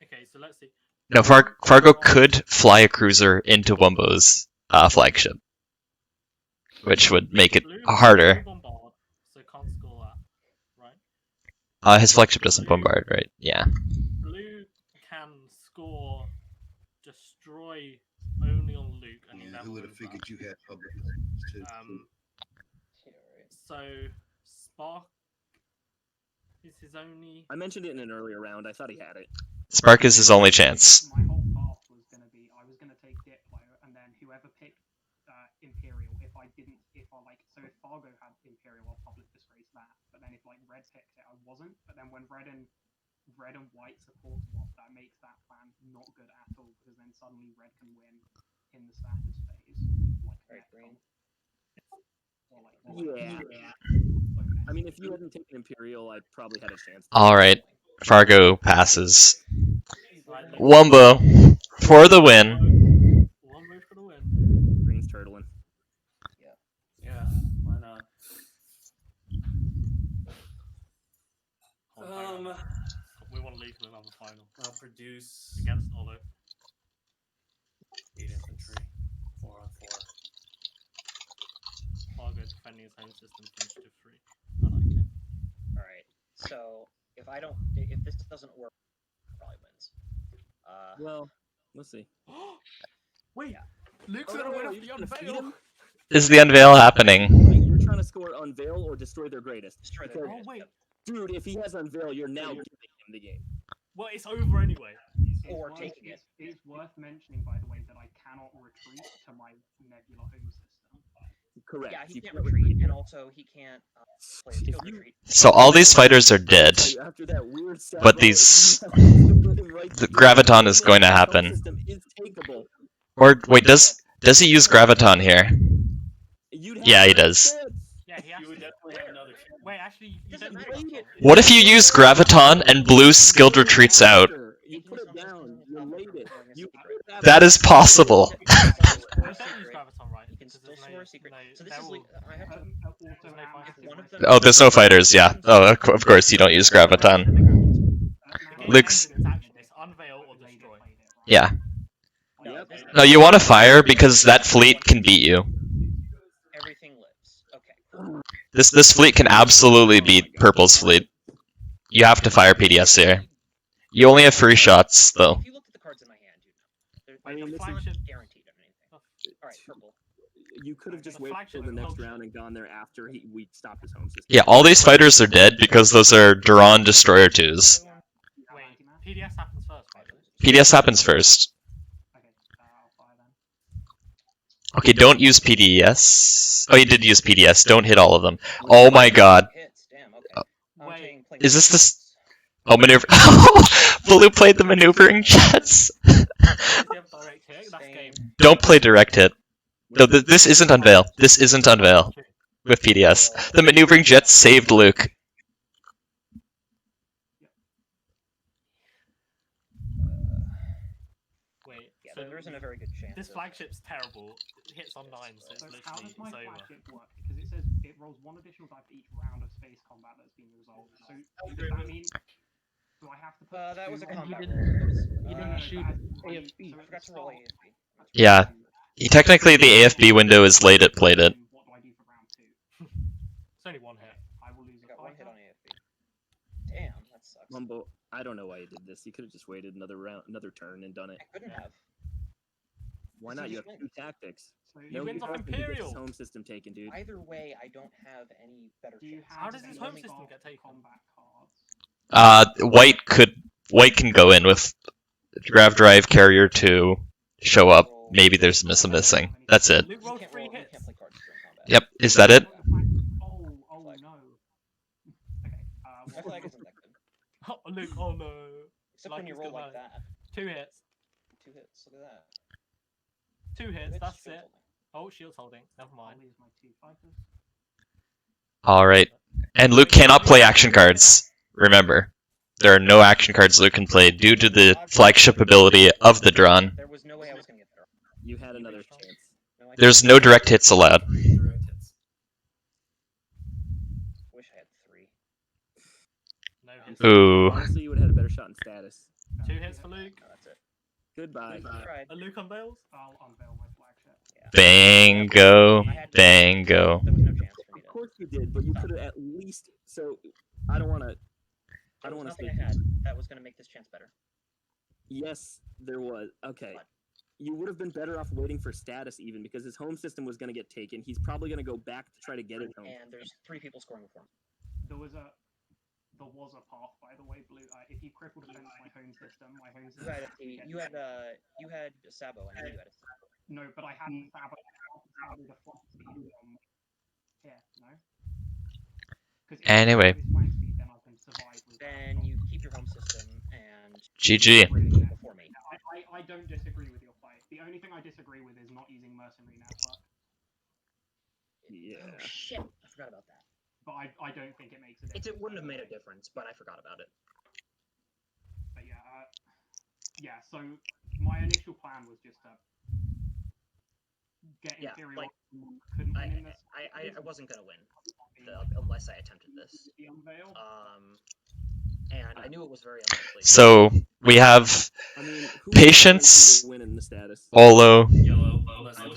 Okay, so let's see. No, Fargo could fly a cruiser into Wumbo's flagship, which would make it harder. Bombard, so can't score that, right? His flagship doesn't bombard, right? Yeah. Blue can score destroy only on Luke, and he never Who would have wins figured that. you had public? So Spark is his only. I mentioned it in an earlier round. I thought he had it. Spark is his only chance. My whole path was going to be I was going to take Diplo, and then whoever picked Imperial. If Fargo had Imperial, I'll public disgrace that. But then if Red picked it, I wasn't. But then when Red and White support swap, that makes that plan not good at all because then suddenly Red can win in the status phase. Green. Yeah. I mean, if you hadn't taken Imperial, I probably had a chance. Alright. Fargo passes. Wumbo for the win. Wombo for the win. Green's turtling. Yeah, why not? We want to leave to another final. I'll produce Against Olo. 8 infantry, 4 on 4. Fargo defending his home system for initiative 3. I like it. Alright, so if this doesn't work, probably wins. Well, we'll see. Wait, yeah. Luke's gonna win off the unveil. Is the unveil happening? Wait, you're trying to score Unveil or destroy their greatest? Destroy their greatest. Oh wait. Dude, if he has Unveil, you're now giving him the game. Well, it's over anyway. Or taking it. It's worth mentioning, by the way, that I cannot retreat to my Nebula home system. Correct. Yeah, he you can't can't retreat, and also he can't play a skill retreat. So all these fighters are dead, After that weird but Sabo, these you have to put him right the together. graviton is going to The home happen. system is takeable. Or wait, does he use graviton here? You'd have Yeah, he another does. chance. Yeah, he You would actually. definitely have another chance. Wait, actually, you Doesn't don't matter, use you graviton. What if you use graviton and blue skilled retreats out? You put it down. You laid it. You could have That is possible. You don't use graviton, right? You can Because still there's store no- a secret. no, So this they're is like all- I have to. there's no fighters. If one of them. Oh, there's no fighters. Yeah. Oh, of course you don't use graviton. The game Luke's- engine is actually this: unveil or destroy. Yeah. No, Yep. this, No, you want to fire because that fleet can beat you. everything lives. Okay. Cool. This fleet can absolutely beat Purple's fleet. You have to fire PDS here. You only have 3 shots though. If you looked at the cards in my hand, you'd know. I mean, It's this not is- guaranteed on anything. All right, purple. You could have just The waited flagship till the next culture. round and gone there after we stopped his home system. Yeah, all these fighters are dead because those are Drahn Destroyer 2s. Wait, PDS happens first, right? PDS happens first. Okay, I'll fire then. Okay, don't use PDS. Oh, you did use PDS. Don't hit all of them. Oh my god. Hits. Damn. Okay. Wait, Is this the... Oh, maneuver... Blue played the maneuvering jets. Does he have direct hit? That's game. Don't play direct hit. No, this isn't Unveil. This isn't Unveil. With PDS. The maneuvering jets saved Luke. Wait, Yeah, so there isn't a very good chance. this of- flagship's terrible. It hits on 9, so it's So how literally does my it's over. flagship work? Because it says it rolls 1 additional die for each round of space combat that's been resolved. So does that mean? Do I have to put? That was a 2 on combat the- roll. That was, You didn't shoot but AFB. So I at forgot the to roll start, AFB. That's Yeah. right. Technically, the AFB window is late at played it. What do I do for round 2? It's only 1 hit. I will lose I a got 1 hit fighter. on AFB. Damn, that sucks. Mumbo, I don't know why you did this. You could have just waited another round, another turn, and done it. I couldn't have. Why Because not? you You just have win. 2 tactics. So He No, wins off you have to get Imperial. his home system taken, dude. Either way, I don't have any better do you chance. have How does his home any system got get taken? combat cards? White can go in with Grav Drive, Carrier 2, show up. Maybe there's some missing. That's it. Luke You rolled can't 3 roll. You hits. can't play cards during combat. Yep, is that it? Oh no. Okay. My What flag isn't that good. Oh, Luke, oh no. Except Like when you he's roll gonna like have that. 2 hits. 2 hits. Look at that. 2 hits, It's that's shield it. holding. Oh, shield's holding. Never I'll mind. lose my 2 fighters. Alright. And Luke cannot play action cards. Remember. There are no action cards Luke can play due to the flagship ability of the Drahn. There was no way I was gonna get there. You had another chance. No, I There's no direct hits allowed. Direct hits. wish I had 3. No hits. Ooh. Honestly, you would have had a better shot in status. 2 hits for Luke. No, that's it. Goodbye. Tried. Luke unveils. I'll unveil my flagship. Yeah. Bango. I had to- Bango. There was no chance for me Of to. course you did, but you could have at least. So, I don't want to. I There don't was want to nothing say. I had that was gonna make this chance better. Yes, there was. Okay. What? You would have been better off waiting for status even because his home system was going to get taken. He's probably going to go back to try to get it home. And there's 3 people scoring before him. There was a path, by the way, Blue. If you crippled against my home system, You had Sabo. I know you had it. No, but I hadn't Sabo the flank speed here, no? 'Cause if Anyway. I have flank speed, then I can survive with Then you keep your home system and GG. before me. I don't disagree with your play. The only thing I disagree with is not using mercenary network. Yeah. Oh shit! I forgot about that. But I don't think it makes a difference. It wouldn't have made a difference, but I forgot about it. But yeah, yeah. So my initial plan was just to get Yeah, Imperial. like, couldn't win in this. I wasn't gonna win unless I attempted this. The unveil. And I knew it was very unlikely. So, we have I mean, who Patience, win in the status? Olo, Yellow.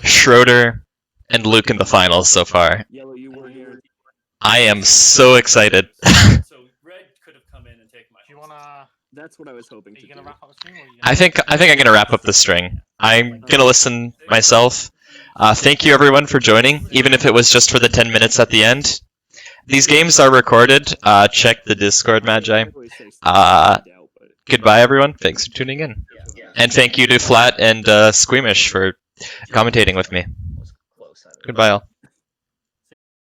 Schroeder, and Luke in the finals so far. Yellow, you were here. I am so excited. So red could have come in and taken my. Do you wanna? That's what I was hoping Are to you gonna do. wrap up the stream? Or are you gonna... I think I'm gonna wrap up the string. I'm gonna listen myself. Thank you everyone for joining, even if it was just for the 10 minutes at the end. These games are recorded. Check the Discord, Magi. Goodbye everyone. Thanks for tuning in. And thank you to Flat and Squeamish for commentating with me. Goodbye all.